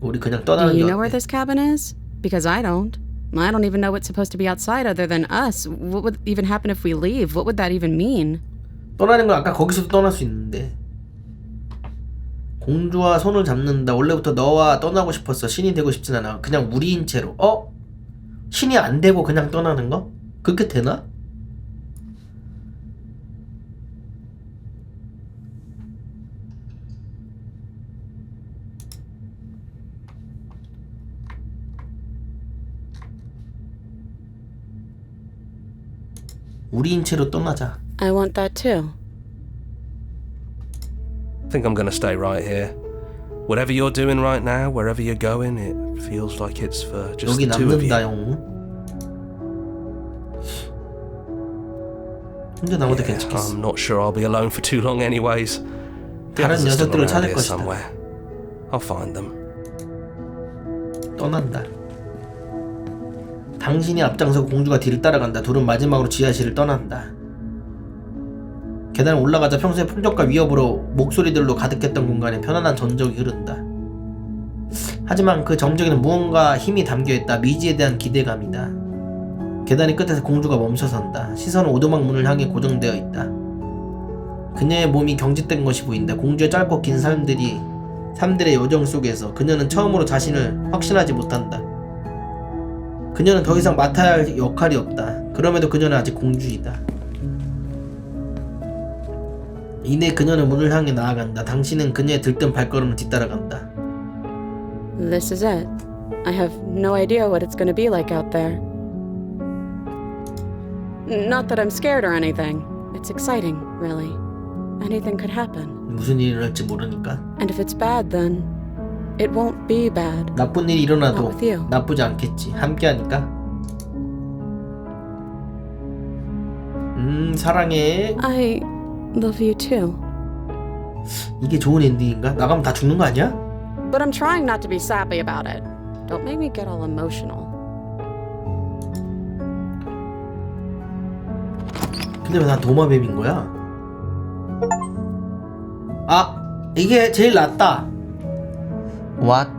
우리 그냥 Do 떠나는 게 you know where 어때? this cabin is? Because I don't. I don't even know what's supposed to be outside other than us. What would even happen if we leave? What would that even mean? 떠나는 건 아까 거기서도 떠날 수 있는데. 공주와 손을 잡는다. 원래부터 너와 떠나고 싶었어. 신이 되고 싶진 않아. 그냥 우리인 채로. 신이 안 되고 그냥 떠나는 거? 그렇게 되나? 우리인 채로 떠나자. I want that too. I think I'm going to stay right here. Whatever you're doing right now, wherever you're going, it feels like it's for just 여기 the two of 남는다 you. 영웅. 혼자 남아도 Yeah, 괜찮겠어. I'm not sure I'll be alone for too long anyways. The 다른 others are still 녀석들을 around 찾을 here 것이다. somewhere. I'll find them. 떠난다. 당신이 앞장서 공주가 뒤를 따라간다. 둘은 마지막으로 지하실을 떠난다. 계단을 올라가자 평소에 풍적과 위협으로 목소리들로 가득했던 공간에 편안한 전적이 흐른다. 하지만 그 정적에는 무언가 힘이 담겨있다. 미지에 대한 기대감이다. 계단의 끝에서 공주가 멈춰선다. 시선은 오두막 문을 향해 고정되어 있다. 그녀의 몸이 경직된 것이 보인다. 공주의 짧고 긴 삶들의 여정 속에서 그녀는 처음으로 자신을 확신하지 못한다. 그녀는 더 이상 맡아야 할 역할이 없다. 그럼에도 그녀는 아직 공주이다. 이내 그녀는 문을 향해 나아간다. 당신은 그녀의 들뜬 발걸음을 뒤따라간다. This is it. I have no idea what it's going to be like out there. Not that I'm scared or anything. It's exciting, really. Anything could happen. 무슨 일이 일어날지 모르니까. And if it's bad, then it won't be bad. 나쁜 일이 일어나도 Not with you. 나쁘지 않겠지. 함께하니까. 사랑해. I love you too. 이게 좋은 엔딩인가? 나가면 다 죽는 거 아니야? But I'm trying not to be sappy about it. Don't make me get all emotional. 근데 왜 난 도마뱀인 거야? 아, 이게 제일 낫다. What?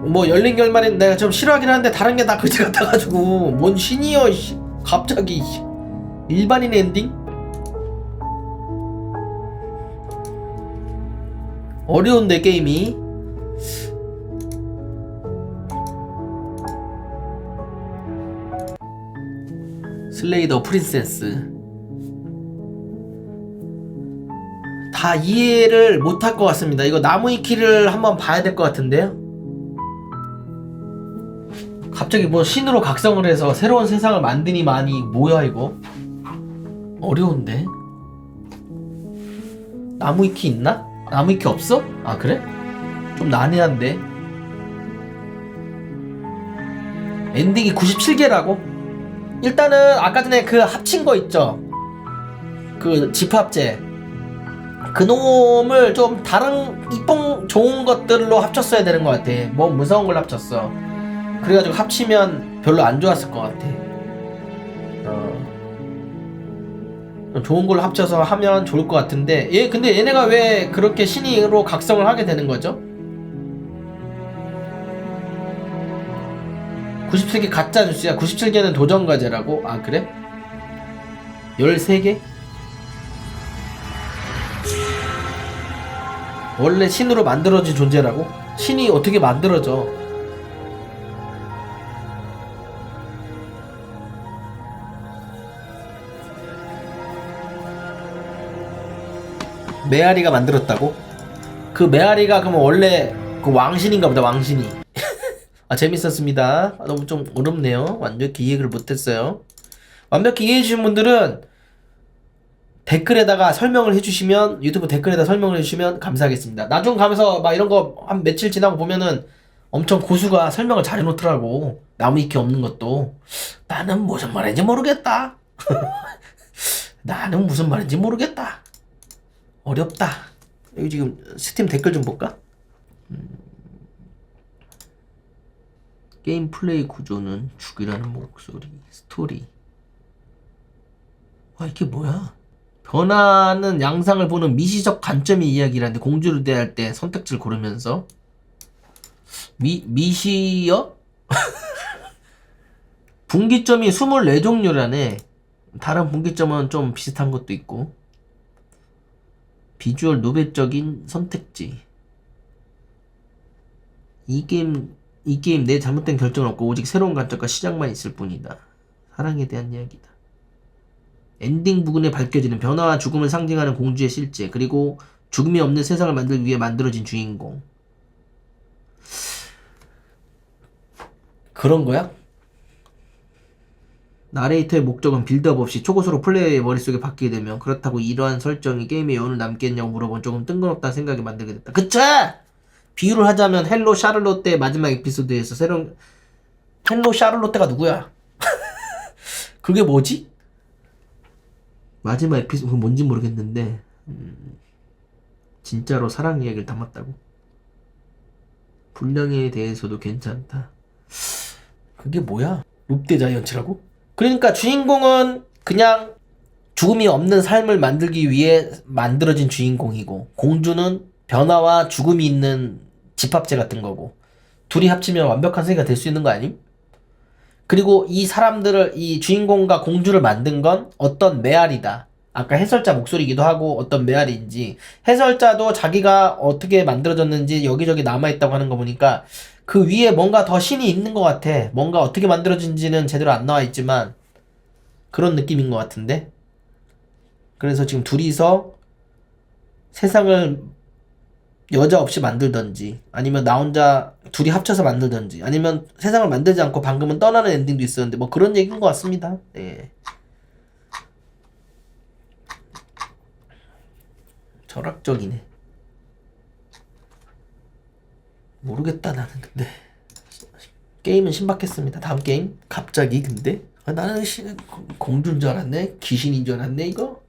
뭐 열린 결말인 내가 좀 싫어하긴 하는데 다른 게 다 그지 같아가지고 뭔 신이여 갑자기 일반인 엔딩? 어려운데 게임이 슬레이더 프린세스. 다 이해를 못할 것 같습니다. 이거 나무위키를 한번 봐야 될 것 같은데요. 갑자기 뭐 신으로 각성을 해서 새로운 세상을 만드니 마니 뭐야 이거? 어려운데? 나무위키 있나? 나무위키 없어? 아 그래? 좀 난해한데? 엔딩이 97개라고? 일단은 아까 전에 그 합친 거 있죠? 그 집합제 그놈을 좀 다른 이쁜 좋은 것들로 합쳤어야 되는 것 같아. 뭐 무서운 걸 합쳤어. 그래가지고 합치면 별로 안 좋았을 것 같아. 좋은 걸로 합쳐서 하면 좋을 것 같은데 근데 얘네가 왜 그렇게 신이로 각성을 하게 되는 거죠? 97개 가짜 뉴스야. 97개는 도전 과제라고? 아 그래? 13개? 원래 신으로 만들어진 존재라고? 신이 어떻게 만들어져? 메아리가 만들었다고? 그 메아리가 그러면 원래 그 왕신인가 보다. 왕신이. 아 재밌었습니다. 너무 좀 어렵네요. 완벽히 이해를 못했어요. 완벽히 이해해주신 분들은 댓글에다가 설명을 해주시면, 유튜브 댓글에다 설명을 해주시면 감사하겠습니다. 나중 가면서 막 이런 거 한 며칠 지나고 보면은 엄청 고수가 설명을 잘 해놓더라고. 나무위키 없는 것도. 나는 무슨 말인지 모르겠다. 나는 무슨 말인지 모르겠다. 어렵다. 여기 지금 스팀 댓글 좀 볼까? 게임 플레이 구조는 죽이라는 목소리, 스토리. 와 이게 뭐야? 변화하는 양상을 보는 미시적 관점의 이야기라는데 공주를 대할 때 선택지를 고르면서 미시여? 분기점이 24종류라네. 다른 분기점은 좀 비슷한 것도 있고. 비주얼 노벨적인 선택지. 이 게임 내 잘못된 결정은 없고 오직 새로운 관점과 시작만 있을 뿐이다. 사랑에 대한 이야기다. 엔딩 부분에 밝혀지는 변화와 죽음을 상징하는 공주의 실제, 그리고 죽음이 없는 세상을 만들기 위해 만들어진 주인공. 그런 거야? 나레이터의 목적은 빌드업 없이 초고속으로 플레이어의 머릿속에 박히게 되면, 그렇다고 이러한 설정이 게임의 여운을 남겠냐고 물어본 조금 뜬금없다는 생각이 만들게 됐다. 그쵸? 비유를 하자면 헬로 샤를롯의 마지막 에피소드에서 새로운 헬로 샤를롯가 누구야? 그게 뭐지? 마지막 에피소드 뭔지 모르겠는데 진짜로 사랑 이야기를 담았다고? 분량에 대해서도 괜찮다. 그게 뭐야? 롯데 자이언츠라고? 그러니까 주인공은 그냥 죽음이 없는 삶을 만들기 위해 만들어진 주인공이고, 공주는 변화와 죽음이 있는 집합체 같은 거고, 둘이 합치면 완벽한 세계가 될 수 있는 거 아님? 그리고 이 사람들을, 이 주인공과 공주를 만든 건 어떤 메아리다. 아까 해설자 목소리이기도 하고 어떤 메아리인지, 해설자도 자기가 어떻게 만들어졌는지 여기저기 남아있다고 하는 거 보니까 그 위에 뭔가 더 신이 있는 것 같아. 뭔가 어떻게 만들어진지는 제대로 안 나와 있지만 그런 느낌인 것 같은데. 그래서 지금 둘이서 세상을 여자 없이 만들던지, 아니면 나 혼자 둘이 합쳐서 만들던지, 아니면 세상을 만들지 않고 방금은 떠나는 엔딩도 있었는데 뭐 그런 얘기인 것 같습니다. 예. 철학적이네. 모르겠다 나는. 근데 게임은 신박했습니다. 다음 게임 갑자기 근데 나는 공주인 줄 알았네. 귀신인 줄 알았네 이거.